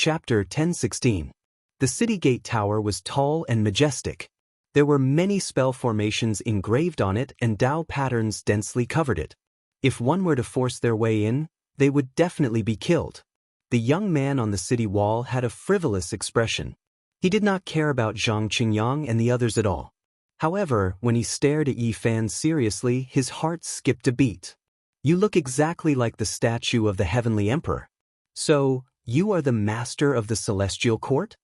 Chapter 1016. The city gate tower was tall and majestic. There were many spell formations engraved on it and Tao patterns densely covered it. If one were to force their way in, they would definitely be killed. The young man on the city wall had a frivolous expression. He did not care about Zhang Qingyang and the others at all. However, when he stared at Yi Fan seriously, his heart skipped a beat. You look exactly like the statue of the Heavenly Emperor. So, you are the master of the Celestial Court?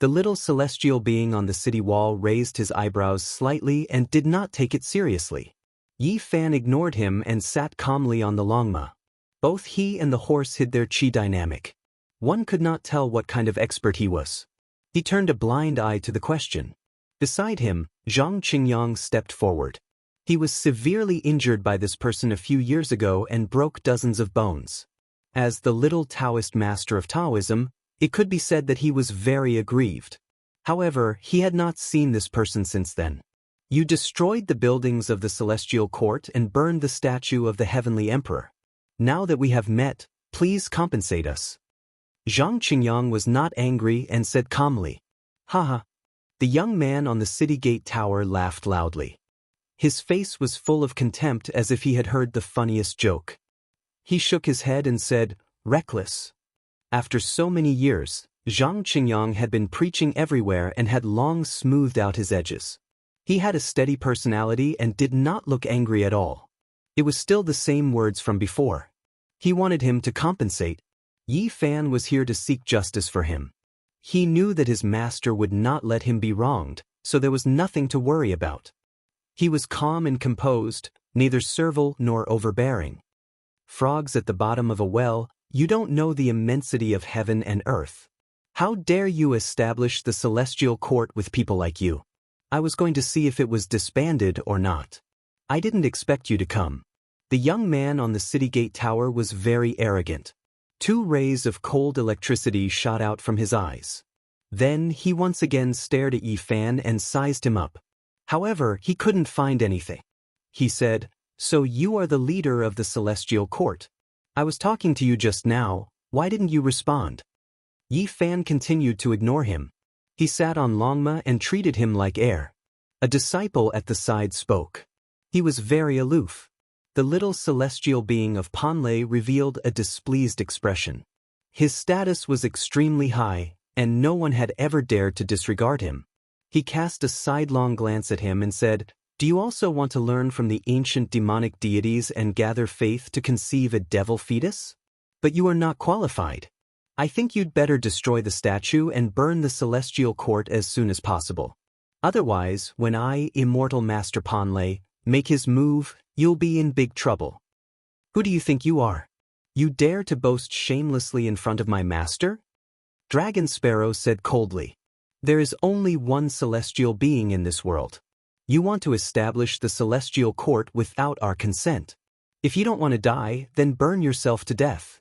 The little celestial being on the city wall raised his eyebrows slightly and did not take it seriously. Yi Fan ignored him and sat calmly on the longma. Both he and the horse hid their qi dynamic. One could not tell what kind of expert he was. He turned a blind eye to the question. Beside him, Zhang Qingyang stepped forward. He was severely injured by this person a few years ago and broke dozens of bones. As the little Taoist master of Taoism, it could be said that he was very aggrieved. However, he had not seen this person since then. You destroyed the buildings of the Celestial Court and burned the statue of the Heavenly Emperor. Now that we have met, please compensate us. Zhang Qingyang was not angry and said calmly, "Haha." The young man on the city gate tower laughed loudly. His face was full of contempt as if he had heard the funniest joke. He shook his head and said, "Reckless." After so many years, Zhang Qingyang had been preaching everywhere and had long smoothed out his edges. He had a steady personality and did not look angry at all. It was still the same words from before. He wanted him to compensate. Yi Fan was here to seek justice for him. He knew that his master would not let him be wronged, so there was nothing to worry about. He was calm and composed, neither servile nor overbearing. Frogs at the bottom of a well, you don't know the immensity of heaven and earth. How dare you establish the Celestial Court with people like you? I was going to see if it was disbanded or not. I didn't expect you to come. The young man on the city gate tower was very arrogant. 2 rays of cold electricity shot out from his eyes. Then he once again stared at Yi Fan and sized him up. However, he couldn't find anything. He said, "So you are the leader of the Celestial Court. I was talking to you just now, why didn't you respond?" Yi Fan continued to ignore him. He sat on longma and treated him like air. A disciple at the side spoke. He was very aloof. The little celestial being of Panlei revealed a displeased expression. His status was extremely high, and no one had ever dared to disregard him. He cast a sidelong glance at him and said, "Do you also want to learn from the ancient demonic deities and gather faith to conceive a devil fetus? But you are not qualified. I think you'd better destroy the statue and burn the Celestial Court as soon as possible. Otherwise, when I, Immortal Master Panlei, make his move, you'll be in big trouble." "Who do you think you are? You dare to boast shamelessly in front of my master?" Dragon Sparrow said coldly. "There is only one celestial being in this world. You want to establish the Celestial Court without our consent. If you don't want to die, then burn yourself to death."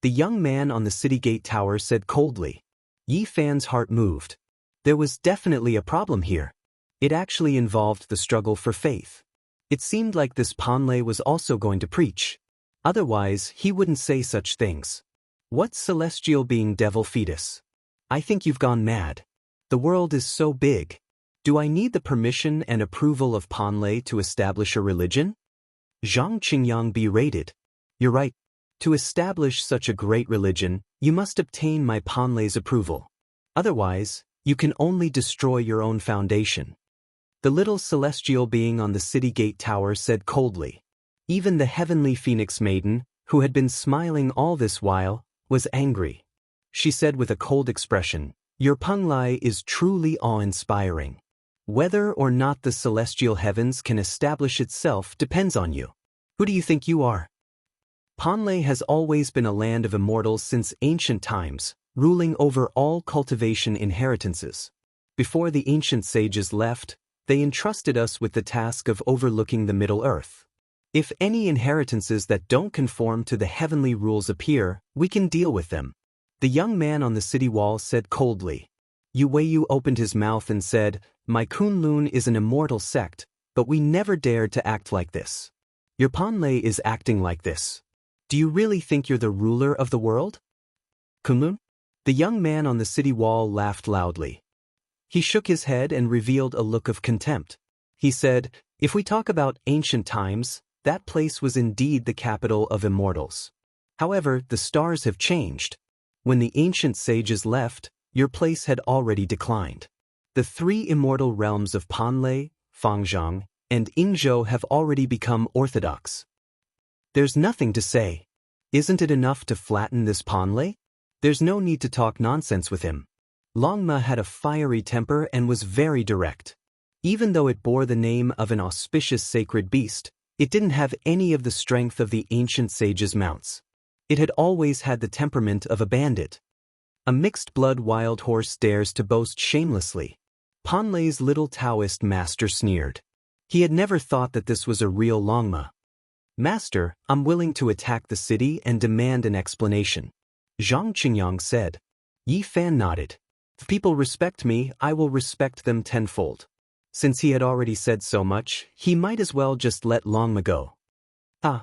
The young man on the city gate tower said coldly. Yi Fan's heart moved. There was definitely a problem here. It actually involved the struggle for faith. It seemed like this Panlei was also going to preach. Otherwise, he wouldn't say such things. What celestial being devil fetus? I think you've gone mad. The world is so big. Do I need the permission and approval of Panlei to establish a religion? Zhang Qingyang berated. "You're right. To establish such a great religion, you must obtain my Panlei's approval. Otherwise, you can only destroy your own foundation." The little celestial being on the city gate tower said coldly. Even the heavenly phoenix maiden, who had been smiling all this while, was angry. She said with a cold expression, "Your Panlei is truly awe-inspiring. Whether or not the celestial heavens can establish itself depends on you. Who do you think you are?" Panlei has always been a land of immortals since ancient times, ruling over all cultivation inheritances. Before the ancient sages left, they entrusted us with the task of overlooking the Middle Earth. If any inheritances that don't conform to the heavenly rules appear, we can deal with them. The young man on the city wall said coldly. Yu Weiyu opened his mouth and said, "My Kunlun is an immortal sect, but we never dared to act like this. Your Panlei is acting like this. Do you really think you're the ruler of the world?" "Kunlun? The young man on the city wall laughed loudly. He shook his head and revealed a look of contempt. He said, "If we talk about ancient times, that place was indeed the capital of immortals. However, the stars have changed. When the ancient sages left, your place had already declined. The three immortal realms of Panlei, Fangzhang, and Yingzhou have already become orthodox. There's nothing to say. Isn't it enough to flatten this Panlei? There's no need to talk nonsense with him." Longma had a fiery temper and was very direct. Even though it bore the name of an auspicious sacred beast, it didn't have any of the strength of the ancient sages' mounts. It had always had the temperament of a bandit. A mixed-blood wild horse dares to boast shamelessly. Panlei's little Taoist master sneered. He had never thought that this was a real Longma. "Master, I'm willing to attack the city and demand an explanation," Zhang Qingyang said. Yi Fan nodded. "If people respect me, I will respect them tenfold." Since he had already said so much, he might as well just let Longma go. Ah!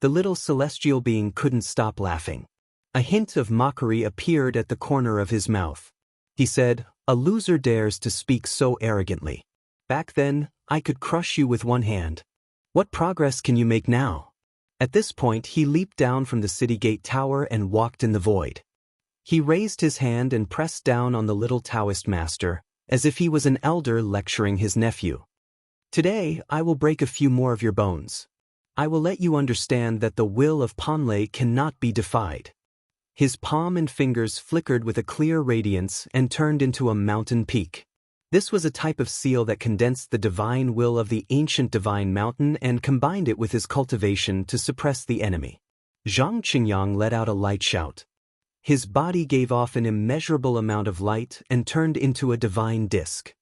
The little celestial being couldn't stop laughing. A hint of mockery appeared at the corner of his mouth. He said, "A loser dares to speak so arrogantly. Back then, I could crush you with one hand. What progress can you make now?" At this point he leaped down from the city gate tower and walked in the void. He raised his hand and pressed down on the little Taoist master, as if he was an elder lecturing his nephew. "Today, I will break a few more of your bones. I will let you understand that the will of Panlei cannot be defied." His palm and fingers flickered with a clear radiance and turned into a mountain peak. This was a type of seal that condensed the divine will of the ancient divine mountain and combined it with his cultivation to suppress the enemy. Zhang Qingyang let out a light shout. His body gave off an immeasurable amount of light and turned into a divine disk.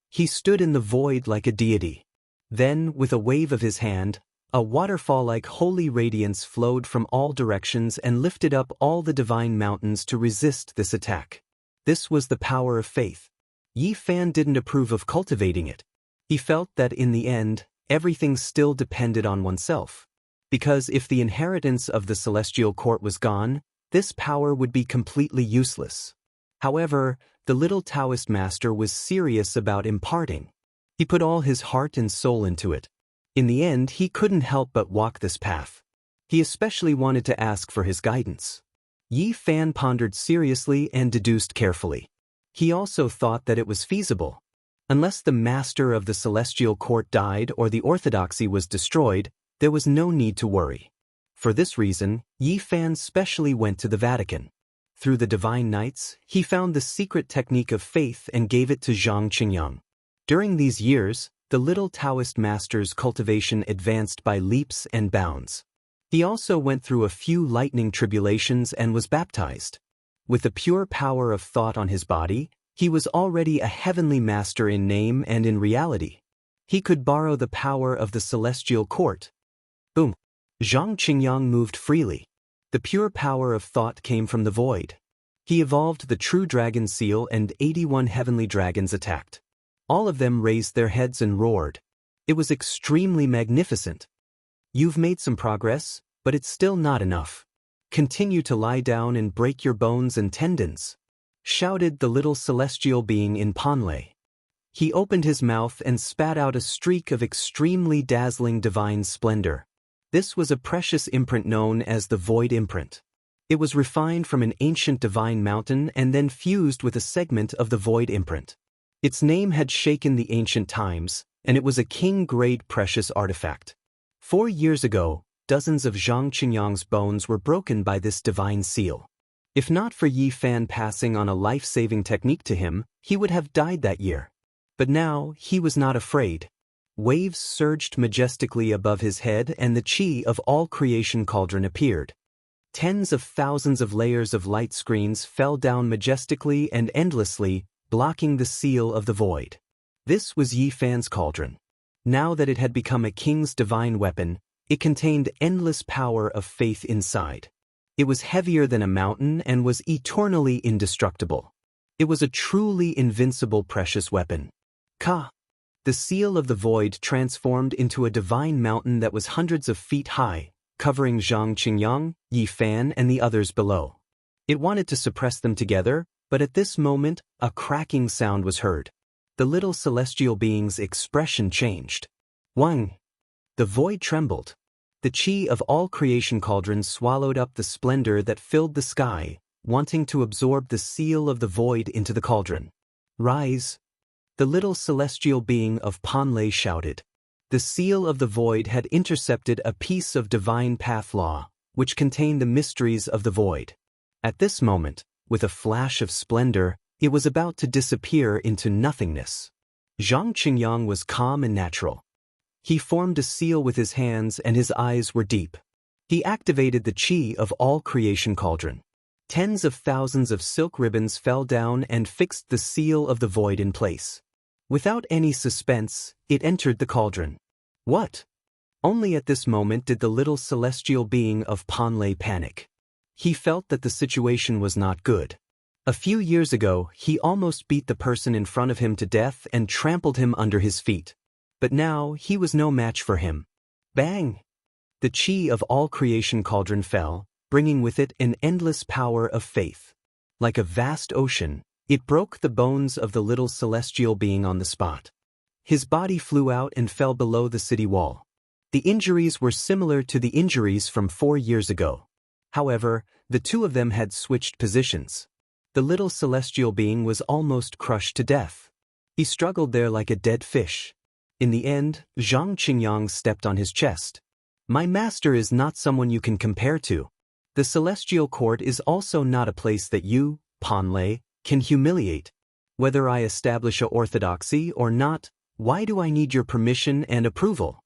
He stood in the void like a deity. Then, with a wave of his hand, a waterfall-like holy radiance flowed from all directions and lifted up all the divine mountains to resist this attack. This was the power of faith. Yi Fan didn't approve of cultivating it. He felt that in the end, everything still depended on oneself. Because if the inheritance of the celestial court was gone, this power would be completely useless. However, the little Taoist master was serious about imparting. He put all his heart and soul into it. In the end, he couldn't help but walk this path. He especially wanted to ask for his guidance. Yi Fan pondered seriously and deduced carefully. He also thought that it was feasible. Unless the master of the celestial court died or the orthodoxy was destroyed, there was no need to worry. For this reason, Yi Fan specially went to the Vatican. Through the divine nights, he found the secret technique of faith and gave it to Zhang Qingyang. During these years, the little Taoist master's cultivation advanced by leaps and bounds. He also went through a few lightning tribulations and was baptized. With the pure power of thought on his body, he was already a heavenly master in name and in reality. He could borrow the power of the celestial court. Boom! Zhang Qingyang moved freely. The pure power of thought came from the void. He evolved the true dragon seal and 81 heavenly dragons attacked. All of them raised their heads and roared. It was extremely magnificent. "You've made some progress, but it's still not enough. Continue to lie down and break your bones and tendons," shouted the little celestial being in Panlei. He opened his mouth and spat out a streak of extremely dazzling divine splendor. This was a precious imprint known as the Void Imprint. It was refined from an ancient divine mountain and then fused with a segment of the Void Imprint. Its name had shaken the ancient times, and it was a king-grade precious artifact. 4 years ago, dozens of Zhang Qingyang's bones were broken by this divine seal. If not for Yi Fan passing on a life-saving technique to him, he would have died that year. But now, he was not afraid. Waves surged majestically above his head and the chi of all creation cauldron appeared. Tens of thousands of layers of light screens fell down majestically and endlessly, blocking the seal of the void. This was Yi Fan's cauldron. Now that it had become a king's divine weapon, it contained endless power of faith inside. It was heavier than a mountain and was eternally indestructible. It was a truly invincible precious weapon. Ka! The seal of the void transformed into a divine mountain that was hundreds of feet high, covering Zhang Qingyang, Yi Fan, and the others below. It wanted to suppress them together, but at this moment, a cracking sound was heard. The little celestial being's expression changed. Wang! The void trembled. The chi of all creation cauldrons swallowed up the splendor that filled the sky, wanting to absorb the seal of the void into the cauldron. Rise! The little celestial being of Panlei shouted. The seal of the void had intercepted a piece of divine path law, which contained the mysteries of the void. At this moment, with a flash of splendor, it was about to disappear into nothingness. Zhang Qingyang was calm and natural. He formed a seal with his hands and his eyes were deep. He activated the chi of all creation cauldron. Tens of thousands of silk ribbons fell down and fixed the seal of the void in place. Without any suspense, it entered the cauldron. What? Only at this moment did the little celestial being of Panlei panic. He felt that the situation was not good. A few years ago, he almost beat the person in front of him to death and trampled him under his feet. But now, he was no match for him. Bang! The chi of all creation cauldron fell, bringing with it an endless power of faith. Like a vast ocean, it broke the bones of the little celestial being on the spot. His body flew out and fell below the city wall. The injuries were similar to the injuries from 4 years ago. However, the two of them had switched positions. The little celestial being was almost crushed to death. He struggled there like a dead fish. In the end, Zhang Qingyang stepped on his chest. My master is not someone you can compare to. The celestial court is also not a place that you, Panlei, can humiliate. Whether I establish a orthodoxy or not, why do I need your permission and approval?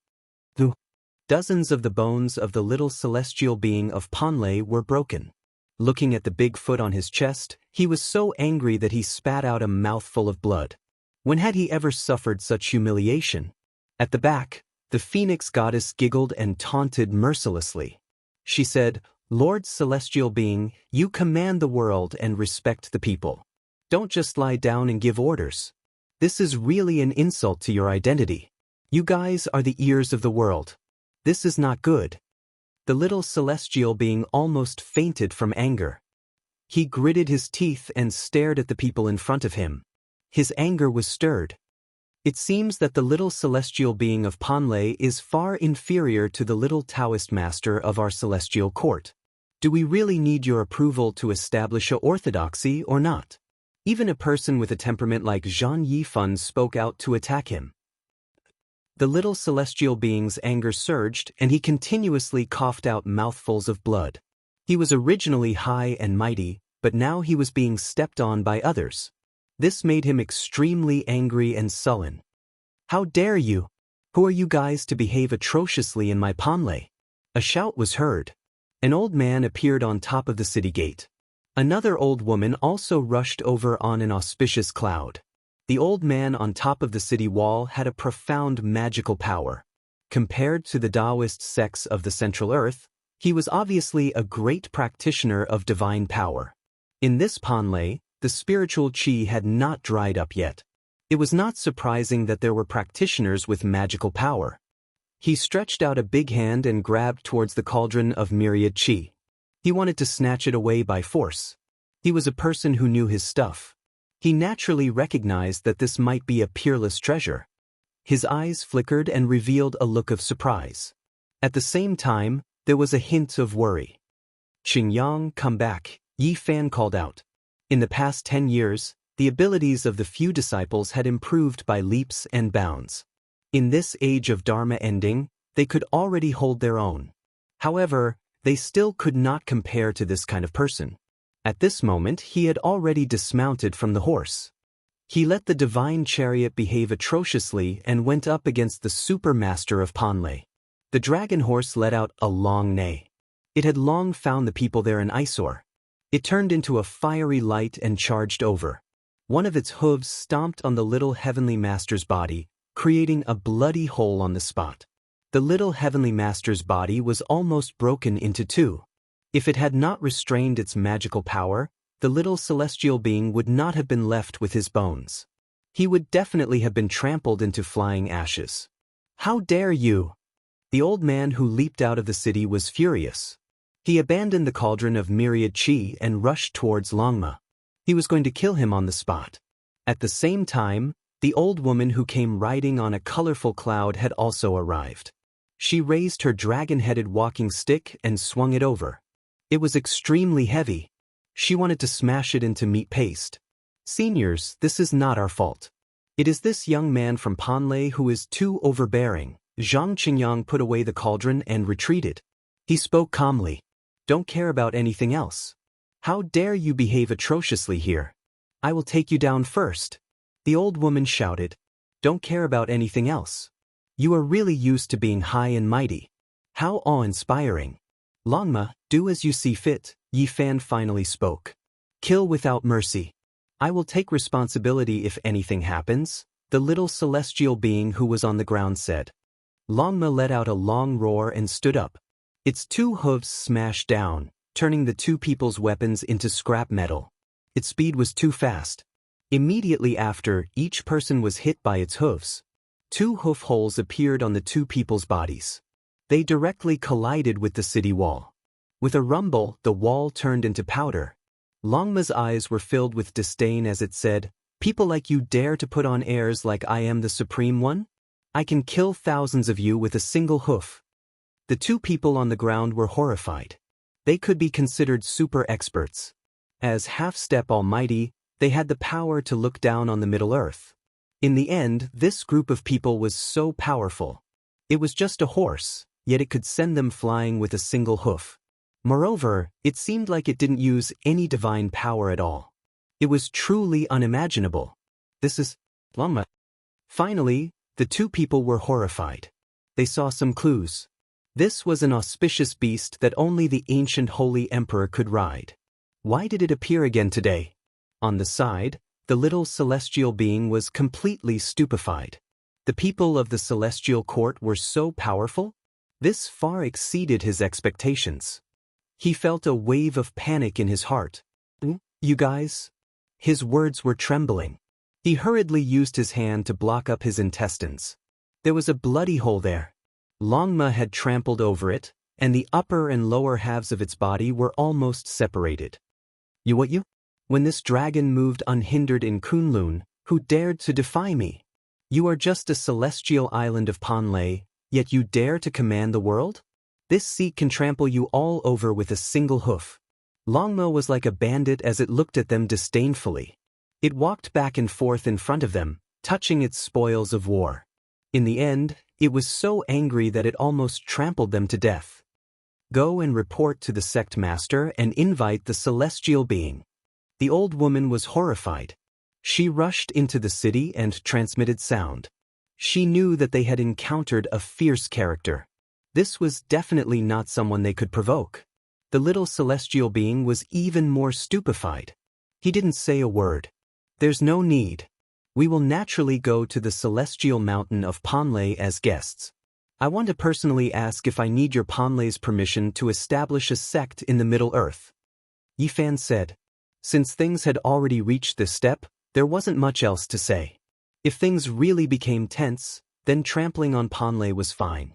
Dozens of the bones of the little celestial being of Panlei were broken. Looking at the big foot on his chest, he was so angry that he spat out a mouthful of blood. When had he ever suffered such humiliation? At the back, the phoenix goddess giggled and taunted mercilessly. She said, Lord Celestial Being, you command the world and respect the people. Don't just lie down and give orders. This is really an insult to your identity. You guys are the ears of the world. This is not good. The little celestial being almost fainted from anger. He gritted his teeth and stared at the people in front of him. His anger was stirred. It seems that the little celestial being of Panlei is far inferior to the little Taoist master of our celestial court. Do we really need your approval to establish a orthodoxy or not? Even a person with a temperament like Zhang Yifan spoke out to attack him. The little celestial being's anger surged and he continuously coughed out mouthfuls of blood. He was originally high and mighty, but now he was being stepped on by others. This made him extremely angry and sullen. How dare you? Who are you guys to behave atrociously in my Panlei? A shout was heard. An old man appeared on top of the city gate. Another old woman also rushed over on an auspicious cloud. The old man on top of the city wall had a profound magical power. Compared to the Taoist sects of the Central Earth, he was obviously a great practitioner of divine power. In this Panlei, the spiritual qi had not dried up yet. It was not surprising that there were practitioners with magical power. He stretched out a big hand and grabbed towards the cauldron of myriad qi. He wanted to snatch it away by force. He was a person who knew his stuff. He naturally recognized that this might be a peerless treasure. His eyes flickered and revealed a look of surprise. At the same time, there was a hint of worry. Qingyang, come back, Yi Fan called out. In the past 10 years, the abilities of the few disciples had improved by leaps and bounds. In this age of Dharma ending, they could already hold their own. However, they still could not compare to this kind of person. At this moment, he had already dismounted from the horse. He let the divine chariot behave atrociously and went up against the supermaster of Panlei. The dragon horse let out a long neigh. It had long found the people there an eyesore. It turned into a fiery light and charged over. One of its hooves stomped on the little heavenly master's body, creating a bloody hole on the spot. The little heavenly master's body was almost broken into two. If it had not restrained its magical power, the little celestial being would not have been left with his bones. He would definitely have been trampled into flying ashes. How dare you? The old man who leaped out of the city was furious. He abandoned the cauldron of myriad qi and rushed towards Longma. He was going to kill him on the spot. At the same time, the old woman who came riding on a colorful cloud had also arrived. She raised her dragon-headed walking stick and swung it over. It was extremely heavy. She wanted to smash it into meat paste. Seniors, this is not our fault. It is this young man from Panlei who is too overbearing. Zhang Qingyang put away the cauldron and retreated. He spoke calmly. Don't care about anything else. How dare you behave atrociously here? I will take you down first. The old woman shouted. Don't care about anything else. You are really used to being high and mighty. How awe-inspiring. Longma, do as you see fit, Yi Fan finally spoke. Kill without mercy. I will take responsibility if anything happens, the little celestial being who was on the ground said. Longma let out a long roar and stood up. Its two hooves smashed down, turning the two people's weapons into scrap metal. Its speed was too fast. Immediately after, each person was hit by its hooves. Two hoof holes appeared on the two people's bodies. They directly collided with the city wall. With a rumble, the wall turned into powder. Longma's eyes were filled with disdain as it said, People like you dare to put on airs like I am the Supreme One? I can kill thousands of you with a single hoof. The two people on the ground were horrified. They could be considered super experts. As half-step almighty, they had the power to look down on the Middle Earth. In the end, this group of people was so powerful. It was just a horse, yet it could send them flying with a single hoof. Moreover, it seemed like it didn't use any divine power at all. It was truly unimaginable. This is Longma. Finally, the two people were horrified. They saw some clues. This was an auspicious beast that only the ancient holy emperor could ride. Why did it appear again today? On the side, the little celestial being was completely stupefied. The people of the celestial court were so powerful? This far exceeded his expectations. He felt a wave of panic in his heart. You guys? His words were trembling. He hurriedly used his hand to block up his intestines. There was a bloody hole there. Longma had trampled over it, and the upper and lower halves of its body were almost separated. You? When this dragon moved unhindered in Kunlun, who dared to defy me? You are just a celestial island of Panlei, yet you dare to command the world? This seat can trample you all over with a single hoof. Longma was like a bandit as it looked at them disdainfully. It walked back and forth in front of them, touching its spoils of war. In the end, it was so angry that it almost trampled them to death. Go and report to the sect master and invite the celestial being. The old woman was horrified. She rushed into the city and transmitted sound. She knew that they had encountered a fierce character. This was definitely not someone they could provoke. The little celestial being was even more stupefied. He didn't say a word. There's no need. We will naturally go to the celestial mountain of Panlei as guests. I want to personally ask if I need your Panlei's permission to establish a sect in the Middle Earth. Yi Fan said. Since things had already reached this step, there wasn't much else to say. If things really became tense, then trampling on Panlei was fine.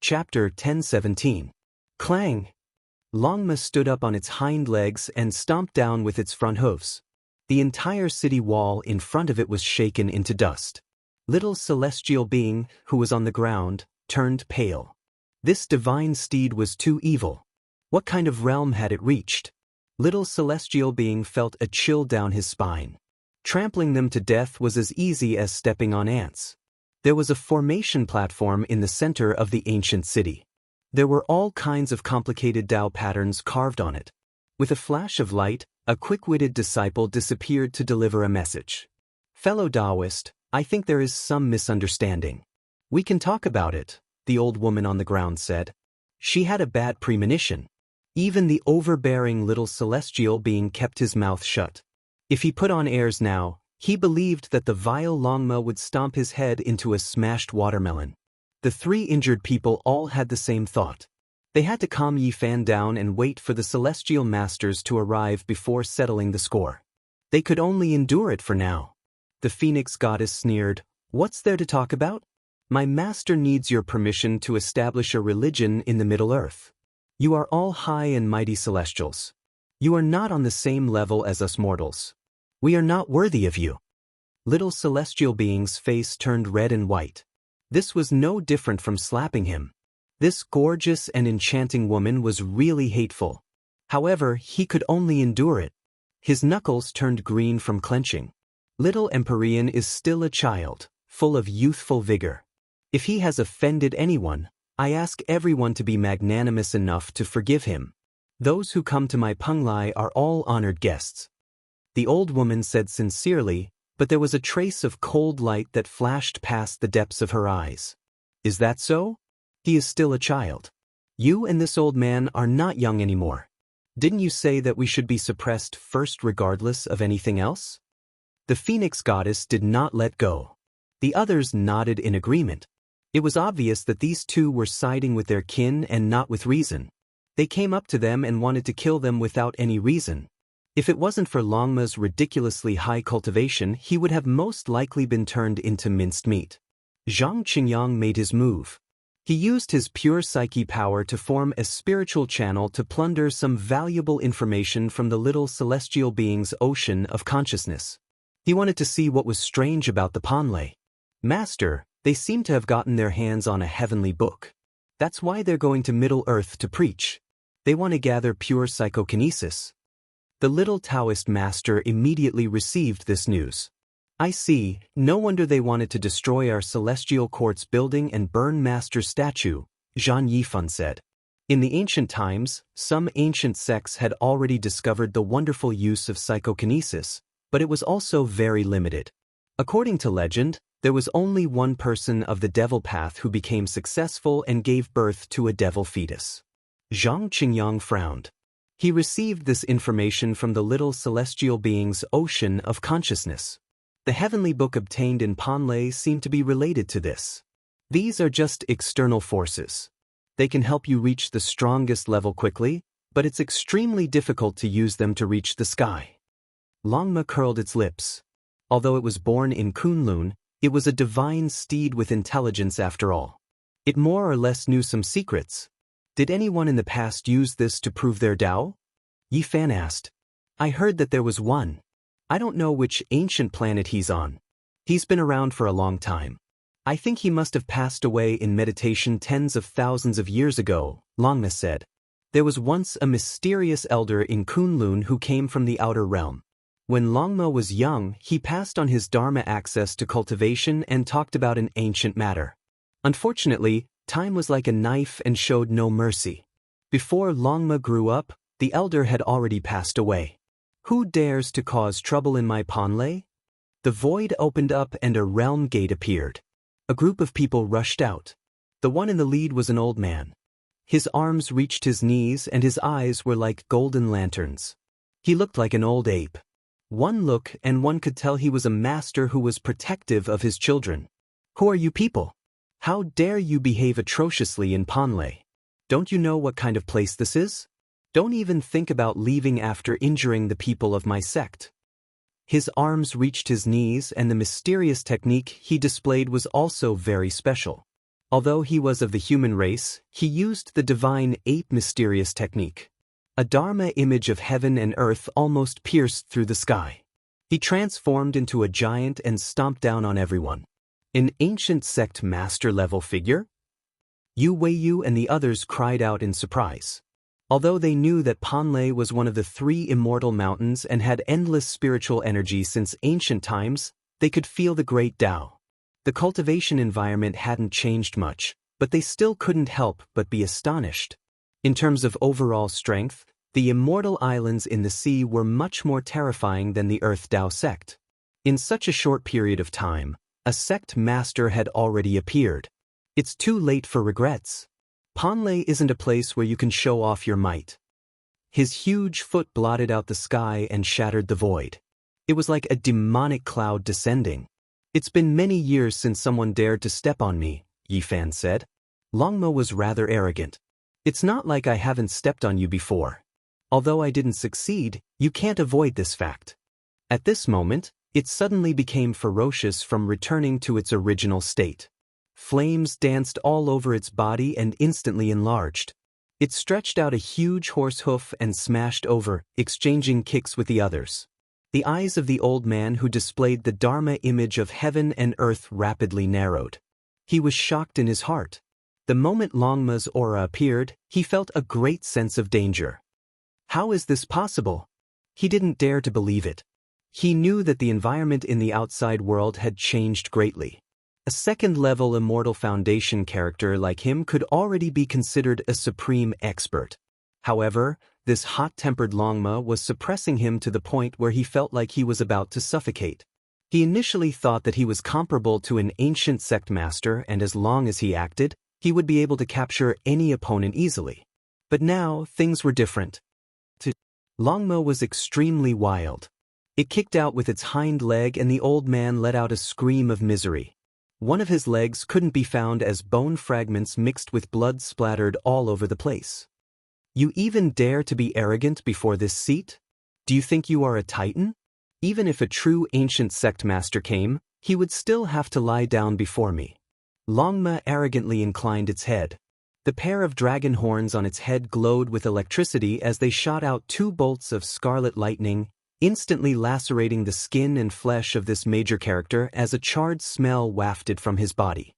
Chapter 1017. Clang! Longma stood up on its hind legs and stomped down with its front hooves. The entire city wall in front of it was shaken into dust. Little celestial being, who was on the ground, turned pale. This divine steed was too evil. What kind of realm had it reached? Little celestial being felt a chill down his spine. Trampling them to death was as easy as stepping on ants. There was a formation platform in the center of the ancient city. There were all kinds of complicated Tao patterns carved on it. With a flash of light, a quick-witted disciple disappeared to deliver a message. Fellow Taoist, I think there is some misunderstanding. We can talk about it, the old woman on the ground said. She had a bad premonition. Even the overbearing little celestial being kept his mouth shut. If he put on airs now, he believed that the vile Longma would stomp his head into a smashed watermelon. The three injured people all had the same thought. They had to calm Yi Fan down and wait for the celestial masters to arrive before settling the score. They could only endure it for now. The Phoenix goddess sneered, "What's there to talk about? My master needs your permission to establish a religion in the Middle Earth." You are all high and mighty celestials. You are not on the same level as us mortals. We are not worthy of you." Little celestial being's face turned red and white. This was no different from slapping him. This gorgeous and enchanting woman was really hateful. However, he could only endure it. His knuckles turned green from clenching. Little Empyrean is still a child, full of youthful vigor. If he has offended anyone, I ask everyone to be magnanimous enough to forgive him. Those who come to my Penglai are all honored guests." The old woman said sincerely, but there was a trace of cold light that flashed past the depths of her eyes. "Is that so? He is still a child. You and this old man are not young anymore. Didn't you say that we should be suppressed first regardless of anything else?" The Phoenix goddess did not let go. The others nodded in agreement. It was obvious that these two were siding with their kin and not with reason. They came up to them and wanted to kill them without any reason. If it wasn't for Longma's ridiculously high cultivation, he would have most likely been turned into minced meat. Zhang Qingyang made his move. He used his pure psyche power to form a spiritual channel to plunder some valuable information from the little celestial being's ocean of consciousness. He wanted to see what was strange about the Penglai. "Master, they seem to have gotten their hands on a heavenly book. That's why they're going to Middle Earth to preach. They want to gather pure psychokinesis." The little Taoist master immediately received this news. "I see, no wonder they wanted to destroy our celestial court's building and burn Master's statue," Zhan Yifan said. In the ancient times, some ancient sects had already discovered the wonderful use of psychokinesis, but it was also very limited. According to legend, there was only one person of the devil path who became successful and gave birth to a devil fetus. Zhang Qingyang frowned. He received this information from the little celestial being's ocean of consciousness. The heavenly book obtained in Penglai seemed to be related to this. These are just external forces. They can help you reach the strongest level quickly, but it's extremely difficult to use them to reach the sky. Longma curled its lips. Although it was born in Kunlun, it was a divine steed with intelligence after all. It more or less knew some secrets. Did anyone in the past use this to prove their Tao? Yifan asked. I heard that there was one. I don't know which ancient planet he's on. He's been around for a long time. I think he must have passed away in meditation tens of thousands of years ago, Longma said. There was once a mysterious elder in Kunlun who came from the outer realm. When Longma was young, he passed on his Dharma access to cultivation and talked about an ancient matter. Unfortunately, time was like a knife and showed no mercy. Before Longma grew up, the elder had already passed away. Who dares to cause trouble in my Penglai? The void opened up and a realm gate appeared. A group of people rushed out. The one in the lead was an old man. His arms reached his knees and his eyes were like golden lanterns. He looked like an old ape. One look and one could tell he was a master who was protective of his children. Who are you people? How dare you behave atrociously in Penglai? Don't you know what kind of place this is? Don't even think about leaving after injuring the people of my sect. His arms reached his knees and the mysterious technique he displayed was also very special. Although he was of the human race, he used the divine ape mysterious technique. A Dharma image of heaven and earth almost pierced through the sky. He transformed into a giant and stomped down on everyone. An ancient sect master-level figure? Yu Weiyu and the others cried out in surprise. Although they knew that Penglai was one of the 3 immortal mountains and had endless spiritual energy since ancient times, they could feel the great Tao. The cultivation environment hadn't changed much, but they still couldn't help but be astonished. In terms of overall strength, the immortal islands in the sea were much more terrifying than the Earth Tao sect. In such a short period of time, a sect master had already appeared. It's too late for regrets. Penglai isn't a place where you can show off your might. His huge foot blotted out the sky and shattered the void. It was like a demonic cloud descending. It's been many years since someone dared to step on me, Yifan said. Longma was rather arrogant. It's not like I haven't stepped on you before. Although I didn't succeed, you can't avoid this fact. At this moment, it suddenly became ferocious from returning to its original state. Flames danced all over its body and instantly enlarged. It stretched out a huge horse hoof and smashed over, exchanging kicks with the others. The eyes of the old man who displayed the Dharma image of heaven and earth rapidly narrowed. He was shocked in his heart. The moment Longma's aura appeared, he felt a great sense of danger. How is this possible? He didn't dare to believe it. He knew that the environment in the outside world had changed greatly. A second-level Immortal Foundation character like him could already be considered a supreme expert. However, this hot-tempered Longma was suppressing him to the point where he felt like he was about to suffocate. He initially thought that he was comparable to an ancient sect master, and as long as he acted, he would be able to capture any opponent easily. But now, things were different. Longma was extremely wild. It kicked out with its hind leg and the old man let out a scream of misery. One of his legs couldn't be found as bone fragments mixed with blood splattered all over the place. You even dare to be arrogant before this seat? Do you think you are a titan? Even if a true ancient sect master came, he would still have to lie down before me. Longma arrogantly inclined its head. The pair of dragon horns on its head glowed with electricity as they shot out 2 bolts of scarlet lightning, instantly lacerating the skin and flesh of this major character as a charred smell wafted from his body.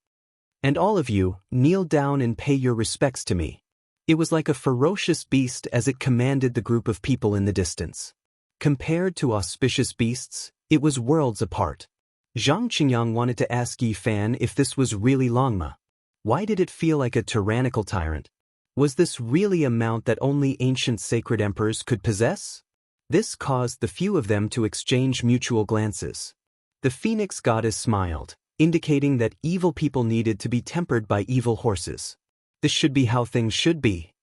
And all of you, kneel down and pay your respects to me. It was like a ferocious beast as it commanded the group of people in the distance. Compared to auspicious beasts, it was worlds apart. Zhang Qingyang wanted to ask Yi Fan if this was really Longma. Why did it feel like a tyrannical tyrant? Was this really a mount that only ancient sacred emperors could possess? This caused the few of them to exchange mutual glances. The phoenix goddess smiled, indicating that evil people needed to be tempered by evil horses. This should be how things should be.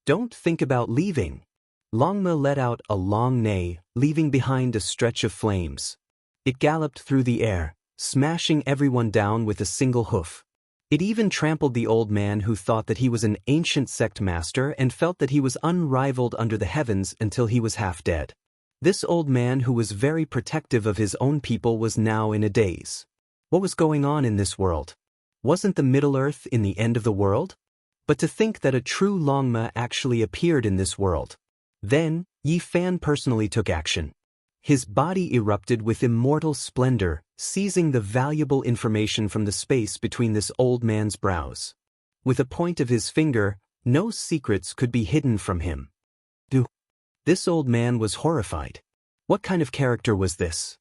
Don't think about leaving. Longma let out a long neigh, leaving behind a stretch of flames. It galloped through the air, smashing everyone down with a single hoof. It even trampled the old man who thought that he was an ancient sect master and felt that he was unrivaled under the heavens until he was half dead. This old man who was very protective of his own people was now in a daze. What was going on in this world? Wasn't the Middle-earth in the end of the world? But to think that a true Longma actually appeared in this world. Then, Yi Fan personally took action. His body erupted with immortal splendor, seizing the valuable information from the space between this old man's brows. With a point of his finger, no secrets could be hidden from him. This old man was horrified. What kind of character was this?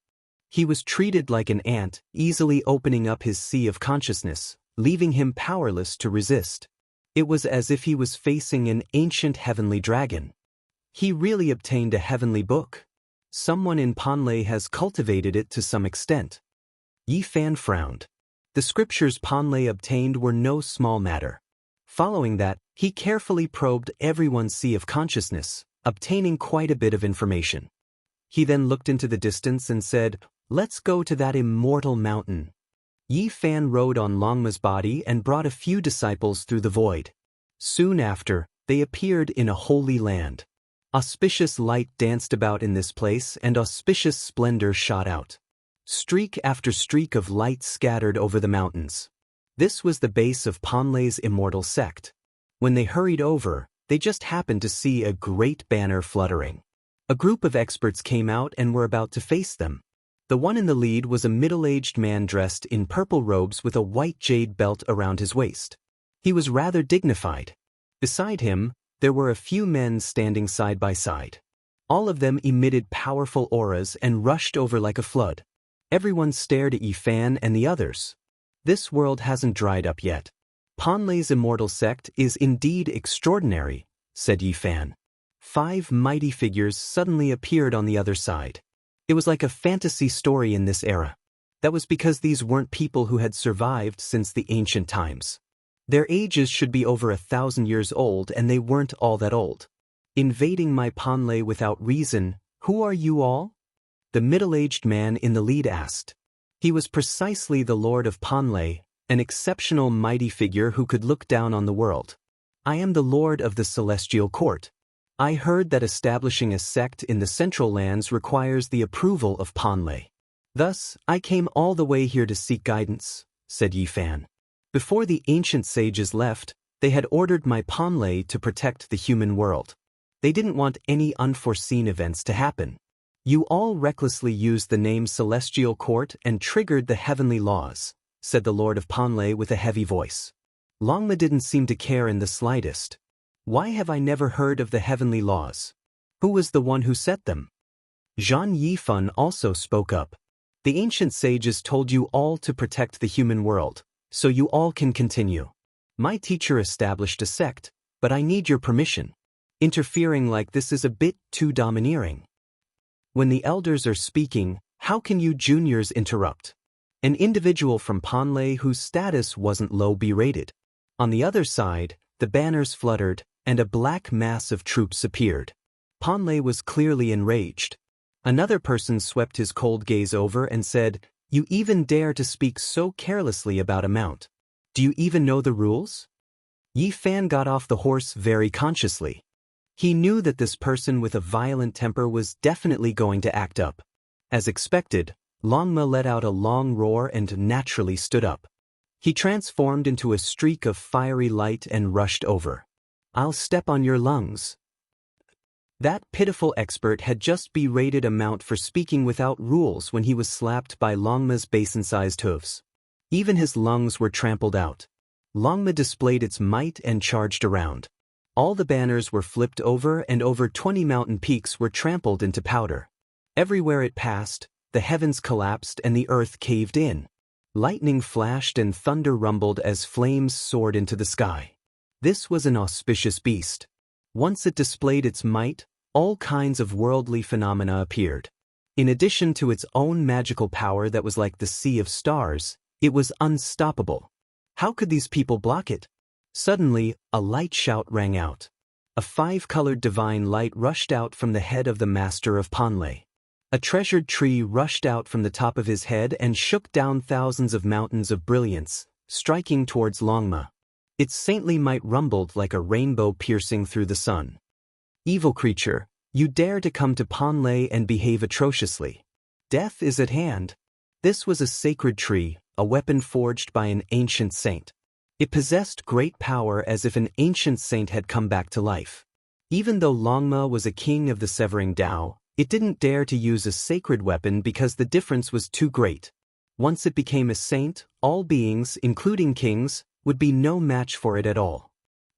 He was treated like an ant, easily opening up his sea of consciousness, leaving him powerless to resist. It was as if he was facing an ancient heavenly dragon. He really obtained a heavenly book. Someone in Panlei has cultivated it to some extent. Yi Fan frowned. The scriptures Panlei obtained were no small matter. Following that, he carefully probed everyone's sea of consciousness, obtaining quite a bit of information. He then looked into the distance and said, "Let's go to that immortal mountain." Yi Fan rode on Longma's body and brought a few disciples through the void. Soon after, they appeared in a holy land. Auspicious light danced about in this place and auspicious splendor shot out. Streak after streak of light scattered over the mountains. This was the base of Panlei's immortal sect. When they hurried over, they just happened to see a great banner fluttering. A group of experts came out and were about to face them. The one in the lead was a middle-aged man dressed in purple robes with a white jade belt around his waist. He was rather dignified. Beside him, there were a few men standing side by side. All of them emitted powerful auras and rushed over like a flood. Everyone stared at Yi Fan and the others. This world hasn't dried up yet. Panlei's immortal sect is indeed extraordinary, said Yi Fan. 5 mighty figures suddenly appeared on the other side. It was like a fantasy story in this era. That was because these weren't people who had survived since the ancient times. Their ages should be over 1,000 years old, and they weren't all that old. Invading my Panlei without reason, who are you all? The middle-aged man in the lead asked. He was precisely the Lord of Panlei, an exceptional mighty figure who could look down on the world. I am the Lord of the Celestial Court. I heard that establishing a sect in the Central Lands requires the approval of Panlei. Thus, I came all the way here to seek guidance, said Yi Fan. Before the ancient sages left, They had ordered my Panlei to protect the human world. They didn't want any unforeseen events to happen. You all recklessly used the name Celestial Court and triggered the heavenly laws, said the Lord of Panlei with a heavy voice. Longma didn't seem to care in the slightest. Why have I never heard of the heavenly laws? Who was the one who set them? Zhan Yifan also spoke up. The ancient sages told you all to protect the human world, so you all can continue. My teacher established a sect, but I need your permission. Interfering like this is a bit too domineering. When the elders are speaking, how can you juniors interrupt? An individual from Panlei whose status wasn't low berated. On the other side, the banners fluttered, and a black mass of troops appeared. Panlei was clearly enraged. Another person swept his cold gaze over and said, "You even dare to speak so carelessly about a mount. Do you even know the rules?" Yi Fan got off the horse very consciously. He knew that this person with a violent temper was definitely going to act up. As expected, Longma let out a long roar and naturally stood up. He transformed into a streak of fiery light and rushed over. "I'll step on your lungs." That pitiful expert had just berated a mount for speaking without rules when he was slapped by Longma's basin-sized hooves. Even his lungs were trampled out. Longma displayed its might and charged around. All the banners were flipped over and over 20 mountain peaks were trampled into powder. Everywhere it passed, the heavens collapsed and the earth caved in. Lightning flashed and thunder rumbled as flames soared into the sky. This was an auspicious beast. Once it displayed its might, all kinds of worldly phenomena appeared. In addition to its own magical power that was like the sea of stars, it was unstoppable. How could these people block it? Suddenly, a light shout rang out. A 5-colored divine light rushed out from the head of the master of Panlei. A treasured tree rushed out from the top of his head and shook down thousands of mountains of brilliance, striking towards Longma. Its saintly might rumbled like a rainbow piercing through the sun. "Evil creature, you dare to come to Panlei and behave atrociously. Death is at hand." This was a sacred tree, a weapon forged by an ancient saint. It possessed great power as if an ancient saint had come back to life. Even though Longma was a king of the Severing Tao, it didn't dare to use a sacred weapon because the difference was too great. Once it became a saint, all beings, including kings, would be no match for it at all.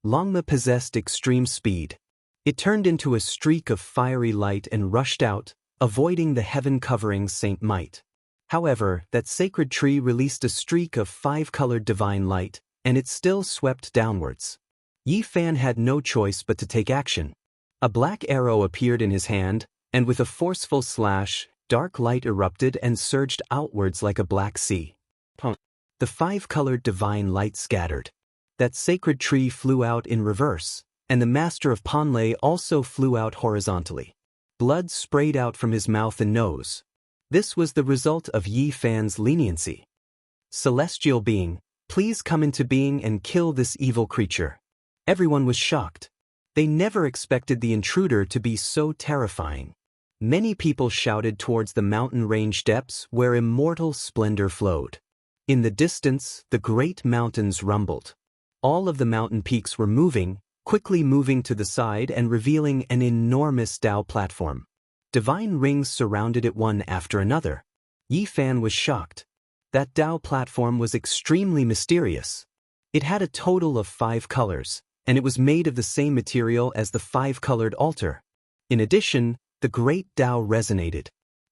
Longma possessed extreme speed. It turned into a streak of fiery light and rushed out, avoiding the heaven-covering Saint Might. However, that sacred tree released a streak of 5-colored divine light, and it still swept downwards. Yi Fan had no choice but to take action. A black arrow appeared in his hand, and with a forceful slash, dark light erupted and surged outwards like a black sea. The 5-colored divine light scattered. That sacred tree flew out in reverse, and the master of Panlei also flew out horizontally. Blood sprayed out from his mouth and nose. This was the result of Yi Fan's leniency. "Celestial being, please come into being and kill this evil creature." Everyone was shocked. They never expected the intruder to be so terrifying. Many people shouted towards the mountain range depths where immortal splendor flowed. In the distance, the great mountains rumbled. All of the mountain peaks were moving, quickly moving to the side and revealing an enormous Tao platform. Divine rings surrounded it one after another. Yi Fan was shocked. That Tao platform was extremely mysterious. It had a total of 5 colors, and it was made of the same material as the 5-colored altar. In addition, the great Tao resonated.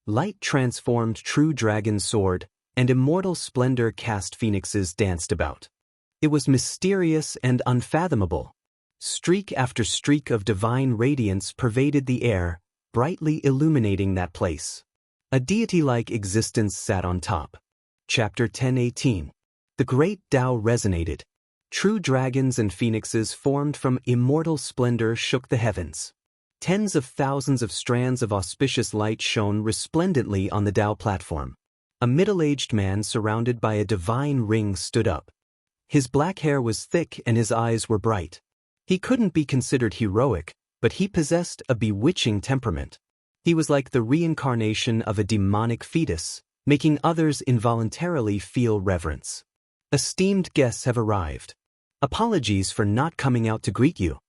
Light transformed true dragon's sword, and immortal splendor cast phoenixes danced about. It was mysterious and unfathomable. Streak after streak of divine radiance pervaded the air, brightly illuminating that place. A deity-like existence sat on top. Chapter 10:18. The great Tao resonated. True dragons and phoenixes formed from immortal splendor shook the heavens. Tens of thousands of strands of auspicious light shone resplendently on the Tao platform. A middle-aged man surrounded by a divine ring stood up. His black hair was thick and his eyes were bright. He couldn't be considered heroic, but he possessed a bewitching temperament. He was like the reincarnation of a demonic fetus, making others involuntarily feel reverence. "Esteemed guests have arrived. Apologies for not coming out to greet you.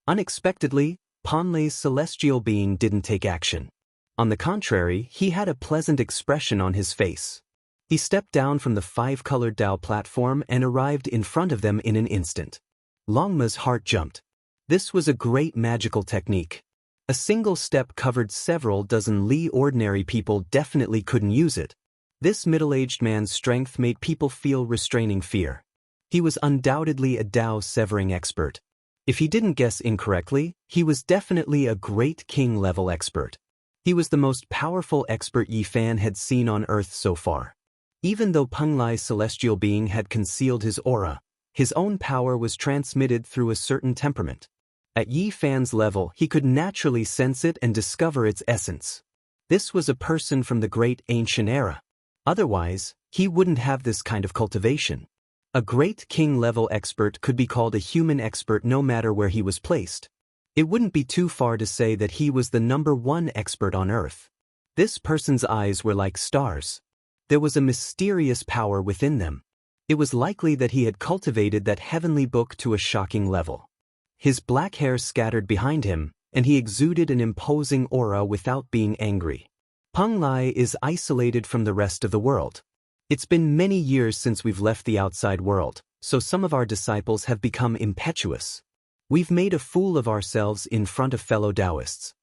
Unexpectedly, Panlei's celestial being didn't take action. On the contrary, he had a pleasant expression on his face. He stepped down from the five-colored Dao platform and arrived in front of them in an instant. Longma's heart jumped. This was a great magical technique. A single step covered several dozen li. Ordinary people definitely couldn't use it. This middle-aged man's strength made people feel restraining fear. He was undoubtedly a Dao severing expert. If he didn't guess incorrectly, he was definitely a great king-level expert. He was the most powerful expert Yi Fan had seen on Earth so far. Even though Peng Lai's celestial being had concealed his aura, his own power was transmitted through a certain temperament. At Yi Fan's level, he could naturally sense it and discover its essence. This was a person from the great ancient era. Otherwise, he wouldn't have this kind of cultivation. A great king-level expert could be called a human expert no matter where he was placed. It wouldn't be too far to say that he was the #1 expert on Earth. This person's eyes were like stars. There was a mysterious power within them. It was likely that he had cultivated that heavenly book to a shocking level. His black hair scattered behind him, and he exuded an imposing aura without being angry. Peng Lai is isolated from the rest of the world. It's been many years since we've left the outside world, so some of our disciples have become impetuous. We've made a fool of ourselves in front of fellow Taoists.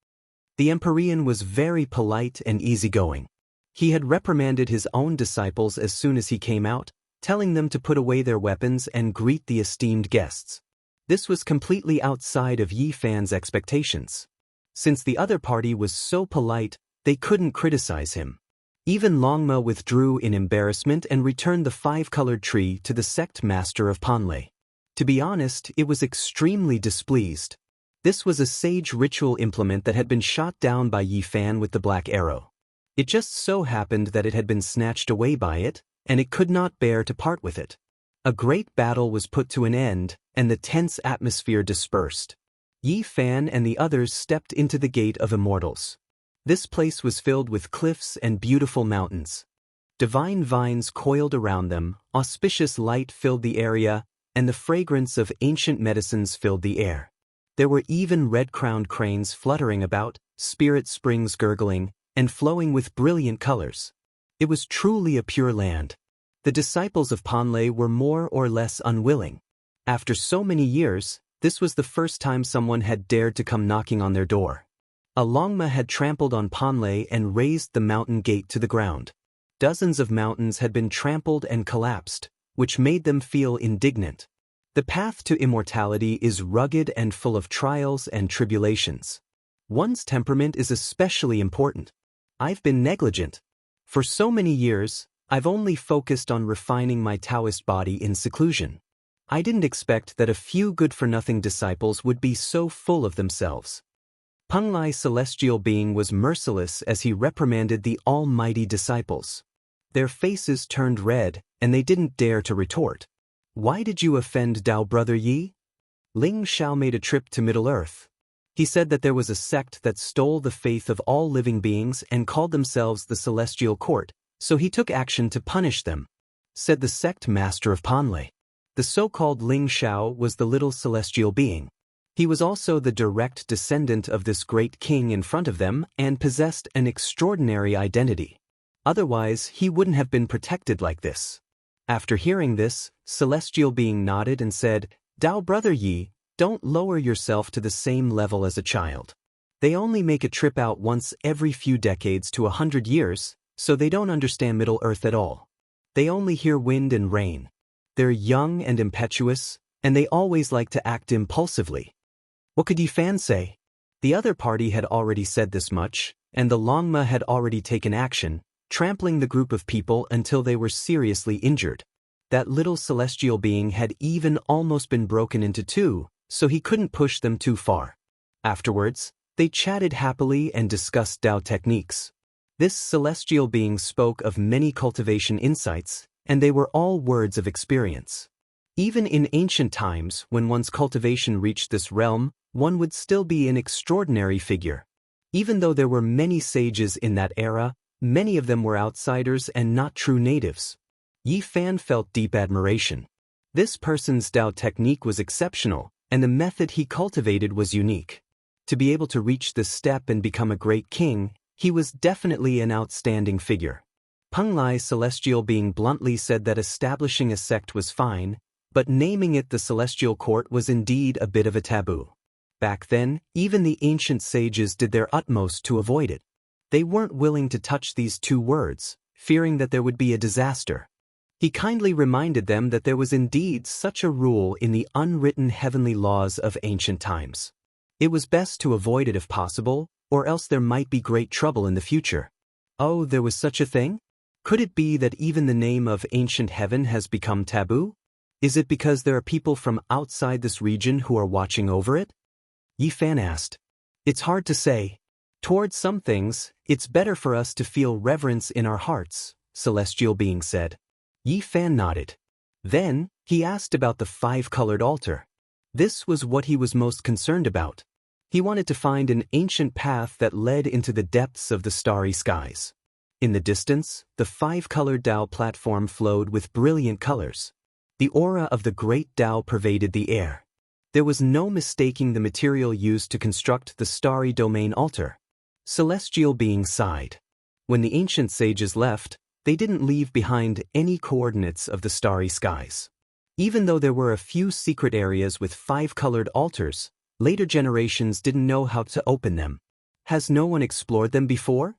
The Empyrean was very polite and easygoing. He had reprimanded his own disciples as soon as he came out, telling them to put away their weapons and greet the esteemed guests. This was completely outside of Yi Fan's expectations. Since the other party was so polite, they couldn't criticize him. Even Longma withdrew in embarrassment and returned the five-colored tree to the sect master of Panlei. To be honest, it was extremely displeased. This was a sage ritual implement that had been shot down by Yi Fan with the black arrow. It just so happened that it had been snatched away by it, and it could not bear to part with it. A great battle was put to an end, and the tense atmosphere dispersed. Yi Fan and the others stepped into the Gate of Immortals. This place was filled with cliffs and beautiful mountains. Divine vines coiled around them, auspicious light filled the area, and the fragrance of ancient medicines filled the air. There were even red-crowned cranes fluttering about, spirit springs gurgling, and flowing with brilliant colors. It was truly a pure land. The disciples of Panlei were more or less unwilling. After so many years, this was the first time someone had dared to come knocking on their door. A Longma had trampled on Panlei and razed the mountain gate to the ground. Dozens of mountains had been trampled and collapsed, which made them feel indignant. The path to immortality is rugged and full of trials and tribulations. One's temperament is especially important. I've been negligent. For so many years, I've only focused on refining my Taoist body in seclusion. I didn't expect that a few good-for-nothing disciples would be so full of themselves. Peng Lai's celestial being was merciless as he reprimanded the almighty disciples. Their faces turned red, and they didn't dare to retort. Why did you offend Dao Brother Yi? Ling Xiao made a trip to Middle-earth. He said that there was a sect that stole the faith of all living beings and called themselves the Celestial Court, so he took action to punish them, said the sect master of Panlei. The so-called Ling Xiao was the little celestial being. He was also the direct descendant of this great king in front of them and possessed an extraordinary identity. Otherwise, he wouldn't have been protected like this. After hearing this, Celestial Being nodded and said, Dao Brother Yi, don't lower yourself to the same level as a child. They only make a trip out once every few decades to 100 years, so they don't understand Middle-earth at all. They only hear wind and rain. They're young and impetuous, and they always like to act impulsively. What could Yi Fan say? The other party had already said this much, and the Longma had already taken action, trampling the group of people until they were seriously injured. That little celestial being had even almost been broken into two, so he couldn't push them too far. Afterwards, they chatted happily and discussed Dao techniques. This celestial being spoke of many cultivation insights, and they were all words of experience. Even in ancient times, when one's cultivation reached this realm, one would still be an extraordinary figure. Even though there were many sages in that era, many of them were outsiders and not true natives. Yi Fan felt deep admiration. This person's Tao technique was exceptional, and the method he cultivated was unique. To be able to reach this step and become a great king, he was definitely an outstanding figure. Peng Lai Celestial Being bluntly said that establishing a sect was fine, but naming it the Celestial Court was indeed a bit of a taboo. Back then, even the ancient sages did their utmost to avoid it. They weren't willing to touch these two words, fearing that there would be a disaster. He kindly reminded them that there was indeed such a rule in the unwritten heavenly laws of ancient times. It was best to avoid it if possible, or else there might be great trouble in the future. Oh, there was such a thing? Could it be that even the name of ancient heaven has become taboo? Is it because there are people from outside this region who are watching over it? Yi Fan asked. It's hard to say. Towards some things, it's better for us to feel reverence in our hearts, Celestial Being said. Yi Fan nodded. Then, he asked about the five-colored altar. This was what he was most concerned about. He wanted to find an ancient path that led into the depths of the starry skies. In the distance, the five-colored Tao platform flowed with brilliant colors. The aura of the great Tao pervaded the air. There was no mistaking the material used to construct the starry domain altar. Celestial Being sighed. When the ancient sages left, they didn't leave behind any coordinates of the starry skies. Even though there were a few secret areas with five-colored altars, later generations didn't know how to open them. Has no one explored them before?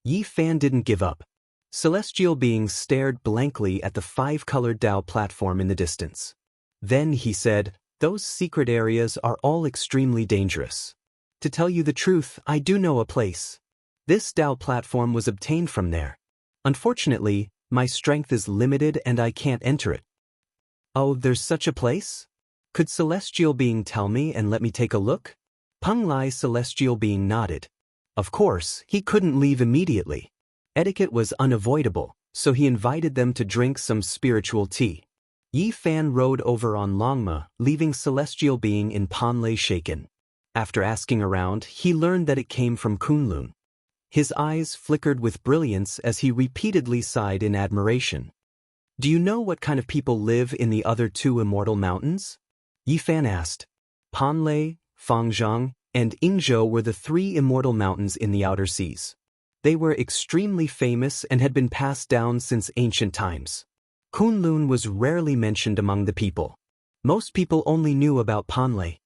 Yi Fan didn't give up. Celestial Being stared blankly at the five-colored Tao platform in the distance. Then he said, those secret areas are all extremely dangerous. To tell you the truth, I do know a place. This Tao platform was obtained from there. Unfortunately, my strength is limited and I can't enter it. Oh, there's such a place? Could Celestial Being tell me and let me take a look? Peng Lai Celestial Being nodded. Of course, he couldn't leave immediately. Etiquette was unavoidable, so he invited them to drink some spiritual tea. Yi Fan rode over on Longma, leaving Celestial Being in Panlei shaken. After asking around, he learned that it came from Kunlun. His eyes flickered with brilliance as he repeatedly sighed in admiration. Do you know what kind of people live in the other two immortal mountains? Yi Fan asked. Panlei, Fangzhang, and Yingzhou were the three immortal mountains in the outer seas. They were extremely famous and had been passed down since ancient times. Kunlun was rarely mentioned among the people. Most people only knew about Panlei.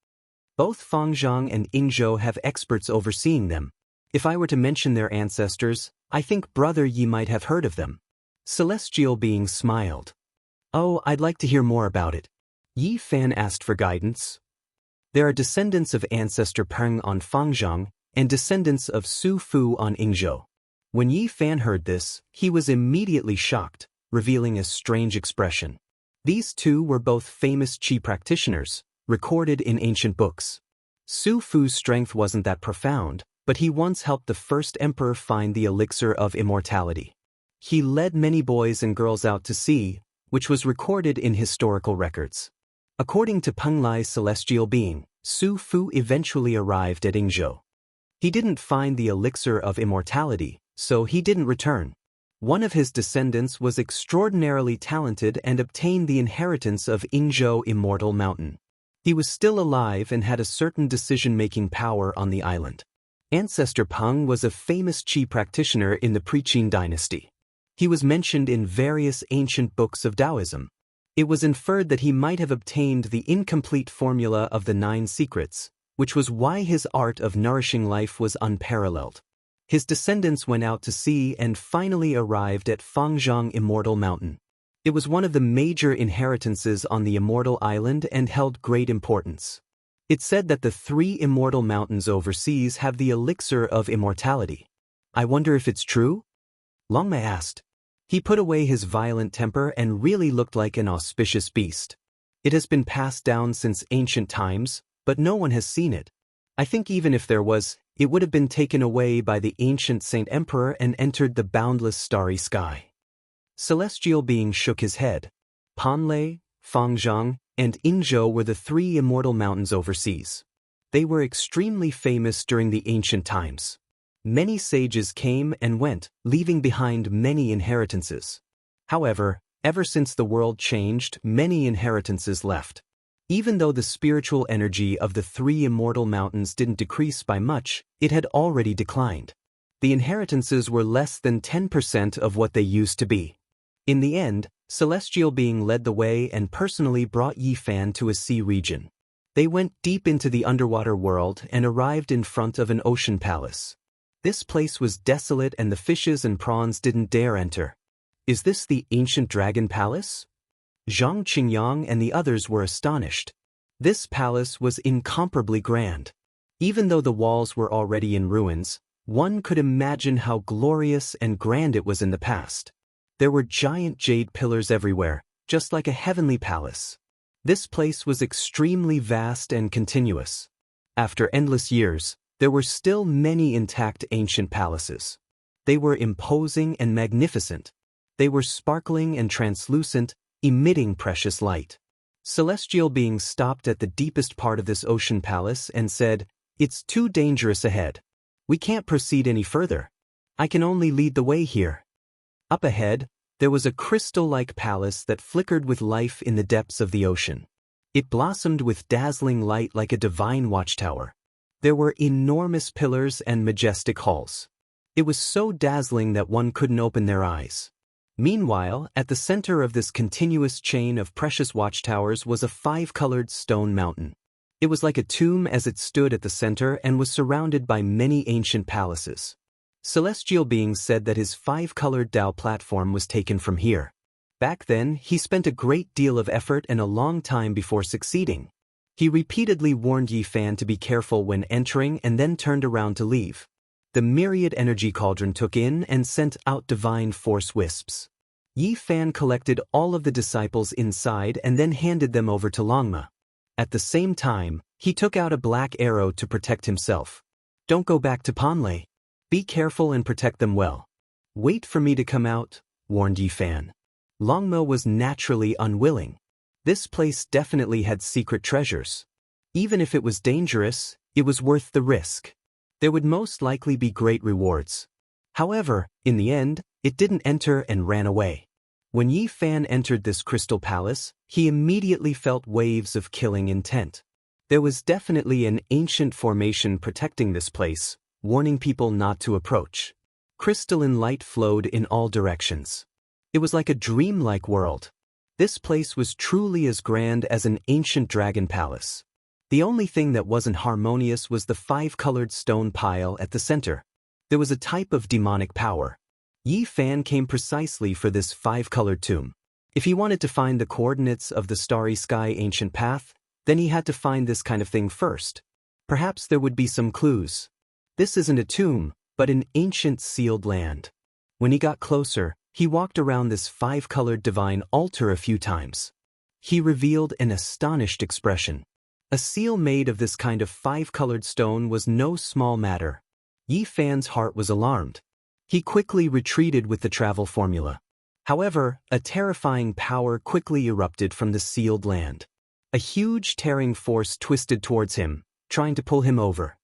Both Fangzhang and Yingzhou have experts overseeing them. If I were to mention their ancestors, I think Brother Yi might have heard of them. Celestial Being smiled. Oh, I'd like to hear more about it. Yi Fan asked for guidance. There are descendants of ancestor Peng on Fangzhang and descendants of Su Fu on Yingzhou. When Yi Fan heard this, he was immediately shocked, revealing a strange expression. These two were both famous Qi practitioners, recorded in ancient books. Su Fu's strength wasn't that profound, but he once helped the first emperor find the elixir of immortality. He led many boys and girls out to sea, which was recorded in historical records. According to Peng Lai Celestial Being, Su Fu eventually arrived at Yingzhou. He didn't find the elixir of immortality, so he didn't return. One of his descendants was extraordinarily talented and obtained the inheritance of Yingzhou Immortal Mountain. He was still alive and had a certain decision-making power on the island. Ancestor Peng was a famous Qi practitioner in the pre-Qin dynasty. He was mentioned in various ancient books of Taoism. It was inferred that he might have obtained the incomplete formula of the 9 secrets, which was why his art of nourishing life was unparalleled. His descendants went out to sea and finally arrived at Fangzhang Immortal Mountain. It was one of the major inheritances on the Immortal Island and held great importance. It said that the 3 immortal mountains overseas have the elixir of immortality. I wonder if it's true? Longma asked. He put away his violent temper and really looked like an auspicious beast. It has been passed down since ancient times, but no one has seen it. I think even if there was, it would have been taken away by the ancient Saint Emperor and entered the boundless starry sky. Celestial Being shook his head. Panlei, Fangzhang, and Yingzhou were the 3 immortal mountains overseas. They were extremely famous during the ancient times. Many sages came and went, leaving behind many inheritances. However, Ever since the world changed, many inheritances left. Even though the spiritual energy of the 3 immortal mountains didn't decrease by much, it had already declined. The inheritances were less than 10% of what they used to be. In the end, Celestial Being led the way and personally brought Yi Fan to a sea region. They went deep into the underwater world and arrived in front of an ocean palace. This place was desolate and the fishes and prawns didn't dare enter. Is this the ancient dragon palace? Zhang Qingyang and the others were astonished. This palace was incomparably grand. Even though the walls were already in ruins, one could imagine how glorious and grand it was in the past. There were giant jade pillars everywhere, just like a heavenly palace. This place was extremely vast and continuous. After endless years, there were still many intact ancient palaces. They were imposing and magnificent. They were sparkling and translucent, emitting precious light. Celestial Beings stopped at the deepest part of this ocean palace and said, "It's too dangerous ahead. We can't proceed any further. I can only lead the way here." Up ahead, there was a crystal-like palace that flickered with life in the depths of the ocean. It blossomed with dazzling light like a divine watchtower. There were enormous pillars and majestic halls. It was so dazzling that one couldn't open their eyes. Meanwhile, at the center of this continuous chain of precious watchtowers was a 5-colored stone mountain. It was like a tomb as it stood at the center and was surrounded by many ancient palaces. Celestial Beings said that his 5-colored Tao platform was taken from here. Back then, he spent a great deal of effort and a long time before succeeding. He repeatedly warned Yi Fan to be careful when entering and then turned around to leave. The myriad energy cauldron took in and sent out divine force wisps. Yi Fan collected all of the disciples inside and then handed them over to Longma. At the same time, he took out a black arrow to protect himself. "Don't go back to Panlei. Be careful and protect them well." "Wait for me to come out," warned Yi Fan. Longma was naturally unwilling. This place definitely had secret treasures. Even if it was dangerous, it was worth the risk. There would most likely be great rewards. However, in the end, it didn't enter and ran away. When Yi Fan entered this crystal palace, he immediately felt waves of killing intent. There was definitely an ancient formation protecting this place, warning people not to approach. Crystalline light flowed in all directions. It was like a dreamlike world. This place was truly as grand as an ancient dragon palace. The only thing that wasn't harmonious was the 5-colored stone pile at the center. There was a type of demonic power. Yi Fan came precisely for this 5-colored tomb. If he wanted to find the coordinates of the starry sky ancient path, then he had to find this kind of thing first. Perhaps there would be some clues. This isn't a tomb, but an ancient sealed land. When he got closer, he walked around this 5-colored divine altar a few times. He revealed an astonished expression. A seal made of this kind of 5-colored stone was no small matter. Yi Fan's heart was alarmed. He quickly retreated with the travel formula. However, a terrifying power quickly erupted from the sealed land. A huge tearing force twisted towards him, trying to pull him over.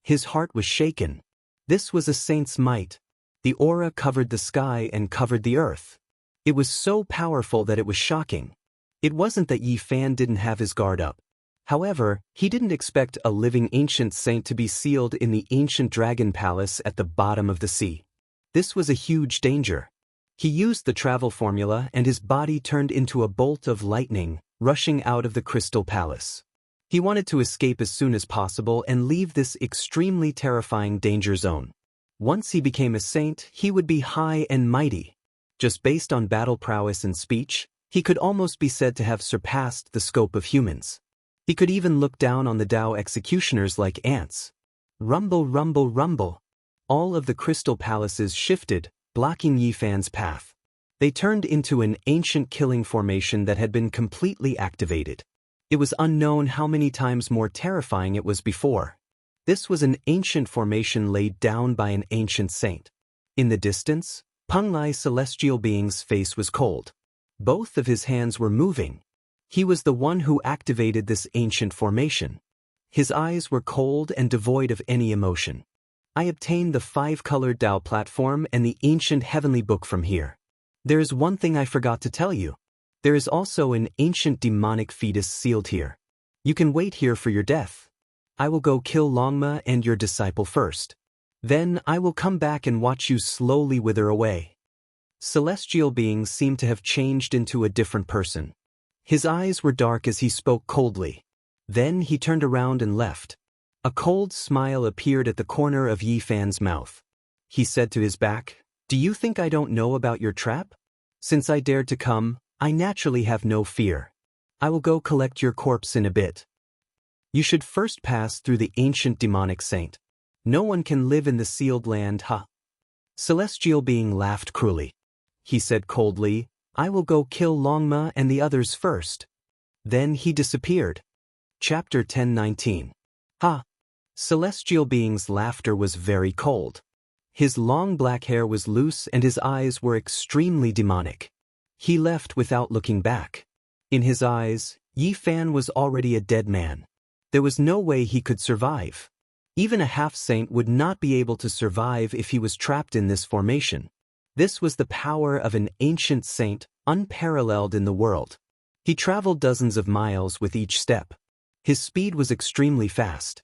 His heart was shaken. This was a saint's might. The aura covered the sky and covered the earth. It was so powerful that it was shocking. It wasn't that Yi Fan didn't have his guard up. However, he didn't expect a living ancient saint to be sealed in the ancient dragon palace at the bottom of the sea. This was a huge danger. He used the travel formula and his body turned into a bolt of lightning, rushing out of the crystal palace. He wanted to escape as soon as possible and leave this extremely terrifying danger zone. Once he became a saint, he would be high and mighty. Just based on battle prowess and speech, he could almost be said to have surpassed the scope of humans. He could even look down on the Tao executioners like ants. Rumble, rumble, rumble. All of the crystal palaces shifted, blocking Yi Fan's path. They turned into an ancient killing formation that had been completely activated. It was unknown how many times more terrifying it was before. This was an ancient formation laid down by an ancient saint. In the distance, Panglai Celestial Being's face was cold. Both of his hands were moving. He was the one who activated this ancient formation. His eyes were cold and devoid of any emotion. "I obtained the 5-colored Tao platform and the ancient heavenly book from here. There is one thing I forgot to tell you. There is also an ancient demonic fetus sealed here. You can wait here for your death. I will go kill Longma and your disciple first. Then I will come back and watch you slowly wither away. Celestial beings seemed to have changed into a different person. His eyes were dark as he spoke coldly. Then he turned around and left. A cold smile appeared at the corner of Yi Fan's mouth. He said to his back, "Do you think I don't know about your trap? Since I dared to come, I naturally have no fear. I will go collect your corpse in a bit. You should first pass through the ancient demonic saint. No one can live in the sealed land, ha." Celestial being laughed cruelly. He said coldly, "I will go kill Longma and the others first." Then he disappeared. Chapter 10:19. Ha! Celestial being's laughter was very cold. His long black hair was loose and his eyes were extremely demonic. He left without looking back. In his eyes, Yi Fan was already a dead man. There was no way he could survive. Even a half-saint would not be able to survive if he was trapped in this formation. This was the power of an ancient saint, unparalleled in the world. He traveled dozens of miles with each step. His speed was extremely fast.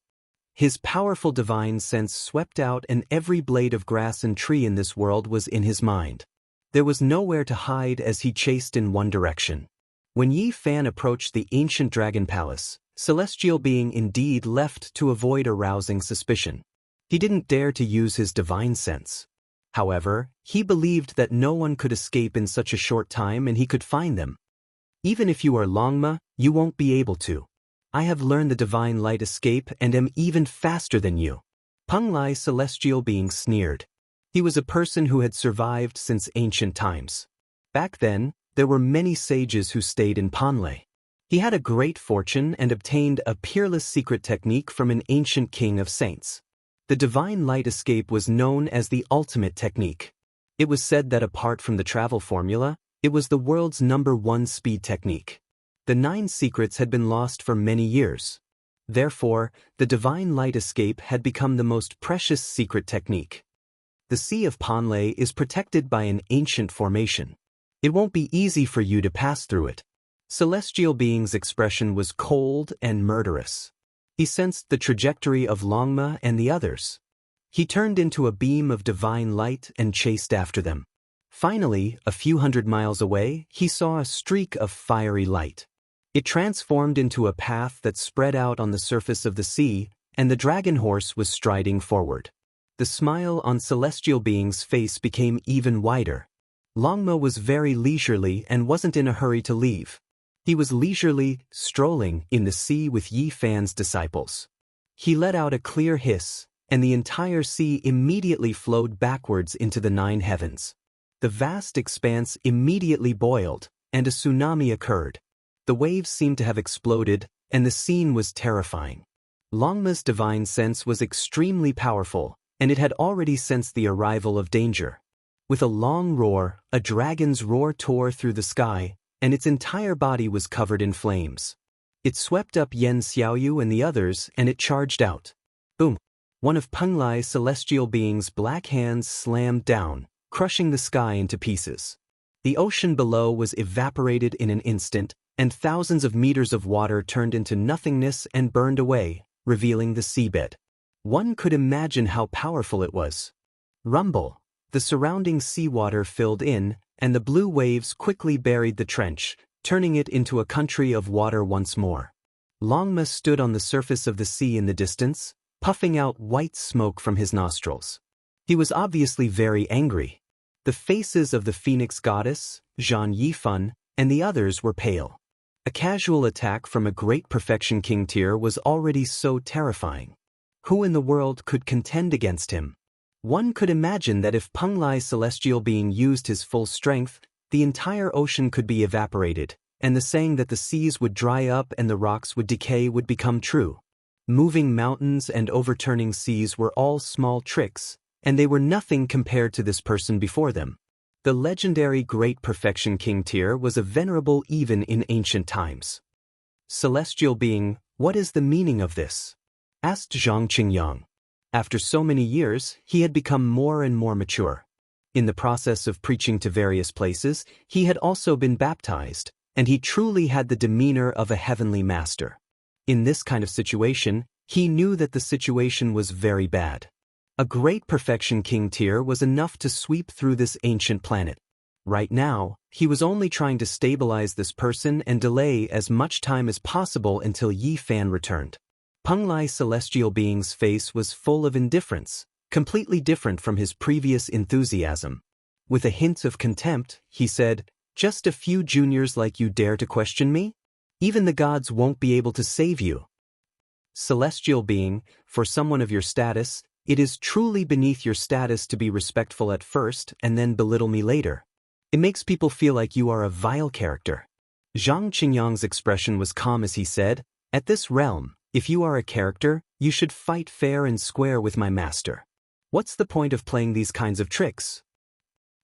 His powerful divine sense swept out and every blade of grass and tree in this world was in his mind. There was nowhere to hide as he chased in one direction. When Yi Fan approached the ancient dragon palace, Celestial being indeed left to avoid arousing suspicion. He didn't dare to use his divine sense. However, he believed that no one could escape in such a short time and he could find them. Even if you are Longma, you won't be able to. I have learned the divine light escape and am even faster than you. Peng Lai Celestial being sneered. He was a person who had survived since ancient times. Back then, there were many sages who stayed in Panlei. He had a great fortune and obtained a peerless secret technique from an ancient king of saints. The divine light escape was known as the ultimate technique. It was said that apart from the travel formula, it was the world's #1 speed technique. The 9 secrets had been lost for many years. Therefore, the divine light escape had become the most precious secret technique. The Sea of Panlei is protected by an ancient formation. It won't be easy for you to pass through it. Celestial being's expression was cold and murderous. He sensed the trajectory of Longma and the others. He turned into a beam of divine light and chased after them. Finally, a few hundred miles away, he saw a streak of fiery light. It transformed into a path that spread out on the surface of the sea, and the dragon horse was striding forward. The smile on Celestial being's face became even wider. Longma was very leisurely and wasn't in a hurry to leave. He was leisurely strolling in the sea with Yi Fan's disciples. He let out a clear hiss, and the entire sea immediately flowed backwards into the 9 heavens. The vast expanse immediately boiled, and a tsunami occurred. The waves seemed to have exploded, and the scene was terrifying. Longma's divine sense was extremely powerful, and it had already sensed the arrival of danger. With a long roar, a dragon's roar tore through the sky, and its entire body was covered in flames. It swept up Yen Xiaoyu and the others, and it charged out. Boom! One of Peng Lai's celestial being's black hands slammed down, crushing the sky into pieces. The ocean below was evaporated in an instant, and thousands of meters of water turned into nothingness and burned away, revealing the seabed. One could imagine how powerful it was. Rumble! The surrounding seawater filled in, and the blue waves quickly buried the trench, turning it into a country of water once more. Longma stood on the surface of the sea in the distance, puffing out white smoke from his nostrils. He was obviously very angry. The faces of the Phoenix Goddess, Zhan Yifan, and the others were pale. A casual attack from a great perfection king tier was already so terrifying. Who in the world could contend against him? One could imagine that if Peng Lai's celestial being used his full strength, the entire ocean could be evaporated, and the saying that the seas would dry up and the rocks would decay would become true. Moving mountains and overturning seas were all small tricks, and they were nothing compared to this person before them. The legendary Great Perfection King tier was a venerable even in ancient times. Celestial being, what is the meaning of this? Asked Zhang Qingyang. After so many years, he had become more and more mature. In the process of preaching to various places, he had also been baptized, and he truly had the demeanor of a heavenly master. In this kind of situation, he knew that the situation was very bad. A great perfection King Tyr was enough to sweep through this ancient planet. Right now, he was only trying to stabilize this person and delay as much time as possible until Yi Fan returned. Peng Lai's celestial being's face was full of indifference, completely different from his previous enthusiasm. With a hint of contempt, he said, "Just a few juniors like you dare to question me? Even the gods won't be able to save you." Celestial being, for someone of your status, it is truly beneath your status to be respectful at first and then belittle me later. It makes people feel like you are a vile character. Zhang Qingyang's expression was calm as he said, "At this realm, if you are a character, you should fight fair and square with my master. What's the point of playing these kinds of tricks?"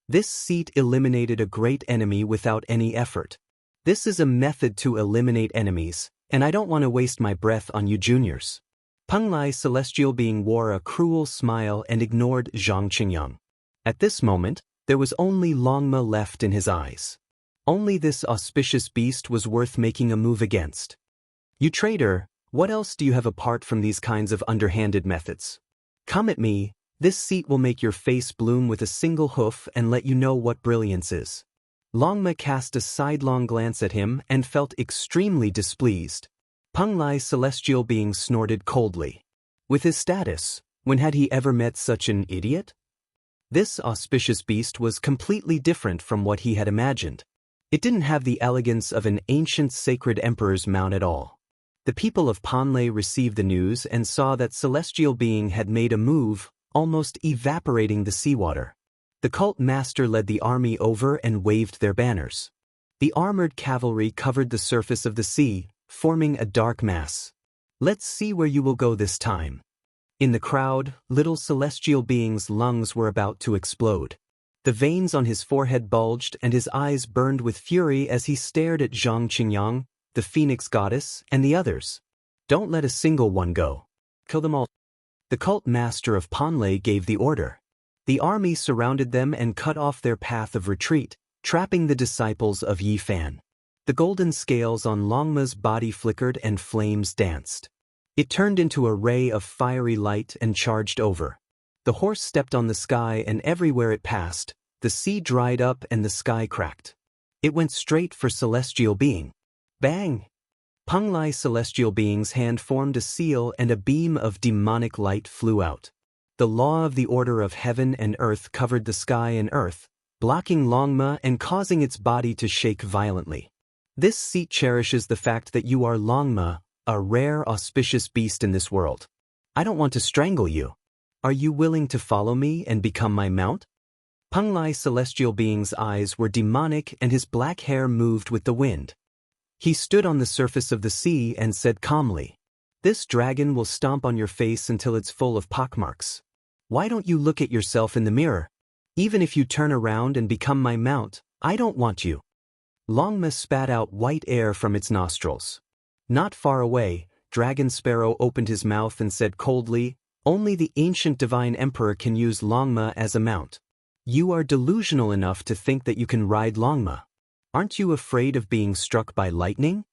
This seat eliminated a great enemy without any effort. This is a method to eliminate enemies, and I don't want to waste my breath on you juniors. Peng Lai's celestial being wore a cruel smile and ignored Zhang Qingyang. At this moment, there was only Longma left in his eyes. Only this auspicious beast was worth making a move against. "You traitor, what else do you have apart from these kinds of underhanded methods? Come at me, this seat will make your face bloom with a single hoof and let you know what brilliance is." Longma cast a sidelong glance at him and felt extremely displeased. Peng Lai's celestial being snorted coldly. With his status, when had he ever met such an idiot? This auspicious beast was completely different from what he had imagined. It didn't have the elegance of an ancient sacred emperor's mount at all. The people of Panlei received the news and saw that celestial being had made a move, almost evaporating the seawater. The cult master led the army over and waved their banners. The armored cavalry covered the surface of the sea, forming a dark mass. "Let's see where you will go this time." In the crowd, little celestial being's lungs were about to explode. The veins on his forehead bulged and his eyes burned with fury as he stared at Zhang Qingyang, the phoenix goddess, and the others. "Don't let a single one go. Kill them all." The cult master of Panlei gave the order. The army surrounded them and cut off their path of retreat, trapping the disciples of Yi Fan. The golden scales on Longma's body flickered and flames danced. It turned into a ray of fiery light and charged over. The horse stepped on the sky and everywhere it passed, the sea dried up and the sky cracked. It went straight for celestial being. Bang! Peng Lai's celestial being's hand formed a seal and a beam of demonic light flew out. The law of the order of heaven and earth covered the sky and earth, blocking Longma and causing its body to shake violently. This seat cherishes the fact that you are Longma, a rare auspicious beast in this world. I don't want to strangle you. Are you willing to follow me and become my mount? Peng Lai's celestial being's eyes were demonic and his black hair moved with the wind. He stood on the surface of the sea and said calmly, "This dragon will stomp on your face until it's full of pockmarks. Why don't you look at yourself in the mirror? Even if you turn around and become my mount, I don't want you." Longma spat out white air from its nostrils. Not far away, Dragon Sparrow opened his mouth and said coldly, "Only the ancient divine emperor can use Longma as a mount. You are delusional enough to think that you can ride Longma. Aren't you afraid of being struck by lightning?"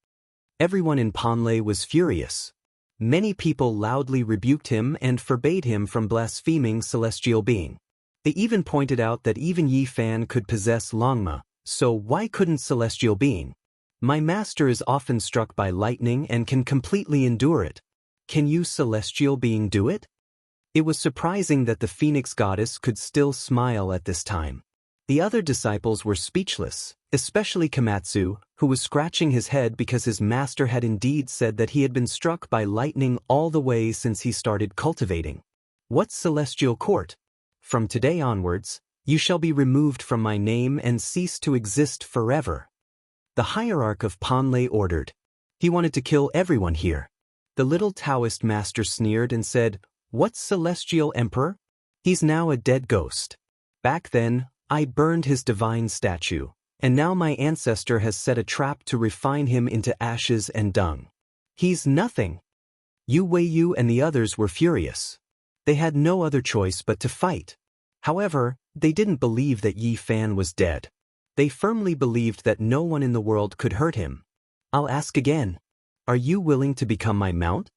Everyone in Panlei was furious. Many people loudly rebuked him and forbade him from blaspheming celestial being. They even pointed out that even Yi Fan could possess Longma, so why couldn't celestial being? "My master is often struck by lightning and can completely endure it. Can you celestial being do it?" It was surprising that the phoenix goddess could still smile at this time. The other disciples were speechless, especially Komatsu, who was scratching his head because his master had indeed said that he had been struck by lightning all the way since he started cultivating. "What celestial court? From today onwards, you shall be removed from my name and cease to exist forever." The hierarch of Panlei ordered. He wanted to kill everyone here. The little Taoist master sneered and said, "What celestial emperor? He's now a dead ghost. Back then, I burned his divine statue, and now my ancestor has set a trap to refine him into ashes and dung. He's nothing." Yu Weiyu and the others were furious. They had no other choice but to fight. However, they didn't believe that Yi Fan was dead. They firmly believed that no one in the world could hurt him. I'll ask again. Are you willing to become my mount?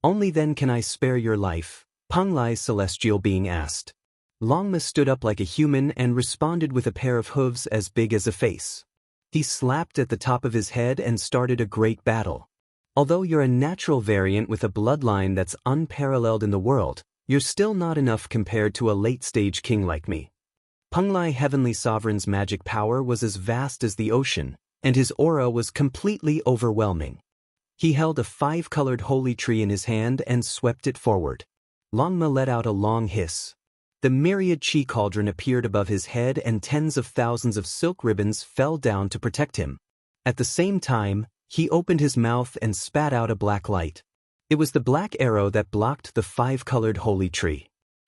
Only then can I spare your life, Peng Lai's celestial being asked. Longma stood up like a human and responded with a pair of hooves as big as a face. He slapped at the top of his head and started a great battle. Although you're a natural variant with a bloodline that's unparalleled in the world, you're still not enough compared to a late-stage king like me. Peng Lai Heavenly Sovereign's magic power was as vast as the ocean, and his aura was completely overwhelming. He held a 5-colored holy tree in his hand and swept it forward. Longma let out a long hiss. The myriad chi cauldron appeared above his head and tens of thousands of silk ribbons fell down to protect him. At the same time, he opened his mouth and spat out a black light. It was the black arrow that blocked the 5-colored holy tree.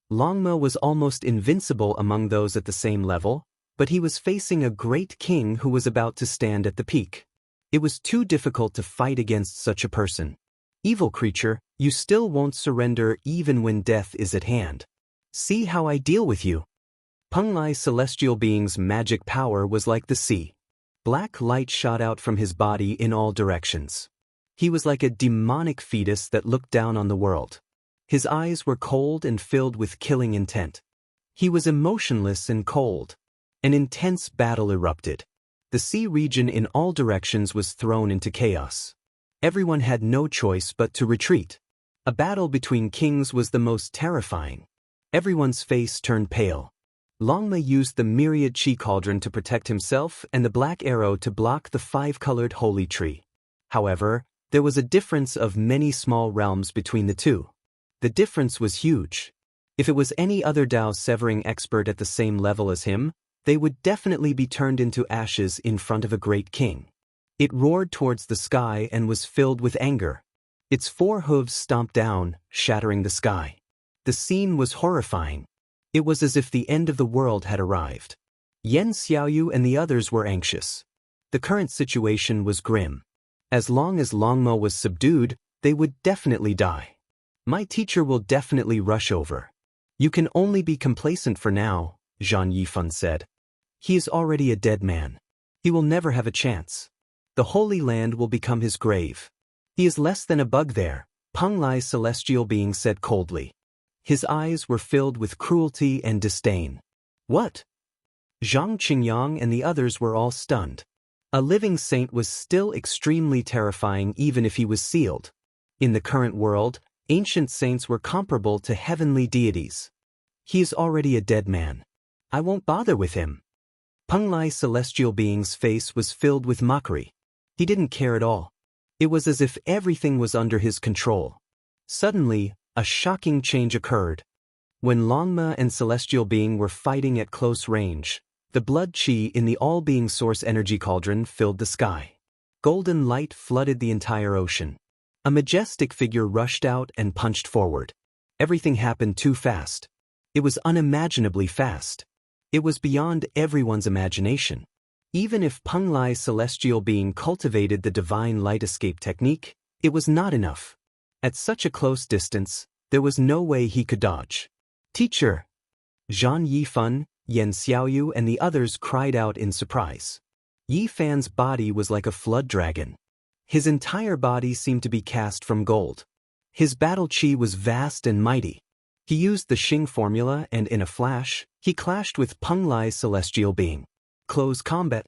Longma was almost invincible among those at the same level, but he was facing a great king who was about to stand at the peak. It was too difficult to fight against such a person. Evil creature, you still won't surrender even when death is at hand. See how I deal with you. Peng Lai's celestial being's magic power was like the sea. Black light shot out from his body in all directions. He was like a demonic fetus that looked down on the world. His eyes were cold and filled with killing intent. He was emotionless and cold. An intense battle erupted. The sea region in all directions was thrown into chaos. Everyone had no choice but to retreat. A battle between kings was the most terrifying. Everyone's face turned pale. Longma used the myriad chi cauldron to protect himself and the black arrow to block the 5-colored holy tree. However, there was a difference of many small realms between the two. The difference was huge. If it was any other Dao severing expert at the same level as him, they would definitely be turned into ashes in front of a great king. It roared towards the sky and was filled with anger. Its 4 hooves stomped down, shattering the sky. The scene was horrifying. It was as if the end of the world had arrived. Yan Xiaoyu and the others were anxious. The current situation was grim. As long as Longma was subdued, they would definitely die. My teacher will definitely rush over. You can only be complacent for now, Zhang Yifan said. He is already a dead man. He will never have a chance. The Holy Land will become his grave. He is less than a bug there, Peng Lai's celestial being said coldly. His eyes were filled with cruelty and disdain. What? Zhang Qingyang and the others were all stunned. A living saint was still extremely terrifying even if he was sealed. In the current world, ancient saints were comparable to heavenly deities. He is already a dead man. I won't bother with him. Peng Lai's celestial being's face was filled with mockery. He didn't care at all. It was as if everything was under his control. Suddenly, a shocking change occurred. When Longma and celestial being were fighting at close range, the blood chi in the all-being source energy cauldron filled the sky. Golden light flooded the entire ocean. A majestic figure rushed out and punched forward. Everything happened too fast. It was unimaginably fast. It was beyond everyone's imagination. Even if Peng Lai's celestial being cultivated the divine light escape technique, it was not enough. At such a close distance, there was no way he could dodge. Teacher! Zhang Yifan, Yan Xiaoyu and the others cried out in surprise. Yi Fan's body was like a flood dragon. His entire body seemed to be cast from gold. His battle chi was vast and mighty. He used the Xing formula and in a flash, he clashed with Peng Lai's celestial being. Close combat.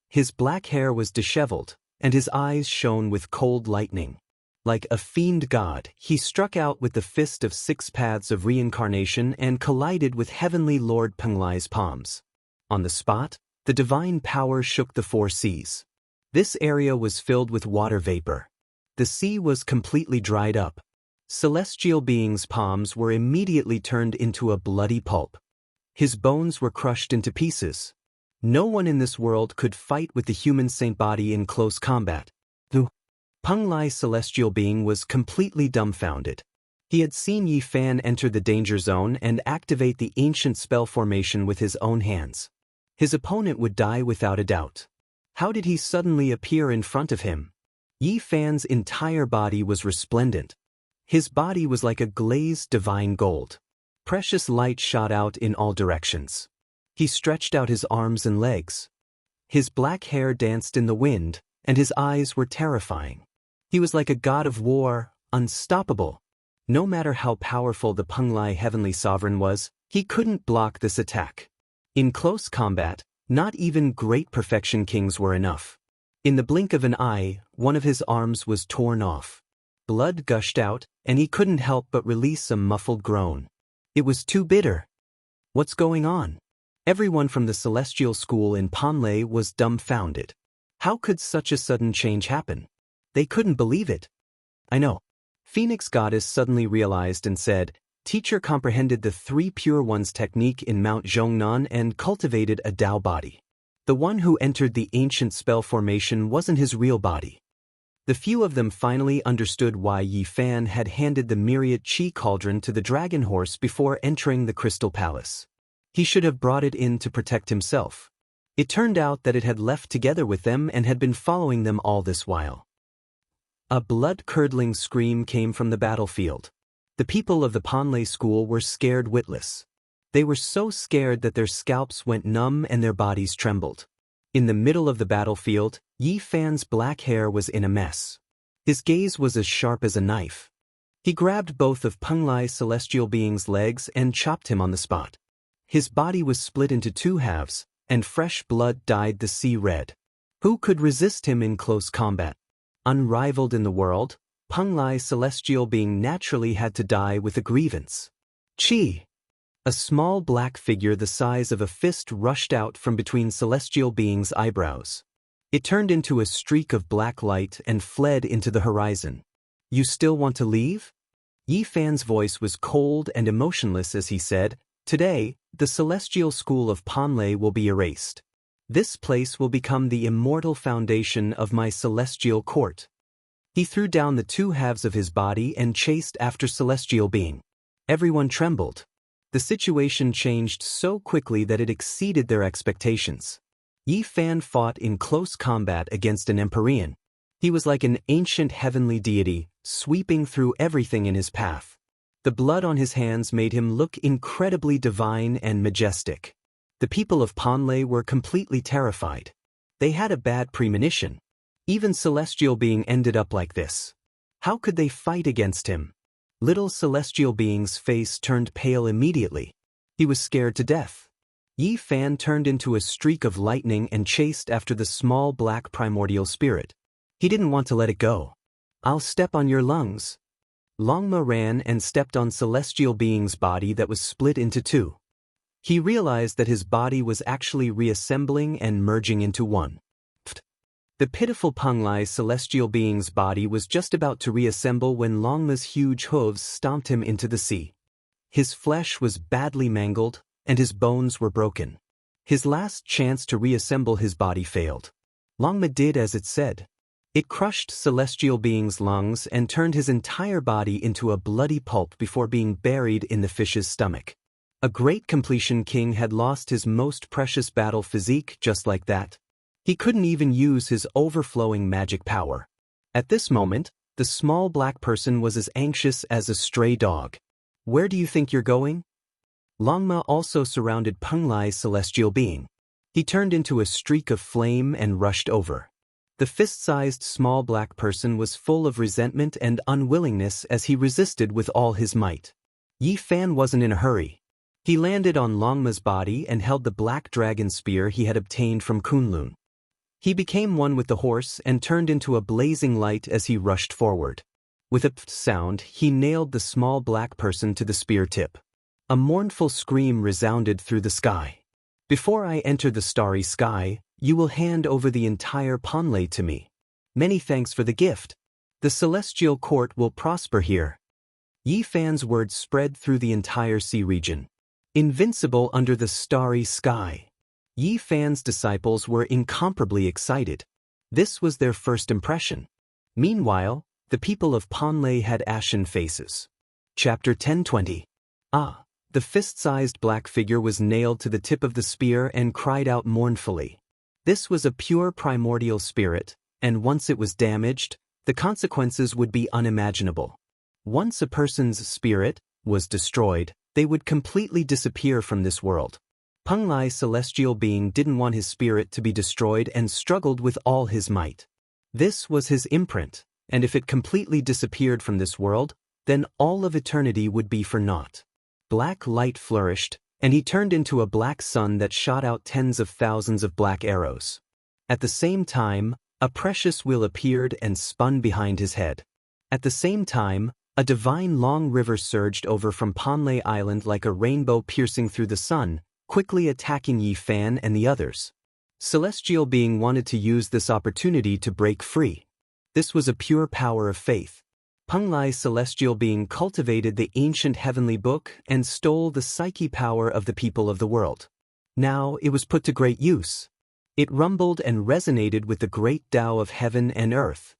His black hair was disheveled, and his eyes shone with cold lightning. Like a fiend god, he struck out with the fist of 6 paths of reincarnation and collided with Heavenly Lord Peng Lai's palms. On the spot, the divine power shook the 4 seas. This area was filled with water vapor. The sea was completely dried up. Celestial being's palms were immediately turned into a bloody pulp. His bones were crushed into pieces. No one in this world could fight with the human saint body in close combat. Peng Lai's celestial being was completely dumbfounded. He had seen Yi Fan enter the danger zone and activate the ancient spell formation with his own hands. His opponent would die without a doubt. How did he suddenly appear in front of him? Yi Fan's entire body was resplendent. His body was like a glazed divine gold. Precious light shot out in all directions. He stretched out his arms and legs. His black hair danced in the wind, and his eyes were terrifying. He was like a god of war, unstoppable. No matter how powerful the Penglai heavenly sovereign was, he couldn't block this attack. In close combat, not even great perfection kings were enough. In the blink of an eye, one of his arms was torn off. Blood gushed out, and he couldn't help but release a muffled groan. It was too bitter. What's going on? Everyone from the celestial school in Penglai was dumbfounded. How could such a sudden change happen? They couldn't believe it. I know. Phoenix Goddess suddenly realized and said, Teacher comprehended the Three Pure Ones technique in Mount Zhongnan and cultivated a Tao body. The one who entered the ancient spell formation wasn't his real body. The few of them finally understood why Yi Fan had handed the myriad Qi cauldron to the dragon horse before entering the Crystal Palace. He should have brought it in to protect himself. It turned out that it had left together with them and had been following them all this while. A blood-curdling scream came from the battlefield. The people of the Penglai school were scared witless. They were so scared that their scalps went numb and their bodies trembled. In the middle of the battlefield, Yi Fan's black hair was in a mess. His gaze was as sharp as a knife. He grabbed both of Penglai's celestial being's legs and chopped him on the spot. His body was split into two halves, and fresh blood dyed the sea red. Who could resist him in close combat? Unrivaled in the world, Penglai's celestial being naturally had to die with a grievance. Qi! A small black figure the size of a fist rushed out from between celestial being's eyebrows. It turned into a streak of black light and fled into the horizon. You still want to leave? Yi Fan's voice was cold and emotionless as he said, Today, the celestial school of Penglai will be erased. This place will become the immortal foundation of my celestial court. He threw down the two halves of his body and chased after celestial being. Everyone trembled. The situation changed so quickly that it exceeded their expectations. Yi Fan fought in close combat against an Empyrean. He was like an ancient heavenly deity, sweeping through everything in his path. The blood on his hands made him look incredibly divine and majestic. The people of Penglai were completely terrified. They had a bad premonition. Even celestial being ended up like this. How could they fight against him? Little celestial being's face turned pale immediately. He was scared to death. Yi Fan turned into a streak of lightning and chased after the small black primordial spirit. He didn't want to let it go. I'll step on your lungs. Longma ran and stepped on celestial being's body that was split into two. He realized that his body was actually reassembling and merging into one. The pitiful Penglai celestial being's body was just about to reassemble when Longma's huge hooves stomped him into the sea. His flesh was badly mangled, and his bones were broken. His last chance to reassemble his body failed. Longma did as it said. It crushed celestial being's lungs and turned his entire body into a bloody pulp before being buried in the fish's stomach. A great completion king had lost his most precious battle physique just like that. He couldn't even use his overflowing magic power. At this moment, the small black person was as anxious as a stray dog. Where do you think you're going? Longma also surrounded Penglai's celestial being. He turned into a streak of flame and rushed over. The fist-sized small black person was full of resentment and unwillingness as he resisted with all his might. Yi Fan wasn't in a hurry. He landed on Longma's body and held the black dragon spear he had obtained from Kunlun. He became one with the horse and turned into a blazing light as he rushed forward. With a sound, he nailed the small black person to the spear tip. A mournful scream resounded through the sky. Before I enter the starry sky, you will hand over the entire Penglai to me. Many thanks for the gift. The celestial court will prosper here. Yi Fan's words spread through the entire sea region. Invincible under the starry sky. Yi Fan's disciples were incomparably excited. This was their first impression. Meanwhile, the people of Penglai had ashen faces. Chapter 10:20. The fist-sized black figure was nailed to the tip of the spear and cried out mournfully. This was a pure primordial spirit, and once it was damaged, the consequences would be unimaginable. Once a person's spirit was destroyed, They would completely disappear from this world. Peng Lai, celestial being, didn't want his spirit to be destroyed and struggled with all his might. This was his imprint, and if it completely disappeared from this world, then all of eternity would be for naught. Black light flourished, and he turned into a black sun that shot out tens of thousands of black arrows. At the same time, a precious wheel appeared and spun behind his head. At the same time, a divine long river surged over from Panlei Island like a rainbow piercing through the sun, quickly attacking Yi Fan and the others. Celestial being wanted to use this opportunity to break free. This was a pure power of faith. Peng Lai, celestial being, cultivated the ancient heavenly book and stole the psyche power of the people of the world. Now it was put to great use. It rumbled and resonated with the great Tao of heaven and earth.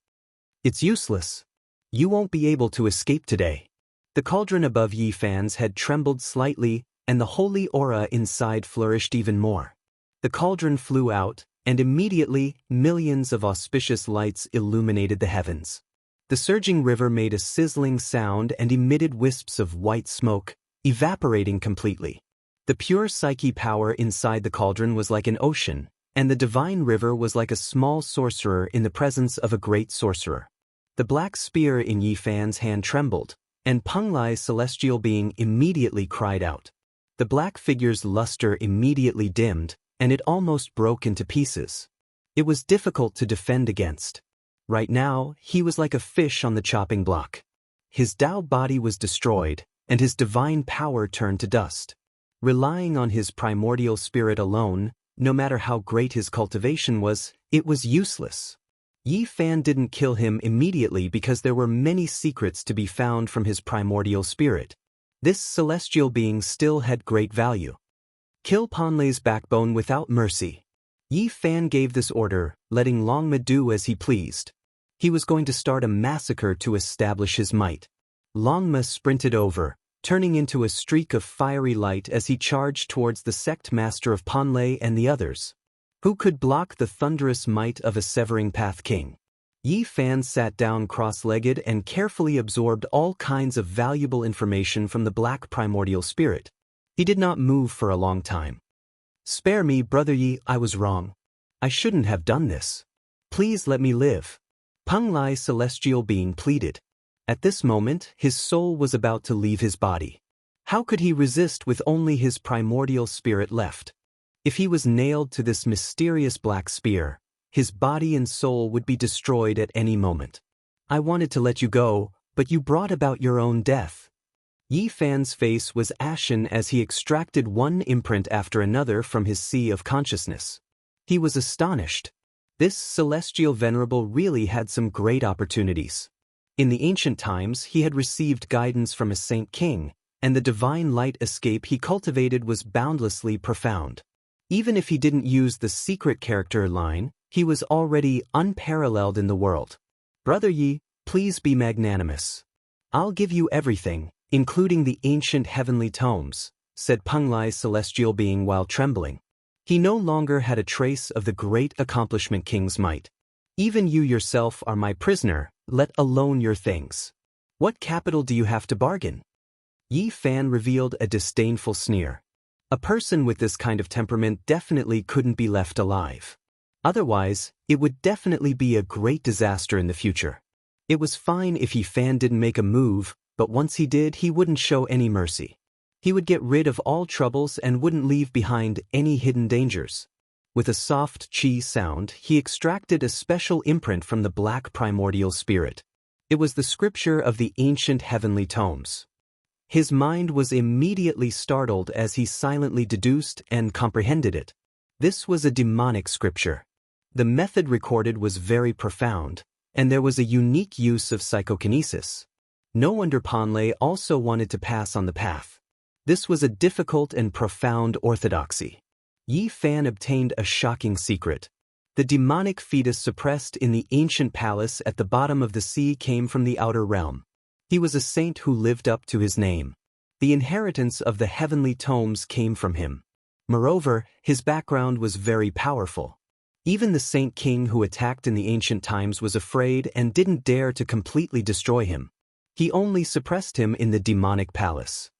It's useless. You won't be able to escape today. The cauldron above Yi Fan's head trembled slightly, and the holy aura inside flourished even more. The cauldron flew out, and immediately millions of auspicious lights illuminated the heavens. The surging river made a sizzling sound and emitted wisps of white smoke, evaporating completely. The pure psyche power inside the cauldron was like an ocean, and the divine river was like a small sorcerer in the presence of a great sorcerer. The black spear in Yi Fan's hand trembled, and Peng Lai's celestial being immediately cried out. The black figure's luster immediately dimmed, and it almost broke into pieces. It was difficult to defend against. Right now, he was like a fish on the chopping block. His Tao body was destroyed, and his divine power turned to dust. Relying on his primordial spirit alone, no matter how great his cultivation was, it was useless. Yi Fan didn't kill him immediately because there were many secrets to be found from his primordial spirit. This celestial being still had great value. Kill Panlei's backbone without mercy. Yi Fan gave this order, letting Longma do as he pleased. He was going to start a massacre to establish his might. Longma sprinted over, turning into a streak of fiery light as he charged towards the sect master of Panlei and the others. Who could block the thunderous might of a Severing Path King? Yi Fan sat down cross-legged and carefully absorbed all kinds of valuable information from the black primordial spirit. He did not move for a long time. Spare me, Brother Yi, I was wrong. I shouldn't have done this. Please let me live. Peng Lai, celestial being, pleaded. At this moment, his soul was about to leave his body. How could he resist with only his primordial spirit left? If he was nailed to this mysterious black spear, his body and soul would be destroyed at any moment. I wanted to let you go, but you brought about your own death. Yi Fan's face was ashen as he extracted one imprint after another from his sea of consciousness. He was astonished. This celestial venerable really had some great opportunities. In the ancient times, he had received guidance from a saint king, and the divine light escape he cultivated was boundlessly profound. Even if he didn't use the secret character line, he was already unparalleled in the world. Brother Yi, please be magnanimous. I'll give you everything, including the ancient heavenly tomes, said Peng Lai's celestial being while trembling. He no longer had a trace of the great accomplishment king's might. Even you yourself are my prisoner, let alone your things. What capital do you have to bargain? Yi Fan revealed a disdainful sneer. A person with this kind of temperament definitely couldn't be left alive. Otherwise, it would definitely be a great disaster in the future. It was fine if Yi Fan didn't make a move, but once he did, he wouldn't show any mercy. He would get rid of all troubles and wouldn't leave behind any hidden dangers. With a soft chi sound, he extracted a special imprint from the black primordial spirit. It was the scripture of the ancient heavenly tomes. His mind was immediately startled as he silently deduced and comprehended it. This was a demonic scripture. The method recorded was very profound, and there was a unique use of psychokinesis. No wonder Panlei also wanted to pass on the path. This was a difficult and profound orthodoxy. Yi Fan obtained a shocking secret. The demonic fetus suppressed in the ancient palace at the bottom of the sea came from the outer realm. He was a saint who lived up to his name. The inheritance of the heavenly tomes came from him. Moreover, his background was very powerful. Even the saint king who attacked in the ancient times was afraid and didn't dare to completely destroy him. He only suppressed him in the demonic palace.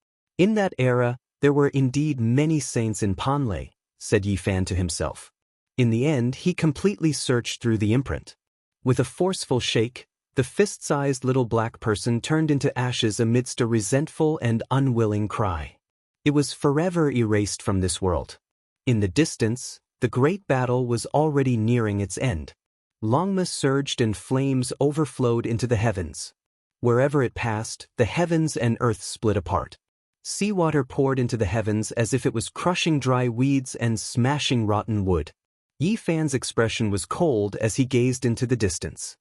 In that era, there were indeed many saints in Panlei, said Yi Fan to himself. In the end, he completely searched through the imprint. With a forceful shake, the fist-sized little black person turned into ashes amidst a resentful and unwilling cry. It was forever erased from this world. In the distance, the great battle was already nearing its end. Longma surged and flames overflowed into the heavens. Wherever it passed, the heavens and earth split apart. Seawater poured into the heavens as if it was crushing dry weeds and smashing rotten wood. Yi Fan's expression was cold as he gazed into the distance.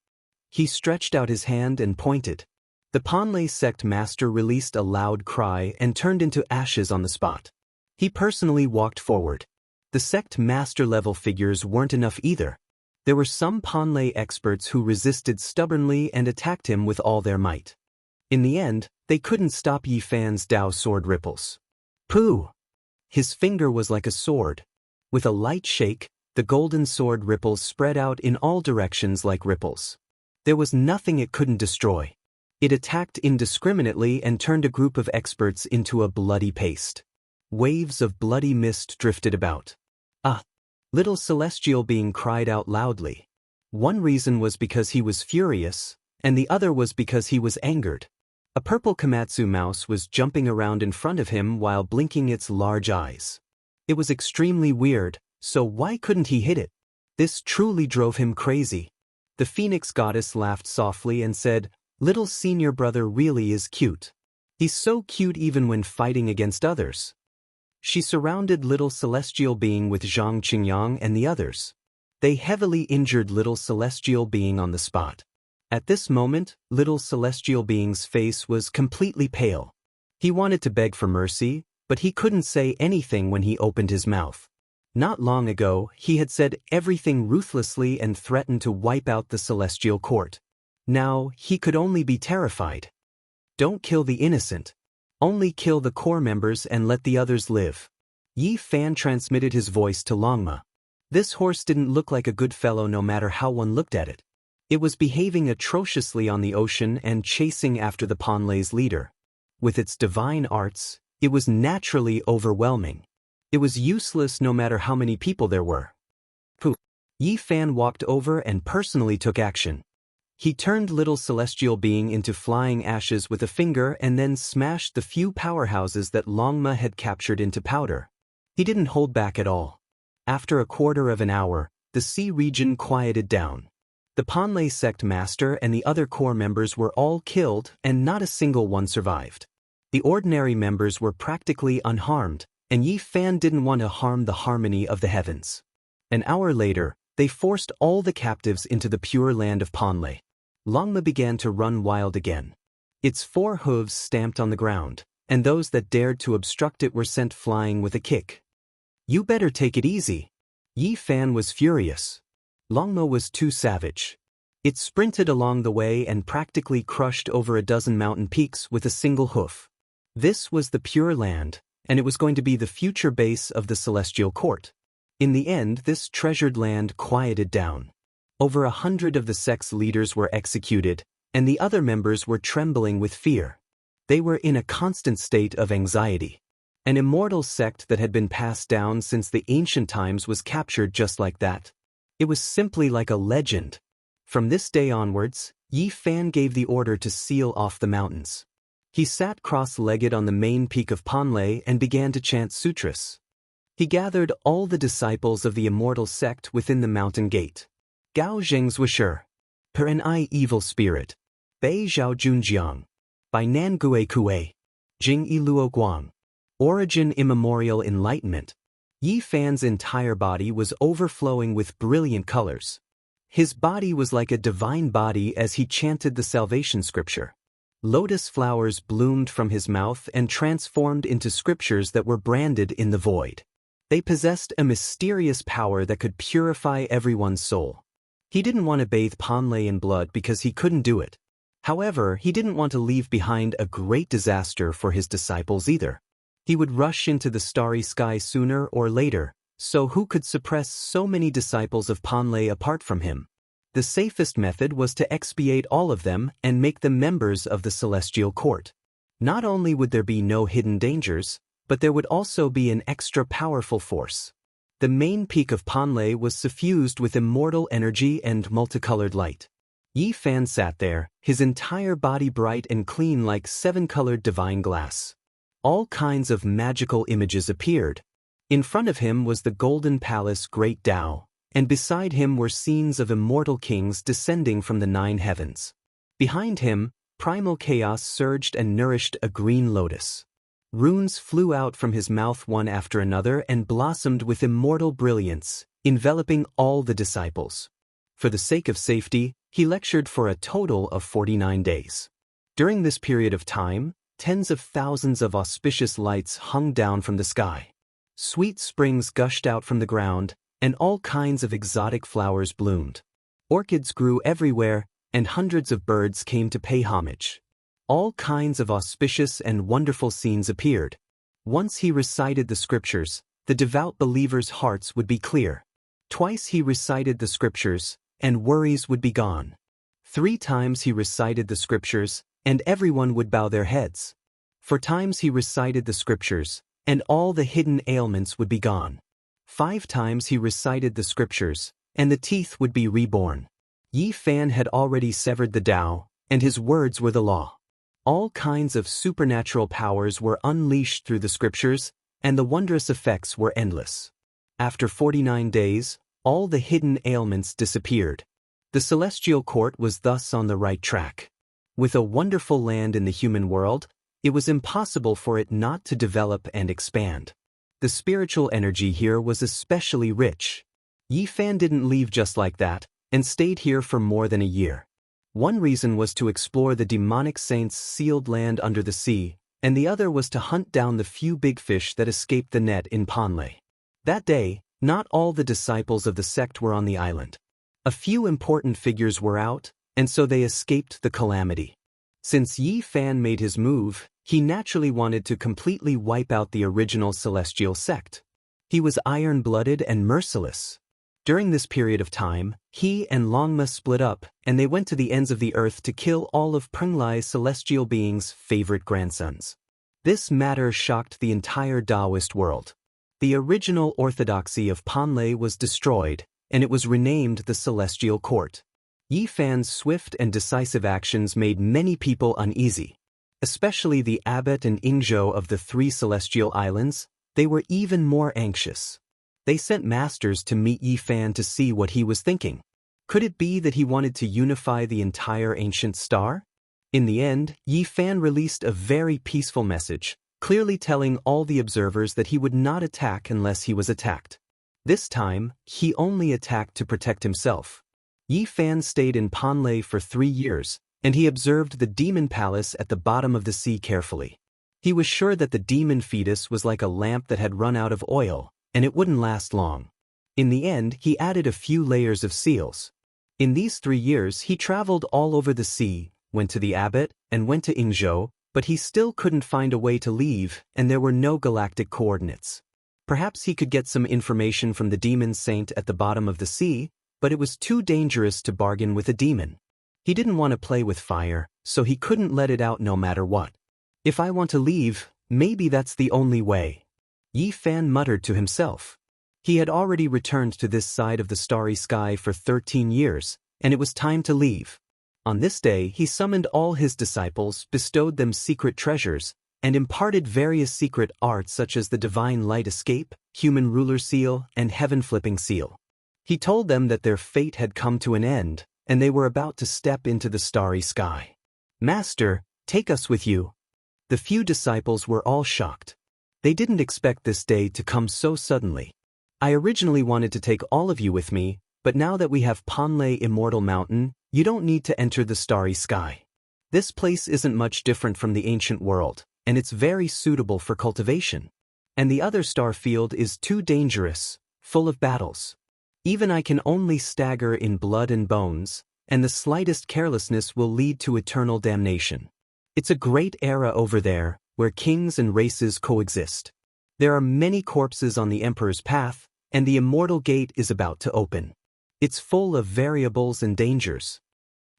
He stretched out his hand and pointed. The Panlei sect master released a loud cry and turned into ashes on the spot. He personally walked forward. The sect master-level figures weren't enough either. There were some Panlei experts who resisted stubbornly and attacked him with all their might. In the end, they couldn't stop Yi Fan's Dao sword ripples. Pooh! His finger was like a sword. With a light shake, the golden sword ripples spread out in all directions like ripples. There was nothing it couldn't destroy. It attacked indiscriminately and turned a group of experts into a bloody paste. Waves of bloody mist drifted about. Ah! Little celestial being cried out loudly. One reason was because he was furious, and the other was because he was angered. A purple Komatsu mouse was jumping around in front of him while blinking its large eyes. It was extremely weird, so why couldn't he hit it? This truly drove him crazy. The Phoenix goddess laughed softly and said, "Little senior brother really is cute. He's so cute even when fighting against others." She surrounded little celestial being with Zhang Qingyang and the others. They heavily injured little celestial being on the spot. At this moment, little celestial being's face was completely pale. He wanted to beg for mercy, but he couldn't say anything when he opened his mouth. Not long ago, he had said everything ruthlessly and threatened to wipe out the celestial court. Now, he could only be terrified. Don't kill the innocent. Only kill the core members and let the others live. Yi Fan transmitted his voice to Longma. This horse didn't look like a good fellow no matter how one looked at it. It was behaving atrociously on the ocean and chasing after the Panlei's leader. With its divine arts, it was naturally overwhelming. It was useless no matter how many people there were. Pooh! Yi Fan walked over and personally took action. He turned little celestial being into flying ashes with a finger and then smashed the few powerhouses that Longma had captured into powder. He didn't hold back at all. After a quarter of an hour, the sea region quieted down. The Panlei sect master and the other core members were all killed and not a single one survived. The ordinary members were practically unharmed, and Yi Fan didn't want to harm the harmony of the heavens. An hour later, they forced all the captives into the pure land of Panlei. Longma began to run wild again. Its 4 hooves stamped on the ground, and those that dared to obstruct it were sent flying with a kick. "You better take it easy." Yi Fan was furious. Longma was too savage. It sprinted along the way and practically crushed over a dozen mountain peaks with a single hoof. This was the Pure Land, and it was going to be the future base of the Celestial Court. In the end, this treasured land quieted down. Over 100 of the sect's leaders were executed, and the other members were trembling with fear. They were in a constant state of anxiety. An immortal sect that had been passed down since the ancient times was captured just like that. It was simply like a legend. From this day onwards, Yi Fan gave the order to seal off the mountains. He sat cross-legged on the main peak of Panlei and began to chant sutras. He gathered all the disciples of the immortal sect within the mountain gate. Gao Zhengzwisher. Per an I evil spirit. Bei Zhao Junjiang. By Nan Gue Kue. Jing I Luo Guang. Origin immemorial enlightenment. Yi Fan's entire body was overflowing with brilliant colors. His body was like a divine body as he chanted the salvation scripture. Lotus flowers bloomed from his mouth and transformed into scriptures that were branded in the void. They possessed a mysterious power that could purify everyone's soul. He didn't want to bathe Panlei in blood because he couldn't do it. However, he didn't want to leave behind a great disaster for his disciples either. He would rush into the starry sky sooner or later, so who could suppress so many disciples of Panlei apart from him? The safest method was to expiate all of them and make them members of the Celestial Court. Not only would there be no hidden dangers, but there would also be an extra powerful force. The main peak of Panlei was suffused with immortal energy and multicolored light. Yi Fan sat there, his entire body bright and clean like seven-colored divine glass. All kinds of magical images appeared. In front of him was the golden palace Great Tao, and beside him were scenes of immortal kings descending from the 9 heavens. Behind him, primal chaos surged and nourished a green lotus. Runes flew out from his mouth one after another and blossomed with immortal brilliance, enveloping all the disciples. For the sake of safety, he lectured for a total of 49 days. During this period of time, tens of thousands of auspicious lights hung down from the sky. Sweet springs gushed out from the ground, and all kinds of exotic flowers bloomed. Orchids grew everywhere, and hundreds of birds came to pay homage. All kinds of auspicious and wonderful scenes appeared. Once he recited the scriptures, the devout believers' hearts would be clear. Twice he recited the scriptures, and worries would be gone. 3 times he recited the scriptures, and everyone would bow their heads. 4 times he recited the scriptures, and all the hidden ailments would be gone. 5 times he recited the scriptures, and the teeth would be reborn. Yi Fan had already severed the Tao, and his words were the law. All kinds of supernatural powers were unleashed through the scriptures, and the wondrous effects were endless. After 49 days, all the hidden ailments disappeared. The celestial court was thus on the right track. With a wonderful land in the human world, it was impossible for it not to develop and expand. The spiritual energy here was especially rich. Yi Fan didn't leave just like that, and stayed here for more than a year. One reason was to explore the demonic saints' sealed land under the sea, and the other was to hunt down the few big fish that escaped the net in Panlei. That day, not all the disciples of the sect were on the island. A few important figures were out, and so they escaped the calamity. Since Yi Fan made his move, he naturally wanted to completely wipe out the original celestial sect. He was iron-blooded and merciless. During this period of time, he and Longma split up, and they went to the ends of the earth to kill all of Penglai's celestial being's favorite grandsons. This matter shocked the entire Taoist world. The original orthodoxy of Panlei was destroyed, and it was renamed the Celestial Court. Yi Fan's swift and decisive actions made many people uneasy. Especially the abbot and Ingzhou of the 3 celestial islands, they were even more anxious. They sent masters to meet Yi Fan to see what he was thinking. Could it be that he wanted to unify the entire ancient star? In the end, Yi Fan released a very peaceful message, clearly telling all the observers that he would not attack unless he was attacked. This time, he only attacked to protect himself. Yi Fan stayed in Panlei for 3 years, and he observed the demon palace at the bottom of the sea carefully. He was sure that the demon fetus was like a lamp that had run out of oil, and it wouldn't last long. In the end, he added a few layers of seals. In these 3 years, he traveled all over the sea, went to the abbot, and went to Ingzhou, but he still couldn't find a way to leave, and there were no galactic coordinates. Perhaps he could get some information from the demon saint at the bottom of the sea, but it was too dangerous to bargain with a demon. He didn't want to play with fire, so he couldn't let it out no matter what. If I want to leave, maybe that's the only way. Yi Fan muttered to himself. He had already returned to this side of the starry sky for 13 years, and it was time to leave. On this day, he summoned all his disciples, bestowed them secret treasures, and imparted various secret arts such as the divine light escape, human ruler seal, and heaven flipping seal. He told them that their fate had come to an end, and they were about to step into the starry sky. "Master, take us with you." The few disciples were all shocked. They didn't expect this day to come so suddenly. "I originally wanted to take all of you with me, but now that we have Panlei Immortal Mountain, you don't need to enter the starry sky. This place isn't much different from the ancient world, and it's very suitable for cultivation. And the other star field is too dangerous, full of battles. Even I can only stagger in blood and bones, and the slightest carelessness will lead to eternal damnation. It's a great era over there, where kings and races coexist. There are many corpses on the Emperor's path, and the Immortal Gate is about to open. It's full of variables and dangers."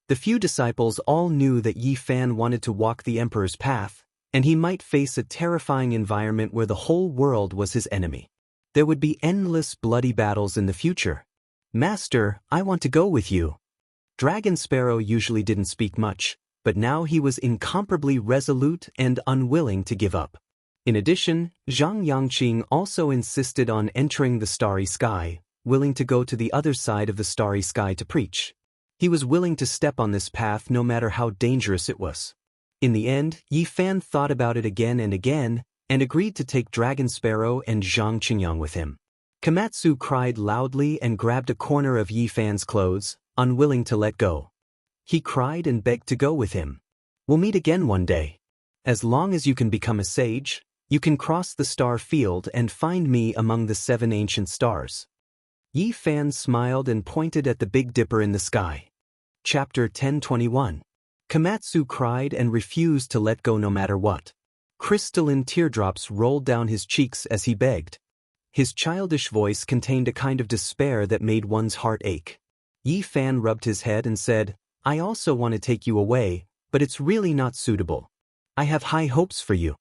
The few disciples all knew that Yi Fan wanted to walk the Emperor's path, And he might face a terrifying environment where the whole world was his enemy. There would be endless bloody battles in the future. "Master, I want to go with you." Dragon Sparrow usually didn't speak much, but now he was incomparably resolute and unwilling to give up. In addition, Zhang Yangqing also insisted on entering the starry sky, willing to go to the other side of the starry sky to preach. He was willing to step on this path no matter how dangerous it was. In the end, Yi Fan thought about it again and again, and agreed to take Dragon Sparrow and Zhang Qingyang with him. Komatsu cried loudly and grabbed a corner of Yi Fan's clothes, unwilling to let go. He cried and begged to go with him. "We'll meet again one day. As long as you can become a sage, you can cross the star field and find me among the 7 ancient stars." Yi Fan smiled and pointed at the Big Dipper in the sky. Chapter 1021. Komatsu cried and refused to let go no matter what. Crystalline teardrops rolled down his cheeks as he begged. His childish voice contained a kind of despair that made one's heart ache. Yi Fan rubbed his head and said, "I also want to take you away, but it's really not suitable. I have high hopes for you."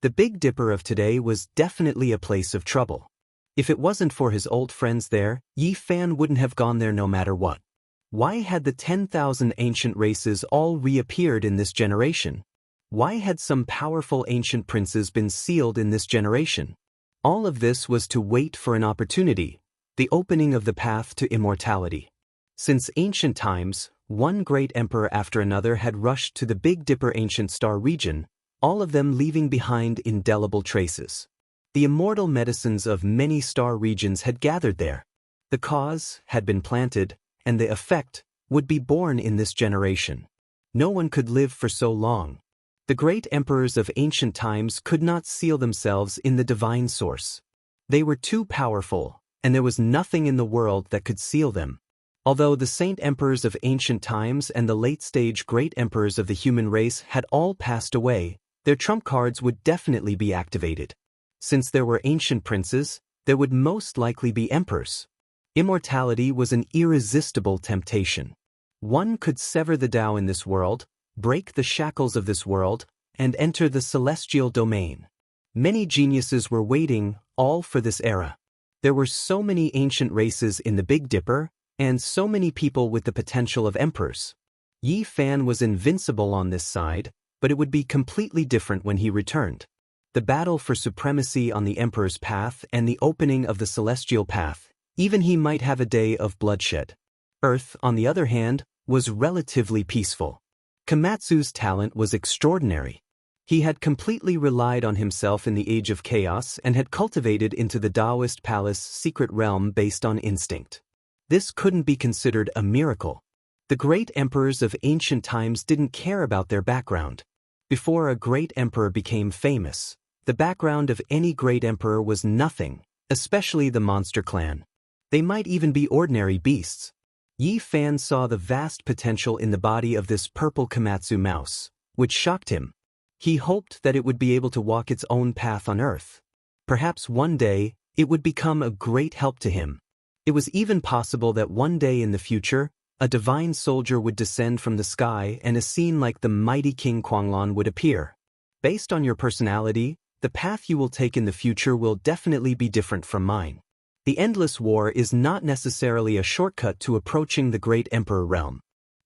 The Big Dipper of today was definitely a place of trouble. If it wasn't for his old friends there, Yi Fan wouldn't have gone there no matter what. Why had the 10,000 ancient races all reappeared in this generation? Why had some powerful ancient princes been sealed in this generation? All of this was to wait for an opportunity, the opening of the path to immortality. Since ancient times, one great emperor after another had rushed to the Big Dipper ancient star region, all of them leaving behind indelible traces. The immortal medicines of many star regions had gathered there. The cause had been planted, and the effect would be born in this generation. No one could live for so long. The great emperors of ancient times could not seal themselves in the divine source. They were too powerful, and there was nothing in the world that could seal them. Although the saint emperors of ancient times and the late-stage great emperors of the human race had all passed away, their trump cards would definitely be activated. Since there were ancient princes, there would most likely be emperors. Immortality was an irresistible temptation. One could sever the Tao in this world, break the shackles of this world, and enter the celestial domain. Many geniuses were waiting, all for this era. There were so many ancient races in the Big Dipper, and so many people with the potential of emperors. Yi Fan was invincible on this side, but it would be completely different when he returned. The battle for supremacy on the emperor's path and the opening of the celestial path, even he might have a day of bloodshed. Earth, on the other hand, was relatively peaceful. Komatsu's talent was extraordinary. He had completely relied on himself in the age of chaos and had cultivated into the Taoist palace secret realm based on instinct. This couldn't be considered a miracle. The great emperors of ancient times didn't care about their background. Before a great emperor became famous, the background of any great emperor was nothing, especially the monster clan. They might even be ordinary beasts. Yi Fan saw the vast potential in the body of this purple Komatsu mouse, which shocked him. He hoped that it would be able to walk its own path on Earth. Perhaps one day, it would become a great help to him. It was even possible that one day in the future, a divine soldier would descend from the sky and a scene like the mighty King Kuanglan would appear. Based on your personality, the path you will take in the future will definitely be different from mine. The endless war is not necessarily a shortcut to approaching the great emperor realm.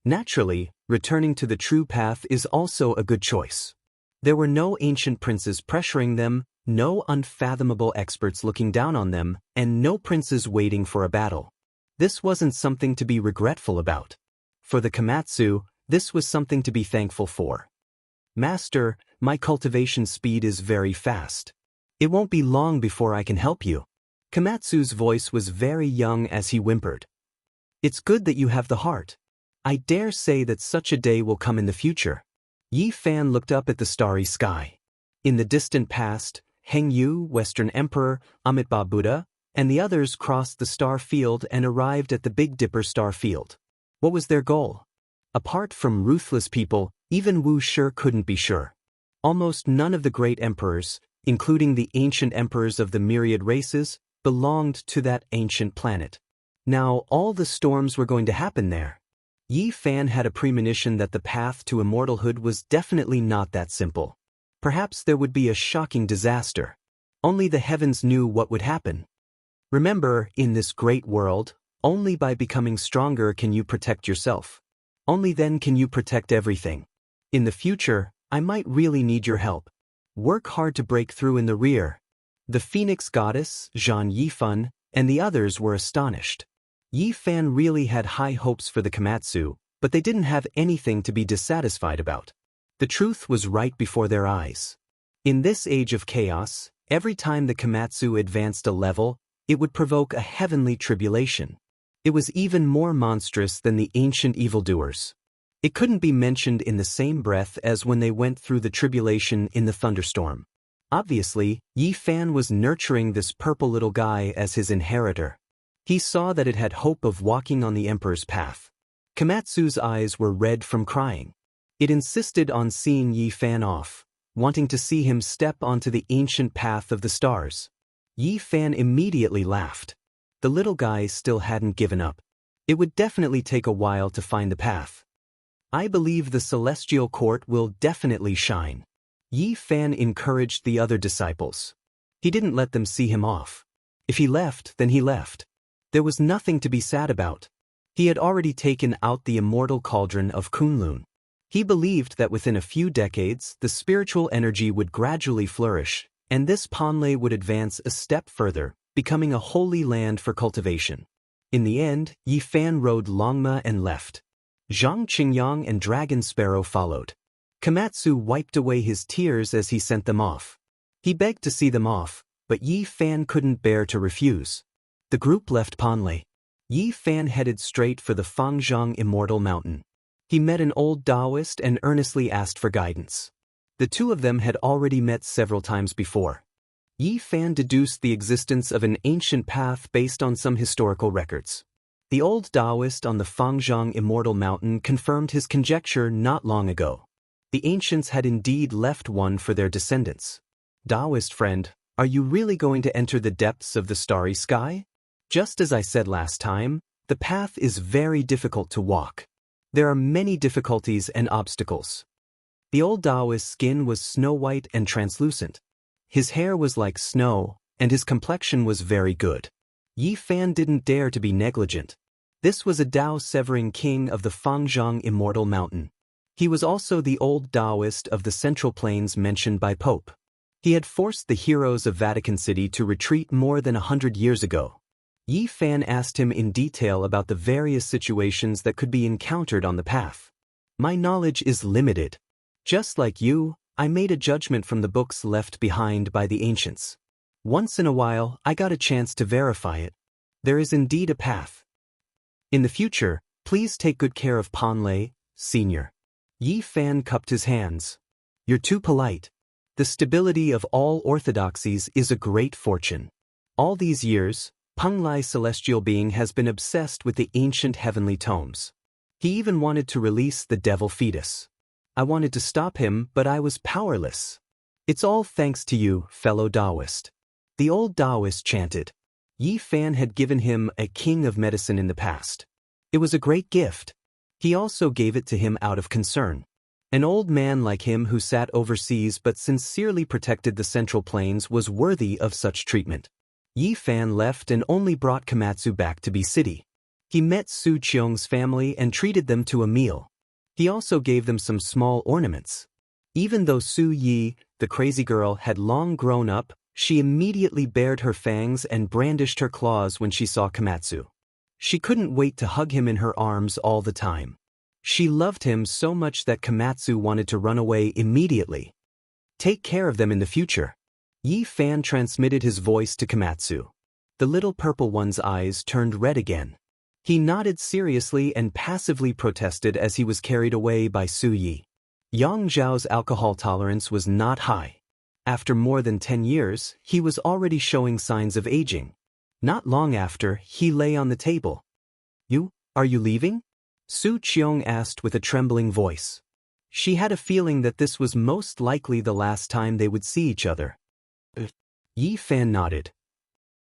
Naturally, returning to the true path is also a good choice. There were no ancient princes pressuring them, no unfathomable experts looking down on them, and no princes waiting for a battle. This wasn't something to be regretful about. For the Komatsu, this was something to be thankful for. "Master, my cultivation speed is very fast. It won't be long before I can help you." Komatsu's voice was very young as he whimpered. "It's good that you have the heart. I dare say that such a day will come in the future." Yi Fan looked up at the starry sky. In the distant past, Heng Yu, Western Emperor, Amitabha Buddha, and the others crossed the star field and arrived at the Big Dipper star field. What was their goal? Apart from ruthless people, even Wu Shi couldn't be sure. Almost none of the great emperors, including the ancient emperors of the myriad races, belonged to that ancient planet. Now all the storms were going to happen there. Yi Fan had a premonition that the path to immortalhood was definitely not that simple. Perhaps there would be a shocking disaster. Only the heavens knew what would happen. Remember, in this great world, only by becoming stronger can you protect yourself. Only then can you protect everything. In the future, I might really need your help. Work hard to break through in the rear. The Phoenix Goddess, Zhang Yifan, and the others were astonished. Yifan really had high hopes for the Komatsu, but they didn't have anything to be dissatisfied about. The truth was right before their eyes. In this age of chaos, every time the Komatsu advanced a level, it would provoke a heavenly tribulation. It was even more monstrous than the ancient evildoers. It couldn't be mentioned in the same breath as when they went through the tribulation in the thunderstorm. Obviously, Yifan was nurturing this purple little guy as his inheritor. He saw that it had hope of walking on the emperor's path. Komatsu's eyes were red from crying. It insisted on seeing Yifan off, wanting to see him step onto the ancient path of the stars. Yifan immediately laughed. The little guy still hadn't given up. It would definitely take a while to find the path. I believe the celestial court will definitely shine. Yifan encouraged the other disciples. He didn't let them see him off. If he left, then he left. There was nothing to be sad about. He had already taken out the immortal cauldron of Kunlun. He believed that within a few decades, the spiritual energy would gradually flourish, and this Panlei would advance a step further, becoming a holy land for cultivation. In the end, Yifan rode Longma and left. Zhang Qingyang and Dragon Sparrow followed. Komatsu wiped away his tears as he sent them off. He begged to see them off, but Yifan couldn't bear to refuse. The group left Panlei. Yifan headed straight for the Fangzhong Immortal Mountain. He met an old Taoist and earnestly asked for guidance. The two of them had already met several times before. Yifan deduced the existence of an ancient path based on some historical records. The old Taoist on the Fangzhong Immortal Mountain confirmed his conjecture not long ago. The ancients had indeed left one for their descendants. Taoist friend, are you really going to enter the depths of the starry sky? Just as I said last time, the path is very difficult to walk. There are many difficulties and obstacles. The old Taoist's skin was snow-white and translucent. His hair was like snow, and his complexion was very good. Yifan didn't dare to be negligent. This was a Tao-severing king of the Fangzhong Immortal Mountain. He was also the old Taoist of the Central Plains mentioned by Pope. He had forced the heroes of Vatican City to retreat more than 100 years ago. Yifan asked him in detail about the various situations that could be encountered on the path. My knowledge is limited. Just like you, I made a judgment from the books left behind by the ancients. Once in a while, I got a chance to verify it. There is indeed a path. In the future, please take good care of Panlei, Senior. Yifan cupped his hands. You're too polite. The stability of all orthodoxies is a great fortune. All these years, Panlei celestial being has been obsessed with the ancient heavenly tomes. He even wanted to release the devil fetus. I wanted to stop him, but I was powerless. It's all thanks to you, fellow Taoist. The old Taoist chanted. Yifan had given him a king of medicine in the past. It was a great gift. He also gave it to him out of concern. An old man like him who sat overseas but sincerely protected the Central Plains was worthy of such treatment. Yifan left and only brought Komatsu back to Bi City. He met Su Qiong's family and treated them to a meal. He also gave them some small ornaments. Even though Su Yi, the crazy girl, had long grown up, she immediately bared her fangs and brandished her claws when she saw Komatsu. She couldn't wait to hug him in her arms all the time. She loved him so much that Komatsu wanted to run away immediately. Take care of them in the future. Yifan transmitted his voice to Komatsu. The little purple one's eyes turned red again. He nodded seriously and passively protested as he was carried away by Su Yi. Yang Zhao's alcohol tolerance was not high. After more than 10 years, he was already showing signs of aging. Not long after, he lay on the table. Are you leaving? Su Qiong asked with a trembling voice. She had a feeling that this was most likely the last time they would see each other. Yifan nodded.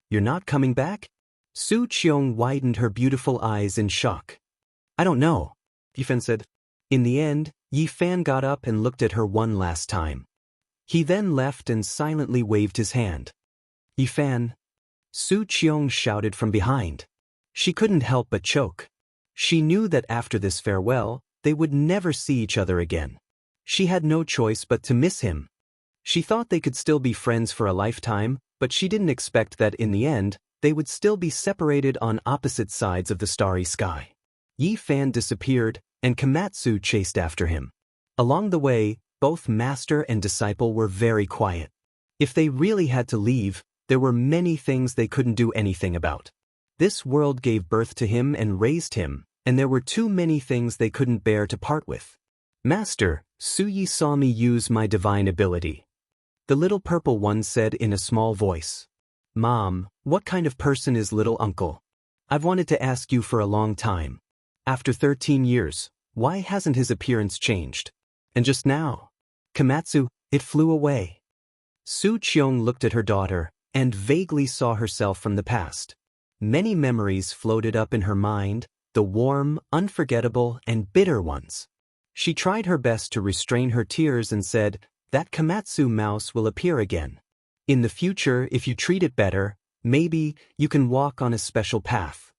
You're not coming back? Su Qiong widened her beautiful eyes in shock. I don't know, Yifan said. In the end, Yifan got up and looked at her one last time. He then left and silently waved his hand. "Yifan," Su Qiong shouted from behind. She couldn't help but choke. She knew that after this farewell, they would never see each other again. She had no choice but to miss him. She thought they could still be friends for a lifetime, but she didn't expect that in the end, they would still be separated on opposite sides of the starry sky. Yifan disappeared, and Komatsu chased after him. Along the way, both master and disciple were very quiet. If they really had to leave, there were many things they couldn't do anything about. This world gave birth to him and raised him, and there were too many things they couldn't bear to part with. "Master, Suyi saw me use my divine ability," the little purple one said in a small voice. "Mom, what kind of person is little uncle? I've wanted to ask you for a long time. After 13 years, why hasn't his appearance changed? And just now, Komatsu, it flew away." Su Qiong looked at her daughter, and vaguely saw herself from the past. Many memories floated up in her mind, the warm, unforgettable, and bitter ones. She tried her best to restrain her tears and said, "That Komatsu mouse will appear again. In the future, if you treat it better, maybe you can walk on a special path."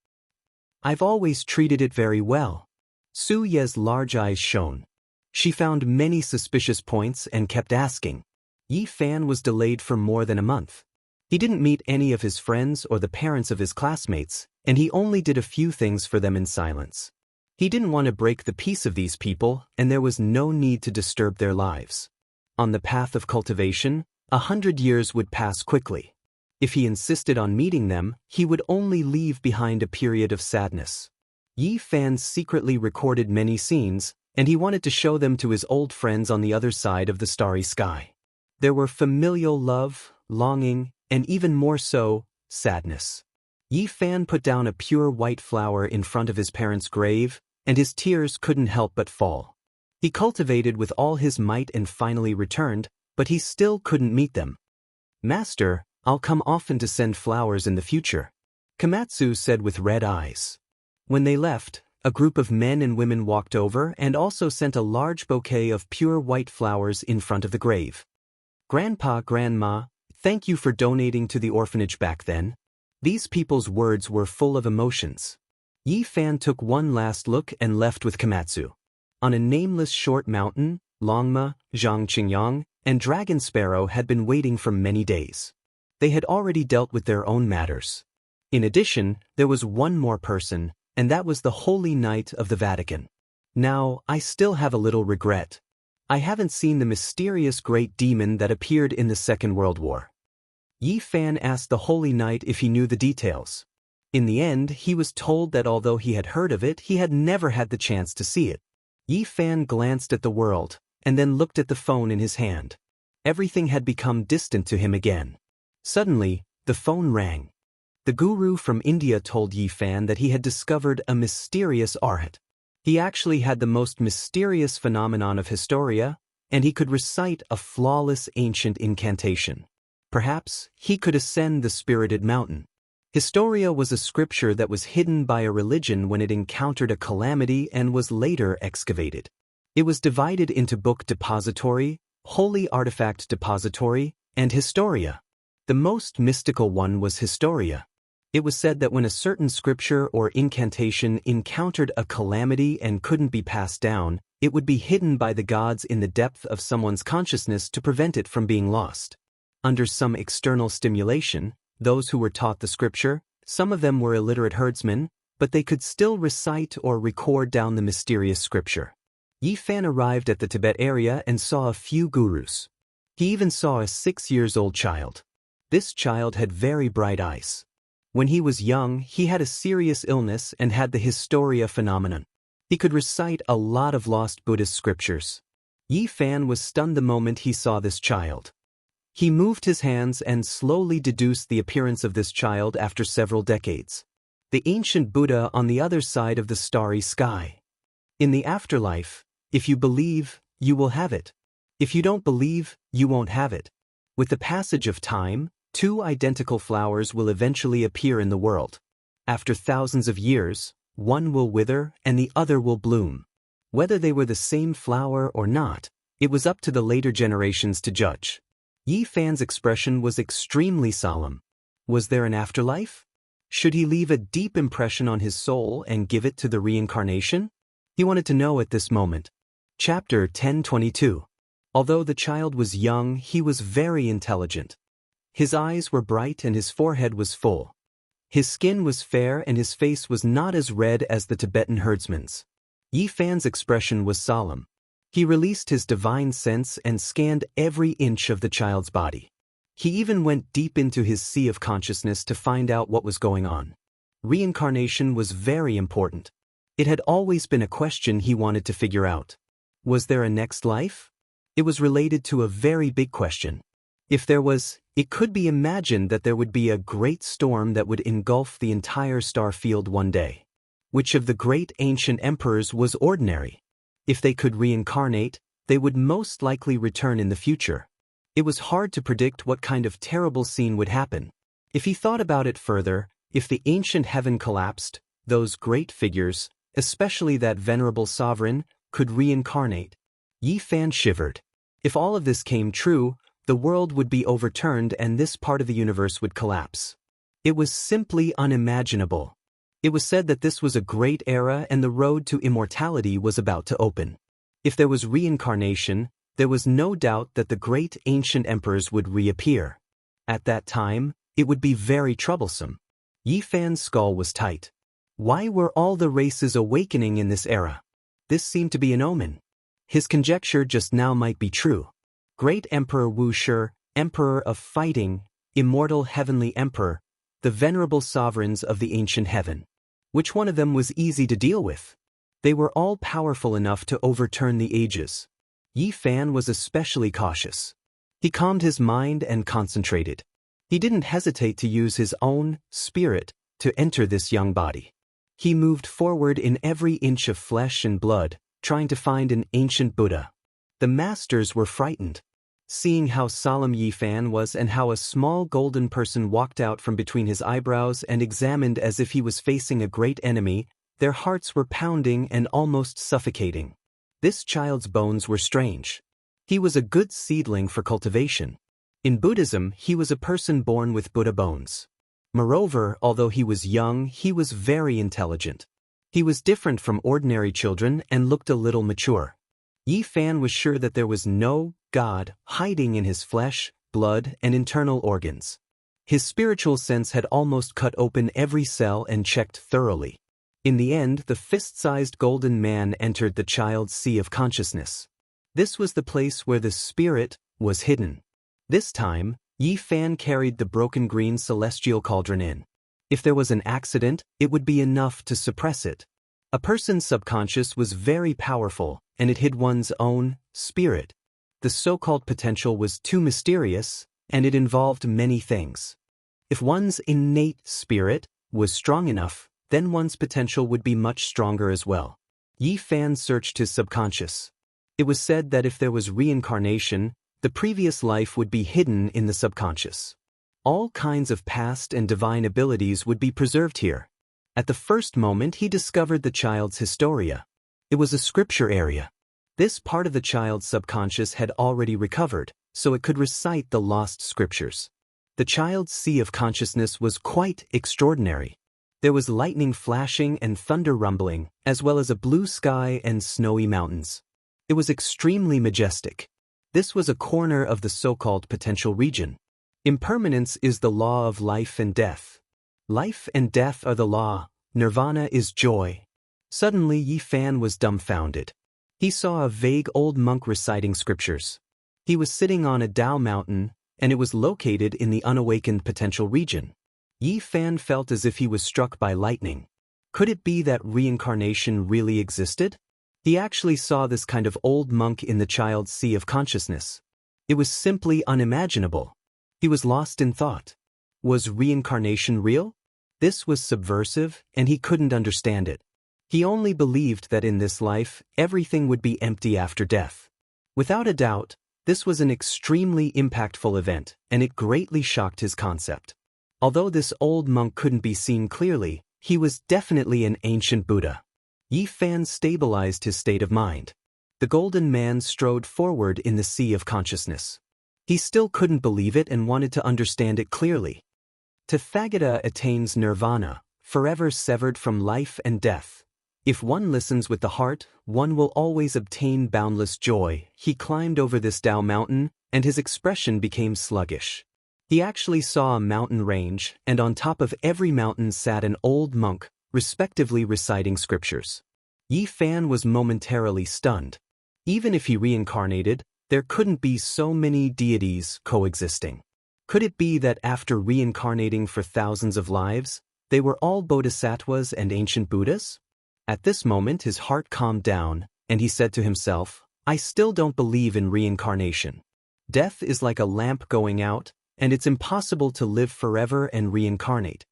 "I've always treated it very well." Su Ye's large eyes shone. She found many suspicious points and kept asking. Yifan was delayed for more than a month. He didn't meet any of his friends or the parents of his classmates, and he only did a few things for them in silence. He didn't want to break the peace of these people, and there was no need to disturb their lives. On the path of cultivation, 100 years would pass quickly. If he insisted on meeting them, he would only leave behind a period of sadness. Yifan secretly recorded many scenes, and he wanted to show them to his old friends on the other side of the starry sky. There were familial love, longing, and even more so, sadness. Yifan put down a pure white flower in front of his parents' grave, and his tears couldn't help but fall. He cultivated with all his might and finally returned, but he still couldn't meet them. "Master, I'll come often to send flowers in the future," Komatsu said with red eyes. When they left, a group of men and women walked over and also sent a large bouquet of pure white flowers in front of the grave. "Grandpa, Grandma, thank you for donating to the orphanage back then." These people's words were full of emotions. Yifan took one last look and left with Komatsu. On a nameless short mountain, Longma, Zhangqingyang, and Dragon Sparrow had been waiting for many days. They had already dealt with their own matters. In addition, there was one more person, and that was the Holy Knight of the Vatican. "Now, I still have a little regret. I haven't seen the mysterious great demon that appeared in the Second World War." Yifan asked the Holy Knight if he knew the details. In the end, he was told that although he had heard of it, he had never had the chance to see it. Yifan glanced at the world, and then looked at the phone in his hand. Everything had become distant to him again. Suddenly, the phone rang. The guru from India told Yifan that he had discovered a mysterious art. He actually had the most mysterious phenomenon of Historia, and he could recite a flawless ancient incantation. Perhaps he could ascend the spirited mountain. Historia was a scripture that was hidden by a religion when it encountered a calamity and was later excavated. It was divided into Book Depository, Holy Artifact Depository, and Historia. The most mystical one was Historia. It was said that when a certain scripture or incantation encountered a calamity and couldn't be passed down, it would be hidden by the gods in the depth of someone's consciousness to prevent it from being lost. Under some external stimulation, those who were taught the scripture, some of them were illiterate herdsmen, but they could still recite or record down the mysterious scripture. Yifan arrived at the Tibet area and saw a few gurus. He even saw a 6-year-old child. This child had very bright eyes. When he was young, he had a serious illness and had the Historia phenomenon. He could recite a lot of lost Buddhist scriptures. Yifan was stunned the moment he saw this child. He moved his hands and slowly deduced the appearance of this child after several decades. The ancient Buddha on the other side of the starry sky. In the afterlife, if you believe, you will have it. If you don't believe, you won't have it. With the passage of time, 2 identical flowers will eventually appear in the world. After thousands of years, one will wither and the other will bloom. Whether they were the same flower or not, It was up to the later generations to judge. Yi Fan's expression was extremely solemn. Was there an afterlife? Should he leave a deep impression on his soul and give it to the reincarnation? He wanted to know at this moment. Chapter 1022. Although the child was young, he was very intelligent. His eyes were bright and his forehead was full. His skin was fair and his face was not as red as the Tibetan herdsman's. Yi Fan's expression was solemn. He released his divine sense and scanned every inch of the child's body. He even went deep into his sea of consciousness to find out what was going on. Reincarnation was very important. It had always been a question he wanted to figure out. Was there a next life? It was related to a very big question. If there was, it could be imagined that there would be a great storm that would engulf the entire star field one day. Which of the great ancient emperors was ordinary? If they could reincarnate, they would most likely return in the future. It was hard to predict what kind of terrible scene would happen. If he thought about it further, if the ancient heaven collapsed, those great figures, especially that venerable sovereign, could reincarnate. Yi Fan shivered. If all of this came true, the world would be overturned and this part of the universe would collapse. It was simply unimaginable. It was said that this was a great era and the road to immortality was about to open. If there was reincarnation, there was no doubt that the great ancient emperors would reappear. At that time, it would be very troublesome. Yi Fan's skull was tight. Why were all the races awakening in this era? This seemed to be an omen. His conjecture just now might be true. Great Emperor Wuxia, Emperor of Fighting, Immortal Heavenly Emperor, the venerable sovereigns of the ancient heaven. Which one of them was easy to deal with? They were all powerful enough to overturn the ages. Yi Fan was especially cautious. He calmed his mind and concentrated. He didn't hesitate to use his own spirit to enter this young body. He moved forward in every inch of flesh and blood, trying to find an ancient Buddha. The masters were frightened. Seeing how solemn Yi Fan was and how a small golden person walked out from between his eyebrows and examined as if he was facing a great enemy, their hearts were pounding and almost suffocating. This child's bones were strange. He was a good seedling for cultivation. In Buddhism, he was a person born with Buddha bones. Moreover, although he was young, he was very intelligent. He was different from ordinary children and looked a little mature. Yi Fan was sure that there was no God hiding in his flesh, blood, and internal organs. His spiritual sense had almost cut open every cell and checked thoroughly. In the end, the fist-sized golden man entered the child's sea of consciousness. This was the place where the spirit was hidden. This time, Yi Fan carried the broken green celestial cauldron in. If there was an accident, it would be enough to suppress it. A person's subconscious was very powerful, and it hid one's own spirit. The so-called potential was too mysterious, and it involved many things. If one's innate spirit was strong enough, then one's potential would be much stronger as well. Yi Fan searched his subconscious. It was said that if there was reincarnation, the previous life would be hidden in the subconscious. All kinds of past and divine abilities would be preserved here. At the first moment, he discovered the child's historia. It was a scripture area. This part of the child's subconscious had already recovered, so it could recite the lost scriptures. The child's sea of consciousness was quite extraordinary. There was lightning flashing and thunder rumbling, as well as a blue sky and snowy mountains. It was extremely majestic. This was a corner of the so-called potential region. Impermanence is the law of life and death. Life and death are the law. Nirvana is joy. Suddenly Yi Fan was dumbfounded. He saw a vague old monk reciting scriptures. He was sitting on a Tao mountain, and it was located in the unawakened potential region. Yi Fan felt as if he was struck by lightning. Could it be that reincarnation really existed? He actually saw this kind of old monk in the child's sea of consciousness. It was simply unimaginable. He was lost in thought. Was reincarnation real? This was subversive, and he couldn't understand it. He only believed that in this life, everything would be empty after death. Without a doubt, this was an extremely impactful event, and it greatly shocked his concept. Although this old monk couldn't be seen clearly, he was definitely an ancient Buddha. Yi Fan stabilized his state of mind. The golden man strode forward in the sea of consciousness. He still couldn't believe it and wanted to understand it clearly. Tathagata attains nirvana, forever severed from life and death. If one listens with the heart, one will always obtain boundless joy. He climbed over this Tao mountain, and his expression became sluggish. He actually saw a mountain range, and on top of every mountain sat an old monk, respectively reciting scriptures. Yi Fan was momentarily stunned. Even if he reincarnated, there couldn't be so many deities coexisting. Could it be that after reincarnating for thousands of lives, they were all bodhisattvas and ancient Buddhas? At this moment his heart calmed down, and he said to himself, I still don't believe in reincarnation. Death is like a lamp going out, and it's impossible to live forever and reincarnate.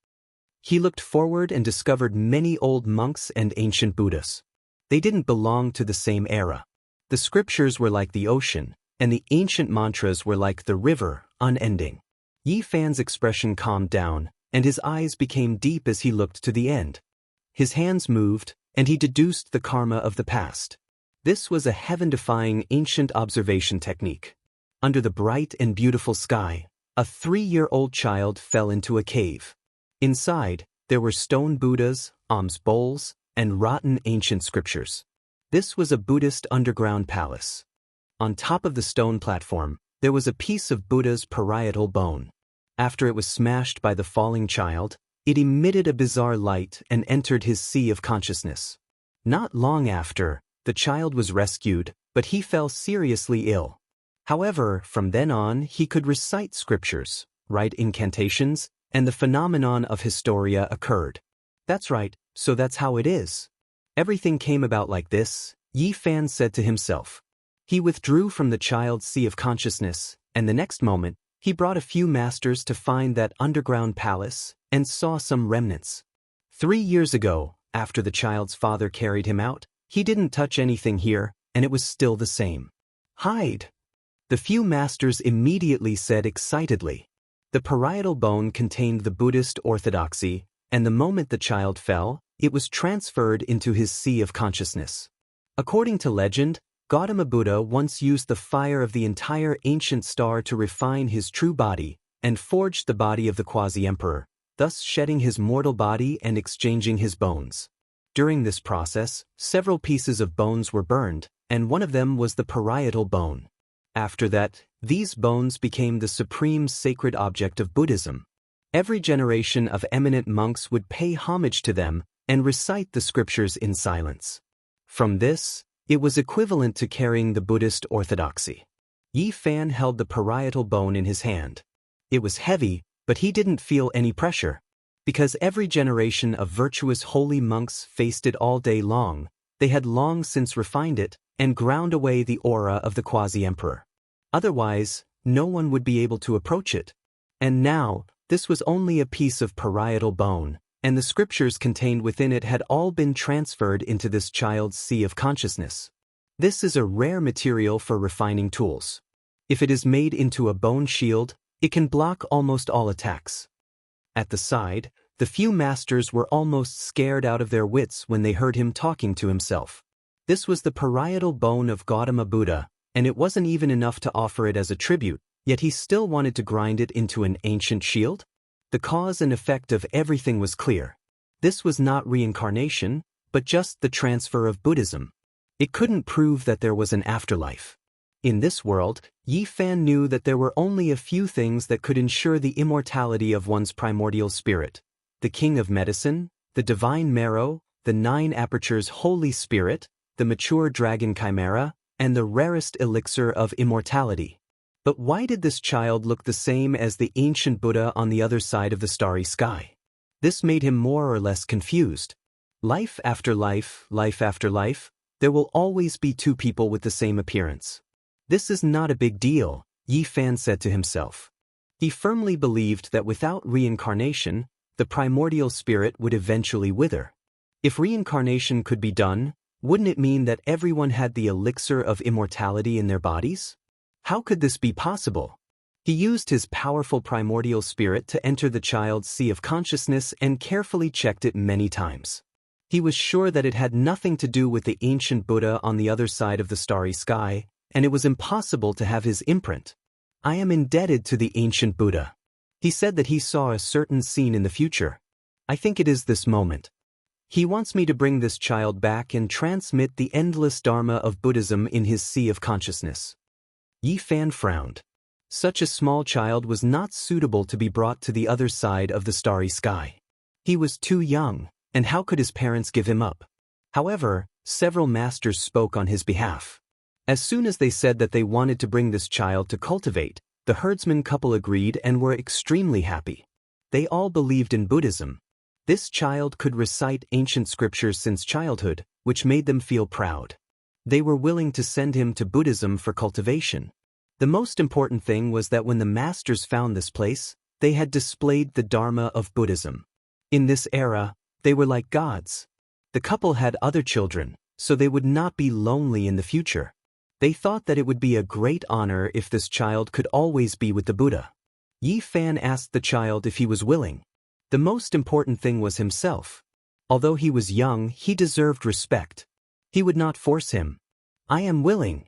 He looked forward and discovered many old monks and ancient Buddhas. They didn't belong to the same era. The scriptures were like the ocean, and the ancient mantras were like the river, unending. Yi Fan's expression calmed down, and his eyes became deep as he looked to the end. His hands moved, and he deduced the karma of the past. This was a heaven-defying ancient observation technique. Under the bright and beautiful sky, a 3-year-old child fell into a cave. Inside, there were stone Buddhas, alms bowls, and rotten ancient scriptures. This was a Buddhist underground palace. On top of the stone platform, there was a piece of Buddha's parietal bone. After it was smashed by the falling child, it emitted a bizarre light and entered his sea of consciousness. Not long after, the child was rescued, but he fell seriously ill. However, from then on, he could recite scriptures, write incantations, and the phenomenon of hysteria occurred. That's right, so that's how it is. Everything came about like this, Yi Fan said to himself. He withdrew from the child's sea of consciousness, and the next moment, he brought a few masters to find that underground palace, and saw some remnants. 3 years ago, after the child's father carried him out, he didn't touch anything here, and it was still the same. Hide! The few masters immediately said excitedly. The parietal bone contained the Buddhist orthodoxy, and the moment the child fell, it was transferred into his sea of consciousness. According to legend, Gautama Buddha once used the fire of the entire ancient star to refine his true body, and forged the body of the quasi-emperor, thus shedding his mortal body and exchanging his bones. During this process, several pieces of bones were burned, and one of them was the parietal bone. After that, these bones became the supreme sacred object of Buddhism. Every generation of eminent monks would pay homage to them and recite the scriptures in silence. From this, it was equivalent to carrying the Buddhist orthodoxy. Yi Fan held the parietal bone in his hand. It was heavy, but he didn't feel any pressure. Because every generation of virtuous holy monks faced it all day long, they had long since refined it and ground away the aura of the quasi-emperor. Otherwise, no one would be able to approach it. And now, this was only a piece of parietal bone, and the scriptures contained within it had all been transferred into this child's sea of consciousness. This is a rare material for refining tools. If it is made into a bone shield, it can block almost all attacks. At the side, the few masters were almost scared out of their wits when they heard him talking to himself. This was the parietal bone of Gautama Buddha, and it wasn't even enough to offer it as a tribute, yet he still wanted to grind it into an ancient shield? The cause and effect of everything was clear. This was not reincarnation, but just the transfer of Buddhism. It couldn't prove that there was an afterlife. In this world, Yi Fan knew that there were only a few things that could ensure the immortality of one's primordial spirit: the king of medicine, the divine marrow, the 9 apertures holy spirit, the mature dragon chimera, and the rarest elixir of immortality. But why did this child look the same as the ancient Buddha on the other side of the starry sky? This made him more or less confused. Life after life, life after life, there will always be 2 people with the same appearance. This is not a big deal, Yi Fan said to himself. He firmly believed that without reincarnation, the primordial spirit would eventually wither. If reincarnation could be done, wouldn't it mean that everyone had the elixir of immortality in their bodies? How could this be possible? He used his powerful primordial spirit to enter the child's sea of consciousness and carefully checked it many times. He was sure that it had nothing to do with the ancient Buddha on the other side of the starry sky, and it was impossible to have his imprint. I am indebted to the ancient Buddha. He said that he saw a certain scene in the future. I think it is this moment. He wants me to bring this child back and transmit the endless Dharma of Buddhism in his sea of consciousness. Yi Fan frowned. Such a small child was not suitable to be brought to the other side of the starry sky. He was too young, and how could his parents give him up? However, several masters spoke on his behalf. As soon as they said that they wanted to bring this child to cultivate, the herdsman couple agreed and were extremely happy. They all believed in Buddhism. This child could recite ancient scriptures since childhood, which made them feel proud. They were willing to send him to Buddhism for cultivation. The most important thing was that when the masters found this place, they had displayed the Dharma of Buddhism. In this era, they were like gods. The couple had other children, so they would not be lonely in the future. They thought that it would be a great honor if this child could always be with the Buddha. Yi Fan asked the child if he was willing. The most important thing was himself. Although he was young, he deserved respect. He would not force him. I am willing.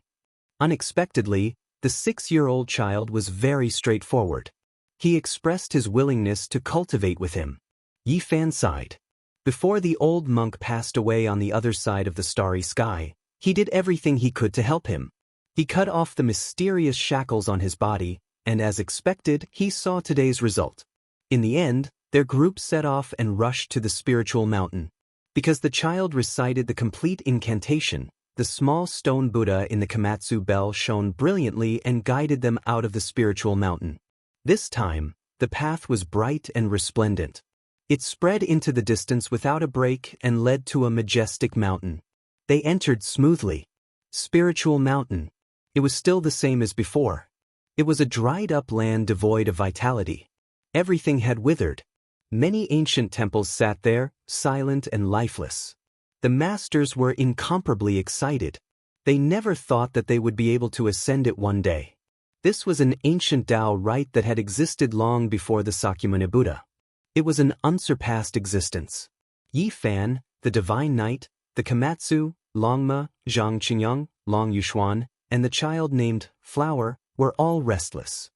Unexpectedly, the 6-year-old child was very straightforward. He expressed his willingness to cultivate with him. Yi Fan sighed. Before the old monk passed away on the other side of the starry sky, he did everything he could to help him. He cut off the mysterious shackles on his body, and as expected, he saw today's result. In the end, their group set off and rushed to the spiritual mountain. Because the child recited the complete incantation, the small stone Buddha in the Komatsu bell shone brilliantly and guided them out of the spiritual mountain. This time, the path was bright and resplendent. It spread into the distance without a break and led to a majestic mountain. They entered smoothly. Spiritual mountain. It was still the same as before. It was a dried-up land devoid of vitality. Everything had withered. Many ancient temples sat there, silent and lifeless. The masters were incomparably excited. They never thought that they would be able to ascend it one day. This was an ancient Tao rite that had existed long before the Sakyamuni Buddha. It was an unsurpassed existence. Yi Fan, the divine knight, the Komatsu, Longma, Zhang Qingyang, Long Yushuan, and the child named Flower were all restless.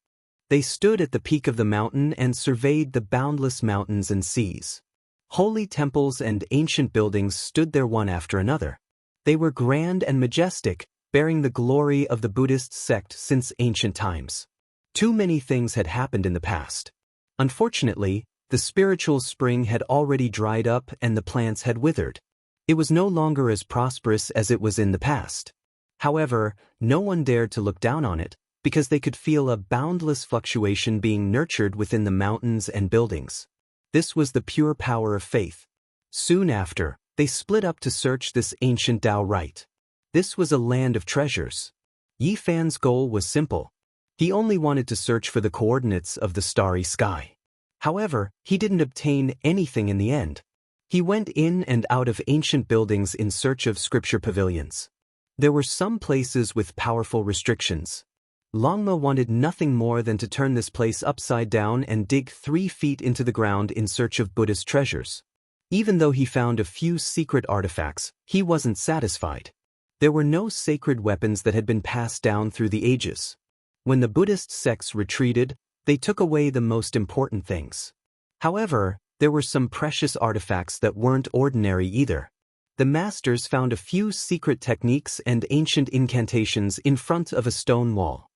They stood at the peak of the mountain and surveyed the boundless mountains and seas. Holy temples and ancient buildings stood there one after another. They were grand and majestic, bearing the glory of the Buddhist sect since ancient times. Too many things had happened in the past. Unfortunately, the spiritual spring had already dried up and the plants had withered. It was no longer as prosperous as it was in the past. However, no one dared to look down on it, because they could feel a boundless fluctuation being nurtured within the mountains and buildings. This was the pure power of faith. Soon after, they split up to search this ancient Tao rite. This was a land of treasures. Yi Fan's goal was simple. He only wanted to search for the coordinates of the starry sky. However, he didn't obtain anything in the end. He went in and out of ancient buildings in search of scripture pavilions. There were some places with powerful restrictions. Longma wanted nothing more than to turn this place upside down and dig 3 feet into the ground in search of Buddhist treasures. Even though he found a few secret artifacts, he wasn't satisfied. There were no sacred weapons that had been passed down through the ages. When the Buddhist sects retreated, they took away the most important things. However, there were some precious artifacts that weren't ordinary either. The masters found a few secret techniques and ancient incantations in front of a stone wall.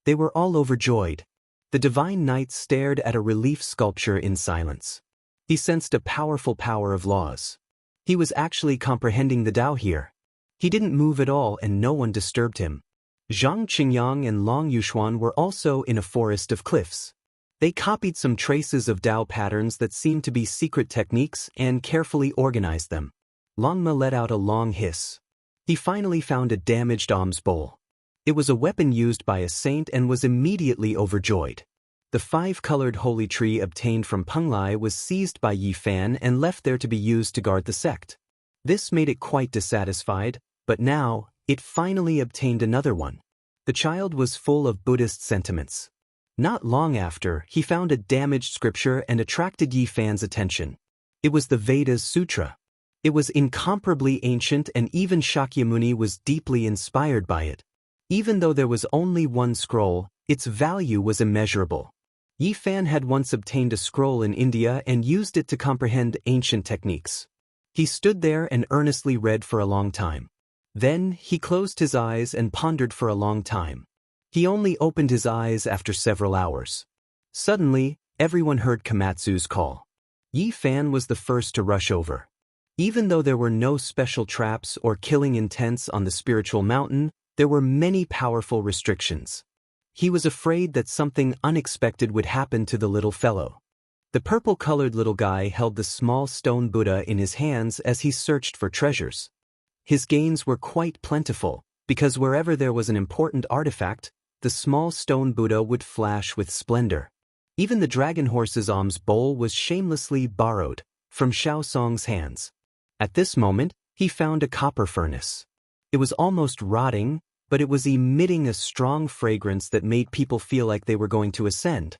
They were all overjoyed. The divine knight stared at a relief sculpture in silence. He sensed a powerful power of laws. He was actually comprehending the Tao here. He didn't move at all and no one disturbed him. Zhang Qingyang and Long Yushuan were also in a forest of cliffs. They copied some traces of Tao patterns that seemed to be secret techniques and carefully organized them. Longma let out a long hiss. He finally found a damaged alms bowl. It was a weapon used by a saint and was immediately overjoyed. The 5-colored holy tree obtained from Penglai was seized by Yi Fan and left there to be used to guard the sect. This made it quite dissatisfied, but now, it finally obtained another one. The child was full of Buddhist sentiments. Not long after, he found a damaged scripture and attracted Yi Fan's attention. It was the Vedas Sutra. It was incomparably ancient and even Shakyamuni was deeply inspired by it. Even though there was only one scroll, its value was immeasurable. Yi Fan had once obtained a scroll in India and used it to comprehend ancient techniques. He stood there and earnestly read for a long time. Then, he closed his eyes and pondered for a long time. He only opened his eyes after several hours. Suddenly, everyone heard Komatsu's call. Yi Fan was the first to rush over. Even though there were no special traps or killing intents on the spiritual mountain, there were many powerful restrictions. He was afraid that something unexpected would happen to the little fellow. The purple-colored little guy held the small stone Buddha in his hands as he searched for treasures. His gains were quite plentiful, because wherever there was an important artifact, the small stone Buddha would flash with splendor. Even the dragon horse's alms bowl was shamelessly borrowed from Shaosong's hands. At this moment, he found a copper furnace. It was almost rotting, but it was emitting a strong fragrance that made people feel like they were going to ascend.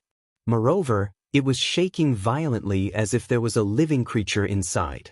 Moreover, it was shaking violently as if there was a living creature inside.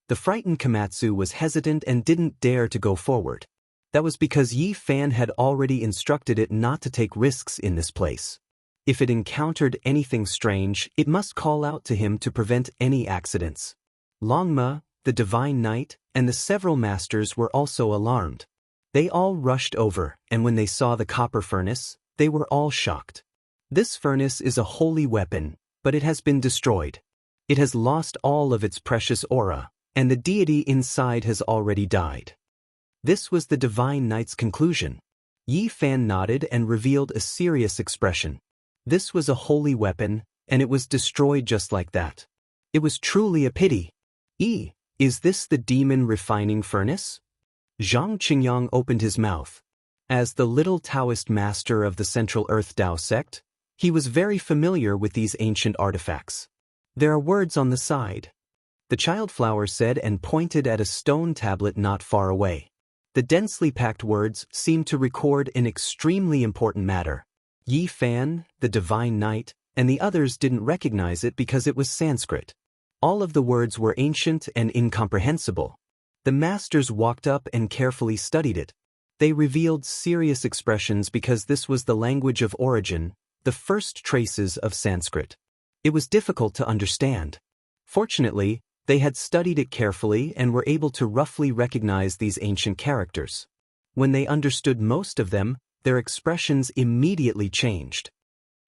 The frightened Komatsu was hesitant and didn't dare to go forward. That was because Yi Fan had already instructed it not to take risks in this place. If it encountered anything strange, it must call out to him to prevent any accidents. Longma, the divine knight, and the several masters were also alarmed. They all rushed over, and when they saw the copper furnace, they were all shocked. This furnace is a holy weapon, but it has been destroyed. It has lost all of its precious aura, and the deity inside has already died. This was the divine knight's conclusion. Yi Fan nodded and revealed a serious expression. This was a holy weapon, and it was destroyed just like that. It was truly a pity. Is this the demon refining furnace? Zhang Qingyang opened his mouth. As the little Taoist master of the Central Earth Tao sect, he was very familiar with these ancient artifacts. There are words on the side. The childflower said and pointed at a stone tablet not far away. The densely packed words seemed to record an extremely important matter. Yi Fan, the divine knight, and the others didn't recognize it because it was Sanskrit. All of the words were ancient and incomprehensible. The masters walked up and carefully studied it. They revealed serious expressions because this was the language of origin, the first traces of Sanskrit. It was difficult to understand. Fortunately, they had studied it carefully and were able to roughly recognize these ancient characters. When they understood most of them, their expressions immediately changed.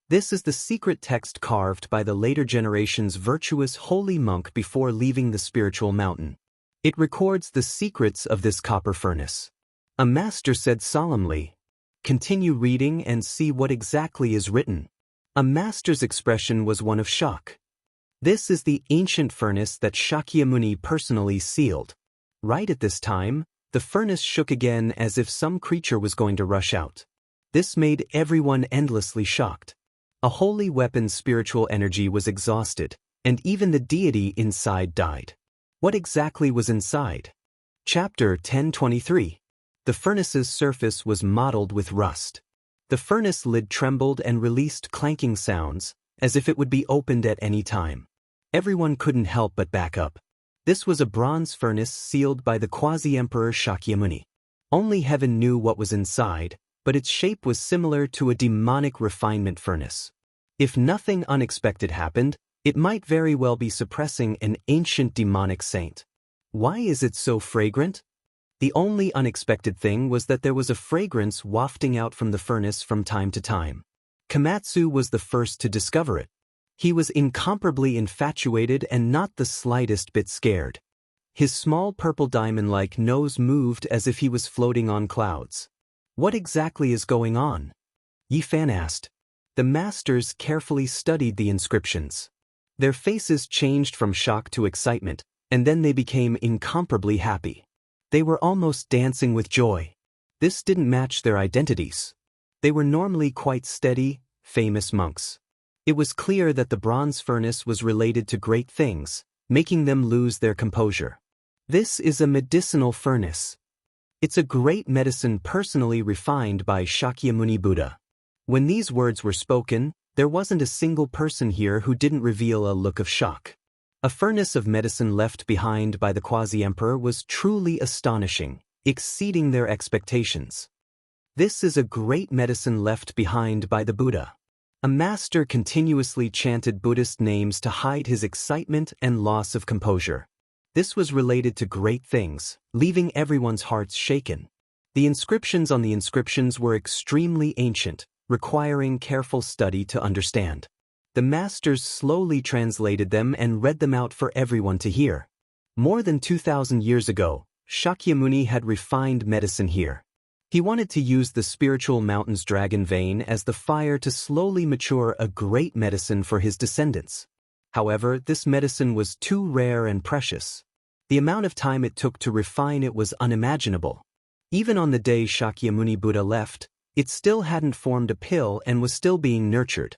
This is the secret text carved by the later generation's virtuous holy monk before leaving the spiritual mountain. It records the secrets of this copper furnace. A master said solemnly, "Continue reading and see what exactly is written." A master's expression was one of shock. This is the ancient furnace that Shakyamuni personally sealed. Right at this time, the furnace shook again as if some creature was going to rush out. This made everyone endlessly shocked. A holy weapon's spiritual energy was exhausted, and even the deity inside died. What exactly was inside? Chapter 1023. The furnace's surface was mottled with rust. The furnace lid trembled and released clanking sounds, as if it would be opened at any time. Everyone couldn't help but back up. This was a bronze furnace sealed by the quasi-emperor Shakyamuni. Only heaven knew what was inside, but its shape was similar to a demonic refinement furnace. If nothing unexpected happened, it might very well be suppressing an ancient demonic saint. Why is it so fragrant? The only unexpected thing was that there was a fragrance wafting out from the furnace from time to time. Komatsu was the first to discover it. He was incomparably infatuated and not the slightest bit scared. His small purple diamond-like nose moved as if he was floating on clouds. What exactly is going on? Yi Fan asked. The masters carefully studied the inscriptions. Their faces changed from shock to excitement, and then they became incomparably happy. They were almost dancing with joy. This didn't match their identities. They were normally quite steady, famous monks. It was clear that the bronze furnace was related to great things, making them lose their composure. This is a medicinal furnace. It's a great medicine personally refined by Shakyamuni Buddha. When these words were spoken, there wasn't a single person here who didn't reveal a look of shock. A furnace of medicine left behind by the quasi-emperor was truly astonishing, exceeding their expectations. This is a great medicine left behind by the Buddha. A master continuously chanted Buddhist names to hide his excitement and loss of composure. This was related to great things, leaving everyone's hearts shaken. The inscriptions on the inscriptions were extremely ancient, requiring careful study to understand. The masters slowly translated them and read them out for everyone to hear. More than 2,000 years ago, Shakyamuni had refined medicine here. He wanted to use the spiritual mountain's dragon vein as the fire to slowly mature a great medicine for his descendants. However, this medicine was too rare and precious. The amount of time it took to refine it was unimaginable. Even on the day Shakyamuni Buddha left, it still hadn't formed a pill and was still being nurtured.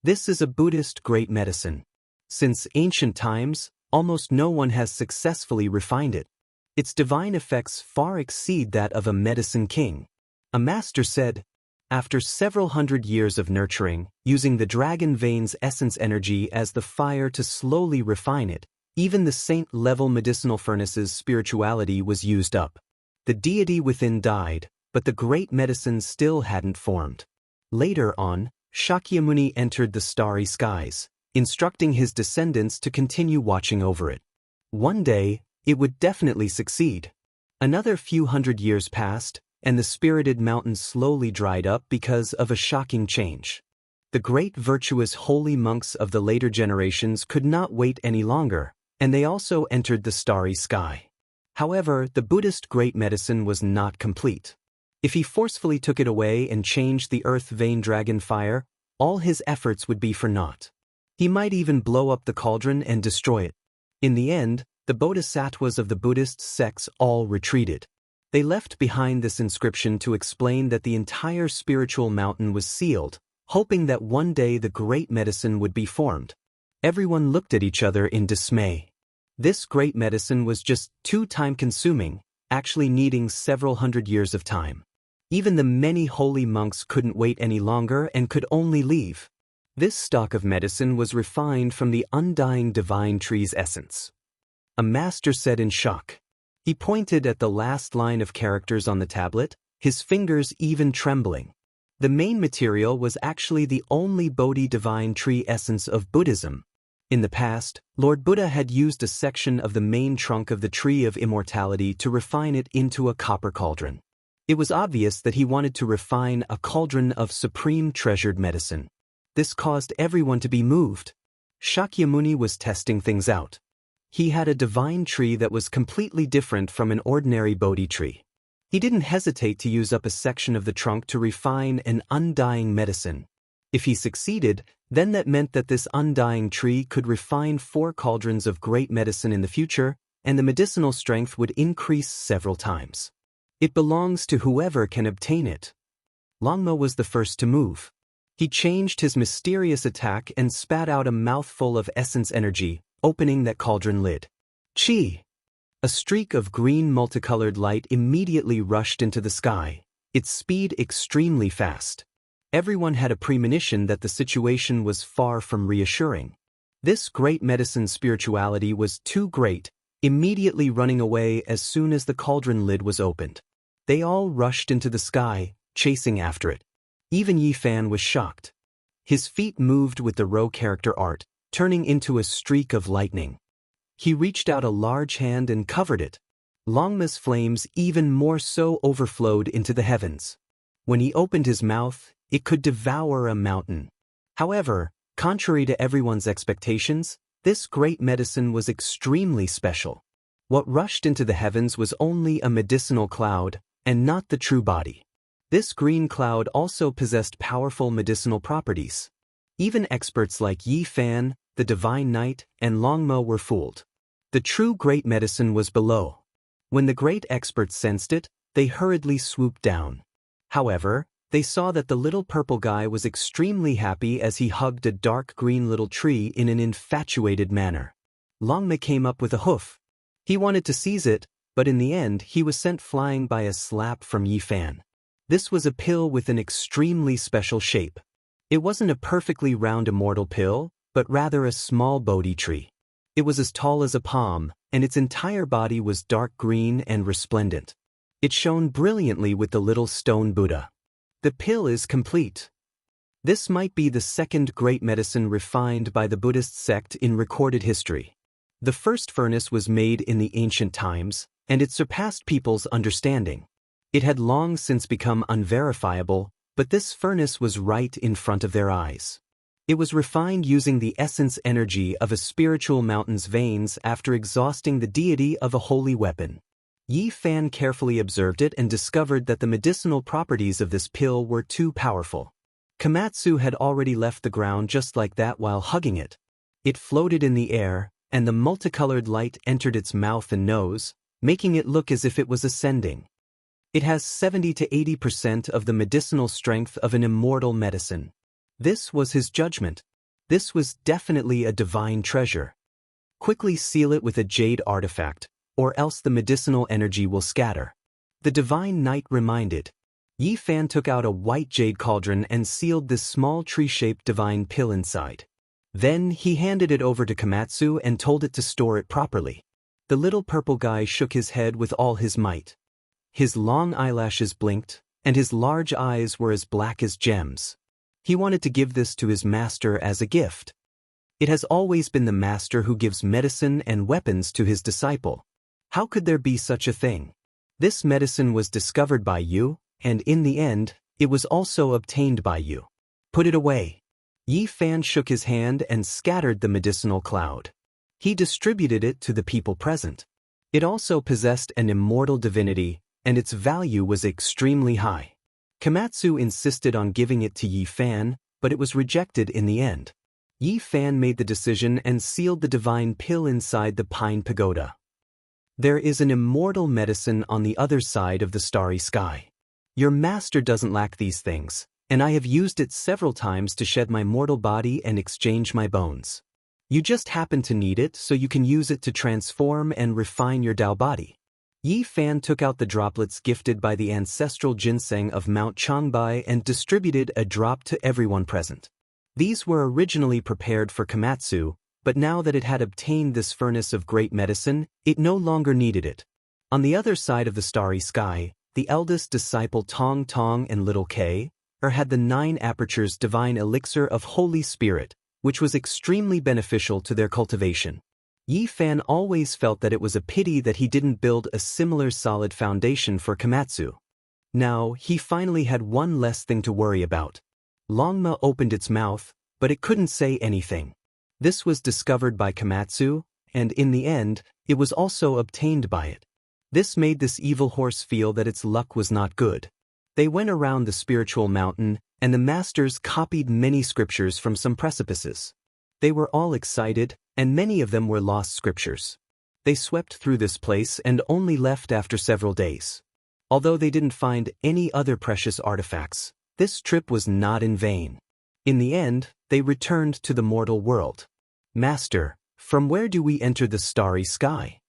This is a Buddhist great medicine. Since ancient times, almost no one has successfully refined it. Its divine effects far exceed that of a medicine king. A master said, after several hundred years of nurturing, using the dragon vein's essence energy as the fire to slowly refine it, even the saint-level medicinal furnace's spirituality was used up. The deity within died, but the great medicine still hadn't formed. Later on, Shakyamuni entered the starry skies, instructing his descendants to continue watching over it. One day, it would definitely succeed. Another few hundred years passed, and the spirited mountain slowly dried up because of a shocking change. The great virtuous holy monks of the later generations could not wait any longer, and they also entered the starry sky. However, the Buddhist great medicine was not complete. If he forcefully took it away and changed the earth vein dragon fire, all his efforts would be for naught. He might even blow up the cauldron and destroy it. In the end, the bodhisattvas of the Buddhist sects all retreated. They left behind this inscription to explain that the entire spiritual mountain was sealed, hoping that one day the great medicine would be formed. Everyone looked at each other in dismay. This great medicine was just too time-consuming, actually needing several hundred years of time. Even the many holy monks couldn't wait any longer and could only leave. This stock of medicine was refined from the undying divine tree's essence. A master said in shock. He pointed at the last line of characters on the tablet, his fingers even trembling. The main material was actually the only Bodhi divine tree essence of Buddhism. In the past, Lord Buddha had used a section of the main trunk of the tree of immortality to refine it into a copper cauldron. It was obvious that he wanted to refine a cauldron of supreme treasured medicine. This caused everyone to be moved. Shakyamuni was testing things out. He had a divine tree that was completely different from an ordinary Bodhi tree. He didn't hesitate to use up a section of the trunk to refine an undying medicine. If he succeeded, then that meant that this undying tree could refine 4 cauldrons of great medicine in the future, and the medicinal strength would increase several times. It belongs to whoever can obtain it. Longmo was the first to move. He changed his mysterious attack and spat out a mouthful of essence energy, opening that cauldron lid. Chi! A streak of green multicolored light immediately rushed into the sky, its speed extremely fast. Everyone had a premonition that the situation was far from reassuring. This great medicine spirituality was too great, immediately running away as soon as the cauldron lid was opened. They all rushed into the sky, chasing after it. Even Yi Fan was shocked. His feet moved with the Rho character art, turning into a streak of lightning. He reached out a large hand and covered it. Longma's flames even more so overflowed into the heavens. When he opened his mouth, it could devour a mountain. However, contrary to everyone's expectations, this great medicine was extremely special. What rushed into the heavens was only a medicinal cloud, and not the true body. This green cloud also possessed powerful medicinal properties. Even experts like Yi Fan, the Divine Knight, and Longmo were fooled. The true great medicine was below. When the great experts sensed it, they hurriedly swooped down. However, they saw that the little purple guy was extremely happy as he hugged a dark green little tree in an infatuated manner. Longma came up with a hoof. He wanted to seize it, but in the end he was sent flying by a slap from Yi Fan. This was a pill with an extremely special shape. It wasn't a perfectly round immortal pill, but rather a small Bodhi tree. It was as tall as a palm, and its entire body was dark green and resplendent. It shone brilliantly with the little stone Buddha. The pill is complete. This might be the second great medicine refined by the Buddhist sect in recorded history. The first furnace was made in the ancient times, and it surpassed people's understanding. It had long since become unverifiable, but this furnace was right in front of their eyes. It was refined using the essence energy of a spiritual mountain's veins after exhausting the deity of a holy weapon. Yi Fan carefully observed it and discovered that the medicinal properties of this pill were too powerful. Komatsu had already left the ground just like that while hugging it. It floated in the air, and the multicolored light entered its mouth and nose, making it look as if it was ascending. It has 70 to 80% of the medicinal strength of an immortal medicine. This was his judgment. This was definitely a divine treasure. Quickly seal it with a jade artifact, or else the medicinal energy will scatter. The divine knight reminded. Yi Fan took out a white jade cauldron and sealed this small tree-shaped divine pill inside. Then he handed it over to Komatsu and told it to store it properly. The little purple guy shook his head with all his might. His long eyelashes blinked, and his large eyes were as black as gems. He wanted to give this to his master as a gift. It has always been the master who gives medicine and weapons to his disciple. How could there be such a thing? This medicine was discovered by you, and in the end, it was also obtained by you. Put it away. Yi Fan shook his hand and scattered the medicinal cloud. He distributed it to the people present. It also possessed an immortal divinity, and its value was extremely high. Komatsu insisted on giving it to Yi Fan, but it was rejected in the end. Yi Fan made the decision and sealed the divine pill inside the pine pagoda. There is an immortal medicine on the other side of the starry sky. Your master doesn't lack these things, and I have used it several times to shed my mortal body and exchange my bones. You just happen to need it so you can use it to transform and refine your Tao body. Yi Fan took out the droplets gifted by the ancestral ginseng of Mount Changbai and distributed a drop to everyone present. These were originally prepared for Komatsu, but now that it had obtained this furnace of great medicine, it no longer needed it. On the other side of the starry sky, the eldest disciple Tong Tong and Little K had the 9 apertures divine elixir of Holy Spirit, which was extremely beneficial to their cultivation. Yi Fan always felt that it was a pity that he didn't build a similar solid foundation for Komatsu. Now, he finally had one less thing to worry about. Longma opened its mouth, but it couldn't say anything. This was discovered by Komatsu, and in the end, it was also obtained by it. This made this evil horse feel that its luck was not good. They went around the spiritual mountain, and the masters copied many scriptures from some precipices. They were all excited, and many of them were lost scriptures. They swept through this place and only left after several days. Although they didn't find any other precious artifacts, this trip was not in vain. In the end, they returned to the mortal world. Master, from where do we enter the starry sky?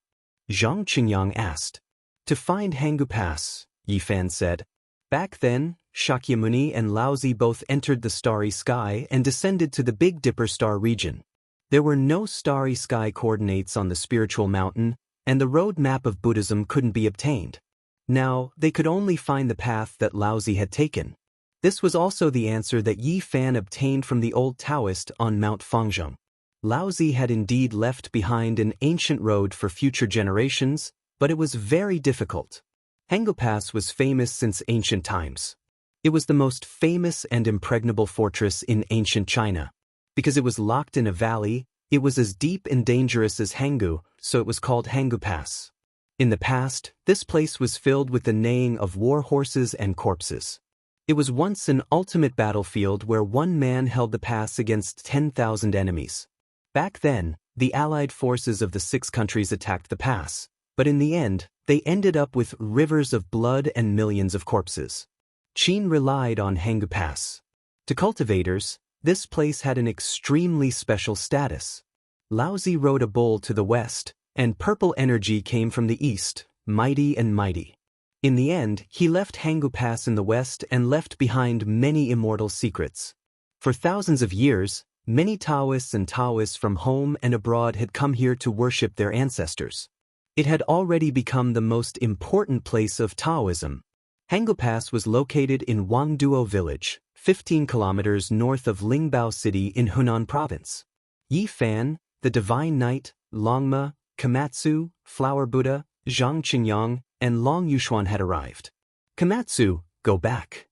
Zhang Qingyang asked. To find Jianghu Pass, Yi Fan said. Back then, Shakyamuni and Laozi both entered the starry sky and descended to the Big Dipper star region. There were no starry sky coordinates on the spiritual mountain, and the road map of Buddhism couldn't be obtained. Now, they could only find the path that Laozi had taken. This was also the answer that Yi Fan obtained from the old Taoist on Mount Fangzheng. Laozi had indeed left behind an ancient road for future generations, but it was very difficult. Jianghu Pass was famous since ancient times. It was the most famous and impregnable fortress in ancient China. Because it was locked in a valley, it was as deep and dangerous as Jianghu, so it was called Jianghu Pass. In the past, this place was filled with the neighing of war horses and corpses. It was once an ultimate battlefield where one man held the pass against 10,000 enemies. Back then, the allied forces of the 6 countries attacked the pass, but in the end, they ended up with rivers of blood and millions of corpses. Qin relied on Jianghu Pass. To cultivators, this place had an extremely special status. Laozi rode a bull to the west, and purple energy came from the east, mighty and mighty. In the end, he left Jianghu Pass in the west and left behind many immortal secrets. For thousands of years, Many Taoists and Taoists from home and abroad had come here to worship their ancestors. It had already become the most important place of Taoism. Hangu Pass was located in Wangduo Village, 15 kilometers north of Lingbao City in Hunan Province. Yi Fan, the Divine Knight, Longma, Komatsu, Flower Buddha, Zhang Qingyang, and Long Yushuan had arrived. Komatsu, go back.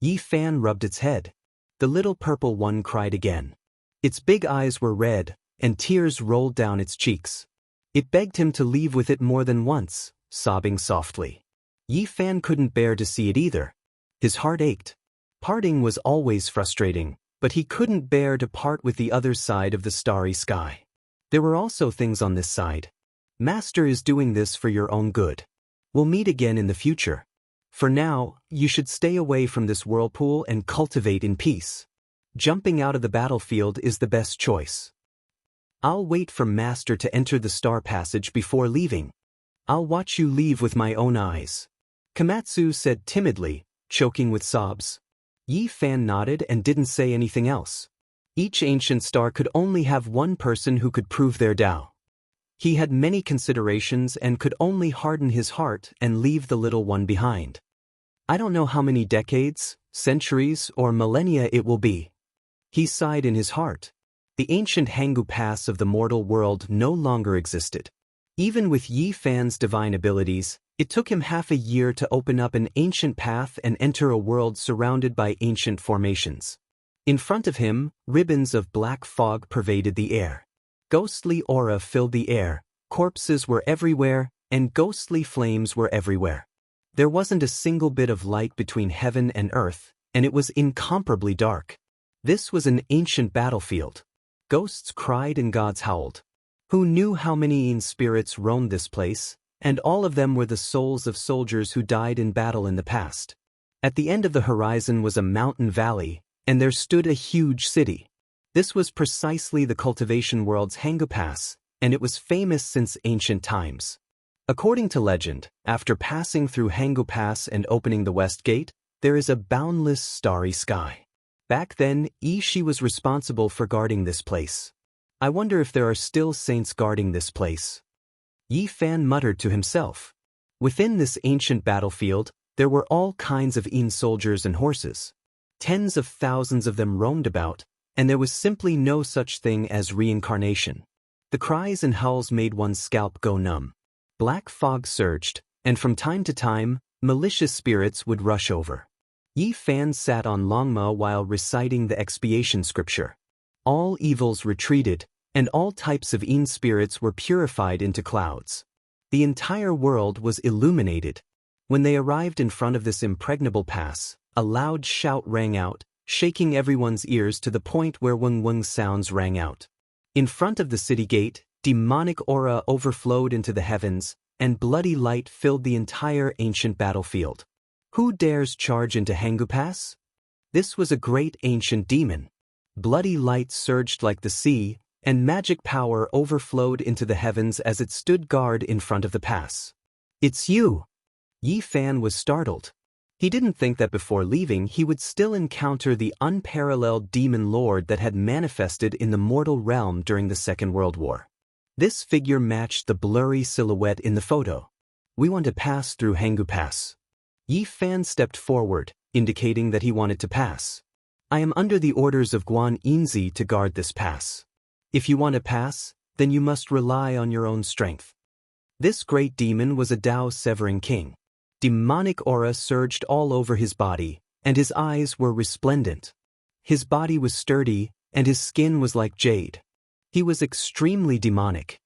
Yi Fan rubbed its head. The little purple one cried again. Its big eyes were red, and tears rolled down its cheeks. It begged him to leave with it more than once, sobbing softly. Yi Fan couldn't bear to see it either. His heart ached. Parting was always frustrating, but he couldn't bear to part with the other side of the starry sky. There were also things on this side. Master is doing this for your own good. We'll meet again in the future. For now, you should stay away from this whirlpool and cultivate in peace. Jumping out of the battlefield is the best choice. I'll wait for Master to enter the star passage before leaving. I'll watch you leave with my own eyes. Komatsu said timidly, choking with sobs. Yi Fan nodded and didn't say anything else. Each ancient star could only have one person who could prove their Tao. He had many considerations and could only harden his heart and leave the little one behind. I don't know how many decades, centuries, or millennia it will be. He sighed in his heart. The ancient Hangu Pass of the mortal world no longer existed. Even with Yi Fan's divine abilities, it took him half a year to open up an ancient path and enter a world surrounded by ancient formations. In front of him, ribbons of black fog pervaded the air. Ghostly aura filled the air, corpses were everywhere, and ghostly flames were everywhere. There wasn't a single bit of light between heaven and earth, and it was incomparably dark. This was an ancient battlefield. Ghosts cried and gods howled. Who knew how many Yin spirits roamed this place, and all of them were the souls of soldiers who died in battle in the past. At the end of the horizon was a mountain valley, and there stood a huge city. This was precisely the cultivation world's Hangu Pass, and it was famous since ancient times. According to legend, after passing through Hangu Pass and opening the west gate, there is a boundless starry sky. Back then, Yi was responsible for guarding this place. I wonder if there are still saints guarding this place. Yi Fan muttered to himself. Within this ancient battlefield, there were all kinds of Yin soldiers and horses. Tens of thousands of them roamed about, and there was simply no such thing as reincarnation. The cries and howls made one's scalp go numb. Black fog surged, and from time to time, malicious spirits would rush over. Yi Fan sat on Longma while reciting the expiation scripture. All evils retreated, and all types of Yin spirits were purified into clouds. The entire world was illuminated. When they arrived in front of this impregnable pass, a loud shout rang out, shaking everyone's ears to the point where wung-wung sounds rang out. In front of the city gate, demonic aura overflowed into the heavens, and bloody light filled the entire ancient battlefield. Who dares charge into Hangu Pass? This was a great ancient demon. Bloody light surged like the sea, and magic power overflowed into the heavens as it stood guard in front of the pass. It's you! Yi Fan was startled. He didn't think that before leaving he would still encounter the unparalleled demon lord that had manifested in the mortal realm during the Second World War. This figure matched the blurry silhouette in the photo. We want to pass through Hangu Pass. Yi Fan stepped forward, indicating that he wanted to pass. I am under the orders of Guan Yinzi to guard this pass. If you want to pass, then you must rely on your own strength. This great demon was a Tao-severing king. Demonic aura surged all over his body, and his eyes were resplendent. His body was sturdy, and his skin was like jade. He was extremely demonic.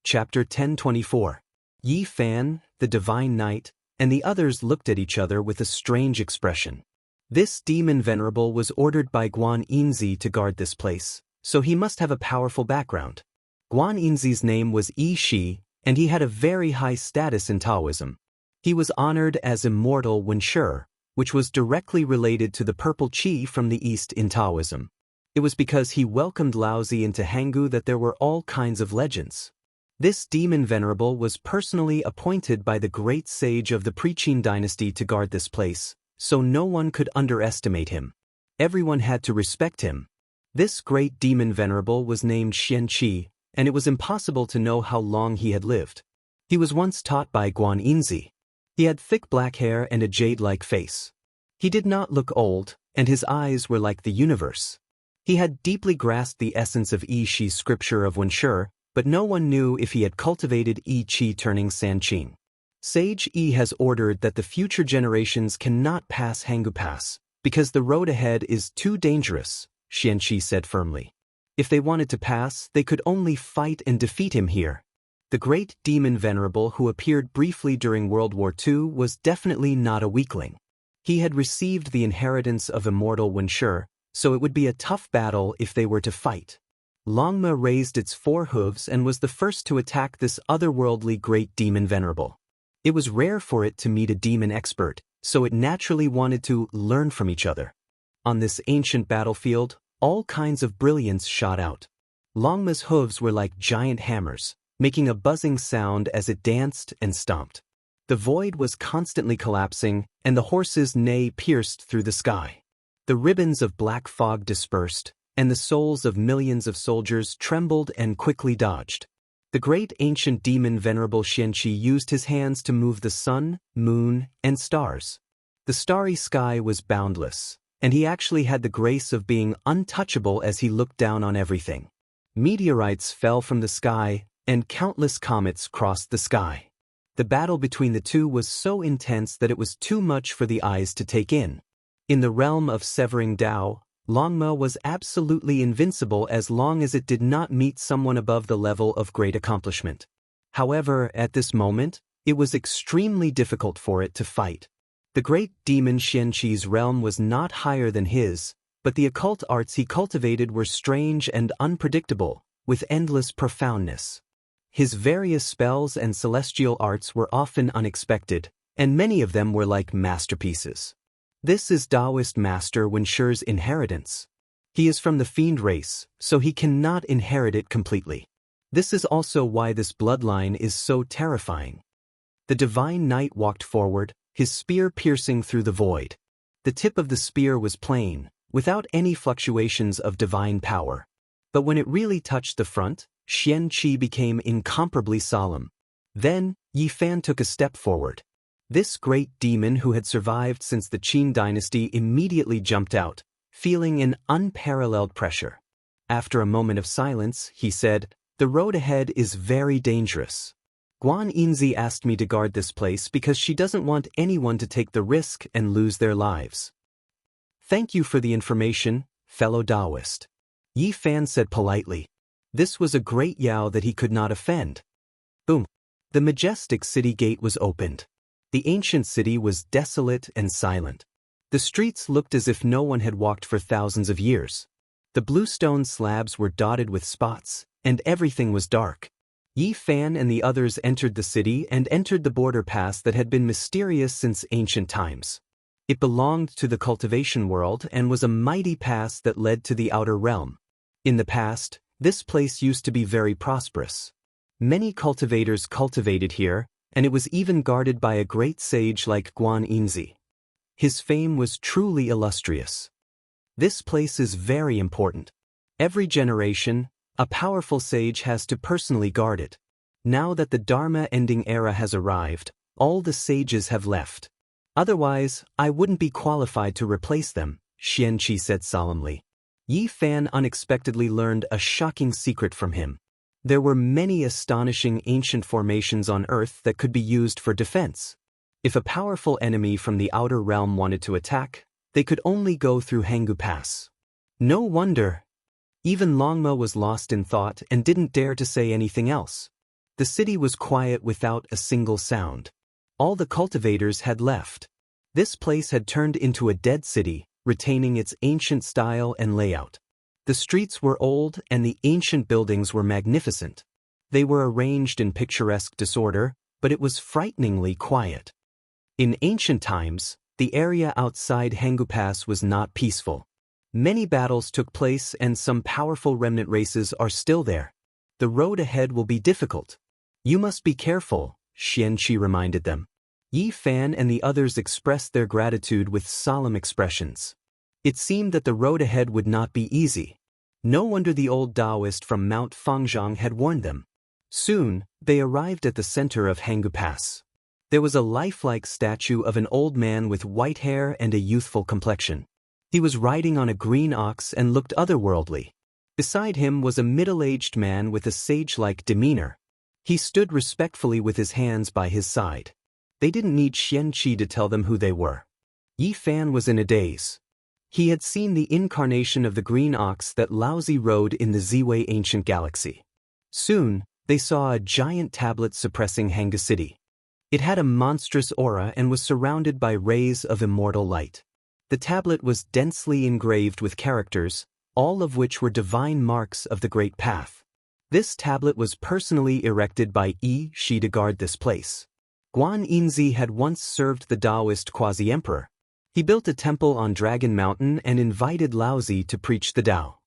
Chapter 1024. Yi Fan, the Divine Knight, and the others looked at each other with a strange expression. This demon venerable was ordered by Guan Yinzi to guard this place, so he must have a powerful background. Guan Yinzi's name was Yi Shi, and he had a very high status in Taoism. He was honored as Immortal when sure, which was directly related to the purple qi from the East in Taoism. It was because he welcomed Laozi into Hangu that there were all kinds of legends. This demon venerable was personally appointed by the great sage of the Pre-Qin dynasty to guard this place, so no one could underestimate him. Everyone had to respect him. This great demon venerable was named Xianqi, and it was impossible to know how long he had lived. He was once taught by Guanyin. He had thick black hair and a jade-like face. He did not look old, and his eyes were like the universe. He had deeply grasped the essence of Yi Shi's scripture of Wuxia, but no one knew if he had cultivated Yi Qi turning Sanqing. Sage Yi has ordered that the future generations cannot pass Jianghu Pass, because the road ahead is too dangerous, Xianqi said firmly. If they wanted to pass, they could only fight and defeat him here. The great demon venerable who appeared briefly during World War II was definitely not a weakling. He had received the inheritance of Immortal Wuxia, so it would be a tough battle if they were to fight. Longma raised its 4 hooves and was the first to attack this otherworldly great demon venerable. It was rare for it to meet a demon expert, so it naturally wanted to learn from each other. On this ancient battlefield, all kinds of brilliance shot out. Longma's hooves were like giant hammers, making a buzzing sound as it danced and stomped. The void was constantly collapsing, and the horse's neigh pierced through the sky. The ribbons of black fog dispersed, and the souls of millions of soldiers trembled and quickly dodged. The great ancient demon venerable Xianqi used his hands to move the sun, moon, and stars. The starry sky was boundless, and he actually had the grace of being untouchable as he looked down on everything. Meteorites fell from the sky, and countless comets crossed the sky. The battle between the two was so intense that it was too much for the eyes to take in. In the realm of severing Dao, Longma was absolutely invincible as long as it did not meet someone above the level of great accomplishment. However, at this moment, it was extremely difficult for it to fight. The great demon Xianqi's realm was not higher than his, but the occult arts he cultivated were strange and unpredictable, with endless profoundness. His various spells and celestial arts were often unexpected, and many of them were like masterpieces. This is Taoist Master Wuxia's inheritance. He is from the fiend race, so he cannot inherit it completely. This is also why this bloodline is so terrifying. The divine knight walked forward, his spear piercing through the void. The tip of the spear was plain, without any fluctuations of divine power. But when it really touched the front, Xianqi became incomparably solemn. Then, Yi Fan took a step forward. This great demon who had survived since the Qin dynasty immediately jumped out, feeling an unparalleled pressure. After a moment of silence, he said, "The road ahead is very dangerous. Guanyin asked me to guard this place because she doesn't want anyone to take the risk and lose their lives." "Thank you for the information, fellow Taoist," Yi Fan said politely. This was a great Yao that he could not offend. Boom! The majestic city gate was opened. The ancient city was desolate and silent. The streets looked as if no one had walked for thousands of years. The bluestone slabs were dotted with spots, and everything was dark. Yi Fan and the others entered the city and entered the border pass that had been mysterious since ancient times. It belonged to the cultivation world and was a mighty pass that led to the outer realm. In the past, this place used to be very prosperous. Many cultivators cultivated here, and it was even guarded by a great sage like Guanyin. His fame was truly illustrious. This place is very important. Every generation, a powerful sage has to personally guard it. Now that the Dharma-ending era has arrived, all the sages have left. Otherwise, I wouldn't be qualified to replace them, Xianqi said solemnly. Yi Fan unexpectedly learned a shocking secret from him. There were many astonishing ancient formations on Earth that could be used for defense. If a powerful enemy from the outer realm wanted to attack, they could only go through Jianghu Pass. No wonder. Even Longma was lost in thought and didn't dare to say anything else. The city was quiet without a single sound. All the cultivators had left. This place had turned into a dead city, retaining its ancient style and layout. The streets were old and the ancient buildings were magnificent. They were arranged in picturesque disorder, but it was frighteningly quiet. In ancient times, the area outside Jianghu Pass was not peaceful. Many battles took place and some powerful remnant races are still there. The road ahead will be difficult. You must be careful, Xianqi reminded them. Yi Fan and the others expressed their gratitude with solemn expressions. It seemed that the road ahead would not be easy. No wonder the old Taoist from Mount Fangzhang had warned them. Soon, they arrived at the center of Jianghu Pass. There was a lifelike statue of an old man with white hair and a youthful complexion. He was riding on a green ox and looked otherworldly. Beside him was a middle-aged man with a sage-like demeanor. He stood respectfully with his hands by his side. They didn't need Xianqi to tell them who they were. Yi Fan was in a daze. He had seen the incarnation of the green ox that Laozi rode in the Ziwei ancient galaxy. Soon, they saw a giant tablet suppressing Jianghu City. It had a monstrous aura and was surrounded by rays of immortal light. The tablet was densely engraved with characters, all of which were divine marks of the Great Path. This tablet was personally erected by Yi Shi to guard this place. Guan Yinzi had once served the Taoist quasi-emperor. He built a temple on Dragon Mountain and invited Laozi to preach the Tao.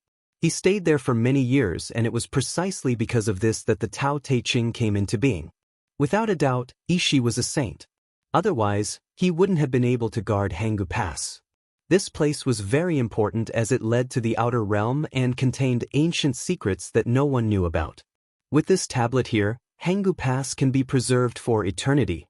He stayed there for many years, and it was precisely because of this that the Tao Te Ching came into being. Without a doubt, Yi Shi was a saint. Otherwise, he wouldn't have been able to guard Jianghu Pass. This place was very important as it led to the outer realm and contained ancient secrets that no one knew about. With this tablet here, Jianghu Pass can be preserved for eternity.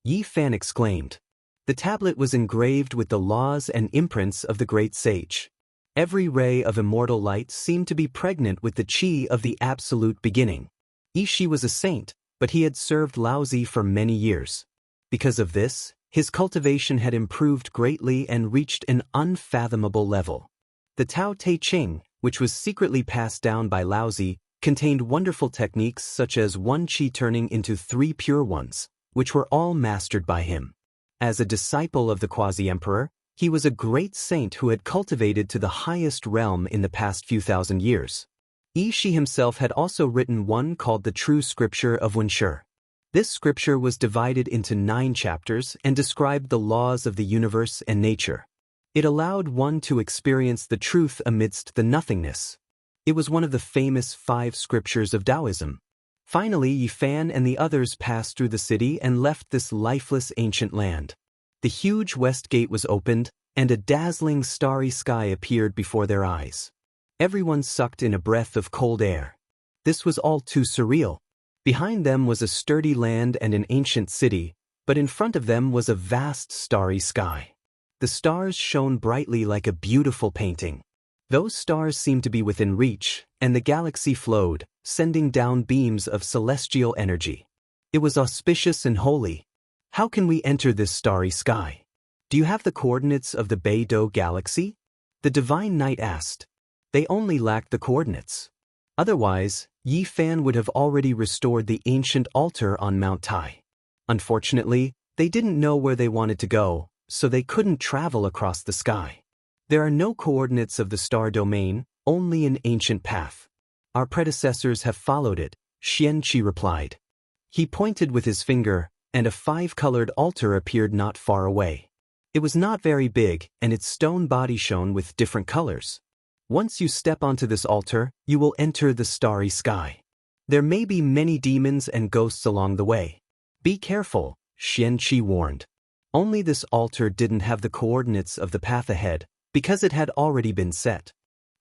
Yi Fan exclaimed. The tablet was engraved with the laws and imprints of the great sage. Every ray of immortal light seemed to be pregnant with the qi of the absolute beginning. Yi Shi was a saint, but he had served Laozi for many years. Because of this, his cultivation had improved greatly and reached an unfathomable level. The Tao Te Ching, which was secretly passed down by Laozi, contained wonderful techniques such as one qi turning into 3 pure ones, which were all mastered by him. As a disciple of the quasi-emperor, he was a great saint who had cultivated to the highest realm in the past few thousand years. Yi Shi himself had also written one called the True Scripture of Wuxia. This scripture was divided into 9 chapters and described the laws of the universe and nature. It allowed one to experience the truth amidst the nothingness. It was one of the famous 5 scriptures of Taoism. Finally, Yi Fan and the others passed through the city and left this lifeless ancient land. The huge west gate was opened, and a dazzling starry sky appeared before their eyes. Everyone sucked in a breath of cold air. This was all too surreal. Behind them was a sturdy land and an ancient city, but in front of them was a vast starry sky. The stars shone brightly like a beautiful painting. Those stars seemed to be within reach, and the galaxy flowed, sending down beams of celestial energy. It was auspicious and holy. How can we enter this starry sky? Do you have the coordinates of the Beidou galaxy? The divine knight asked. They only lacked the coordinates. Otherwise, Yi Fan would have already restored the ancient altar on Mount Tai. Unfortunately, they didn't know where they wanted to go, so they couldn't travel across the sky. There are no coordinates of the star domain, only an ancient path. Our predecessors have followed it, Xianqi replied. He pointed with his finger, and a 5-colored altar appeared not far away. It was not very big, and its stone body shone with different colors. Once you step onto this altar, you will enter the starry sky. There may be many demons and ghosts along the way. Be careful, Xianqi warned. Only this altar didn't have the coordinates of the path ahead, because it had already been set.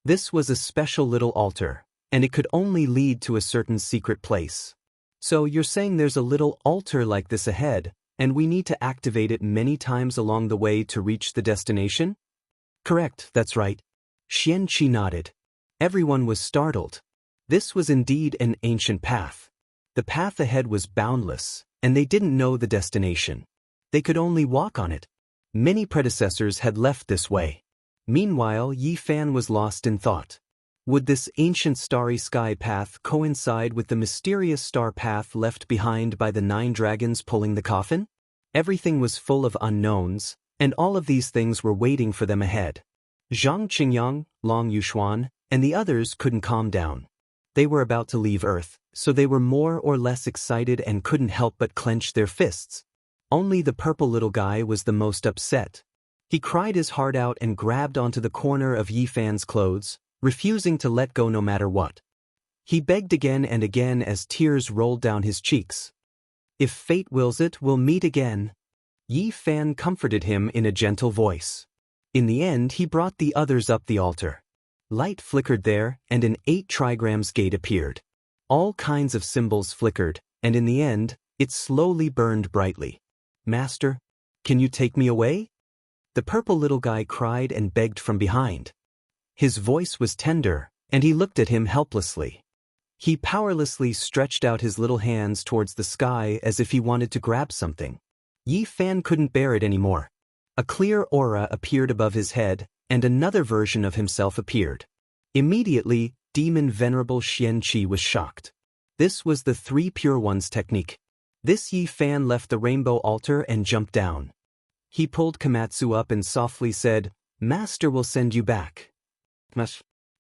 This was a special little altar, and it could only lead to a certain secret place. So you're saying there's a little altar like this ahead, and we need to activate it many times along the way to reach the destination? Correct, that's right. Xianqi nodded. Everyone was startled. This was indeed an ancient path. The path ahead was boundless, and they didn't know the destination. They could only walk on it. Many predecessors had left this way. Meanwhile, Yi Fan was lost in thought. Would this ancient starry sky path coincide with the mysterious star path left behind by the 9 dragons pulling the coffin? Everything was full of unknowns, and all of these things were waiting for them ahead. Zhang Qingyang, Long Yuxuan, and the others couldn't calm down. They were about to leave Earth, so they were more or less excited and couldn't help but clench their fists. Only the purple little guy was the most upset. He cried his heart out and grabbed onto the corner of Yi Fan's clothes, refusing to let go no matter what. He begged again and again as tears rolled down his cheeks. If fate wills it, we'll meet again. Yi Fan comforted him in a gentle voice. In the end, he brought the others up the altar. Light flickered there, and an 8 trigrams gate appeared. All kinds of symbols flickered, and in the end, it slowly burned brightly. Master, can you take me away? The purple little guy cried and begged from behind. His voice was tender, and he looked at him helplessly. He powerlessly stretched out his little hands towards the sky as if he wanted to grab something. Yi Fan couldn't bear it anymore. A clear aura appeared above his head, and another version of himself appeared. Immediately, Demon Venerable Xianqi was shocked. This was the 3 Pure Ones technique. This Yi Fan left the rainbow altar and jumped down. He pulled Komatsu up and softly said, "Master will send you back."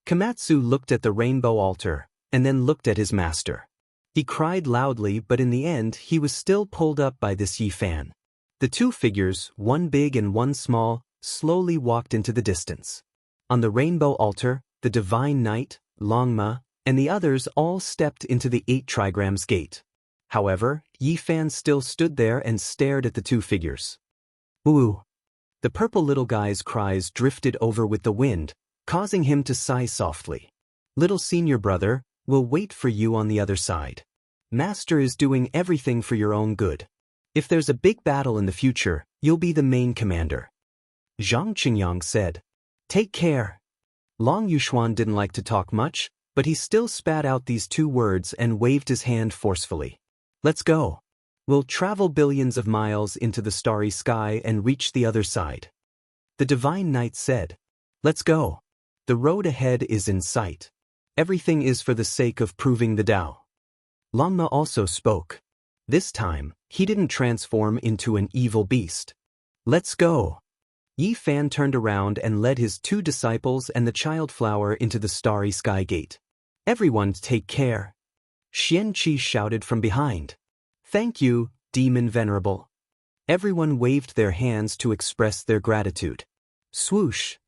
Komatsu looked at the rainbow altar, and then looked at his master. He cried loudly, but in the end he was still pulled up by this Yi Fan. The 2 figures, one big and one small, slowly walked into the distance. On the rainbow altar, the Divine Knight, Longma, and the others all stepped into the 8 trigrams gate. However, Yi Fan still stood there and stared at the 2 figures. Ooh! The purple little guy's cries drifted over with the wind, causing him to sigh softly. Little senior brother, we'll wait for you on the other side. Master is doing everything for your own good. If there's a big battle in the future, you'll be the main commander. Zhang Qingyang said. Take care. Long Yuxuan didn't like to talk much, but he still spat out these 2 words and waved his hand forcefully. Let's go. We'll travel billions of miles into the starry sky and reach the other side. The Divine Knight said. Let's go. The road ahead is in sight. Everything is for the sake of proving the Tao. Longma also spoke. This time, he didn't transform into an evil beast. Let's go. Yi Fan turned around and led his 2 disciples and the child flower into the starry sky gate. Everyone take care. Xianqi shouted from behind. Thank you, Demon Venerable. Everyone waved their hands to express their gratitude. Swoosh!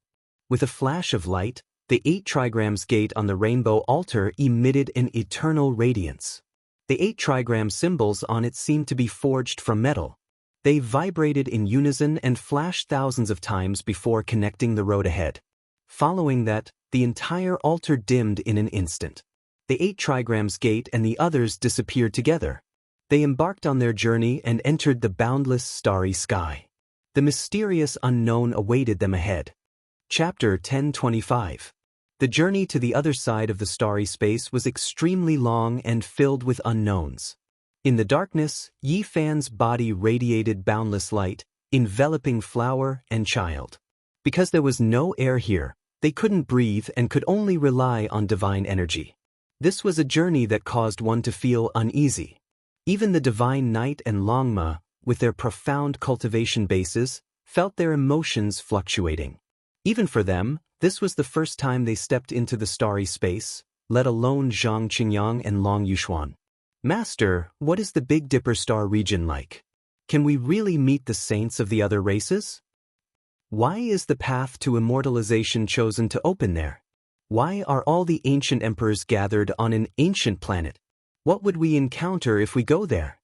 With a flash of light, the 8 trigrams gate on the rainbow altar emitted an eternal radiance. The 8 trigram symbols on it seemed to be forged from metal. They vibrated in unison and flashed thousands of times before connecting the road ahead. Following that, the entire altar dimmed in an instant. The 8 trigrams gate and the others disappeared together. They embarked on their journey and entered the boundless starry sky. The mysterious unknown awaited them ahead. Chapter 1025. The journey to the other side of the starry space was extremely long and filled with unknowns. In the darkness, Yi Fan's body radiated boundless light, enveloping flower and child. Because there was no air here, they couldn't breathe and could only rely on divine energy. This was a journey that caused one to feel uneasy. Even the Divine Knight and Longma, with their profound cultivation bases, felt their emotions fluctuating. Even for them, this was the first time they stepped into the starry space, let alone Zhang Qingyang and Long Yuxuan. Master, what is the Big Dipper star region like? Can we really meet the saints of the other races? Why is the path to immortalization chosen to open there? Why are all the ancient emperors gathered on an ancient planet? What would we encounter if we go there?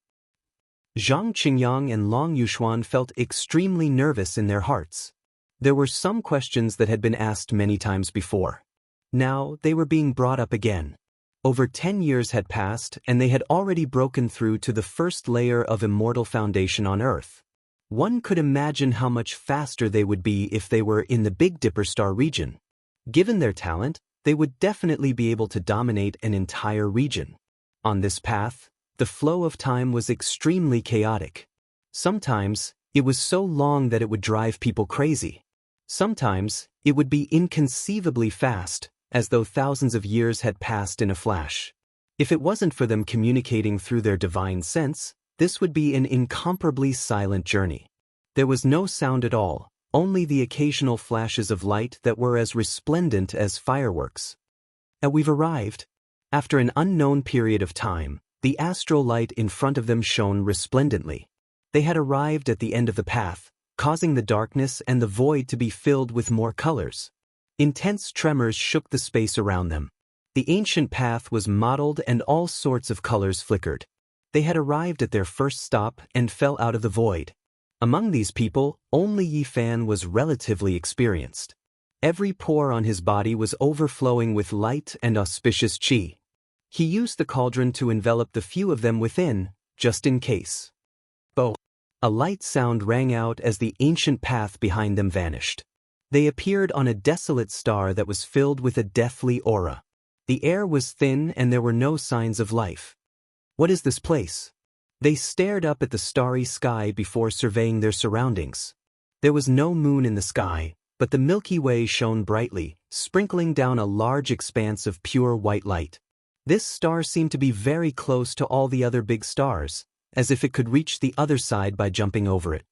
Zhang Qingyang and Long Yuxuan felt extremely nervous in their hearts. There were some questions that had been asked many times before. Now they were being brought up again. Over 10 years had passed and they had already broken through to the first layer of immortal foundation on Earth. One could imagine how much faster they would be if they were in the Big Dipper star region. Given their talent, they would definitely be able to dominate an entire region. On this path, the flow of time was extremely chaotic. Sometimes, it was so long that it would drive people crazy. Sometimes, it would be inconceivably fast, as though thousands of years had passed in a flash. If it wasn't for them communicating through their divine sense, this would be an incomparably silent journey. There was no sound at all, only the occasional flashes of light that were as resplendent as fireworks. And we've arrived. After an unknown period of time, the astral light in front of them shone resplendently. They had arrived at the end of the path, causing the darkness and the void to be filled with more colors. Intense tremors shook the space around them. The ancient path was mottled and all sorts of colors flickered. They had arrived at their first stop and fell out of the void. Among these people, only Yi Fan was relatively experienced. Every pore on his body was overflowing with light and auspicious qi. He used the cauldron to envelop the few of them within, just in case. Oh! A light sound rang out as the ancient path behind them vanished. They appeared on a desolate star that was filled with a deathly aura. The air was thin and there were no signs of life. What is this place? They stared up at the starry sky before surveying their surroundings. There was no moon in the sky, but the Milky Way shone brightly, sprinkling down a large expanse of pure white light. This star seemed to be very close to all the other big stars, as if it could reach the other side by jumping over it.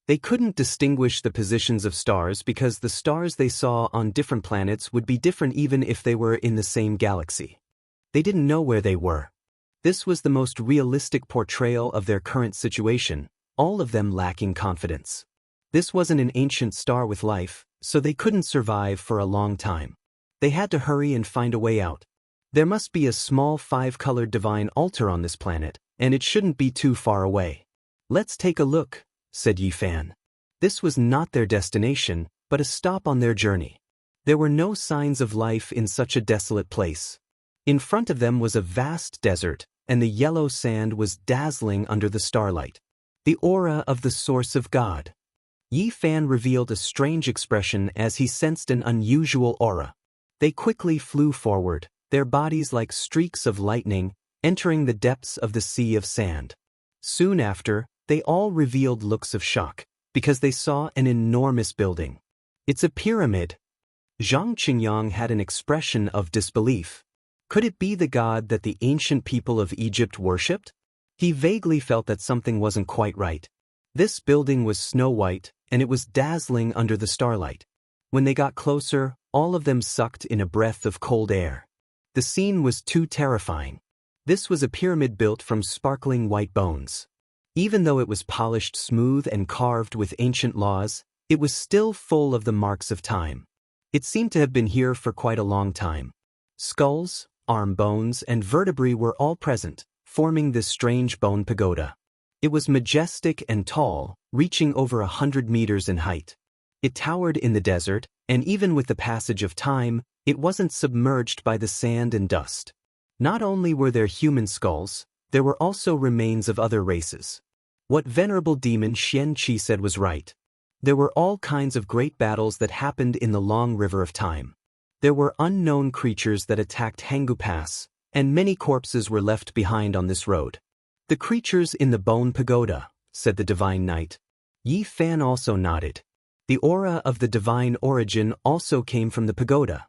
They couldn't distinguish the positions of stars because the stars they saw on different planets would be different even if they were in the same galaxy. They didn't know where they were. This was the most realistic portrayal of their current situation, all of them lacking confidence. This wasn't an ancient star with life, so they couldn't survive for a long time. They had to hurry and find a way out. There must be a small 5-colored divine altar on this planet, and it shouldn't be too far away. Let's take a look, said Yi Fan. This was not their destination, but a stop on their journey. There were no signs of life in such a desolate place. In front of them was a vast desert, and the yellow sand was dazzling under the starlight. The aura of the source of God. Yi Fan revealed a strange expression as he sensed an unusual aura. They quickly flew forward, their bodies like streaks of lightning, entering the depths of the sea of sand. Soon after, they all revealed looks of shock, because they saw an enormous building. It's a pyramid. Zhang Qingyang had an expression of disbelief. Could it be the god that the ancient people of Egypt worshipped? He vaguely felt that something wasn't quite right. This building was snow-white, and it was dazzling under the starlight. When they got closer, all of them sucked in a breath of cold air. The scene was too terrifying. This was a pyramid built from sparkling white bones. Even though it was polished smooth and carved with ancient laws, it was still full of the marks of time. It seemed to have been here for quite a long time. Skulls, arm bones, and vertebrae were all present, forming this strange bone pagoda. It was majestic and tall, reaching over 100 meters in height. It towered in the desert, and even with the passage of time, it wasn't submerged by the sand and dust. Not only were there human skulls, there were also remains of other races. What venerable demon Xian Qi said was right. There were all kinds of great battles that happened in the long river of time. There were unknown creatures that attacked Hanggu Pass, and many corpses were left behind on this road. The creatures in the bone pagoda, said the divine knight. Yi Fan also nodded. The aura of the divine origin also came from the pagoda.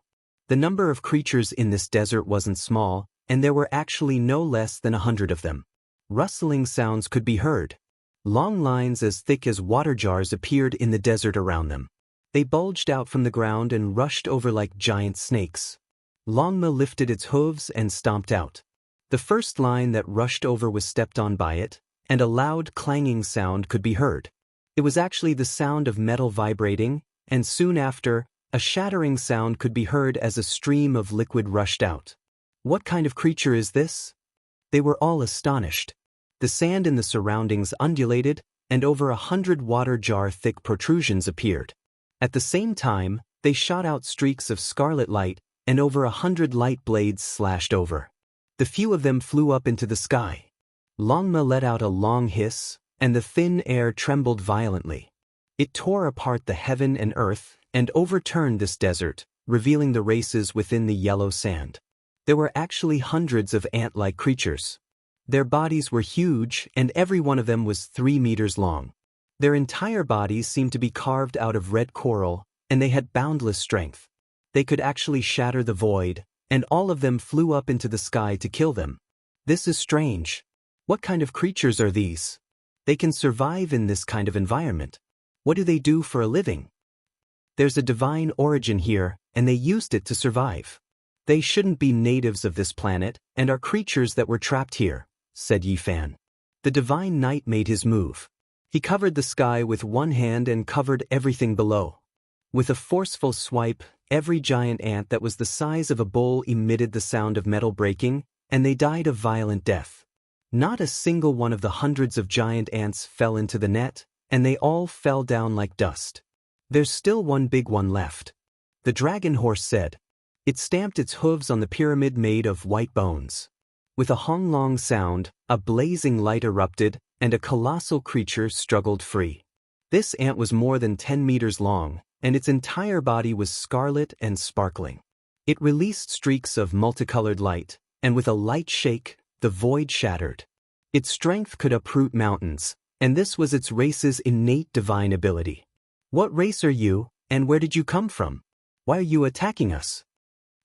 The number of creatures in this desert wasn't small, and there were actually no less than 100 of them. Rustling sounds could be heard. Long lines as thick as water jars appeared in the desert around them. They bulged out from the ground and rushed over like giant snakes. Longma lifted its hooves and stomped out. The first line that rushed over was stepped on by it, and a loud clanging sound could be heard. It was actually the sound of metal vibrating, and soon after, a shattering sound could be heard as a stream of liquid rushed out. What kind of creature is this? They were all astonished. The sand in the surroundings undulated, and over 100 water jar-thick protrusions appeared. At the same time, they shot out streaks of scarlet light, and over 100 light blades slashed over. The few of them flew up into the sky. Longma let out a long hiss, and the thin air trembled violently. It tore apart the heaven and earth, and overturned this desert, revealing the races within the yellow sand. There were actually hundreds of ant-like creatures. Their bodies were huge, and every one of them was 3 meters long. Their entire bodies seemed to be carved out of red coral, and they had boundless strength. They could actually shatter the void, and all of them flew up into the sky to kill them. This is strange. What kind of creatures are these? They can survive in this kind of environment. What do they do for a living? There's a divine origin here, and they used it to survive. They shouldn't be natives of this planet, and are creatures that were trapped here, said Yi Fan. The divine knight made his move. He covered the sky with one hand and covered everything below. With a forceful swipe, every giant ant that was the size of a bull emitted the sound of metal breaking, and they died a violent death. Not a single one of the hundreds of giant ants fell into the net, and they all fell down like dust. There's still one big one left. the dragon horse said. It stamped its hooves on the pyramid made of white bones. With a honglong sound, a blazing light erupted, and a colossal creature struggled free. This ant was more than 10 meters long, and its entire body was scarlet and sparkling. It released streaks of multicolored light, and with a light shake, the void shattered. Its strength could uproot mountains, and this was its race's innate divine ability. "What race are you, and where did you come from? Why are you attacking us?"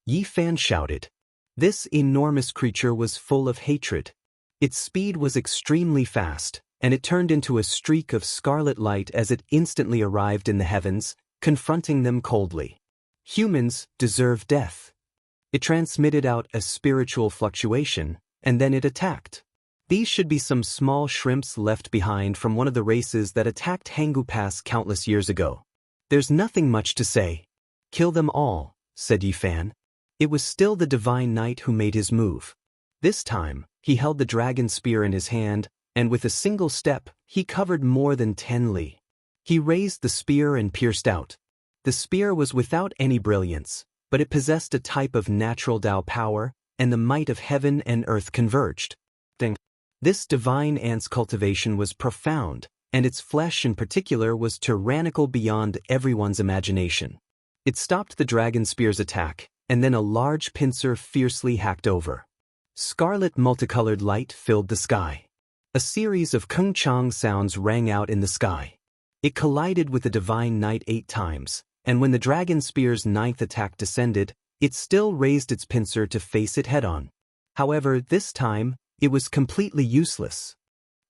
Yi Fan shouted. This enormous creature was full of hatred. Its speed was extremely fast, and it turned into a streak of scarlet light as it instantly arrived in the heavens, confronting them coldly. Humans deserve death. It transmitted out a spiritual fluctuation, and then it attacked. These should be some small shrimps left behind from one of the races that attacked Jianghu Pass countless years ago. "There's nothing much to say. Kill them all," said Yi Fan. It was still the divine knight who made his move. This time, he held the dragon spear in his hand, and with a single step, he covered more than 10 li. He raised the spear and pierced out. The spear was without any brilliance, but it possessed a type of natural Tao power, and the might of heaven and earth converged. This divine ant's cultivation was profound, and its flesh in particular was tyrannical beyond everyone's imagination. It stopped the dragon spear's attack, and then a large pincer fiercely hacked over. Scarlet multicolored light filled the sky. A series of kung chang sounds rang out in the sky. It collided with the divine knight 8 times, and when the dragon spear's 9th attack descended, it still raised its pincer to face it head-on. However, this time, it was completely useless.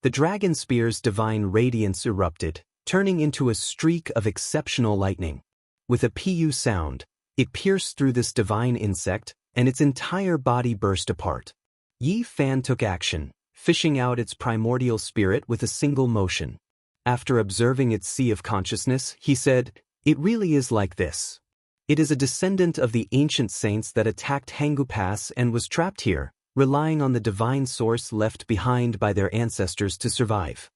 The dragon spear's divine radiance erupted, turning into a streak of exceptional lightning. With a pu sound, it pierced through this divine insect, and its entire body burst apart. Yi Fan took action, fishing out its primordial spirit with a single motion. After observing its sea of consciousness, he said, "It really is like this. It is a descendant of the ancient saints that attacked Jianghu Pass and was trapped here, relying on the divine source left behind by their ancestors to survive."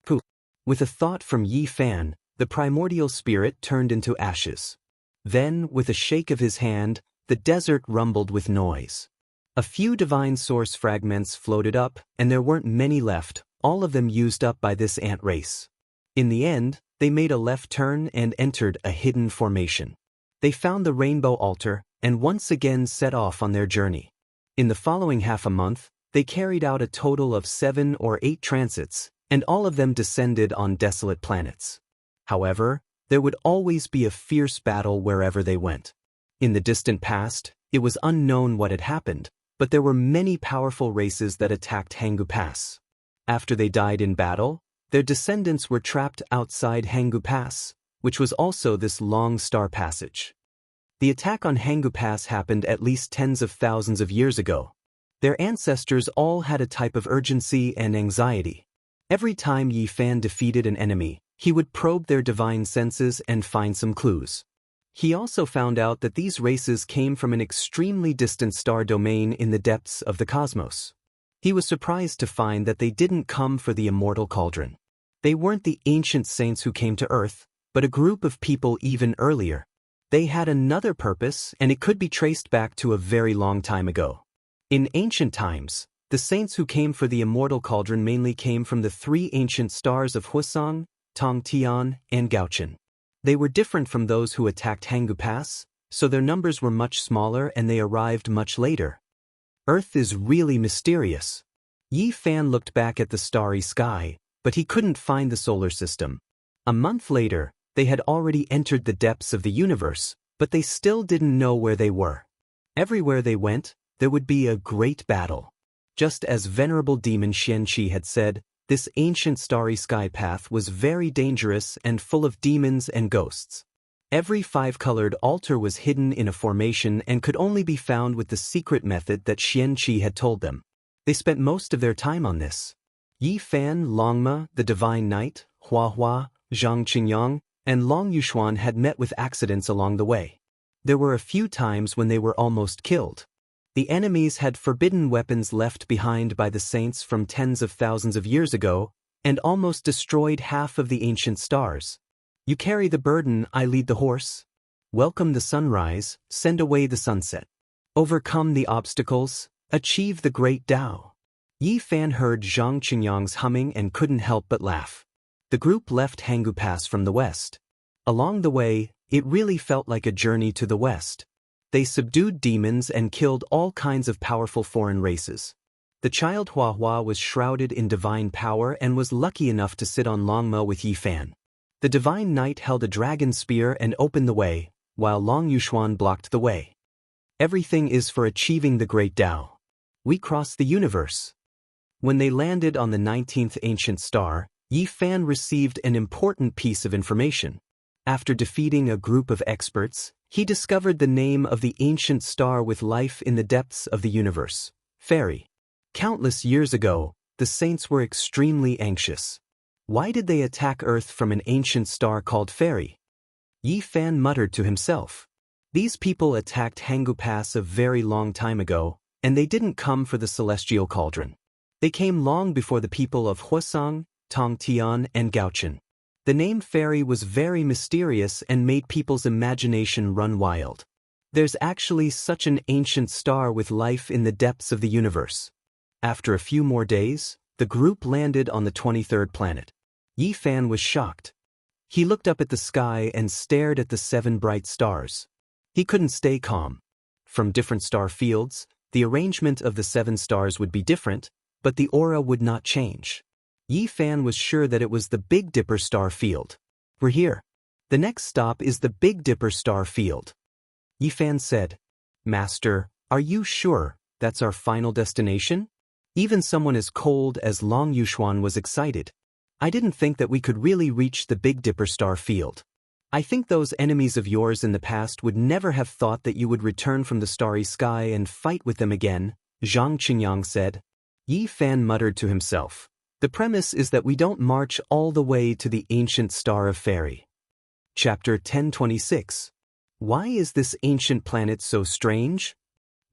Poof! With a thought from Yi Fan, the primordial spirit turned into ashes. Then, with a shake of his hand, the desert rumbled with noise. A few divine source fragments floated up, and there weren't many left, all of them used up by this ant race. In the end, they made a left turn and entered a hidden formation. They found the rainbow altar, and once again set off on their journey. In the following half a month, they carried out a total of 7 or 8 transits, and all of them descended on desolate planets. However, there would always be a fierce battle wherever they went. In the distant past, it was unknown what had happened, but there were many powerful races that attacked Jianghu Pass. After they died in battle, their descendants were trapped outside Jianghu Pass, which was also this long star passage. The attack on Jianghu Pass happened at least tens of thousands of years ago. Their ancestors all had a type of urgency and anxiety. Every time Yi Fan defeated an enemy, he would probe their divine senses and find some clues. He also found out that these races came from an extremely distant star domain in the depths of the cosmos. He was surprised to find that they didn't come for the immortal cauldron. They weren't the ancient saints who came to Earth, but a group of people even earlier. They had another purpose, and it could be traced back to a very long time ago. In ancient times, the saints who came for the immortal cauldron mainly came from the 3 ancient stars of Huasong, Tongtian, and Gaochen. They were different from those who attacked Jianghu Pass, so their numbers were much smaller and they arrived much later. Earth is really mysterious. Yi Fan looked back at the starry sky, but he couldn't find the solar system. A month later, they had already entered the depths of the universe, but they still didn't know where they were. Everywhere they went, there would be a great battle. Just as venerable demon Xianqi had said, this ancient starry sky path was very dangerous and full of demons and ghosts. Every 5-colored altar was hidden in a formation and could only be found with the secret method that Xianqi had told them. They spent most of their time on this. Yi Fan, Longma, the divine knight, Hua, Zhang Qingyang, and Long Yuxuan had met with accidents along the way. There were a few times when they were almost killed. The enemies had forbidden weapons left behind by the saints from tens of thousands of years ago, and almost destroyed half of the ancient stars. "You carry the burden, I lead the horse." Welcome the sunrise, send away the sunset. Overcome the obstacles, achieve the great Tao. Yi Fan heard Zhang Qingyang's humming and couldn't help but laugh. The group left Hanggu Pass from the west. Along the way, it really felt like a journey to the west. They subdued demons and killed all kinds of powerful foreign races. The child Hua Hua was shrouded in divine power and was lucky enough to sit on Longmo with Yi Fan. The divine knight held a dragon spear and opened the way, while Long Yuxuan blocked the way. Everything is for achieving the great Tao. We cross the universe. When they landed on the 19th ancient star, Yi Fan received an important piece of information. After defeating a group of experts, he discovered the name of the ancient star with life in the depths of the universe, Fairy. Countless years ago, the saints were extremely anxious. Why did they attack Earth from an ancient star called Fairy? Yi Fan muttered to himself. These people attacked Hanggu Pass a very long time ago, and they didn't come for the celestial cauldron. They came long before the people of Huasang, Tongtian, and Gaochen. The name Fairy was very mysterious and made people's imagination run wild. There's actually such an ancient star with life in the depths of the universe. After a few more days, the group landed on the 23rd planet. Yi Fan was shocked. He looked up at the sky and stared at the 7 bright stars. He couldn't stay calm. From different star fields, the arrangement of the 7 stars would be different, but the aura would not change. Yi Fan was sure that it was the Big Dipper star field. We're here. The next stop is the Big Dipper star field. Yi Fan said, Master, are you sure that's our final destination? Even someone as cold as Long Yuxuan was excited. I didn't think that we could really reach the Big Dipper star field. I think those enemies of yours in the past would never have thought that you would return from the starry sky and fight with them again, Zhang Qingyang said. Yi Fan muttered to himself. The premise is that we don't march all the way to the ancient star of Fairy. Chapter 1026. Why is this ancient planet so strange?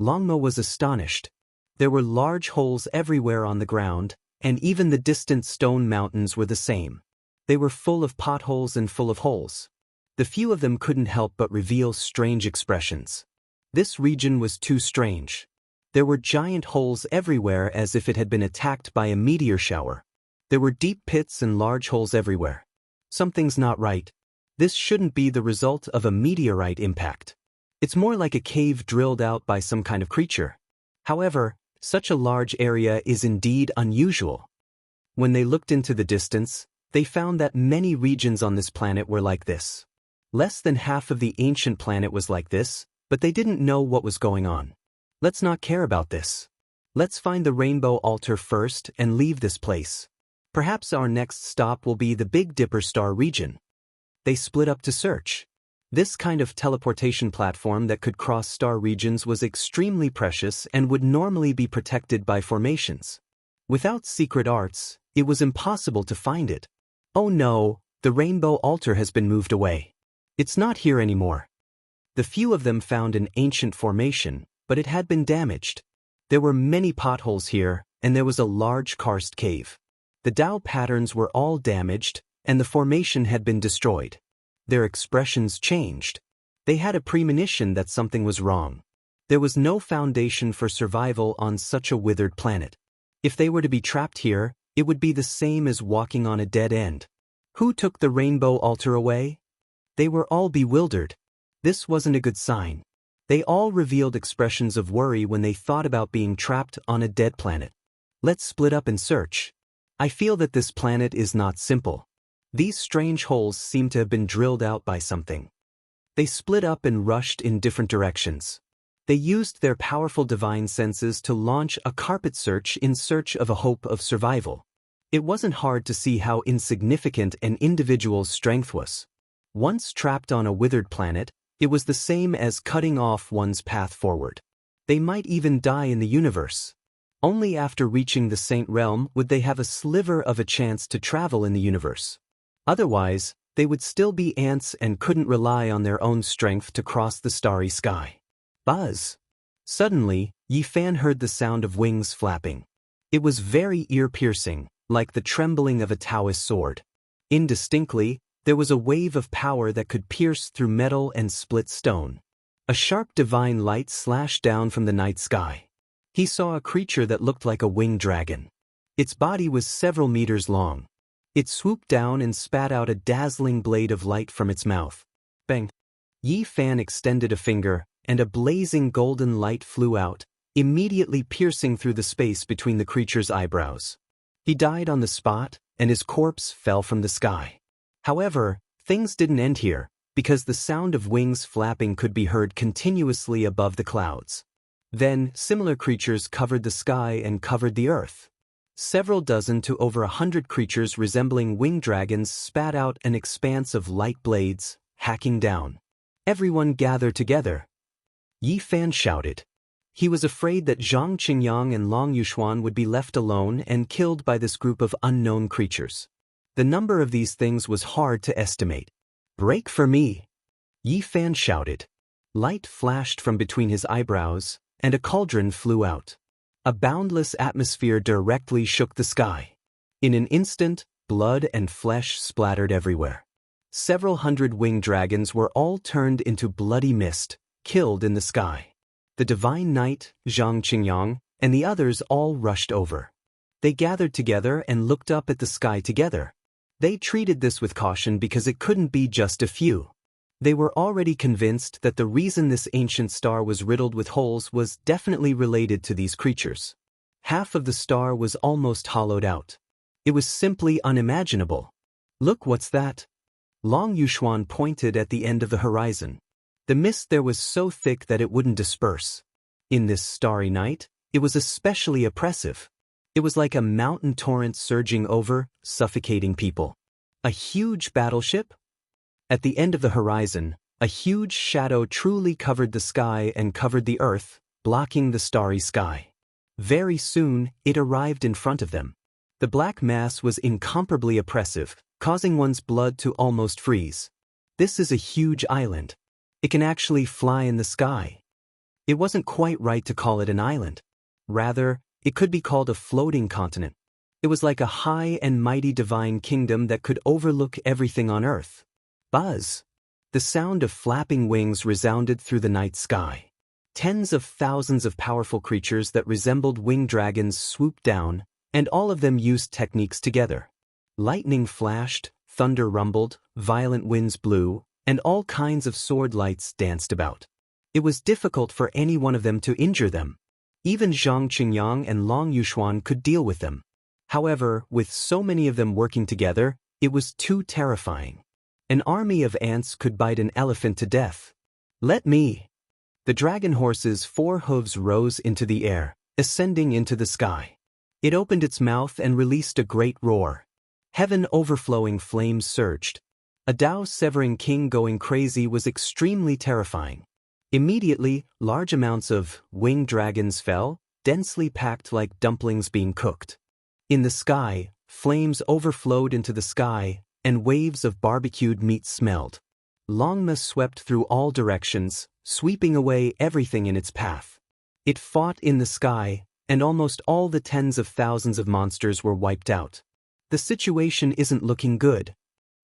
Longmo was astonished. There were large holes everywhere on the ground, and even the distant stone mountains were the same. They were full of potholes and full of holes. The few of them couldn't help but reveal strange expressions. This region was too strange. There were giant holes everywhere as if it had been attacked by a meteor shower. There were deep pits and large holes everywhere. Something's not right. This shouldn't be the result of a meteorite impact. It's more like a cave drilled out by some kind of creature. However, such a large area is indeed unusual. When they looked into the distance, they found that many regions on this planet were like this. Less than half of the ancient planet was like this, but they didn't know what was going on. Let's not care about this. Let's find the rainbow altar first and leave this place. Perhaps our next stop will be the Big Dipper star region. They split up to search. This kind of teleportation platform that could cross star regions was extremely precious and would normally be protected by formations. Without secret arts, it was impossible to find it. Oh no, the rainbow altar has been moved away. It's not here anymore. The few of them found an ancient formation, but it had been damaged. There were many potholes here, and there was a large karst cave. The Tao patterns were all damaged, and the formation had been destroyed. Their expressions changed. They had a premonition that something was wrong. There was no foundation for survival on such a withered planet. If they were to be trapped here, it would be the same as walking on a dead end. Who took the rainbow altar away? They were all bewildered. This wasn't a good sign. They all revealed expressions of worry when they thought about being trapped on a dead planet. Let's split up and search. I feel that this planet is not simple. These strange holes seem to have been drilled out by something. They split up and rushed in different directions. They used their powerful divine senses to launch a carpet search in search of a hope of survival. It wasn't hard to see how insignificant an individual's strength was. Once trapped on a withered planet, it was the same as cutting off one's path forward. They might even die in the universe. Only after reaching the Saint Realm would they have a sliver of a chance to travel in the universe. Otherwise, they would still be ants and couldn't rely on their own strength to cross the starry sky. Buzz! Suddenly, Yi Fan heard the sound of wings flapping. It was very ear-piercing, like the trembling of a Taoist sword. Indistinctly, There was a wave of power that could pierce through metal and split stone. A sharp divine light slashed down from the night sky. He saw a creature that looked like a winged dragon. Its body was several meters long. It swooped down and spat out a dazzling blade of light from its mouth. Bang! Yi Fan extended a finger, and a blazing golden light flew out, immediately piercing through the space between the creature's eyebrows. He died on the spot, and his corpse fell from the sky. However, things didn't end here, because the sound of wings flapping could be heard continuously above the clouds. Then, similar creatures covered the sky and covered the earth. Several dozen to over 100 creatures resembling winged dragons spat out an expanse of light blades, hacking down. Everyone gathered together. Yi Fan shouted. He was afraid that Zhang Qingyang and Long Yuxuan would be left alone and killed by this group of unknown creatures. The number of these things was hard to estimate. "Break for me!" Yi Fan shouted. Light flashed from between his eyebrows, and a cauldron flew out. A boundless atmosphere directly shook the sky. In an instant, blood and flesh splattered everywhere. Several hundred winged dragons were all turned into bloody mist, killed in the sky. The divine knight, Zhang Qingyang, and the others all rushed over. They gathered together and looked up at the sky together. They treated this with caution because it couldn't be just a few. They were already convinced that the reason this ancient star was riddled with holes was definitely related to these creatures. Half of the star was almost hollowed out. It was simply unimaginable. "Look, what's that?" Long Yuxuan pointed at the end of the horizon. The mist there was so thick that it wouldn't disperse. In this starry night, it was especially oppressive. It was like a mountain torrent surging over, suffocating people. A huge battleship? At the end of the horizon, a huge shadow truly covered the sky and covered the earth, blocking the starry sky. Very soon, it arrived in front of them. The black mass was incomparably oppressive, causing one's blood to almost freeze. This is a huge island. It can actually fly in the sky. It wasn't quite right to call it an island. Rather, it could be called a floating continent. It was like a high and mighty divine kingdom that could overlook everything on earth. Buzz! The sound of flapping wings resounded through the night sky. Tens of thousands of powerful creatures that resembled winged dragons swooped down, and all of them used techniques together. Lightning flashed, thunder rumbled, violent winds blew, and all kinds of sword lights danced about. It was difficult for any one of them to injure them. Even Zhang Qingyang and Long Yuxuan could deal with them. However, with so many of them working together, it was too terrifying. An army of ants could bite an elephant to death. "Let me!" The dragon horse's 4 hooves rose into the air, ascending into the sky. It opened its mouth and released a great roar. Heaven overflowing flames surged. A Tao-severing king going crazy was extremely terrifying. Immediately, large amounts of winged dragons fell, densely packed like dumplings being cooked. In the sky, flames overflowed into the sky, and waves of barbecued meat smelled. Longma swept through all directions, sweeping away everything in its path. It fought in the sky, and almost all the tens of thousands of monsters were wiped out. The situation isn't looking good.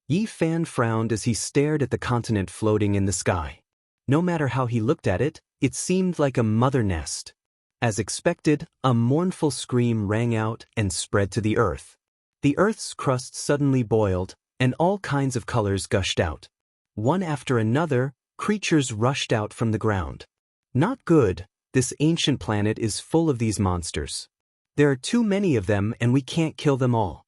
Yi Fan frowned as he stared at the continent floating in the sky. No matter how he looked at it, it seemed like a mother nest. As expected, a mournful scream rang out and spread to the earth. The earth's crust suddenly boiled, and all kinds of colors gushed out. One after another, creatures rushed out from the ground. Not good, this ancient planet is full of these monsters. There are too many of them and we can't kill them all.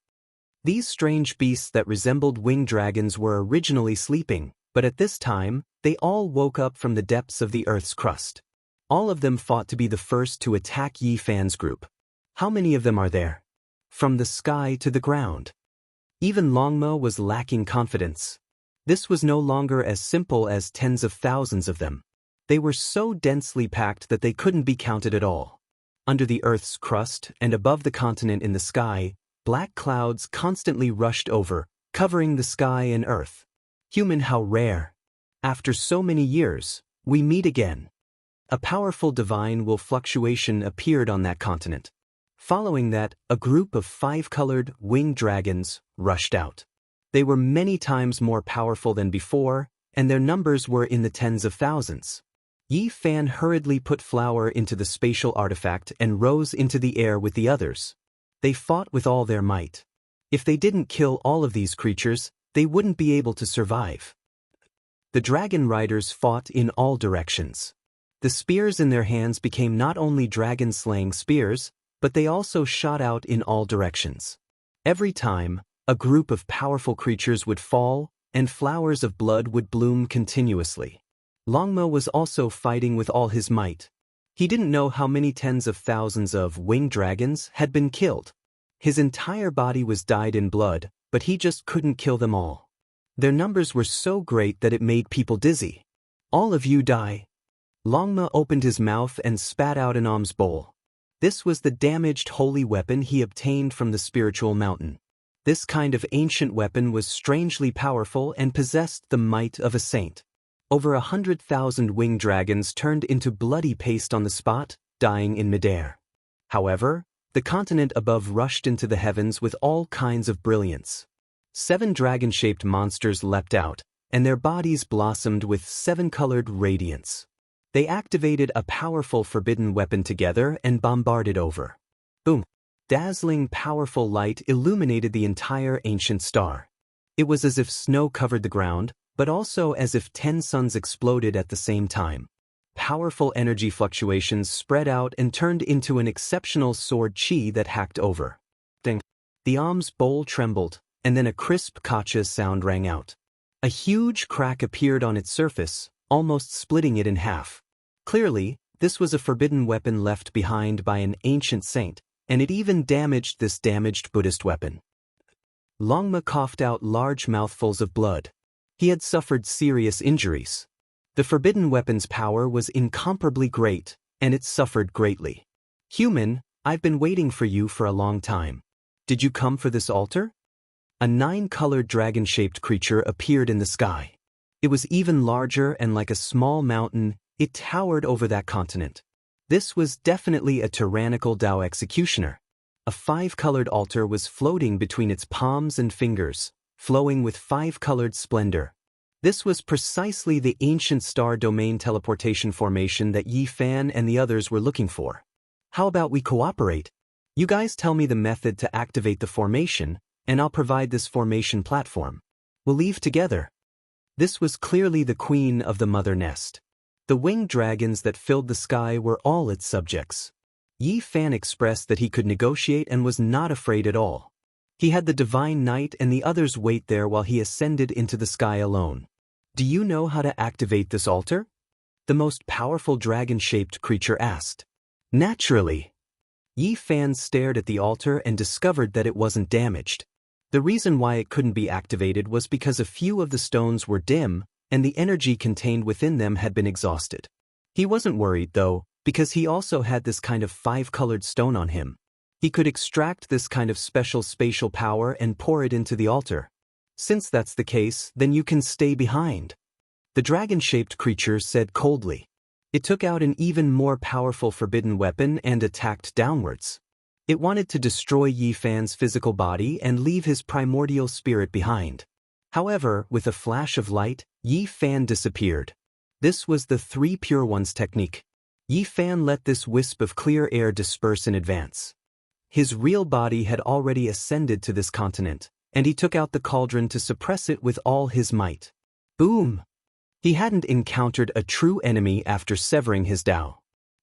These strange beasts that resembled winged dragons were originally sleeping, but at this time, they all woke up from the depths of the earth's crust. All of them fought to be the first to attack Yi Fan's group. How many of them are there? From the sky to the ground. Even Longma was lacking confidence. This was no longer as simple as tens of thousands of them. They were so densely packed that they couldn't be counted at all. Under the Earth's crust and above the continent in the sky, black clouds constantly rushed over, covering the sky and Earth. Human, how rare. After so many years, we meet again. A powerful divine will fluctuation appeared on that continent. Following that, a group of 5-colored winged dragons rushed out. They were many times more powerful than before, and their numbers were in the tens of thousands. Yi Fan hurriedly put flour into the spatial artifact and rose into the air with the others. They fought with all their might. If they didn't kill all of these creatures, they wouldn't be able to survive. The dragon riders fought in all directions. The spears in their hands became not only dragon-slaying spears, but they also shot out in all directions. Every time, a group of powerful creatures would fall, and flowers of blood would bloom continuously. Longmo was also fighting with all his might. He didn't know how many tens of thousands of winged dragons had been killed. His entire body was dyed in blood, but he just couldn't kill them all. Their numbers were so great that it made people dizzy. All of you die. Longmo opened his mouth and spat out an alms bowl. This was the damaged holy weapon he obtained from the spiritual mountain. This kind of ancient weapon was strangely powerful and possessed the might of a saint. Over 100,000 winged dragons turned into bloody paste on the spot, dying in midair. However, the continent above rushed into the heavens with all kinds of brilliance. 7 dragon-shaped monsters leapt out, and their bodies blossomed with 7-colored radiance. They activated a powerful forbidden weapon together and bombarded over. Boom! Dazzling, powerful light illuminated the entire ancient star. It was as if snow covered the ground, but also as if 10 suns exploded at the same time. Powerful energy fluctuations spread out and turned into an exceptional sword chi that hacked over. Ding! The alms bowl trembled, and then a crisp kacha sound rang out. A huge crack appeared on its surface, almost splitting it in half. Clearly, this was a forbidden weapon left behind by an ancient saint, and it even damaged this damaged Buddhist weapon. Longma coughed out large mouthfuls of blood. He had suffered serious injuries. The forbidden weapon's power was incomparably great, and it suffered greatly. Human, I've been waiting for you for a long time. Did you come for this altar? A 9-colored dragon-shaped creature appeared in the sky. It was even larger and like a small mountain, it towered over that continent. This was definitely a tyrannical Dao executioner. A 5-colored altar was floating between its palms and fingers, flowing with 5-colored splendor. This was precisely the ancient star domain teleportation formation that Yi Fan and the others were looking for. How about we cooperate? You guys tell me the method to activate the formation, and I'll provide this formation platform. We'll leave together. This was clearly the queen of the mother nest. The winged dragons that filled the sky were all its subjects. Yi Fan expressed that he could negotiate and was not afraid at all. He had the divine knight and the others wait there while he ascended into the sky alone. Do you know how to activate this altar? The most powerful dragon-shaped creature asked. Naturally. Yi Fan stared at the altar and discovered that it wasn't damaged. The reason why it couldn't be activated was because a few of the stones were dim, and the energy contained within them had been exhausted. He wasn't worried, though, because he also had this kind of 5-colored stone on him. He could extract this kind of special spatial power and pour it into the altar. Since that's the case, then you can stay behind. The dragon-shaped creature said coldly. It took out an even more powerful forbidden weapon and attacked downwards. It wanted to destroy Yi Fan's physical body and leave his primordial spirit behind. However, with a flash of light, Yi Fan disappeared. This was the 3 Pure Ones technique. Yi Fan let this wisp of clear air disperse in advance. His real body had already ascended to this continent, and he took out the cauldron to suppress it with all his might. Boom! He hadn't encountered a true enemy after severing his Dao.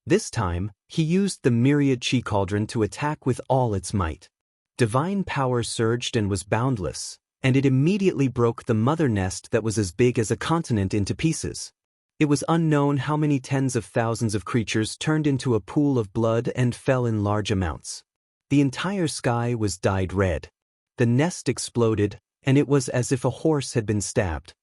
This time, he used the myriad chi cauldron to attack with all its might. Divine power surged and was boundless, and it immediately broke the mother nest that was as big as a continent into pieces. It was unknown how many tens of thousands of creatures turned into a pool of blood and fell in large amounts. The entire sky was dyed red. The nest exploded, and it was as if a horse had been stabbed.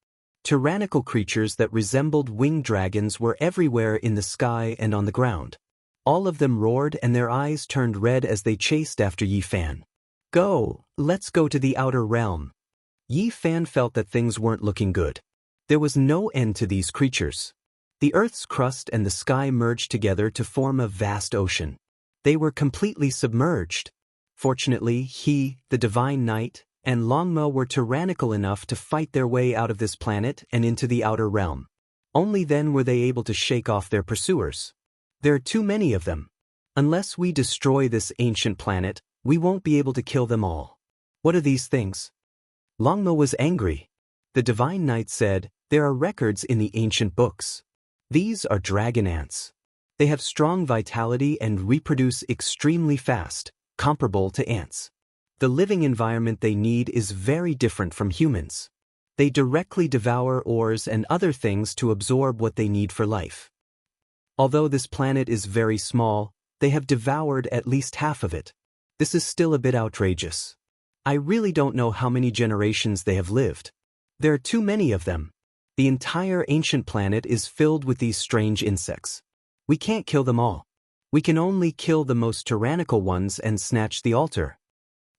Tyrannical creatures that resembled winged dragons were everywhere in the sky and on the ground. All of them roared and their eyes turned red as they chased after Yi Fan. Go, let's go to the outer realm. Yi Fan felt that things weren't looking good. There was no end to these creatures. The Earth's crust and the sky merged together to form a vast ocean. They were completely submerged. Fortunately, he, the divine knight, and Longmo were tyrannical enough to fight their way out of this planet and into the outer realm. Only then were they able to shake off their pursuers. There are too many of them. Unless we destroy this ancient planet, we won't be able to kill them all. What are these things? Longmo was angry. The Divine Knight said, there are records in the ancient books. These are dragon ants. They have strong vitality and reproduce extremely fast, comparable to ants. The living environment they need is very different from humans. They directly devour ores and other things to absorb what they need for life. Although this planet is very small, they have devoured at least half of it. This is still a bit outrageous. I really don't know how many generations they have lived. There are too many of them. The entire ancient planet is filled with these strange insects. We can't kill them all. We can only kill the most tyrannical ones and snatch the altar.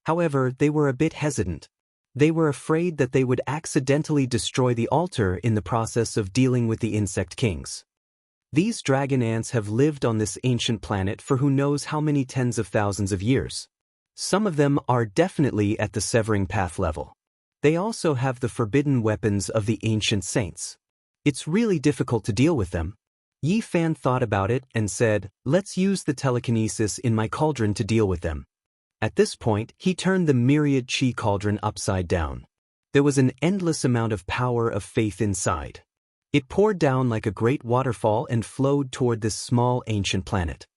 However, they were a bit hesitant. They were afraid that they would accidentally destroy the altar in the process of dealing with the insect kings. These dragon ants have lived on this ancient planet for who knows how many tens of thousands of years. Some of them are definitely at the severing path level. They also have the forbidden weapons of the ancient saints. It's really difficult to deal with them. Yi Fan thought about it and said, let's use the telekinesis in my cauldron to deal with them. At this point, he turned the myriad chi cauldron upside down. There was an endless amount of power of faith inside. It poured down like a great waterfall and flowed toward this small ancient planet.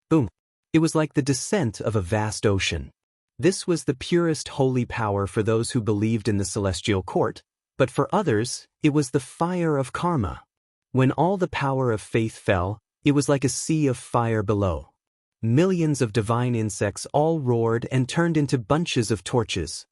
Boom! It was like the descent of a vast ocean. This was the purest holy power for those who believed in the celestial court, but for others, it was the fire of karma. When all the power of faith fell, it was like a sea of fire below. Millions of divine insects all roared and turned into bunches of torches.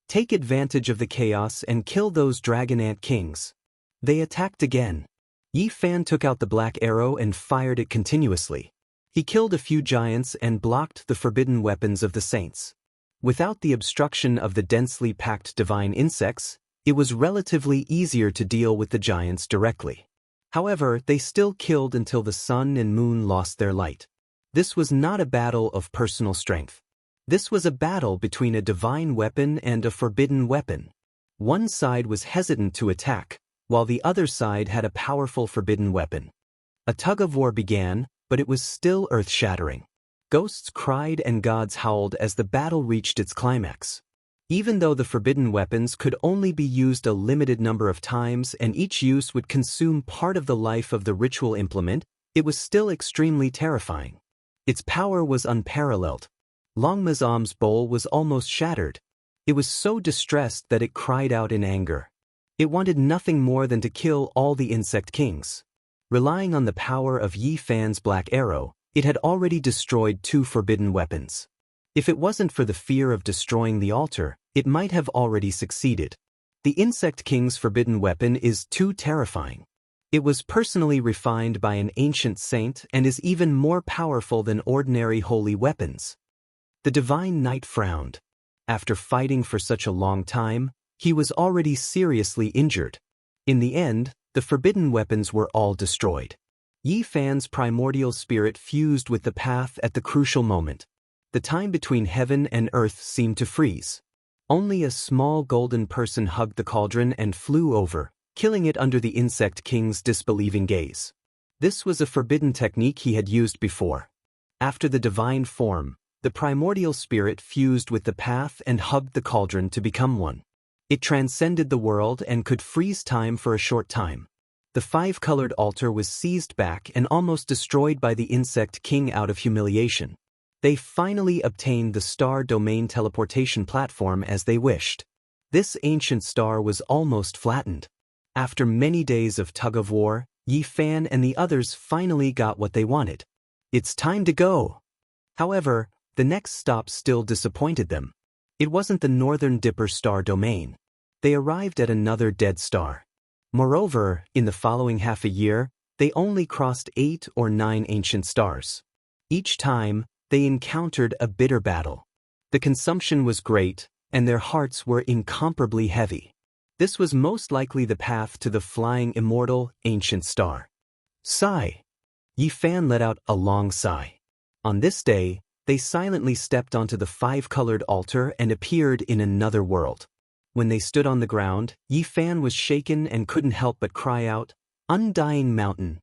Take advantage of the chaos and kill those dragon ant kings. They attacked again. Yi Fan took out the black arrow and fired it continuously. He killed a few giants and blocked the forbidden weapons of the saints. Without the obstruction of the densely packed divine insects, it was relatively easier to deal with the giants directly. However, they still killed until the sun and moon lost their light. This was not a battle of personal strength. This was a battle between a divine weapon and a forbidden weapon. One side was hesitant to attack, while the other side had a powerful forbidden weapon. A tug-of-war began, but it was still earth-shattering. Ghosts cried and gods howled as the battle reached its climax. Even though the forbidden weapons could only be used a limited number of times and each use would consume part of the life of the ritual implement, it was still extremely terrifying. Its power was unparalleled. Longmazam's bowl was almost shattered. It was so distressed that it cried out in anger. It wanted nothing more than to kill all the insect kings. Relying on the power of Yi Fan's black arrow, it had already destroyed 2 forbidden weapons. If it wasn't for the fear of destroying the altar, it might have already succeeded. The insect king's forbidden weapon is too terrifying. It was personally refined by an ancient saint and is even more powerful than ordinary holy weapons. The Divine Knight frowned. After fighting for such a long time, he was already seriously injured. In the end, the forbidden weapons were all destroyed. Yi Fan's primordial spirit fused with the path at the crucial moment. The time between heaven and earth seemed to freeze. Only a small golden person hugged the cauldron and flew over, killing it under the insect king's disbelieving gaze. This was a forbidden technique he had used before. After the divine form, the primordial spirit fused with the path and hugged the cauldron to become one. It transcended the world and could freeze time for a short time. The 5-colored altar was seized back and almost destroyed by the insect king out of humiliation. They finally obtained the star domain teleportation platform as they wished. This ancient star was almost flattened. After many days of tug-of-war, Yi Fan and the others finally got what they wanted. It's time to go! However, the next stop still disappointed them. It wasn't the Northern Dipper star domain. They arrived at another dead star. Moreover, in the following half a year, they only crossed 8 or 9 ancient stars. Each time, they encountered a bitter battle. The consumption was great, and their hearts were incomparably heavy. This was most likely the path to the flying immortal, ancient star. Sigh. Yi Fan let out a long sigh. On this day, They silently stepped onto the five-colored altar and appeared in another world. When they stood on the ground, Yi Fan was shaken and couldn't help but cry out, "Undying Mountain."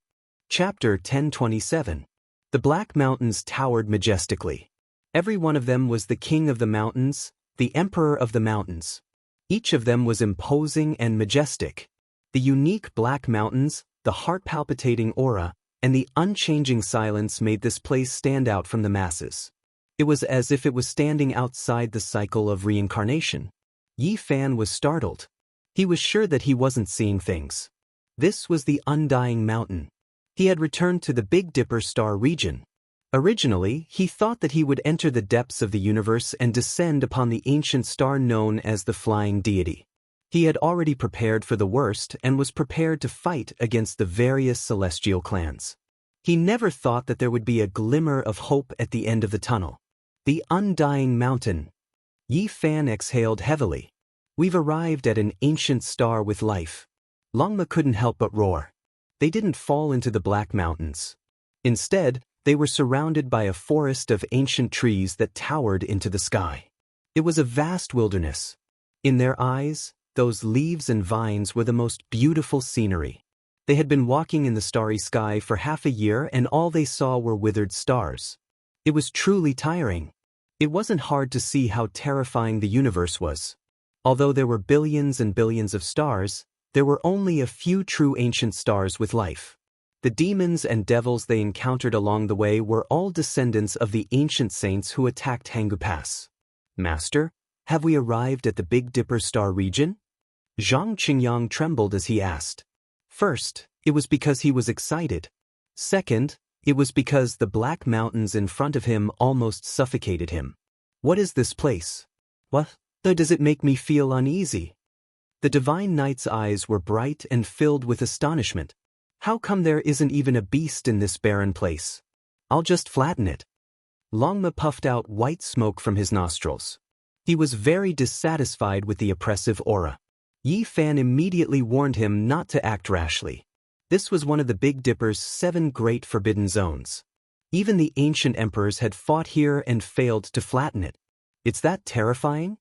Chapter 1027. The Black Mountains towered majestically. Every one of them was the king of the mountains, the emperor of the mountains. Each of them was imposing and majestic. The unique Black Mountains, the heart-palpitating aura, and the unchanging silence made this place stand out from the masses. It was as if it was standing outside the cycle of reincarnation. Yi Fan was startled. He was sure that he wasn't seeing things. This was the Undying Mountain. He had returned to the Big Dipper star region. Originally, he thought that he would enter the depths of the universe and descend upon the ancient star known as the Flying Deity. He had already prepared for the worst and was prepared to fight against the various celestial clans. He never thought that there would be a glimmer of hope at the end of the tunnel. The Undying Mountain. Yi Fan exhaled heavily. We've arrived at an ancient star with life. Longma couldn't help but roar. They didn't fall into the Black Mountains. Instead, they were surrounded by a forest of ancient trees that towered into the sky. It was a vast wilderness. In their eyes, those leaves and vines were the most beautiful scenery. They had been walking in the starry sky for half a year and all they saw were withered stars. It was truly tiring. It wasn't hard to see how terrifying the universe was. Although there were billions and billions of stars, there were only a few true ancient stars with life. The demons and devils they encountered along the way were all descendants of the ancient saints who attacked Jianghu Pass. "Master, have we arrived at the Big Dipper star region?" Zhang Qingyang trembled as he asked. First, it was because he was excited. Second, it was because the Black Mountains in front of him almost suffocated him. What is this place? What does it make me feel uneasy? The Divine Knight's eyes were bright and filled with astonishment. How come there isn't even a beast in this barren place? I'll just flatten it. Longma puffed out white smoke from his nostrils. He was very dissatisfied with the oppressive aura. Yi Fan immediately warned him not to act rashly. This was one of the Big Dipper's 7 great forbidden zones. Even the ancient emperors had fought here and failed to flatten it. It's that terrifying?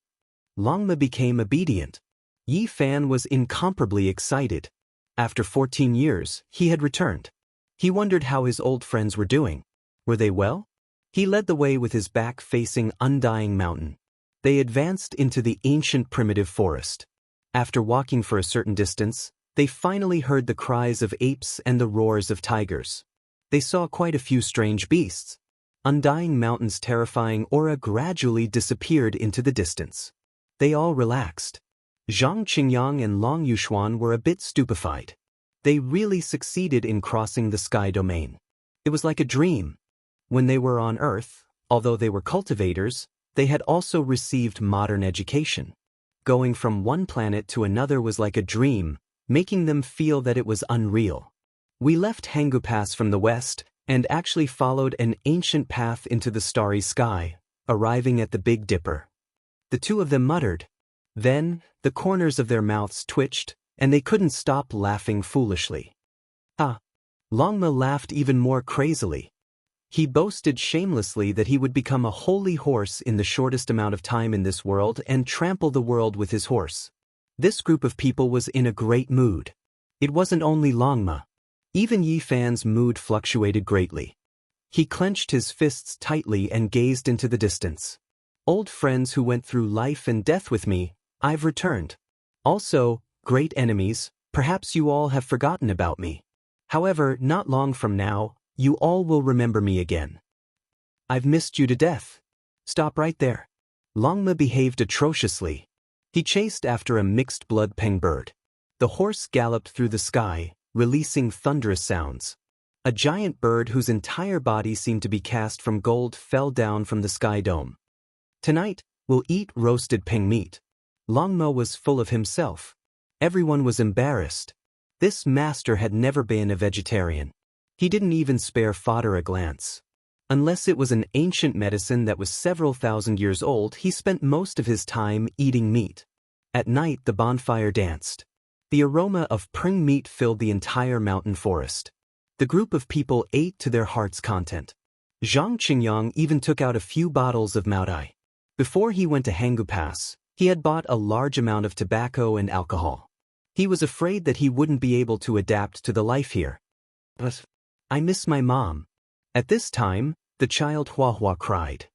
Longma became obedient. Yi Fan was incomparably excited. After 14 years, he had returned. He wondered how his old friends were doing. Were they well? He led the way with his back facing Undying Mountain. They advanced into the ancient primitive forest. After walking for a certain distance, they finally heard the cries of apes and the roars of tigers. They saw quite a few strange beasts. Undying Mountain's terrifying aura gradually disappeared into the distance. They all relaxed. Zhang Qingyang and Long Yuxuan were a bit stupefied. They really succeeded in crossing the sky domain. It was like a dream. When they were on Earth, although they were cultivators, they had also received modern education. Going from one planet to another was like a dream, making them feel that it was unreal. We left Jianghu Pass from the west and actually followed an ancient path into the starry sky, arriving at the Big Dipper. The two of them muttered. Then, the corners of their mouths twitched, and they couldn't stop laughing foolishly. Ah! Longma laughed even more crazily. He boasted shamelessly that he would become a holy horse in the shortest amount of time in this world and trample the world with his horse. This group of people was in a great mood. It wasn't only Longma. Even Yi Fan's mood fluctuated greatly. He clenched his fists tightly and gazed into the distance. Old friends who went through life and death with me, I've returned. Also, great enemies, perhaps you all have forgotten about me. However, not long from now, you all will remember me again. I've missed you to death. Stop right there. Longma behaved atrociously. He chased after a mixed-blood peng bird. The horse galloped through the sky, releasing thunderous sounds. A giant bird whose entire body seemed to be cast from gold fell down from the sky dome. Tonight, we'll eat roasted peng meat. Longma was full of himself. Everyone was embarrassed. This master had never been a vegetarian. He didn't even spare fodder a glance. Unless it was an ancient medicine that was several thousand years old, he spent most of his time eating meat. At night, the bonfire danced. The aroma of peng meat filled the entire mountain forest. The group of people ate to their heart's content. Zhang Qingyang even took out a few bottles of Maodai. Before he went to Hanggu Pass, he had bought a large amount of tobacco and alcohol. He was afraid that he wouldn't be able to adapt to the life here. But I miss my mom. At this time, the child Huahua cried.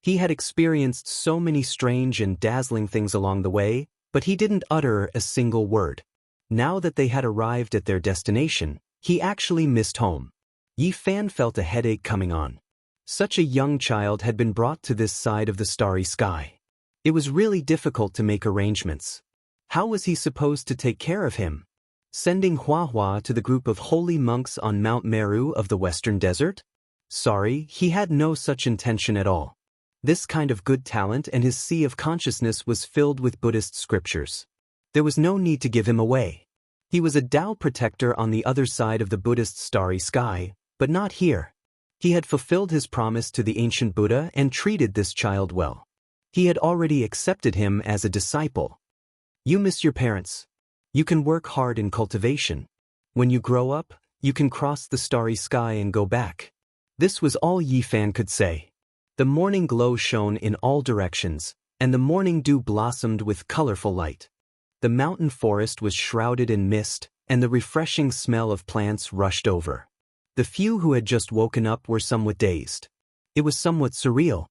He had experienced so many strange and dazzling things along the way, but he didn't utter a single word. Now that they had arrived at their destination, he actually missed home. Yi Fan felt a headache coming on. Such a young child had been brought to this side of the starry sky. It was really difficult to make arrangements. How was he supposed to take care of him? Sending Huahua to the group of holy monks on Mount Meru of the Western Desert? Sorry, he had no such intention at all. This kind of good talent and his sea of consciousness was filled with Buddhist scriptures. There was no need to give him away. He was a Tao protector on the other side of the Buddhist starry sky, but not here. He had fulfilled his promise to the ancient Buddha and treated this child well. He had already accepted him as a disciple. You miss your parents. You can work hard in cultivation. When you grow up, you can cross the starry sky and go back. This was all Yi Fan could say. The morning glow shone in all directions, and the morning dew blossomed with colorful light. The mountain forest was shrouded in mist, and the refreshing smell of plants rushed over. The few who had just woken up were somewhat dazed. It was somewhat surreal.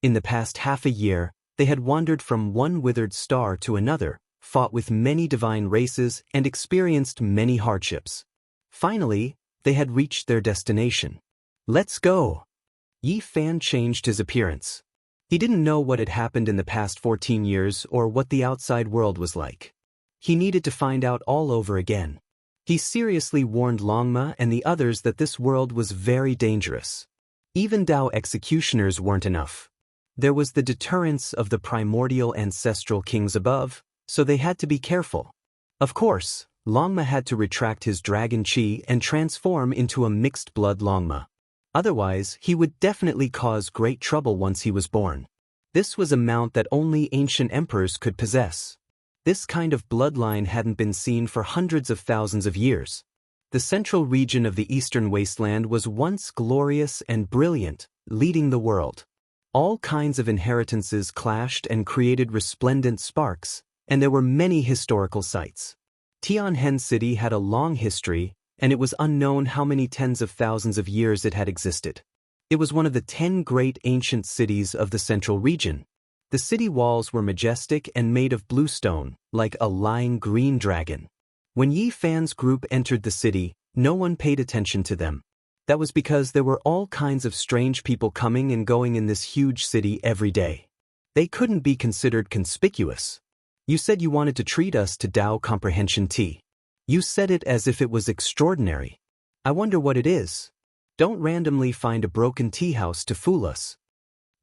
In the past half a year, they had wandered from one withered star to another, fought with many divine races, and experienced many hardships. Finally, they had reached their destination. Let's go! Yi Fan changed his appearance. He didn't know what had happened in the past 14 years or what the outside world was like. He needed to find out all over again. He seriously warned Longma and the others that this world was very dangerous. Even Tao executioners weren't enough. There was the deterrence of the primordial ancestral kings above, so they had to be careful. Of course, Longma had to retract his dragon chi and transform into a mixed-blood Longma. Otherwise, he would definitely cause great trouble once he was born. This was a mount that only ancient emperors could possess. This kind of bloodline hadn't been seen for hundreds of thousands of years. The central region of the eastern wasteland was once glorious and brilliant, leading the world. All kinds of inheritances clashed and created resplendent sparks, and there were many historical sites. Tianhen City had a long history, and it was unknown how many tens of thousands of years it had existed. It was one of the 10 great ancient cities of the central region. The city walls were majestic and made of blue stone, like a lying green dragon. When Yi Fan's group entered the city, no one paid attention to them. That was because there were all kinds of strange people coming and going in this huge city every day. They couldn't be considered conspicuous. You said you wanted to treat us to Tao comprehension tea. You said it as if it was extraordinary. I wonder what it is. Don't randomly find a broken tea house to fool us.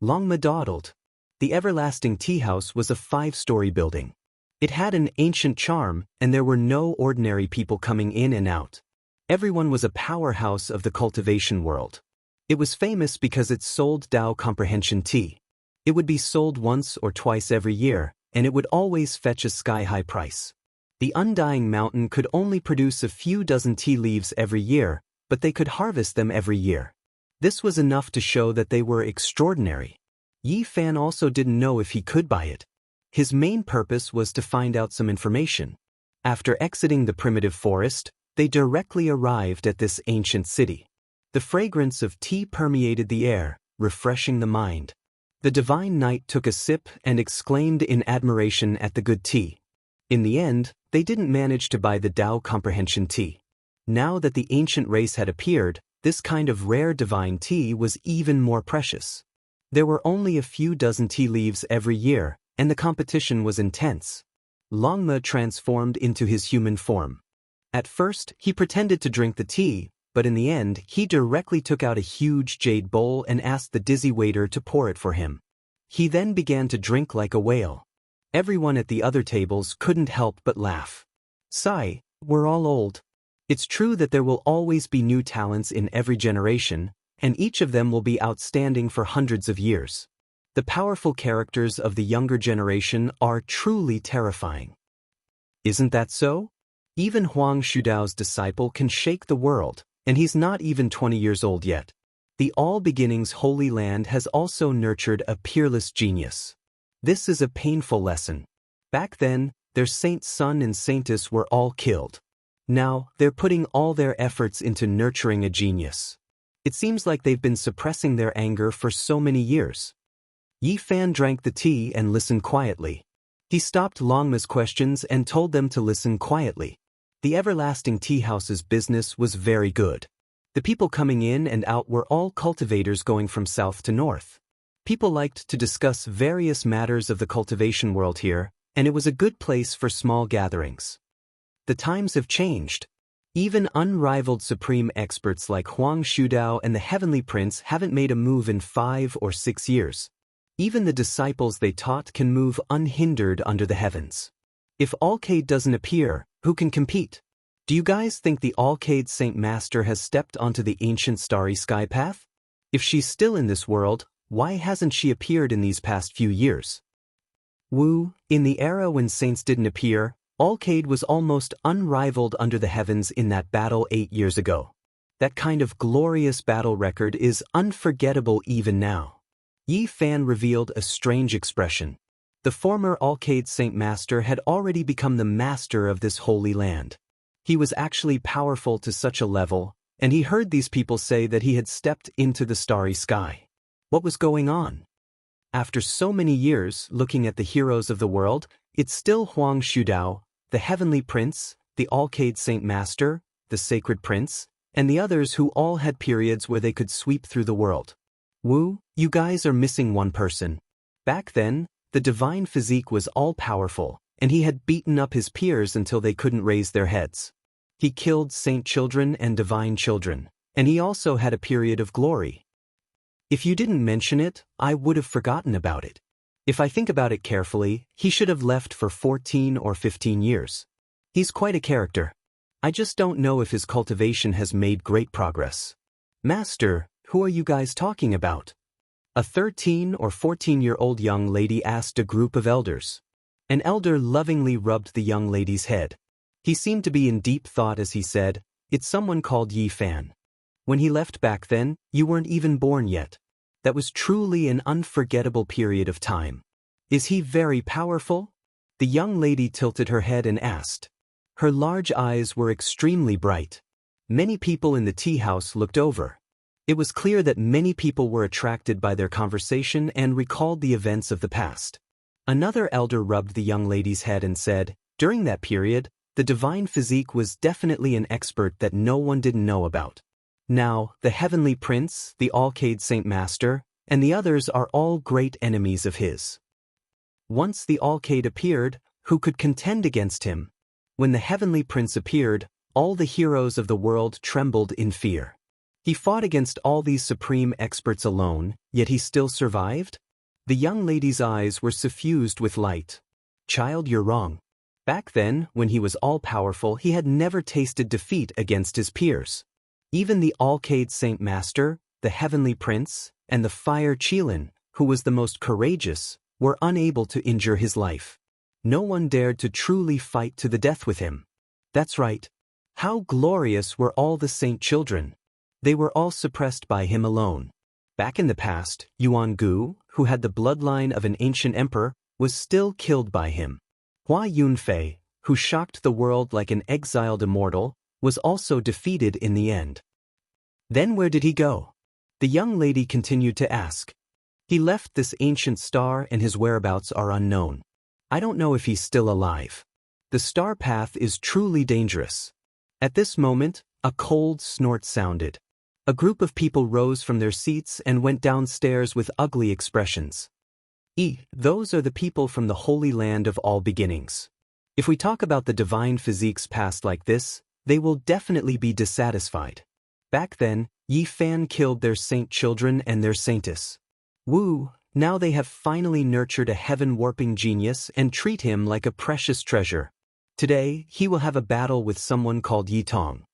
Longma dawdled. The everlasting tea house was a 5-story building. It had an ancient charm, and there were no ordinary people coming in and out. Everyone was a powerhouse of the cultivation world. It was famous because it sold Tao comprehension tea. It would be sold once or twice every year, and it would always fetch a sky-high price. The undying mountain could only produce a few dozen tea leaves every year, but they could harvest them every year. This was enough to show that they were extraordinary. Yi Fan also didn't know if he could buy it. His main purpose was to find out some information. After exiting the primitive forest, they directly arrived at this ancient city. The fragrance of tea permeated the air, refreshing the mind. The divine knight took a sip and exclaimed in admiration at the good tea. In the end, they didn't manage to buy the Tao comprehension tea. Now that the ancient race had appeared, this kind of rare divine tea was even more precious. There were only a few dozen tea leaves every year, and the competition was intense. Longma transformed into his human form. At first, he pretended to drink the tea, but in the end, he directly took out a huge jade bowl and asked the dizzy waiter to pour it for him. He then began to drink like a whale. Everyone at the other tables couldn't help but laugh. Sigh, we're all old. It's true that there will always be new talents in every generation, and each of them will be outstanding for hundreds of years. The powerful characters of the younger generation are truly terrifying. Isn't that so? Even Huang Shudao's disciple can shake the world, and he's not even 20 years old yet. The All Beginnings Holy Land has also nurtured a peerless genius. This is a painful lesson. Back then, their saint son and saintess were all killed. Now, they're putting all their efforts into nurturing a genius. It seems like they've been suppressing their anger for so many years. Yi Fan drank the tea and listened quietly. He stopped Longma's questions and told them to listen quietly. The everlasting tea house's business was very good. The people coming in and out were all cultivators going from south to north. People liked to discuss various matters of the cultivation world here, and it was a good place for small gatherings. The times have changed. Even unrivaled supreme experts like Huang Shudao and the Heavenly Prince haven't made a move in 5 or 6 years. Even the disciples they taught can move unhindered under the heavens. If Alcade doesn't appear, who can compete? Do you guys think the Alcade Saint Master has stepped onto the ancient starry sky path? If she's still in this world, why hasn't she appeared in these past few years? Wu, in the era when saints didn't appear, Alcade was almost unrivaled under the heavens in that battle 8 years ago. That kind of glorious battle record is unforgettable even now. Yi Fan revealed a strange expression. The former Alcade Saint Master had already become the master of this holy land. He was actually powerful to such a level, and he heard these people say that he had stepped into the starry sky. What was going on? After so many years looking at the heroes of the world, it's still Huang Shudao, the Heavenly Prince, the Alcade Saint Master, the Sacred Prince, and the others who all had periods where they could sweep through the world. Wu, you guys are missing one person. Back then, the divine physique was all-powerful, and he had beaten up his peers until they couldn't raise their heads. He killed saint children and divine children, and he also had a period of glory. If you didn't mention it, I would have forgotten about it. If I think about it carefully, he should have left for 14 or 15 years. He's quite a character. I just don't know if his cultivation has made great progress. Master, who are you guys talking about? A 13 or 14-year-old young lady asked a group of elders. An elder lovingly rubbed the young lady's head. He seemed to be in deep thought as he said, "It's someone called Yi Fan. When he left back then, you weren't even born yet. That was truly an unforgettable period of time. Is he very powerful?" The young lady tilted her head and asked. Her large eyes were extremely bright. Many people in the tea house looked over. It was clear that many people were attracted by their conversation and recalled the events of the past. Another elder rubbed the young lady's head and said, "During that period, the divine physique was definitely an expert that no one didn't know about. Now, the Heavenly Prince, the Alcade Saint Master, and the others are all great enemies of his. Once the Alcade appeared, who could contend against him? When the Heavenly Prince appeared, all the heroes of the world trembled in fear. He fought against all these supreme experts alone, yet he still survived?" The young lady's eyes were suffused with light. "Child, you're wrong. Back then, when he was all-powerful, he had never tasted defeat against his peers. Even the Alcade Saint Master, the Heavenly Prince, and the Fire Qilin, who was the most courageous, were unable to injure his life. No one dared to truly fight to the death with him. That's right. How glorious were all the saint children! They were all suppressed by him alone. Back in the past, Yuan Gu, who had the bloodline of an ancient emperor, was still killed by him. Hua Yunfei, who shocked the world like an exiled immortal, was also defeated in the end. Then where did he go? The young lady continued to ask. He left this ancient star and his whereabouts are unknown. I don't know if he's still alive. The star path is truly dangerous. At this moment, a cold snort sounded. A group of people rose from their seats and went downstairs with ugly expressions. Those are the people from the Holy Land of All Beginnings. If we talk about the divine physiques past like this, they will definitely be dissatisfied. Back then, Yi Fan killed their saint children and their saintess. Wu, now they have finally nurtured a heaven-warping genius and treat him like a precious treasure. Today, he will have a battle with someone called Yi Tong.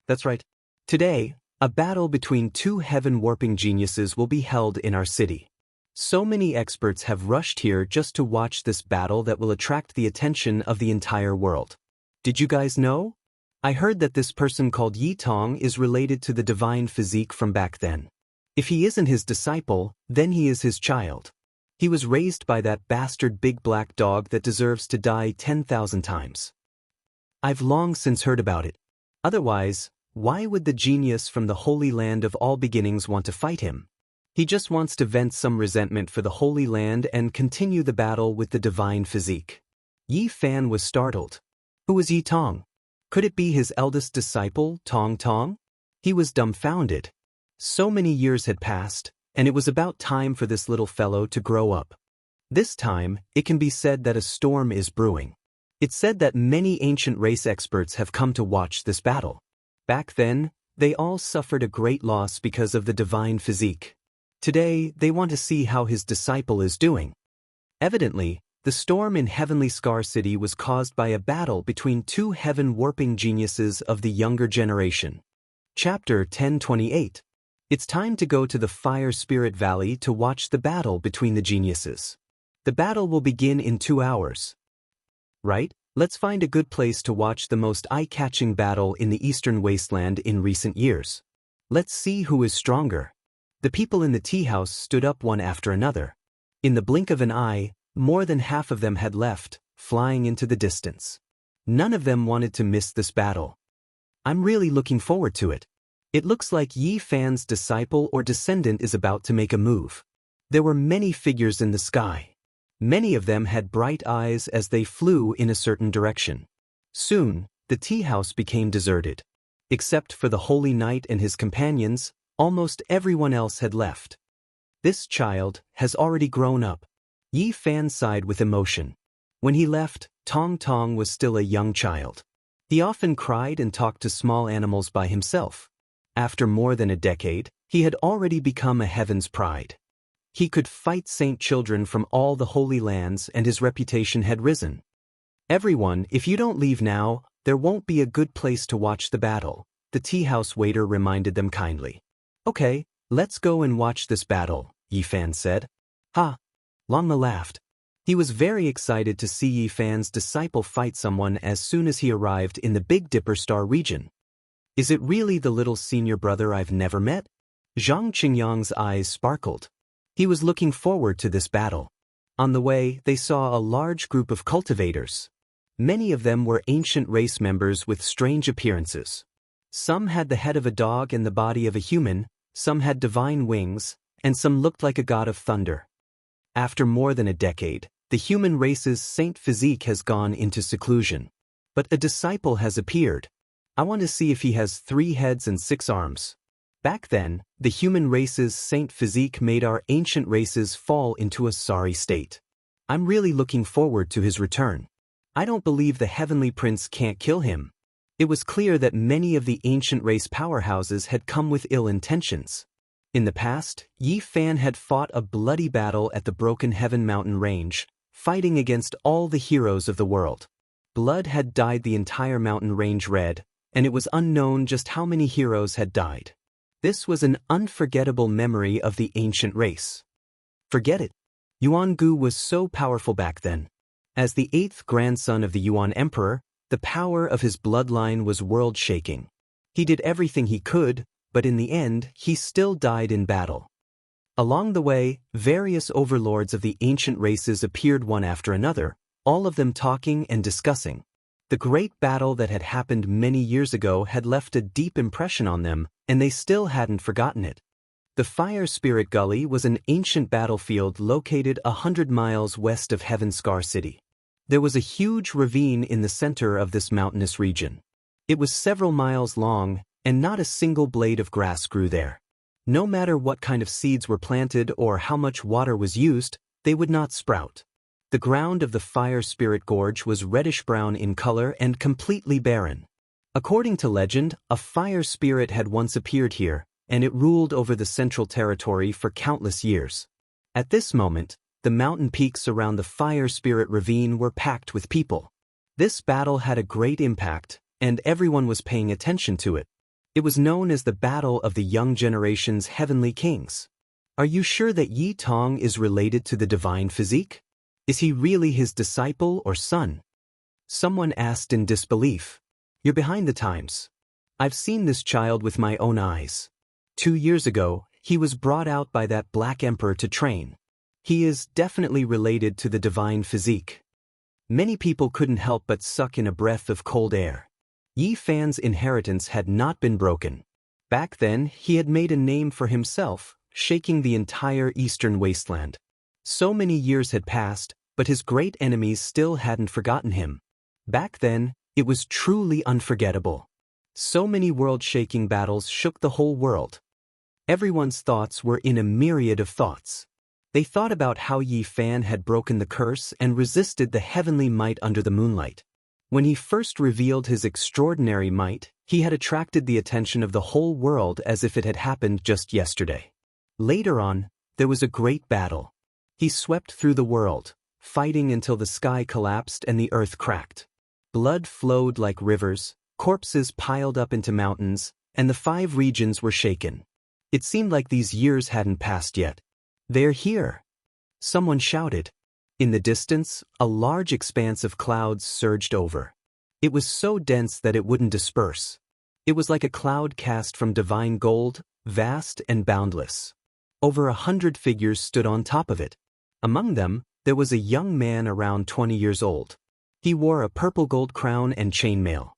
That's right. Today, a battle between 2 heaven-warping geniuses will be held in our city. So many experts have rushed here just to watch this battle that will attract the attention of the entire world. Did you guys know? I heard that this person called Yi Tong is related to the divine physique from back then. If he isn't his disciple, then he is his child. He was raised by that bastard big black dog that deserves to die 10,000 times. I've long since heard about it. Otherwise, why would the genius from the Holy Land of all beginnings want to fight him? He just wants to vent some resentment for the Holy Land and continue the battle with the divine physique. Yi Fan was startled. Who was Yi Tong? Could it be his eldest disciple, Tong Tong? He was dumbfounded. So many years had passed, and it was about time for this little fellow to grow up. This time, it can be said that a storm is brewing. It's said that many ancient race experts have come to watch this battle. Back then, they all suffered a great loss because of the divine physique. Today, they want to see how his disciple is doing. Evidently, the storm in Heavenly Scar City was caused by a battle between two heaven-warping geniuses of the younger generation. Chapter 1028. It's time to go to the Fire Spirit Valley to watch the battle between the geniuses. The battle will begin in 2 hours. Right? Let's find a good place to watch the most eye-catching battle in the Eastern Wasteland in recent years. Let's see who is stronger. The people in the tea house stood up one after another. In the blink of an eye, more than half of them had left, flying into the distance. None of them wanted to miss this battle. I'm really looking forward to it. It looks like Yi Fan's disciple or descendant is about to make a move. There were many figures in the sky. Many of them had bright eyes as they flew in a certain direction. Soon, the tea house became deserted. Except for the Holy Knight and his companions, almost everyone else had left. This child has already grown up. Yi Fan sighed with emotion. When he left, Tong Tong was still a young child. He often cried and talked to small animals by himself. After more than a decade, he had already become a heaven's pride. He could fight saint children from all the holy lands and his reputation had risen. Everyone, if you don't leave now, there won't be a good place to watch the battle, the tea house waiter reminded them kindly. Okay, let's go and watch this battle, Yi Fan said. Ha! Longma laughed. He was very excited to see Yi Fan's disciple fight someone as soon as he arrived in the Big Dipper Star region. Is it really the little senior brother I've never met? Zhang Qingyang's eyes sparkled. He was looking forward to this battle. On the way, they saw a large group of cultivators. Many of them were ancient race members with strange appearances. Some had the head of a dog and the body of a human, some had divine wings, and some looked like a god of thunder. After more than a decade, the human race's saint physique has gone into seclusion. But a disciple has appeared. I want to see if he has 3 heads and 6 arms. Back then, the human race's saint physique made our ancient races fall into a sorry state. I'm really looking forward to his return. I don't believe the heavenly prince can't kill him. It was clear that many of the ancient race powerhouses had come with ill intentions. In the past, Yi Fan had fought a bloody battle at the Broken Heaven mountain range, fighting against all the heroes of the world. Blood had dyed the entire mountain range red, and it was unknown just how many heroes had died. This was an unforgettable memory of the ancient race. Forget it. Yuan Gu was so powerful back then. As the 8th grandson of the Yuan Emperor, the power of his bloodline was world-shaking. He did everything he could, but in the end, he still died in battle. Along the way, various overlords of the ancient races appeared one after another, all of them talking and discussing. The great battle that had happened many years ago had left a deep impression on them, and they still hadn't forgotten it. The Fire Spirit Gully was an ancient battlefield located 100 miles west of Heaven Scar City. There was a huge ravine in the center of this mountainous region. It was several miles long, and not a single blade of grass grew there. No matter what kind of seeds were planted or how much water was used, they would not sprout. The ground of the Fire Spirit Gorge was reddish-brown in color and completely barren. According to legend, a fire spirit had once appeared here, and it ruled over the central territory for countless years. At this moment, the mountain peaks around the Fire Spirit Ravine were packed with people. This battle had a great impact, and everyone was paying attention to it. It was known as the Battle of the Young Generation's Heavenly Kings. Are you sure that Yi Tong is related to the divine physique? Is he really his disciple or son? Someone asked in disbelief. You're behind the times. I've seen this child with my own eyes. 2 years ago, he was brought out by that Black Emperor to train. He is definitely related to the divine physique. Many people couldn't help but suck in a breath of cold air. Yi Fan's inheritance had not been broken. Back then, he had made a name for himself, shaking the entire eastern wasteland. So many years had passed, but his great enemies still hadn't forgotten him. Back then, it was truly unforgettable. So many world-shaking battles shook the whole world. Everyone's thoughts were in a myriad of thoughts. They thought about how Yi Fan had broken the curse and resisted the heavenly might under the moonlight. When he first revealed his extraordinary might, he had attracted the attention of the whole world as if it had happened just yesterday. Later on, there was a great battle. He swept through the world, fighting until the sky collapsed and the earth cracked. Blood flowed like rivers, corpses piled up into mountains, and the 5 regions were shaken. It seemed like these years hadn't passed yet. "They're here!" someone shouted. In the distance, a large expanse of clouds surged over. It was so dense that it wouldn't disperse. It was like a cloud cast from divine gold, vast and boundless. Over 100 figures stood on top of it. Among them, there was a young man around 20 years old. He wore a purple gold crown and chainmail.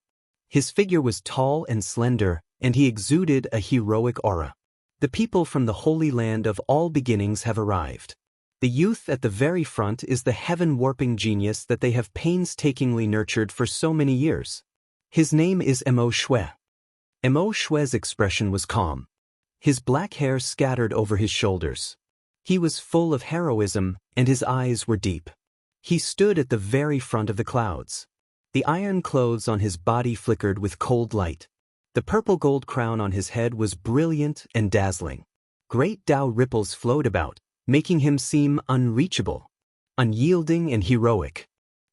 His figure was tall and slender, and he exuded a heroic aura. The people from the Holy Land of all beginnings have arrived. The youth at the very front is the heaven-warping genius that they have painstakingly nurtured for so many years. His name is Mo Shui. Mo Shui's expression was calm. His black hair scattered over his shoulders. He was full of heroism, and his eyes were deep. He stood at the very front of the clouds. The iron clothes on his body flickered with cold light. The purple gold crown on his head was brilliant and dazzling. Great Tao ripples flowed about, making him seem unreachable, unyielding and heroic.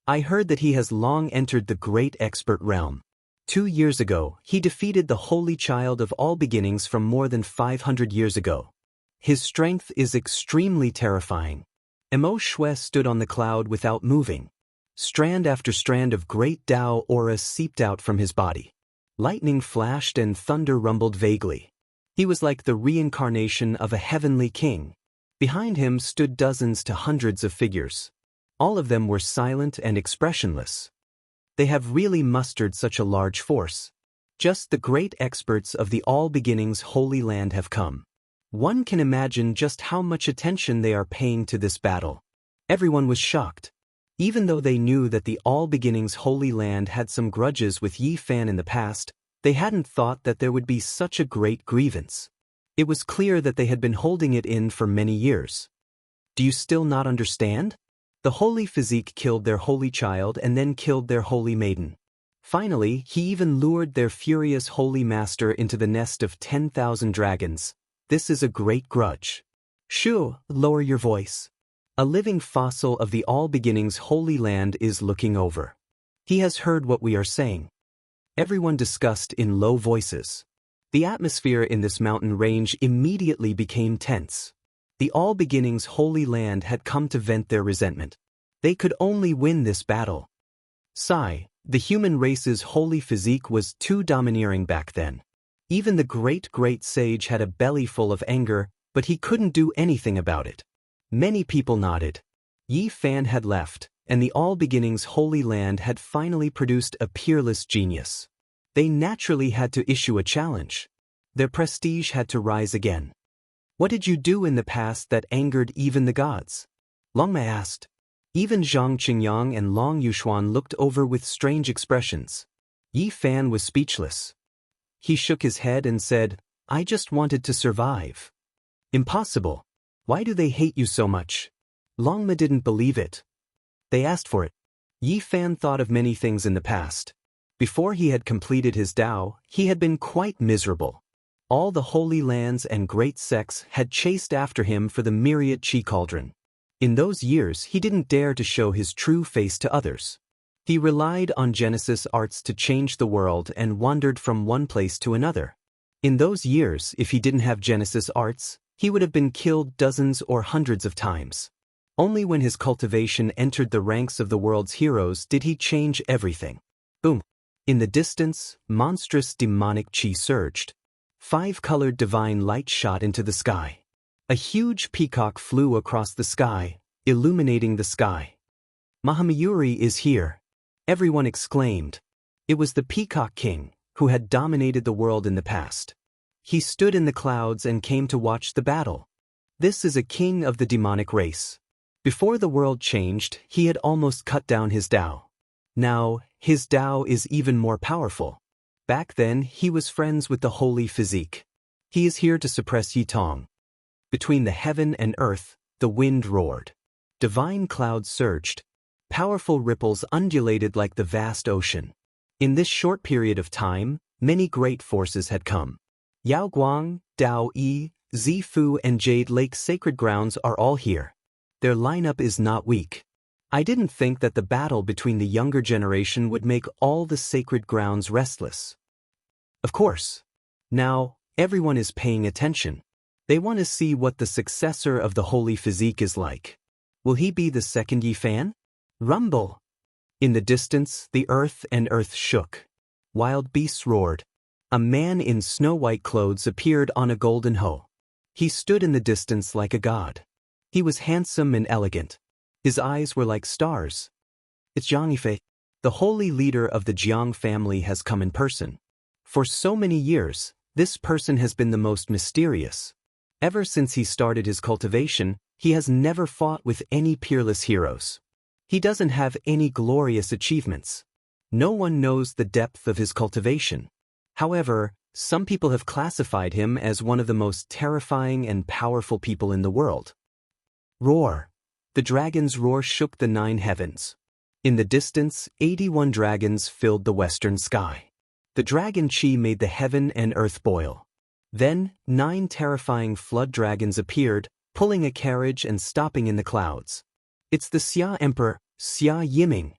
I heard that he has long entered the great expert realm. 2 years ago, he defeated the Holy Child of all beginnings from more than 500 years ago. His strength is extremely terrifying. Mo Shui stood on the cloud without moving. Strand after strand of great Tao aura seeped out from his body. Lightning flashed and thunder rumbled vaguely. He was like the reincarnation of a heavenly king. Behind him stood dozens to hundreds of figures. All of them were silent and expressionless. They have really mustered such a large force. Just the great experts of the All Beginnings Holy Land have come. One can imagine just how much attention they are paying to this battle. Everyone was shocked. Even though they knew that the All Beginnings Holy Land had some grudges with Yi Fan in the past, they hadn't thought that there would be such a great grievance. It was clear that they had been holding it in for many years. Do you still not understand? The Holy Physique killed their Holy Child and then killed their Holy Maiden. Finally, he even lured their furious Holy Master into the nest of 10,000 dragons. This is a great grudge. Shu, lower your voice. A living fossil of the All Beginnings Holy Land is looking over. He has heard what we are saying. Everyone discussed in low voices. The atmosphere in this mountain range immediately became tense. The All Beginnings Holy Land had come to vent their resentment. They could only win this battle. Sai, the human race's holy physique was too domineering back then. Even the great sage had a belly full of anger, but he couldn't do anything about it. Many people nodded. Yi Fan had left, and the All Beginnings Holy Land had finally produced a peerless genius. They naturally had to issue a challenge. Their prestige had to rise again. What did you do in the past that angered even the gods? Longma asked. Even Zhang Qingyang and Long Yushuan looked over with strange expressions. Yi Fan was speechless. He shook his head and said, I just wanted to survive. Impossible. Why do they hate you so much? Longma didn't believe it. They asked for it. Yi Fan thought of many things in the past. Before he had completed his Tao, he had been quite miserable. All the holy lands and great sects had chased after him for the myriad chi cauldron. In those years he didn't dare to show his true face to others. He relied on Genesis arts to change the world and wandered from one place to another. In those years, if he didn't have Genesis arts, he would have been killed dozens or hundreds of times. Only when his cultivation entered the ranks of the world's heroes did he change everything. Boom! In the distance, monstrous demonic chi surged. 5-colored divine light shot into the sky. A huge peacock flew across the sky, illuminating the sky. Mahamayuri is here, everyone exclaimed. It was the Peacock King, who had dominated the world in the past. He stood in the clouds and came to watch the battle. This is a king of the demonic race. Before the world changed, he had almost cut down his Tao. Now, his Tao is even more powerful. Back then, he was friends with the holy physique. He is here to suppress Yitong. Between the heaven and earth, the wind roared. Divine clouds surged. Powerful ripples undulated like the vast ocean. In this short period of time, many great forces had come. Yao Guang, Dao Yi, Zifu and Jade Lake sacred grounds are all here. Their lineup is not weak. I didn't think that the battle between the younger generation would make all the sacred grounds restless. Of course. Now, everyone is paying attention. They want to see what the successor of the holy physique is like. Will he be the second Yi Fan? Rumble! In the distance, the earth and earth shook. Wild beasts roared. A man in snow-white clothes appeared on a golden hoe. He stood in the distance like a god. He was handsome and elegant. His eyes were like stars. It's Jianghu. The holy leader of the Jiang family has come in person. For so many years, this person has been the most mysterious. Ever since he started his cultivation, he has never fought with any peerless heroes. He doesn't have any glorious achievements. No one knows the depth of his cultivation. However, some people have classified him as one of the most terrifying and powerful people in the world. Roar! The dragon's roar shook the 9 heavens. In the distance, 81 dragons filled the western sky. The dragon chi made the heaven and earth boil. Then, 9 terrifying flood dragons appeared, pulling a carriage and stopping in the clouds. It's the Xia Emperor, Xia Yiming.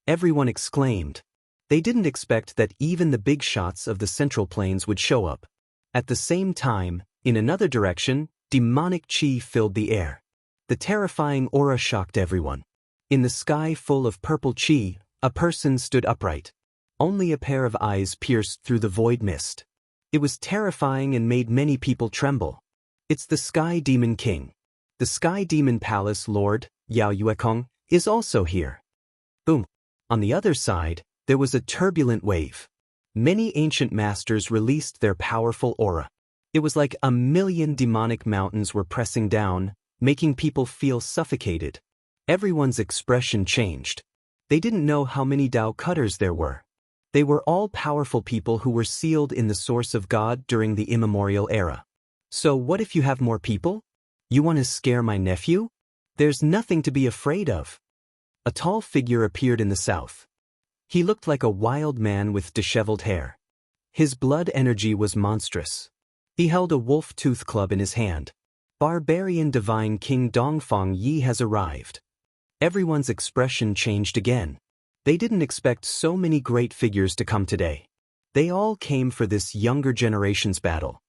Everyone exclaimed. They didn't expect that even the big shots of the Central Plains would show up. At the same time, in another direction, demonic chi filled the air. The terrifying aura shocked everyone. In the sky full of purple chi, a person stood upright. Only a pair of eyes pierced through the void mist. It was terrifying and made many people tremble. It's the Sky Demon King. The Sky Demon Palace Lord, Yao Yuekong, is also here. Boom! On the other side, there was a turbulent wave. Many ancient masters released their powerful aura. It was like a million demonic mountains were pressing down, making people feel suffocated. Everyone's expression changed. They didn't know how many Tao cutters there were. They were all powerful people who were sealed in the source of God during the immemorial era. So what if you have more people? You want to scare my nephew? There's nothing to be afraid of. A tall figure appeared in the south. He looked like a wild man with disheveled hair. His blood energy was monstrous. He held a wolf-tooth club in his hand. Barbarian Divine King Dongfang Yi has arrived. Everyone's expression changed again. They didn't expect so many great figures to come today. They all came for this younger generation's battle.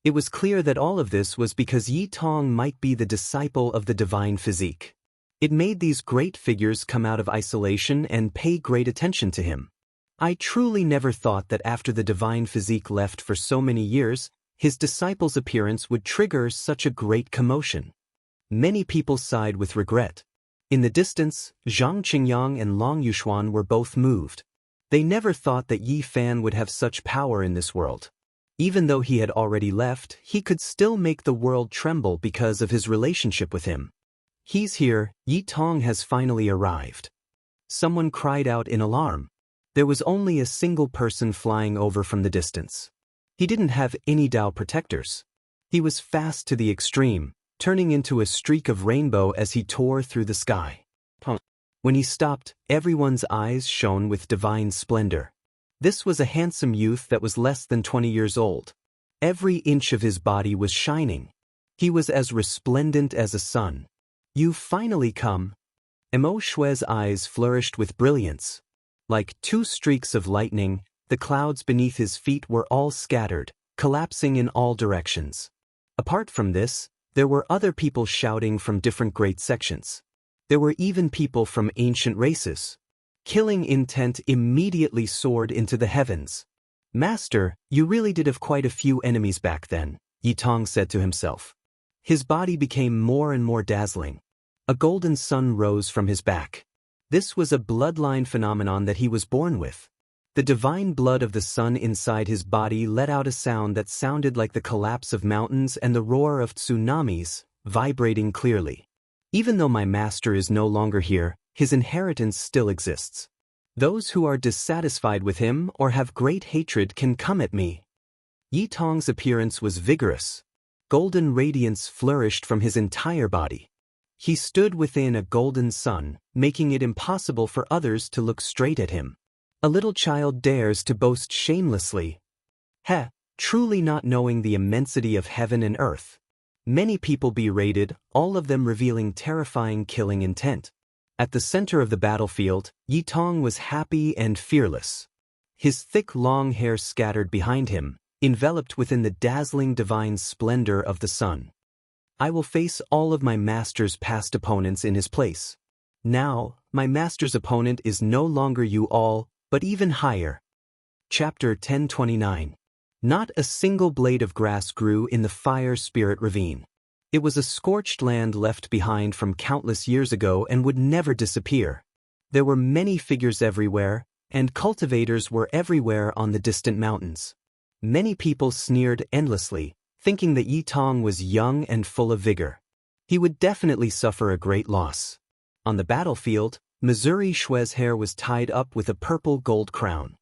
It was clear that all of this was because Yi Tong might be the disciple of the divine physique. It made these great figures come out of isolation and pay great attention to him. I truly never thought that after the divine physique left for so many years, his disciple's appearance would trigger such a great commotion. Many people sighed with regret. In the distance, Zhang Qingyang and Long Yuxuan were both moved. They never thought that Yi Fan would have such power in this world. Even though he had already left, he could still make the world tremble because of his relationship with him. He's here, Yi Tong has finally arrived. Someone cried out in alarm. There was only a single person flying over from the distance. He didn't have any Tao protectors. He was fast to the extreme, turning into a streak of rainbow as he tore through the sky. When he stopped, everyone's eyes shone with divine splendor. This was a handsome youth that was less than 20 years old. Every inch of his body was shining. He was as resplendent as a sun. You've finally come. Mo Shui's eyes flourished with brilliance. Like 2 streaks of lightning, the clouds beneath his feet were all scattered, collapsing in all directions. Apart from this, there were other people shouting from different great sections. There were even people from ancient races. Killing intent immediately soared into the heavens. Master, you really did have quite a few enemies back then, Yi Tong said to himself. His body became more and more dazzling. A golden sun rose from his back. This was a bloodline phenomenon that he was born with. The divine blood of the sun inside his body let out a sound that sounded like the collapse of mountains and the roar of tsunamis, vibrating clearly. Even though my master is no longer here, his inheritance still exists. Those who are dissatisfied with him or have great hatred can come at me. Yi Tong's appearance was vigorous. Golden radiance flourished from his entire body. He stood within a golden sun, making it impossible for others to look straight at him. A little child dares to boast shamelessly. Truly not knowing the immensity of heaven and earth. Many people berated, all of them revealing terrifying killing intent. At the center of the battlefield, Yi Tong was happy and fearless. His thick long hair scattered behind him, enveloped within the dazzling divine splendor of the sun. I will face all of my master's past opponents in his place. Now, my master's opponent is no longer you all, but even higher. Chapter 1029. Not a single blade of grass grew in the Fire Spirit Ravine. It was a scorched land left behind from countless years ago and would never disappear. There were many figures everywhere, and cultivators were everywhere on the distant mountains. Many people sneered endlessly, thinking that Yi Tong was young and full of vigor. He would definitely suffer a great loss. On the battlefield, Missouri Shue's hair was tied up with a purple gold crown.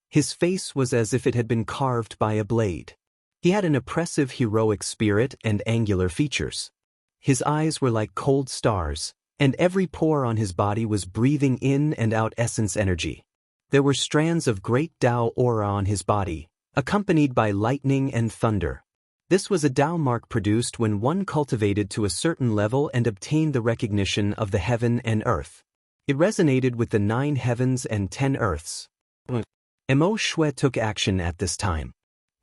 His face was as if it had been carved by a blade. He had an oppressive heroic spirit and angular features. His eyes were like cold stars, and every pore on his body was breathing in and out essence energy. There were strands of great Tao aura on his body, accompanied by lightning and thunder. This was a Tao mark produced when one cultivated to a certain level and obtained the recognition of the heaven and earth. It resonated with the 9 heavens and 10 earths. Mo Shui took action at this time.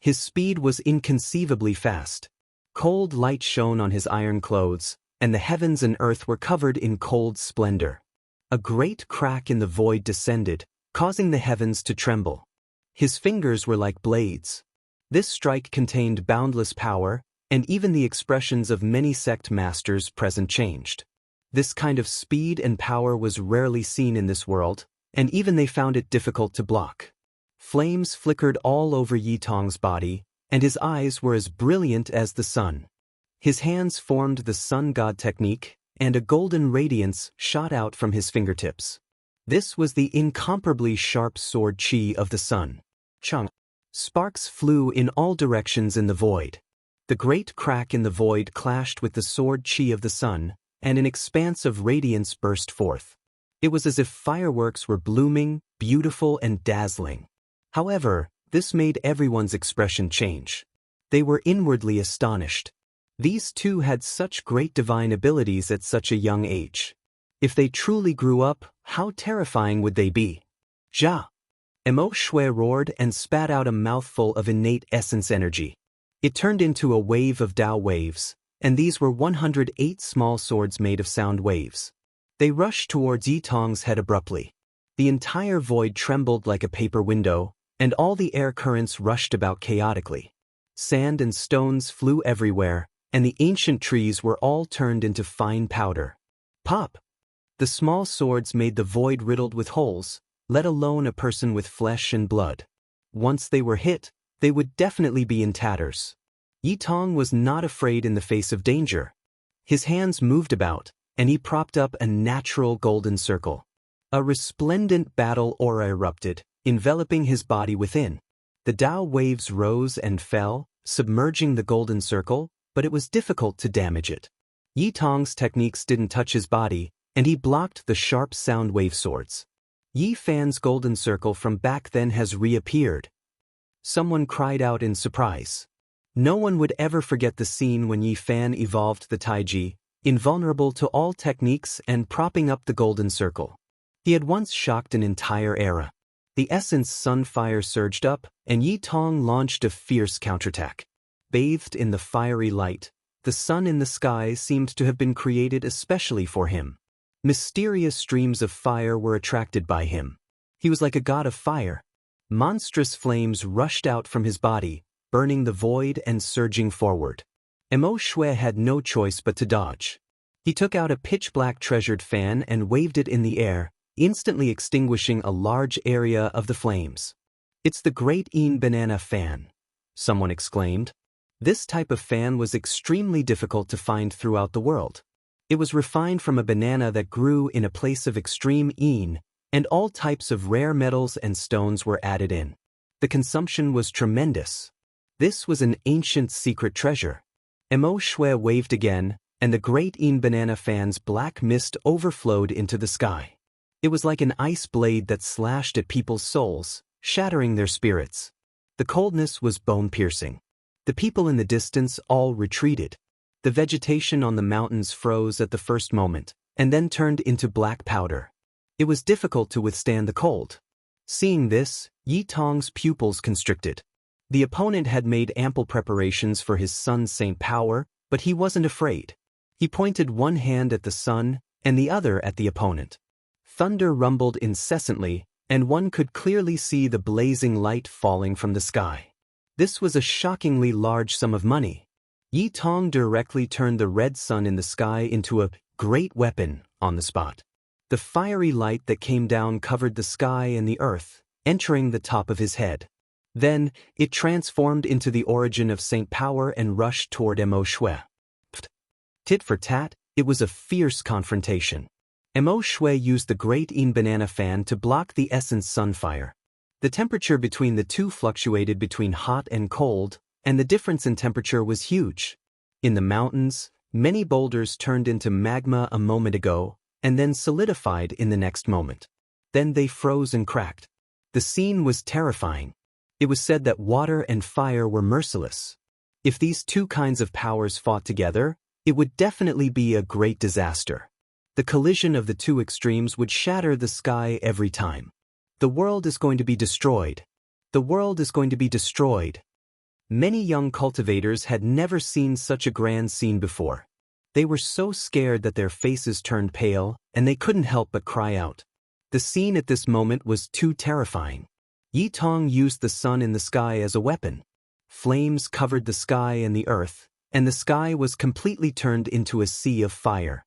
His speed was inconceivably fast. Cold light shone on his iron clothes, and the heavens and earth were covered in cold splendor. A great crack in the void descended, causing the heavens to tremble. His fingers were like blades. This strike contained boundless power, and even the expressions of many sect masters present changed. This kind of speed and power was rarely seen in this world, and even they found it difficult to block. Flames flickered all over Yi Tong's body, and his eyes were as brilliant as the sun. His hands formed the sun god technique, and a golden radiance shot out from his fingertips. This was the incomparably sharp sword chi of the sun. Chung. Sparks flew in all directions in the void. The great crack in the void clashed with the sword chi of the sun, and an expanse of radiance burst forth. It was as if fireworks were blooming, beautiful and dazzling. However, this made everyone's expression change. They were inwardly astonished. These two had such great divine abilities at such a young age. If they truly grew up, how terrifying would they be? Ja! Mo Shui roared and spat out a mouthful of innate essence energy. It turned into a wave of Tao waves, and these were 108 small swords made of sound waves. They rushed towards Yi Tong's head abruptly. The entire void trembled like a paper window, and all the air currents rushed about chaotically. Sand and stones flew everywhere, and the ancient trees were all turned into fine powder. Pop! The small swords made the void riddled with holes, let alone a person with flesh and blood. Once they were hit, they would definitely be in tatters. Yi Tong was not afraid in the face of danger. His hands moved about, and he propped up a natural golden circle. A resplendent battle aura erupted, enveloping his body within. The Tao waves rose and fell, submerging the golden circle, but it was difficult to damage it. Yi Tong's techniques didn't touch his body, and he blocked the sharp sound wave swords. Yi Fan's golden circle from back then has reappeared. Someone cried out in surprise. No one would ever forget the scene when Yi Fan evolved the Taiji, invulnerable to all techniques and propping up the golden circle. He had once shocked an entire era. The essence sunfire surged up, and Yi Tong launched a fierce counterattack. Bathed in the fiery light, the sun in the sky seemed to have been created especially for him. Mysterious streams of fire were attracted by him. He was like a god of fire. Monstrous flames rushed out from his body, burning the void and surging forward. Emo Shui had no choice but to dodge. He took out a pitch-black treasured fan and waved it in the air, instantly extinguishing a large area of the flames. "It's the Great Een Banana Fan," someone exclaimed. This type of fan was extremely difficult to find throughout the world. It was refined from a banana that grew in a place of extreme een, and all types of rare metals and stones were added in. The consumption was tremendous. This was an ancient secret treasure. Emo Shui waved again, and the Great Een Banana Fan's black mist overflowed into the sky. It was like an ice blade that slashed at people's souls, shattering their spirits. The coldness was bone-piercing. The people in the distance all retreated. The vegetation on the mountains froze at the first moment, and then turned into black powder. It was difficult to withstand the cold. Seeing this, Yi Tong's pupils constricted. The opponent had made ample preparations for his son's saint power, but he wasn't afraid. He pointed one hand at the sun, and the other at the opponent. Thunder rumbled incessantly, and one could clearly see the blazing light falling from the sky. This was a shockingly large sum of money. Yi Tong directly turned the red sun in the sky into a great weapon on the spot. The fiery light that came down covered the sky and the earth, entering the top of his head. Then, it transformed into the origin of Saint Power and rushed toward Emo Shui. Tit for tat, it was a fierce confrontation. Emo Shui used the Great Een Banana Fan to block the essence sunfire. The temperature between the two fluctuated between hot and cold, and the difference in temperature was huge. In the mountains, many boulders turned into magma a moment ago, and then solidified in the next moment. Then they froze and cracked. The scene was terrifying. It was said that water and fire were merciless. If these two kinds of powers fought together, it would definitely be a great disaster. The collision of the two extremes would shatter the sky every time. The world is going to be destroyed. The world is going to be destroyed. Many young cultivators had never seen such a grand scene before. They were so scared that their faces turned pale, and they couldn't help but cry out. The scene at this moment was too terrifying. Yi Tong used the sun in the sky as a weapon. Flames covered the sky and the earth, and the sky was completely turned into a sea of fire.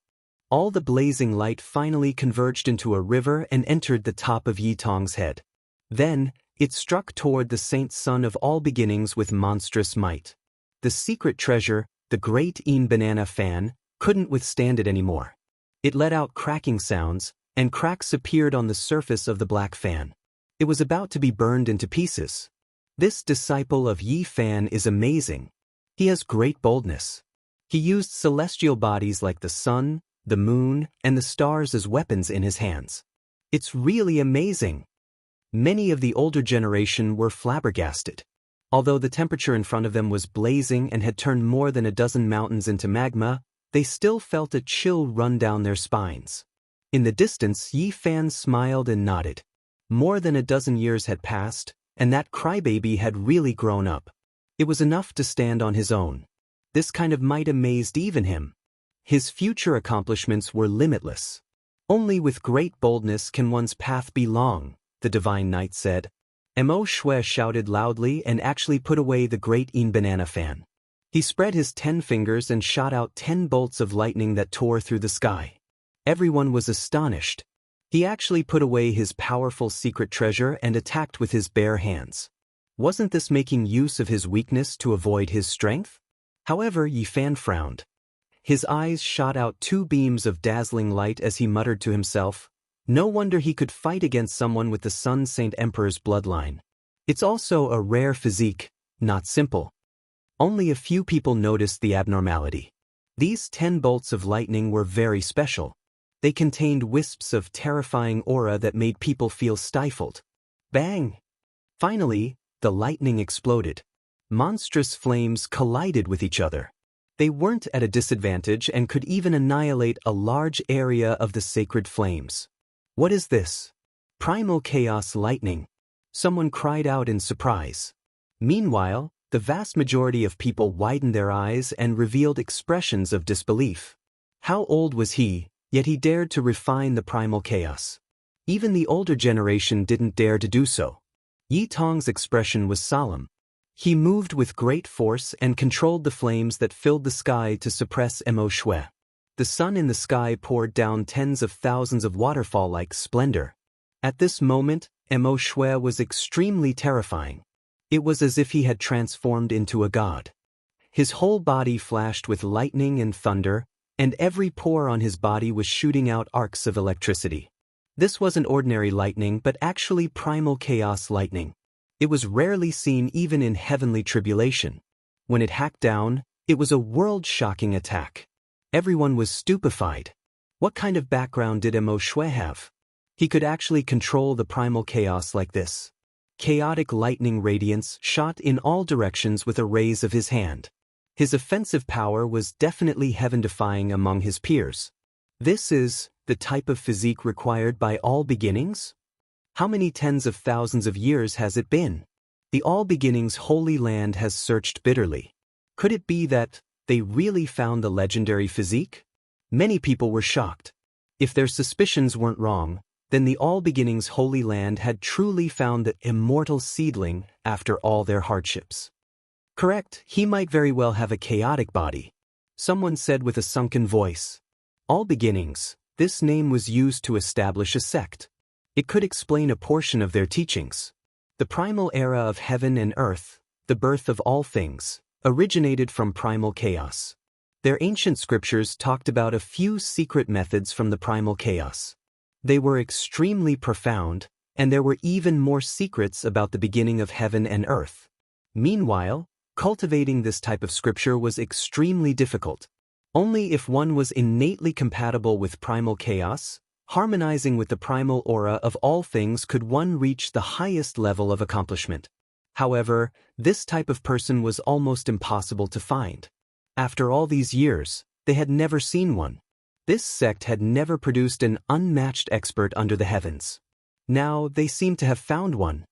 All the blazing light finally converged into a river and entered the top of Yi Tong's head. Then, it struck toward the saint sun of all beginnings with monstrous might. The secret treasure, the Great Een Banana Fan, couldn't withstand it anymore. It let out cracking sounds, and cracks appeared on the surface of the black fan. It was about to be burned into pieces. This disciple of Yi Fan is amazing. He has great boldness. He used celestial bodies like the sun, the moon, and the stars as weapons in his hands. It's really amazing. Many of the older generation were flabbergasted. Although the temperature in front of them was blazing and had turned more than a dozen mountains into magma, they still felt a chill run down their spines. In the distance, Yi Fan smiled and nodded. More than a dozen years had passed, and that crybaby had really grown up. It was enough to stand on his own. This kind of might amazed even him. His future accomplishments were limitless. Only with great boldness can one's path be long, the divine knight said. Emo Shui shouted loudly and actually put away the Great Een Banana Fan. He spread his 10 fingers and shot out 10 bolts of lightning that tore through the sky. Everyone was astonished. He actually put away his powerful secret treasure and attacked with his bare hands. Wasn't this making use of his weakness to avoid his strength? However, Yi Fan frowned. His eyes shot out 2 beams of dazzling light as he muttered to himself, "No wonder he could fight against someone with the Sun Saint Emperor's bloodline. It's also a rare physique, not simple." Only a few people noticed the abnormality. These 10 bolts of lightning were very special. They contained wisps of terrifying aura that made people feel stifled. Bang! Finally, the lightning exploded. Monstrous flames collided with each other. They weren't at a disadvantage and could even annihilate a large area of the sacred flames. What is this? Primal chaos lightning. Someone cried out in surprise. Meanwhile, the vast majority of people widened their eyes and revealed expressions of disbelief. How old was he, yet he dared to refine the primal chaos? Even the older generation didn't dare to do so. Yi Tong's expression was solemn. He moved with great force and controlled the flames that filled the sky to suppress Mo Shui. The sun in the sky poured down tens of thousands of waterfall-like splendor. At this moment, Mo Shui was extremely terrifying. It was as if he had transformed into a god. His whole body flashed with lightning and thunder, and every pore on his body was shooting out arcs of electricity. This wasn't ordinary lightning but actually primal chaos lightning. It was rarely seen even in heavenly tribulation. When it hacked down, it was a world-shocking attack. Everyone was stupefied. What kind of background did Mo Shui have? He could actually control the primal chaos like this. Chaotic lightning radiance shot in all directions with the rays of his hand. His offensive power was definitely heaven-defying among his peers. This is the type of physique required by all beginnings? How many tens of thousands of years has it been? The All Beginnings Holy Land has searched bitterly. Could it be that they really found the legendary physique? Many people were shocked. If their suspicions weren't wrong, then the All Beginnings Holy Land had truly found the immortal seedling after all their hardships. Correct, he might very well have a chaotic body. Someone said with a sunken voice. All Beginnings, this name was used to establish a sect. It could explain a portion of their teachings. The primal era of heaven and earth, the birth of all things, originated from primal chaos. Their ancient scriptures talked about a few secret methods from the primal chaos. They were extremely profound, and there were even more secrets about the beginning of heaven and earth. Meanwhile, cultivating this type of scripture was extremely difficult. Only if one was innately compatible with primal chaos, harmonizing with the primal aura of all things, could one reach the highest level of accomplishment. However, this type of person was almost impossible to find. After all these years, they had never seen one. This sect had never produced an unmatched expert under the heavens. Now they seem to have found one.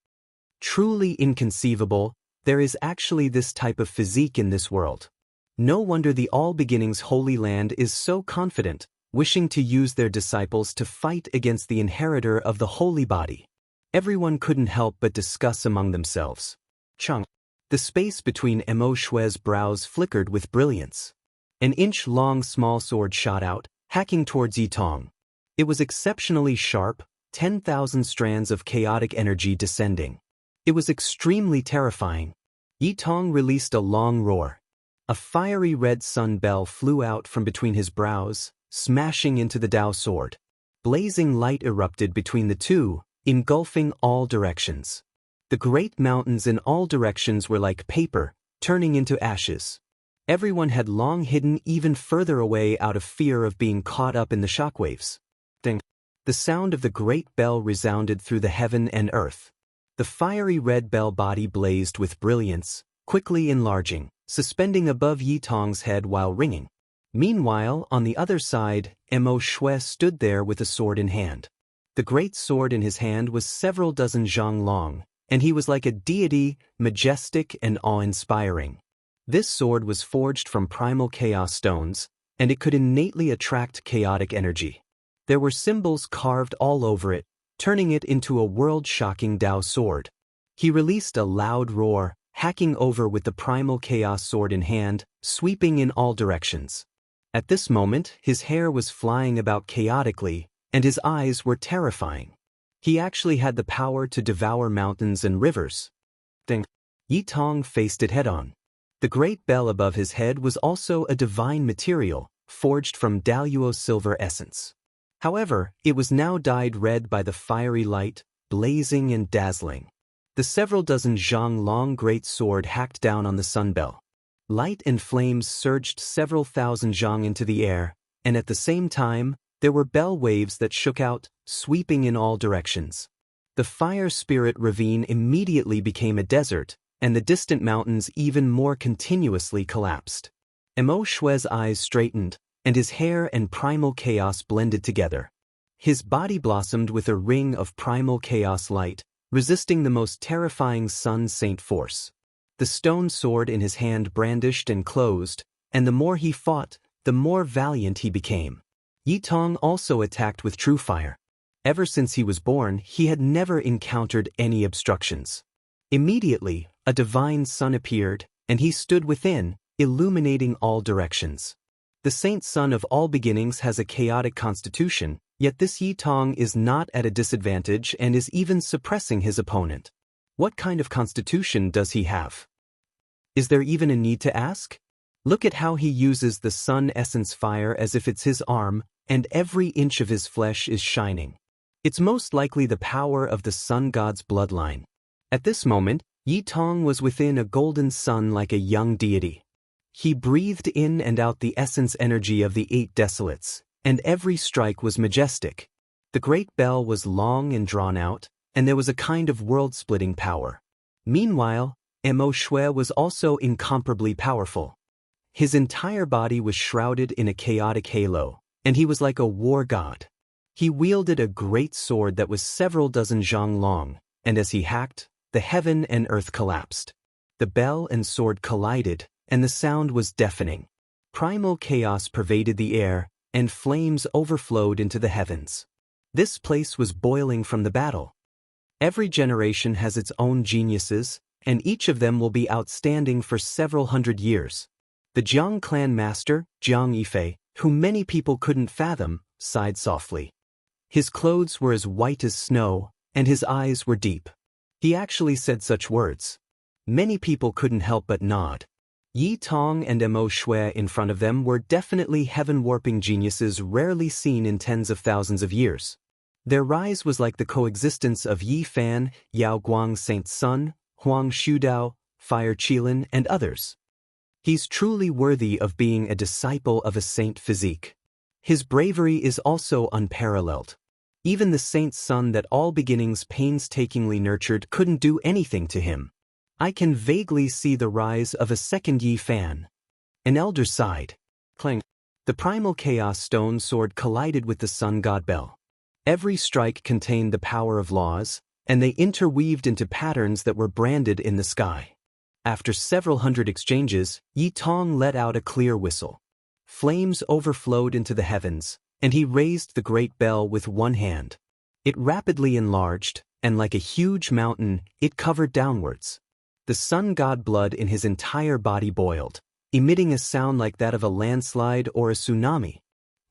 Truly inconceivable, there is actually this type of physique in this world. No wonder the All Beginnings Holy Land is so confident, wishing to use their disciples to fight against the inheritor of the holy body. Everyone couldn't help but discuss among themselves. Chung. The space between Mo Shui's brows flickered with brilliance. An inch-long small sword shot out, hacking towards Yi Tong. It was exceptionally sharp, 10,000 strands of chaotic energy descending. It was extremely terrifying. Yi Tong released a long roar. A fiery red sun bell flew out from between his brows, smashing into the Dao sword. Blazing light erupted between the two, engulfing all directions. The great mountains in all directions were like paper, turning into ashes. Everyone had long hidden even further away out of fear of being caught up in the shockwaves. Ding! The sound of the great bell resounded through the heaven and earth. The fiery red bell body blazed with brilliance, quickly enlarging, suspending above Yi Tong's head while ringing. Meanwhile, on the other side, Mo Shui stood there with a sword in hand. The great sword in his hand was several dozen zhang long, and he was like a deity, majestic and awe-inspiring. This sword was forged from primal chaos stones, and it could innately attract chaotic energy. There were symbols carved all over it, turning it into a world-shocking Dao sword. He released a loud roar, hacking over with the primal chaos sword in hand, sweeping in all directions. At this moment, his hair was flying about chaotically, and his eyes were terrifying. He actually had the power to devour mountains and rivers. Ding! Yi Tong faced it head-on. The great bell above his head was also a divine material, forged from Daluo silver essence. However, it was now dyed red by the fiery light, blazing and dazzling. The several dozen zhang long great sword hacked down on the sunbell. Light and flames surged several thousand zhang into the air, and at the same time, there were bell waves that shook out, sweeping in all directions. The fire spirit ravine immediately became a desert, and the distant mountains even more continuously collapsed. Mo Shui's eyes straightened, and his hair and primal chaos blended together. His body blossomed with a ring of primal chaos light, resisting the most terrifying sun saint force. The stone sword in his hand brandished and closed, and the more he fought, the more valiant he became. Yi Tong also attacked with true fire. Ever since he was born, he had never encountered any obstructions. Immediately, a divine sun appeared, and he stood within, illuminating all directions. The Saint Sun of all beginnings has a chaotic constitution, yet this Yi Tong is not at a disadvantage and is even suppressing his opponent. What kind of constitution does he have? Is there even a need to ask? Look at how he uses the sun essence fire as if it's his arm, and every inch of his flesh is shining. It's most likely the power of the sun god's bloodline. At this moment, Yi Tong was within a golden sun like a young deity. He breathed in and out the essence energy of the 8 desolates, and every strike was majestic. The great bell was long and drawn out, and there was a kind of world-splitting power. Meanwhile, Mo Shui was also incomparably powerful. His entire body was shrouded in a chaotic halo, and he was like a war god. He wielded a great sword that was several dozen zhang long, and as he hacked, the heaven and earth collapsed. The bell and sword collided, and the sound was deafening. Primal chaos pervaded the air, and flames overflowed into the heavens. This place was boiling from the battle. Every generation has its own geniuses, and each of them will be outstanding for several hundred years. The Jiang clan master, Jiang Yifei, whom many people couldn't fathom, sighed softly. His clothes were as white as snow, and his eyes were deep. He actually said such words. Many people couldn't help but nod. Yi Tong and Mo Shui in front of them were definitely heaven-warping geniuses rarely seen in tens of thousands of years. Their rise was like the coexistence of Yi Fan, Yao Guang Saint Sun, Huang Shudao, Fire Qilin, and others. He's truly worthy of being a disciple of a saint physique. His bravery is also unparalleled. Even the Saint Sun that all beginnings painstakingly nurtured couldn't do anything to him. I can vaguely see the rise of a second Yi Fan. An elder sighed. Clang. The primal chaos stone sword collided with the sun god bell. Every strike contained the power of laws, and they interweaved into patterns that were branded in the sky. After several hundred exchanges, Yi Tong let out a clear whistle. Flames overflowed into the heavens, and he raised the great bell with one hand. It rapidly enlarged, and like a huge mountain, it covered downwards. The sun god blood in his entire body boiled, emitting a sound like that of a landslide or a tsunami.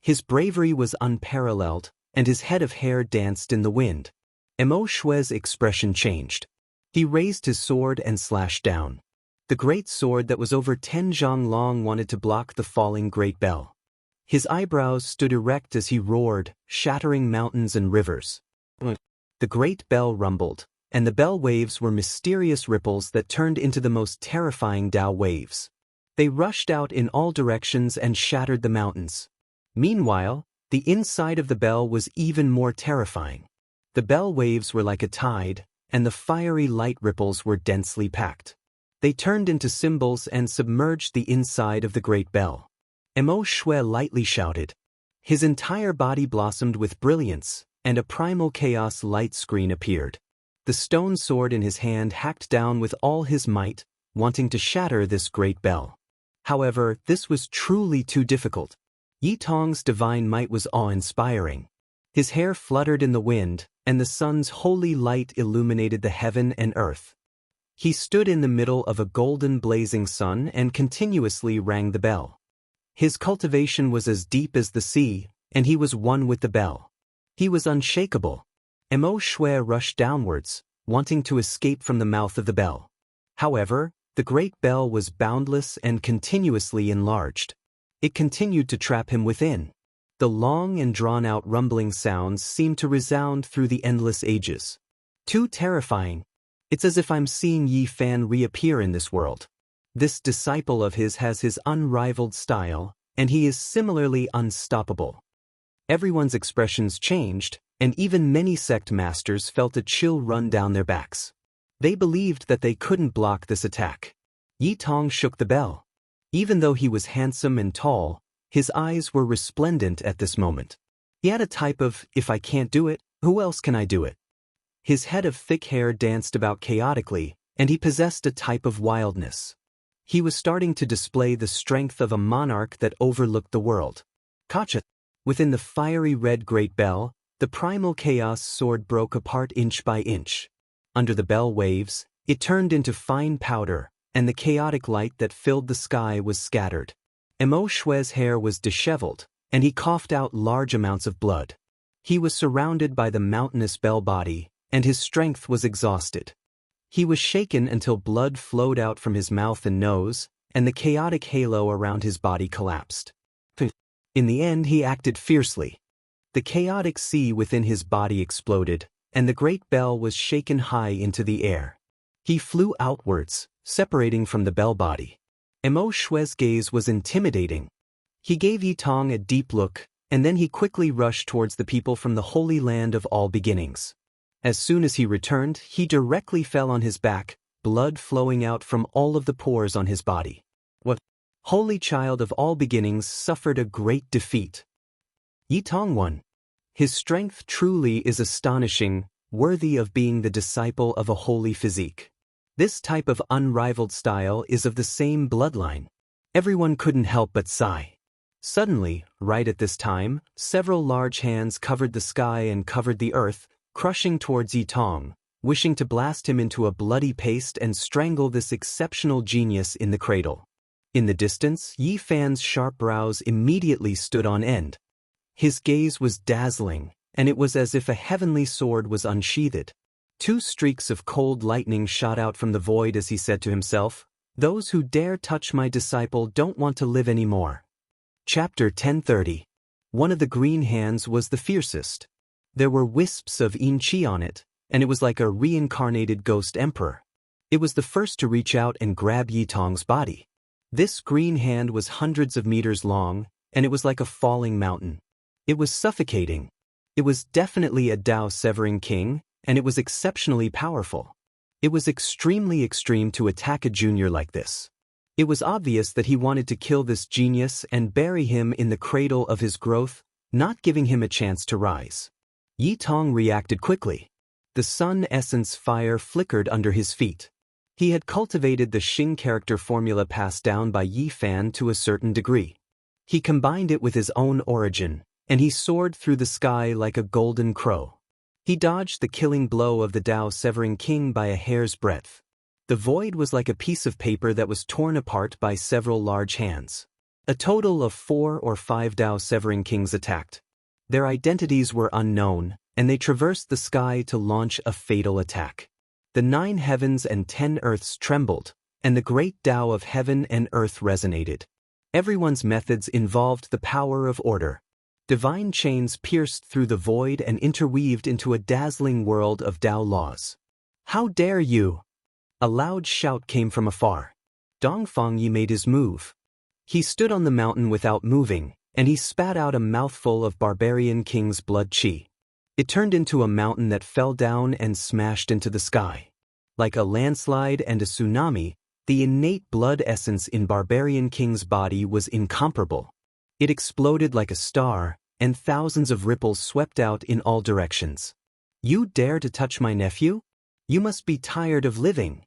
His bravery was unparalleled, and his head of hair danced in the wind. Mo Shui's expression changed. He raised his sword and slashed down. The great sword that was over 10 zhang long wanted to block the falling great bell. His eyebrows stood erect as he roared, shattering mountains and rivers. The great bell rumbled, and the bell waves were mysterious ripples that turned into the most terrifying Dao waves. They rushed out in all directions and shattered the mountains. Meanwhile, the inside of the bell was even more terrifying. The bell waves were like a tide, and the fiery light ripples were densely packed. They turned into symbols and submerged the inside of the great bell. Mo Shui lightly shouted. His entire body blossomed with brilliance, and a primal chaos light screen appeared. The stone sword in his hand hacked down with all his might, wanting to shatter this great bell. However, this was truly too difficult. Yi Tong's divine might was awe-inspiring. His hair fluttered in the wind, and the sun's holy light illuminated the heaven and earth. He stood in the middle of a golden blazing sun and continuously rang the bell. His cultivation was as deep as the sea, and he was one with the bell. He was unshakable. Mo Shui rushed downwards, wanting to escape from the mouth of the bell. However, the great bell was boundless and continuously enlarged. It continued to trap him within. The long and drawn-out rumbling sounds seemed to resound through the endless ages. Too terrifying. It's as if I'm seeing Yi Fan reappear in this world. This disciple of his has his unrivaled style, and he is similarly unstoppable. Everyone's expressions changed, and even many sect masters felt a chill run down their backs. They believed that they couldn't block this attack. Yi Tong shook the bell. Even though he was handsome and tall, his eyes were resplendent at this moment. He had a type of, if I can't do it, who else can I do it? His head of thick hair danced about chaotically, and he possessed a type of wildness. He was starting to display the strength of a monarch that overlooked the world. Kacha! Within the fiery red great bell, The primal chaos sword broke apart inch by inch. Under the bell waves, it turned into fine powder, and the chaotic light that filled the sky was scattered. Emo Shui's hair was disheveled, and he coughed out large amounts of blood. He was surrounded by the mountainous bell body, and his strength was exhausted. He was shaken until blood flowed out from his mouth and nose, and the chaotic halo around his body collapsed. In the end, he acted fiercely. The chaotic sea within his body exploded, and the great bell was shaken high into the air. He flew outwards, separating from the bell body. Emo Shui's gaze was intimidating. He gave Yi Tong a deep look, and then he quickly rushed towards the people from the holy land of all beginnings. As soon as he returned, he directly fell on his back, blood flowing out from all of the pores on his body. What? Holy child of all beginnings suffered a great defeat. Yi Tong won. His strength truly is astonishing, worthy of being the disciple of a holy physique. This type of unrivaled style is of the same bloodline. Everyone couldn't help but sigh. Suddenly, right at this time, several large hands covered the sky and covered the earth, crushing towards Yi Tong, wishing to blast him into a bloody paste and strangle this exceptional genius in the cradle. In the distance, Yi Fan's sharp brows immediately stood on end. His gaze was dazzling, and it was as if a heavenly sword was unsheathed. 2 streaks of cold lightning shot out from the void as he said to himself, "Those who dare touch my disciple don't want to live anymore." Chapter 1030. One of the green hands was the fiercest. There were wisps of yin qi on it, and it was like a reincarnated ghost emperor. It was the first to reach out and grab Yi Tong's body. This green hand was hundreds of meters long, and it was like a falling mountain. It was suffocating. It was definitely a Dao-severing king, and it was exceptionally powerful. It was extremely extreme to attack a junior like this. It was obvious that he wanted to kill this genius and bury him in the cradle of his growth, not giving him a chance to rise. Yi Tong reacted quickly. The sun essence fire flickered under his feet. He had cultivated the Xing character formula passed down by Yi Fan to a certain degree. He combined it with his own origin, and he soared through the sky like a golden crow. He dodged the killing blow of the Dao-severing king by a hair's breadth. The void was like a piece of paper that was torn apart by several large hands. A total of 4 or 5 Dao-severing kings attacked. Their identities were unknown, and they traversed the sky to launch a fatal attack. The 9 heavens and 10 earths trembled, and the great Tao of heaven and earth resonated. Everyone's methods involved the power of order. Divine chains pierced through the void and interweaved into a dazzling world of Tao laws. "How dare you!" A loud shout came from afar. Dongfang Yi made his move. He stood on the mountain without moving, and he spat out a mouthful of barbarian king's blood qi. It turned into a mountain that fell down and smashed into the sky. Like a landslide and a tsunami, the innate blood essence in barbarian king's body was incomparable. It exploded like a star, and thousands of ripples swept out in all directions. "You dare to touch my nephew? You must be tired of living."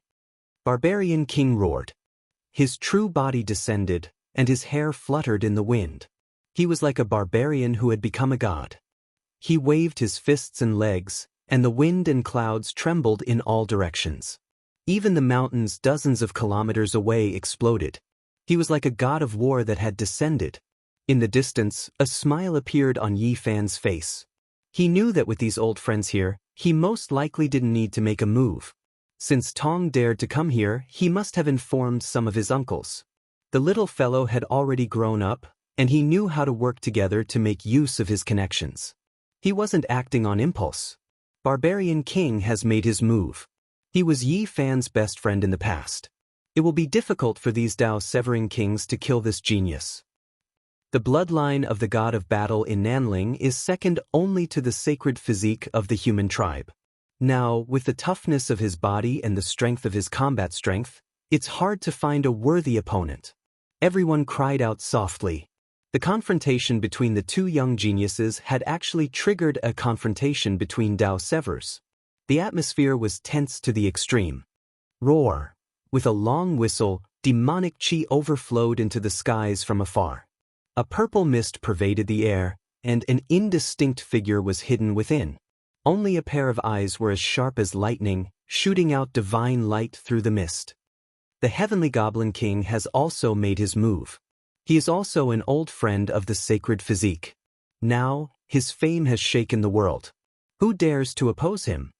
Barbarian king roared. His true body descended, and his hair fluttered in the wind. He was like a barbarian who had become a god. He waved his fists and legs, and the wind and clouds trembled in all directions. Even the mountains dozens of kilometers away exploded. He was like a god of war that had descended. In the distance, a smile appeared on Yi Fan's face. He knew that with these old friends here, he most likely didn't need to make a move. Since Tong dared to come here, he must have informed some of his uncles. The little fellow had already grown up, and he knew how to work together to make use of his connections. He wasn't acting on impulse. Barbarian King has made his move. He was Yi Fan's best friend in the past. It will be difficult for these Dao-severing kings to kill this genius. The bloodline of the god of battle in Nanling is second only to the sacred physique of the human tribe. Now, with the toughness of his body and the strength of his combat strength, it's hard to find a worthy opponent. Everyone cried out softly. The confrontation between the 2 young geniuses had actually triggered a confrontation between Dao-severs. The atmosphere was tense to the extreme. Roar! With a long whistle, demonic qi overflowed into the skies from afar. A purple mist pervaded the air, and an indistinct figure was hidden within. Only a pair of eyes were as sharp as lightning, shooting out divine light through the mist. The Heavenly Goblin King has also made his move. He is also an old friend of the sacred physique. Now, his fame has shaken the world. Who dares to oppose him?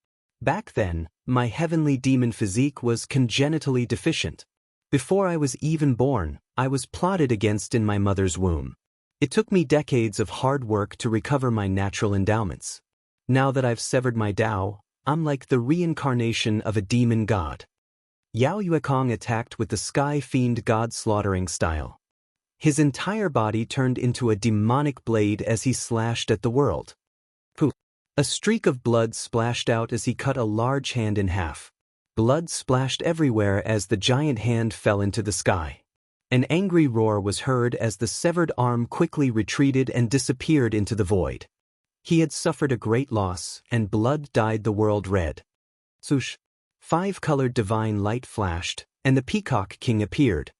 Back then, my heavenly demon physique was congenitally deficient. Before I was even born, I was plotted against in my mother's womb. It took me decades of hard work to recover my natural endowments. Now that I've severed my Tao, I'm like the reincarnation of a demon god. Yao Yuekong attacked with the sky fiend god slaughtering style. His entire body turned into a demonic blade as he slashed at the world. Poof! A streak of blood splashed out as he cut a large hand in half. Blood splashed everywhere as the giant hand fell into the sky. An angry roar was heard as the severed arm quickly retreated and disappeared into the void. He had suffered a great loss, and blood dyed the world red. Swoosh! 5-colored divine light flashed, and the Peacock King appeared.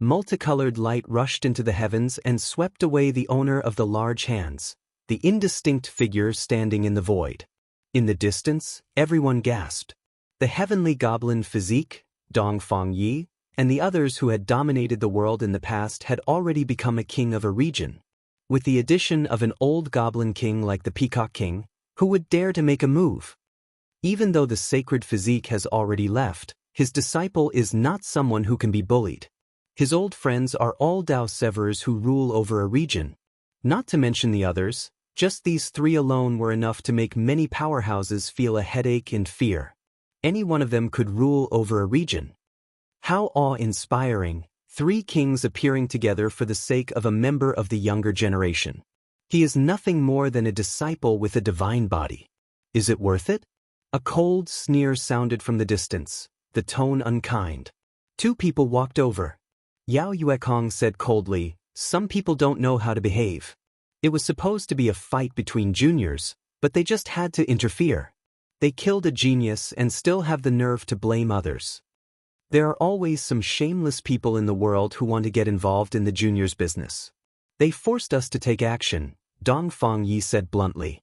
Multicolored light rushed into the heavens and swept away the owner of the large hands, the indistinct figure standing in the void. In the distance, everyone gasped. The heavenly goblin physique, Dongfang Yi, and the others who had dominated the world in the past had already become a king of a region. With the addition of an old goblin king like the Peacock King, who would dare to make a move? Even though the sacred physique has already left, his disciple is not someone who can be bullied. His old friends are all Tao Severers who rule over a region. Not to mention the others, just these 3 alone were enough to make many powerhouses feel a headache and fear. Any one of them could rule over a region. How awe-inspiring, 3 kings appearing together for the sake of a member of the younger generation. He is nothing more than a disciple with a divine body. Is it worth it? A cold sneer sounded from the distance, the tone unkind. 2 people walked over. Yao Yuekong said coldly, "Some people don't know how to behave." It was supposed to be a fight between juniors, but they just had to interfere. They killed a genius and still have the nerve to blame others. There are always some shameless people in the world who want to get involved in the juniors' business. They forced us to take action, Dongfang Yi said bluntly.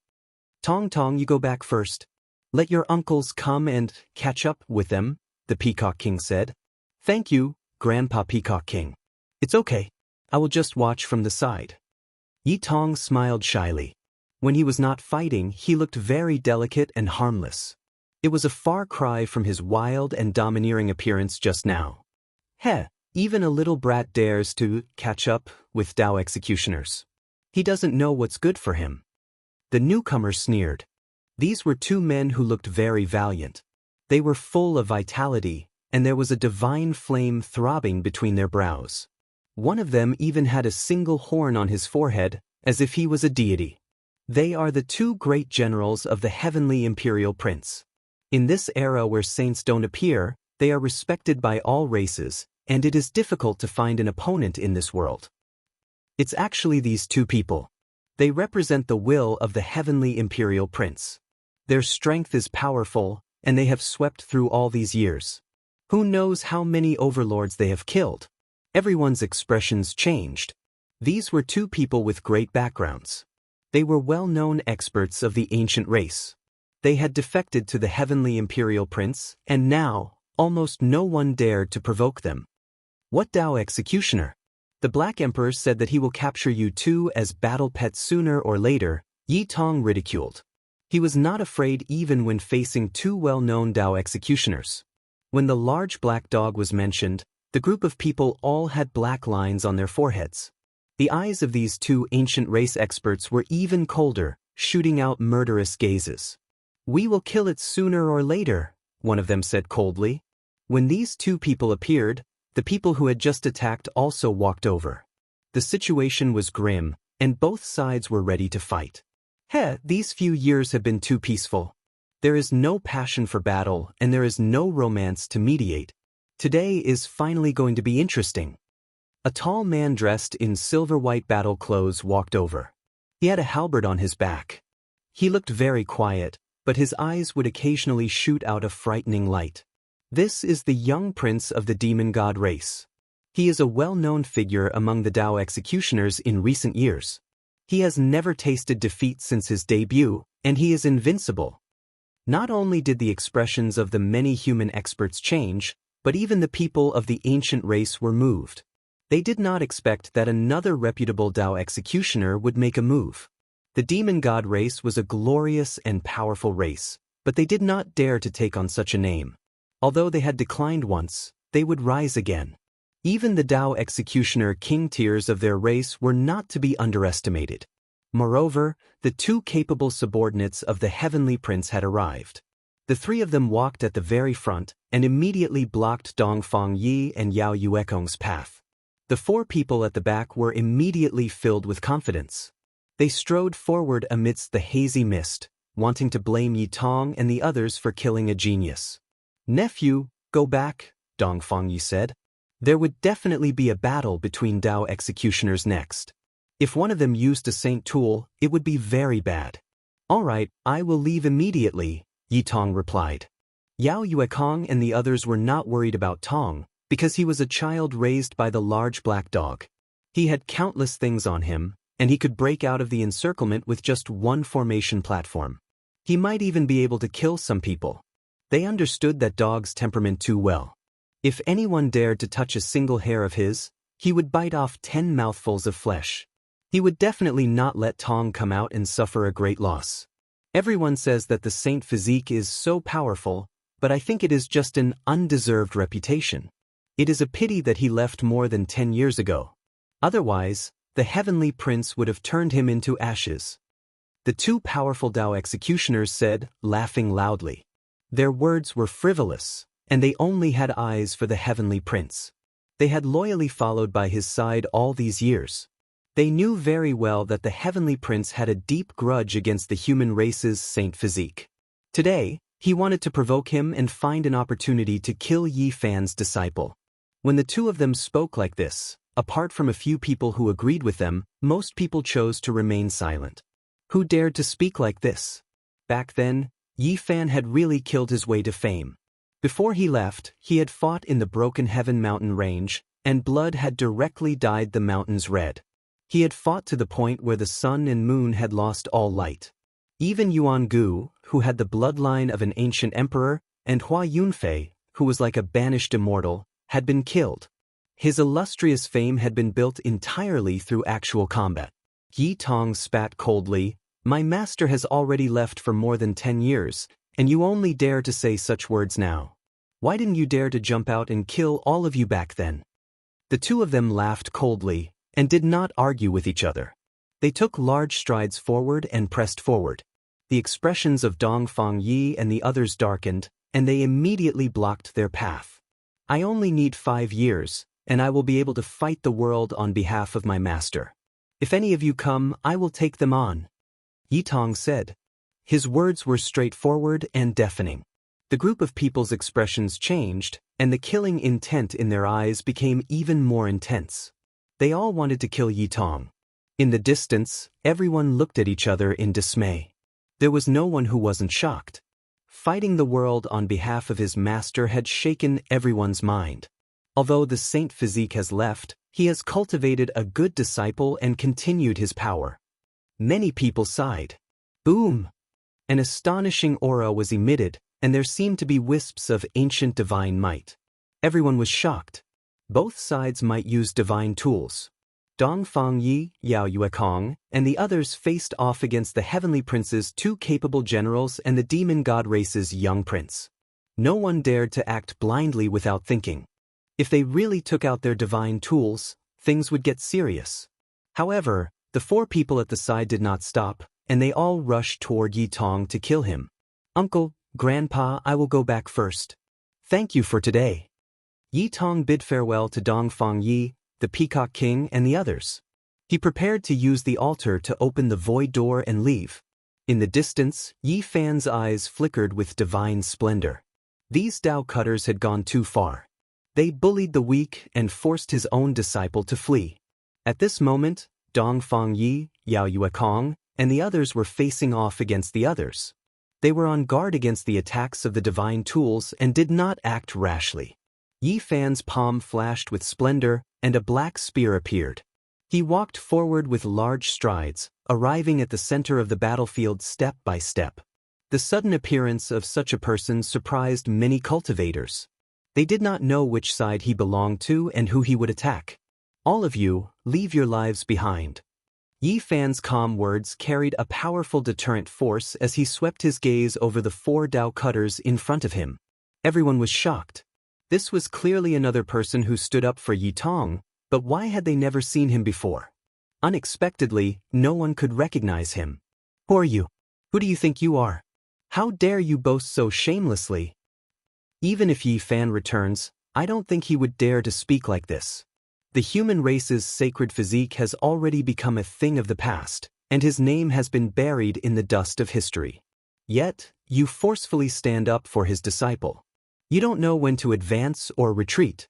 Tong Tong, you go back first. Let your uncles come and catch up with them, the Peacock King said. Thank you, Grandpa Peacock King. It's okay. I will just watch from the side. Yi Tong smiled shyly. When he was not fighting, he looked very delicate and harmless. It was a far cry from his wild and domineering appearance just now. Heh, even a little brat dares to catch up with Tao executioners. He doesn't know what's good for him. The newcomer sneered. These were 2 men who looked very valiant. They were full of vitality, and there was a divine flame throbbing between their brows. One of them even had a single horn on his forehead, as if he was a deity. They are the 2 great generals of the heavenly imperial prince. In this era where saints don't appear, they are respected by all races, and it is difficult to find an opponent in this world. It's actually these 2 people. They represent the will of the heavenly imperial prince. Their strength is powerful, and they have swept through all these years. Who knows how many overlords they have killed? Everyone's expressions changed. These were 2 people with great backgrounds. They were well-known experts of the ancient race. They had defected to the heavenly imperial prince, and now, almost no one dared to provoke them. What Tao executioner? The Black Emperor said that he will capture you 2 as battle pets sooner or later, Yi Tong ridiculed. He was not afraid even when facing 2 well-known Tao executioners. When the large black dog was mentioned, the group of people all had black lines on their foreheads. The eyes of these 2 ancient race experts were even colder, shooting out murderous gazes. We will kill it sooner or later, one of them said coldly. When these 2 people appeared, the people who had just attacked also walked over. The situation was grim, and both sides were ready to fight. These few years have been too peaceful. There is no passion for battle, and there is no romance to mediate. Today is finally going to be interesting. A tall man dressed in silver-white battle clothes walked over. He had a halberd on his back. He looked very quiet, but his eyes would occasionally shoot out a frightening light. This is the young prince of the demon god race. He is a well-known figure among the Tao executioners in recent years. He has never tasted defeat since his debut, and he is invincible. Not only did the expressions of the many human experts change, but even the people of the ancient race were moved. They did not expect that another reputable Dao executioner would make a move. The demon god race was a glorious and powerful race, but they did not dare to take on such a name. Although they had declined once, they would rise again. Even the Dao executioner king tiers of their race were not to be underestimated. Moreover, the two capable subordinates of the heavenly prince had arrived. The three of them walked at the very front and immediately blocked Dongfang Yi and Yao Yuekong's path. The four people at the back were immediately filled with confidence. They strode forward amidst the hazy mist, wanting to blame Yi Tong and the others for killing a genius. "Nephew, go back," Dongfang Yi said. There would definitely be a battle between Dao executioners next. If one of them used a saint tool, it would be very bad. "All right, I will leave immediately," Yi Tong replied. Yao Yuekong and the others were not worried about Tong, because he was a child raised by the large black dog. He had countless things on him, and he could break out of the encirclement with just one formation platform. He might even be able to kill some people. They understood that dog's temperament too well. If anyone dared to touch a single hair of his, he would bite off 10 mouthfuls of flesh. He would definitely not let Tong come out and suffer a great loss. Everyone says that the saint physique is so powerful, but I think it is just an undeserved reputation. It is a pity that he left more than 10 years ago. Otherwise, the heavenly prince would have turned him into ashes. The two powerful Dao executioners said, laughing loudly. Their words were frivolous, and they only had eyes for the heavenly prince. They had loyally followed by his side all these years. They knew very well that the heavenly prince had a deep grudge against the human race's saint physique. Today, he wanted to provoke him and find an opportunity to kill Yi Fan's disciple. When the two of them spoke like this, apart from a few people who agreed with them, most people chose to remain silent. Who dared to speak like this? Back then, Yi Fan had really killed his way to fame. Before he left, he had fought in the Broken Heaven mountain range, and blood had directly dyed the mountains red. He had fought to the point where the sun and moon had lost all light. Even Yuan Gu, who had the bloodline of an ancient emperor, and Hua Yunfei, who was like a banished immortal, had been killed. His illustrious fame had been built entirely through actual combat. Yi Tong spat coldly, "My master has already left for more than 10 years, and you only dare to say such words now. Why didn't you dare to jump out and kill all of you back then?" The two of them laughed coldly, and did not argue with each other. They took large strides forward and pressed forward. The expressions of Dongfang Yi and the others darkened, and they immediately blocked their path. "I only need 5 years, and I will be able to fight the world on behalf of my master. If any of you come, I will take them on," Yi Tong said. His words were straightforward and deafening. The group of people's expressions changed, and the killing intent in their eyes became even more intense. They all wanted to kill Yi Tong. In the distance, everyone looked at each other in dismay. There was no one who wasn't shocked. Fighting the world on behalf of his master had shaken everyone's mind. Although the saint physique has left, he has cultivated a good disciple and continued his power. Many people sighed. Boom! An astonishing aura was emitted, and there seemed to be wisps of ancient divine might. Everyone was shocked. Both sides might use divine tools. Dongfang Yi, Yao Yuekong, and the others faced off against the heavenly prince's two capable generals and the demon god race's young prince. No one dared to act blindly without thinking. If they really took out their divine tools, things would get serious. However, the four people at the side did not stop, and they all rushed toward Yi Tong to kill him. "Uncle, Grandpa, I will go back first. Thank you for today." Yi Tong bid farewell to Dongfang Yi, the Peacock King, and the others. He prepared to use the altar to open the void door and leave. In the distance, Yi Fan's eyes flickered with divine splendor. These Dao cutters had gone too far. They bullied the weak and forced his own disciple to flee. At this moment, Dongfang Yi, Yao Yuekong, and the others were facing off against the others. They were on guard against the attacks of the divine tools and did not act rashly. Yi Fan's palm flashed with splendor, and a black spear appeared. He walked forward with large strides, arriving at the center of the battlefield step by step. The sudden appearance of such a person surprised many cultivators. They did not know which side he belonged to and who he would attack. "All of you, leave your lives behind." Yi Fan's calm words carried a powerful deterrent force as he swept his gaze over the 4 Dao cutters in front of him. Everyone was shocked. This was clearly another person who stood up for Yi Tong, but why had they never seen him before? Unexpectedly, no one could recognize him. "Who are you? Who do you think you are? How dare you boast so shamelessly?" Even if Yi Fan returns, I don't think he would dare to speak like this. The human race's sacred physique has already become a thing of the past, and his name has been buried in the dust of history. Yet, you forcefully stand up for his disciple. You don't know when to advance or retreat.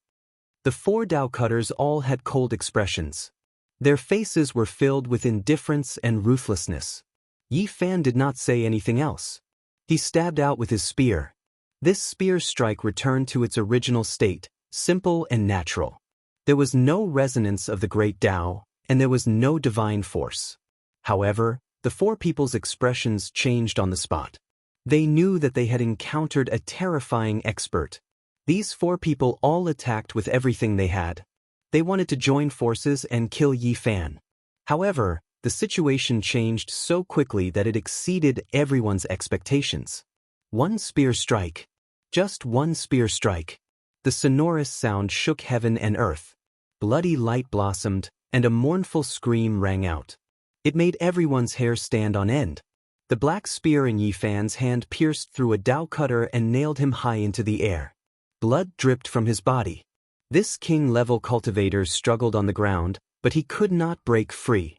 The 4 Dao cutters all had cold expressions. Their faces were filled with indifference and ruthlessness. Yi Fan did not say anything else. He stabbed out with his spear. This spear strike returned to its original state, simple and natural. There was no resonance of the great Tao, and there was no divine force. However, the 4 people's expressions changed on the spot. They knew that they had encountered a terrifying expert. These 4 people all attacked with everything they had. They wanted to join forces and kill Yi Fan. However, the situation changed so quickly that it exceeded everyone's expectations. One spear strike. Just one spear strike. The sonorous sound shook heaven and earth. Bloody light blossomed, and a mournful scream rang out. It made everyone's hair stand on end. The black spear in Yi Fan's hand pierced through a Dao cutter and nailed him high into the air. Blood dripped from his body. This king-level cultivator struggled on the ground, but he could not break free.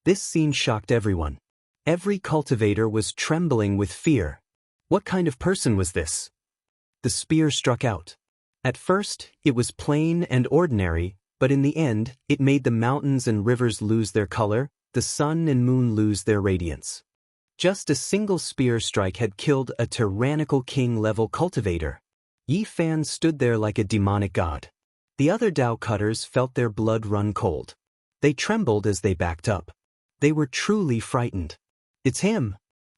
This scene shocked everyone. Every cultivator was trembling with fear. What kind of person was this? The spear struck out. At first, it was plain and ordinary, but in the end, it made the mountains and rivers lose their color, the sun and moon lose their radiance. Just a single spear strike had killed a tyrannical king-level cultivator. Yi Fan stood there like a demonic god. The other Dao cutters felt their blood run cold. They trembled as they backed up. They were truly frightened. It's him.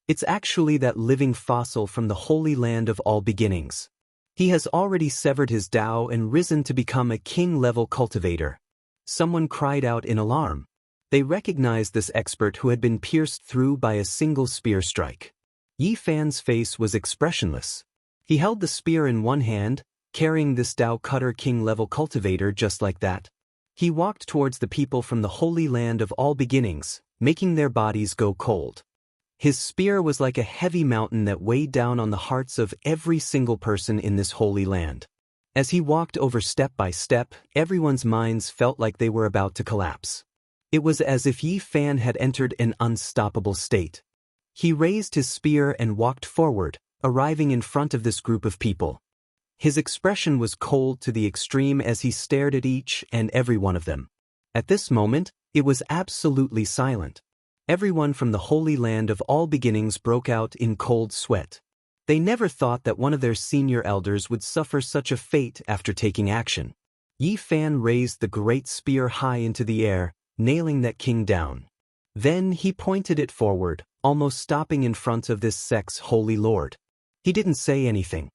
It's actually that living fossil from the holy land of all beginnings. He has already severed his Tao and risen to become a king-level cultivator. Someone cried out in alarm. They recognized this expert who had been pierced through by a single spear strike. Yi Fan's face was expressionless. He held the spear in one hand, carrying this Dao cutter king-level cultivator just like that. He walked towards the people from the holy land of all beginnings, making their bodies go cold. His spear was like a heavy mountain that weighed down on the hearts of every single person in this holy land. As he walked over step by step, everyone's minds felt like they were about to collapse. It was as if Yi Fan had entered an unstoppable state. He raised his spear and walked forward, arriving in front of this group of people. His expression was cold to the extreme as he stared at each and every one of them. At this moment, it was absolutely silent. Everyone from the holy land of all beginnings broke out in cold sweat. They never thought that one of their senior elders would suffer such a fate after taking action. Yi Fan raised the great spear high into the air, nailing that king down. Then he pointed it forward, almost stopping in front of this sect's holy lord. He didn't say anything.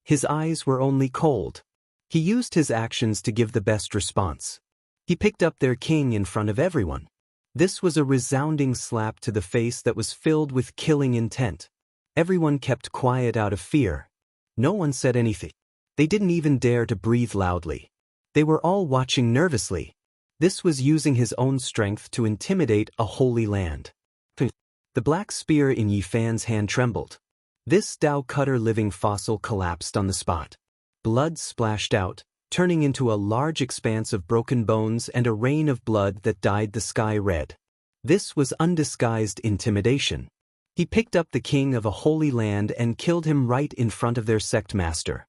His eyes were only cold. He used his actions to give the best response. He picked up their king in front of everyone. This was a resounding slap to the face that was filled with killing intent. Everyone kept quiet out of fear. No one said anything. They didn't even dare to breathe loudly. They were all watching nervously. This was using his own strength to intimidate a holy land. The black spear in Yi Fan's hand trembled. This Dao cutter living fossil collapsed on the spot. Blood splashed out, turning into a large expanse of broken bones and a rain of blood that dyed the sky red. This was undisguised intimidation. He picked up the king of a holy land and killed him right in front of their sect master.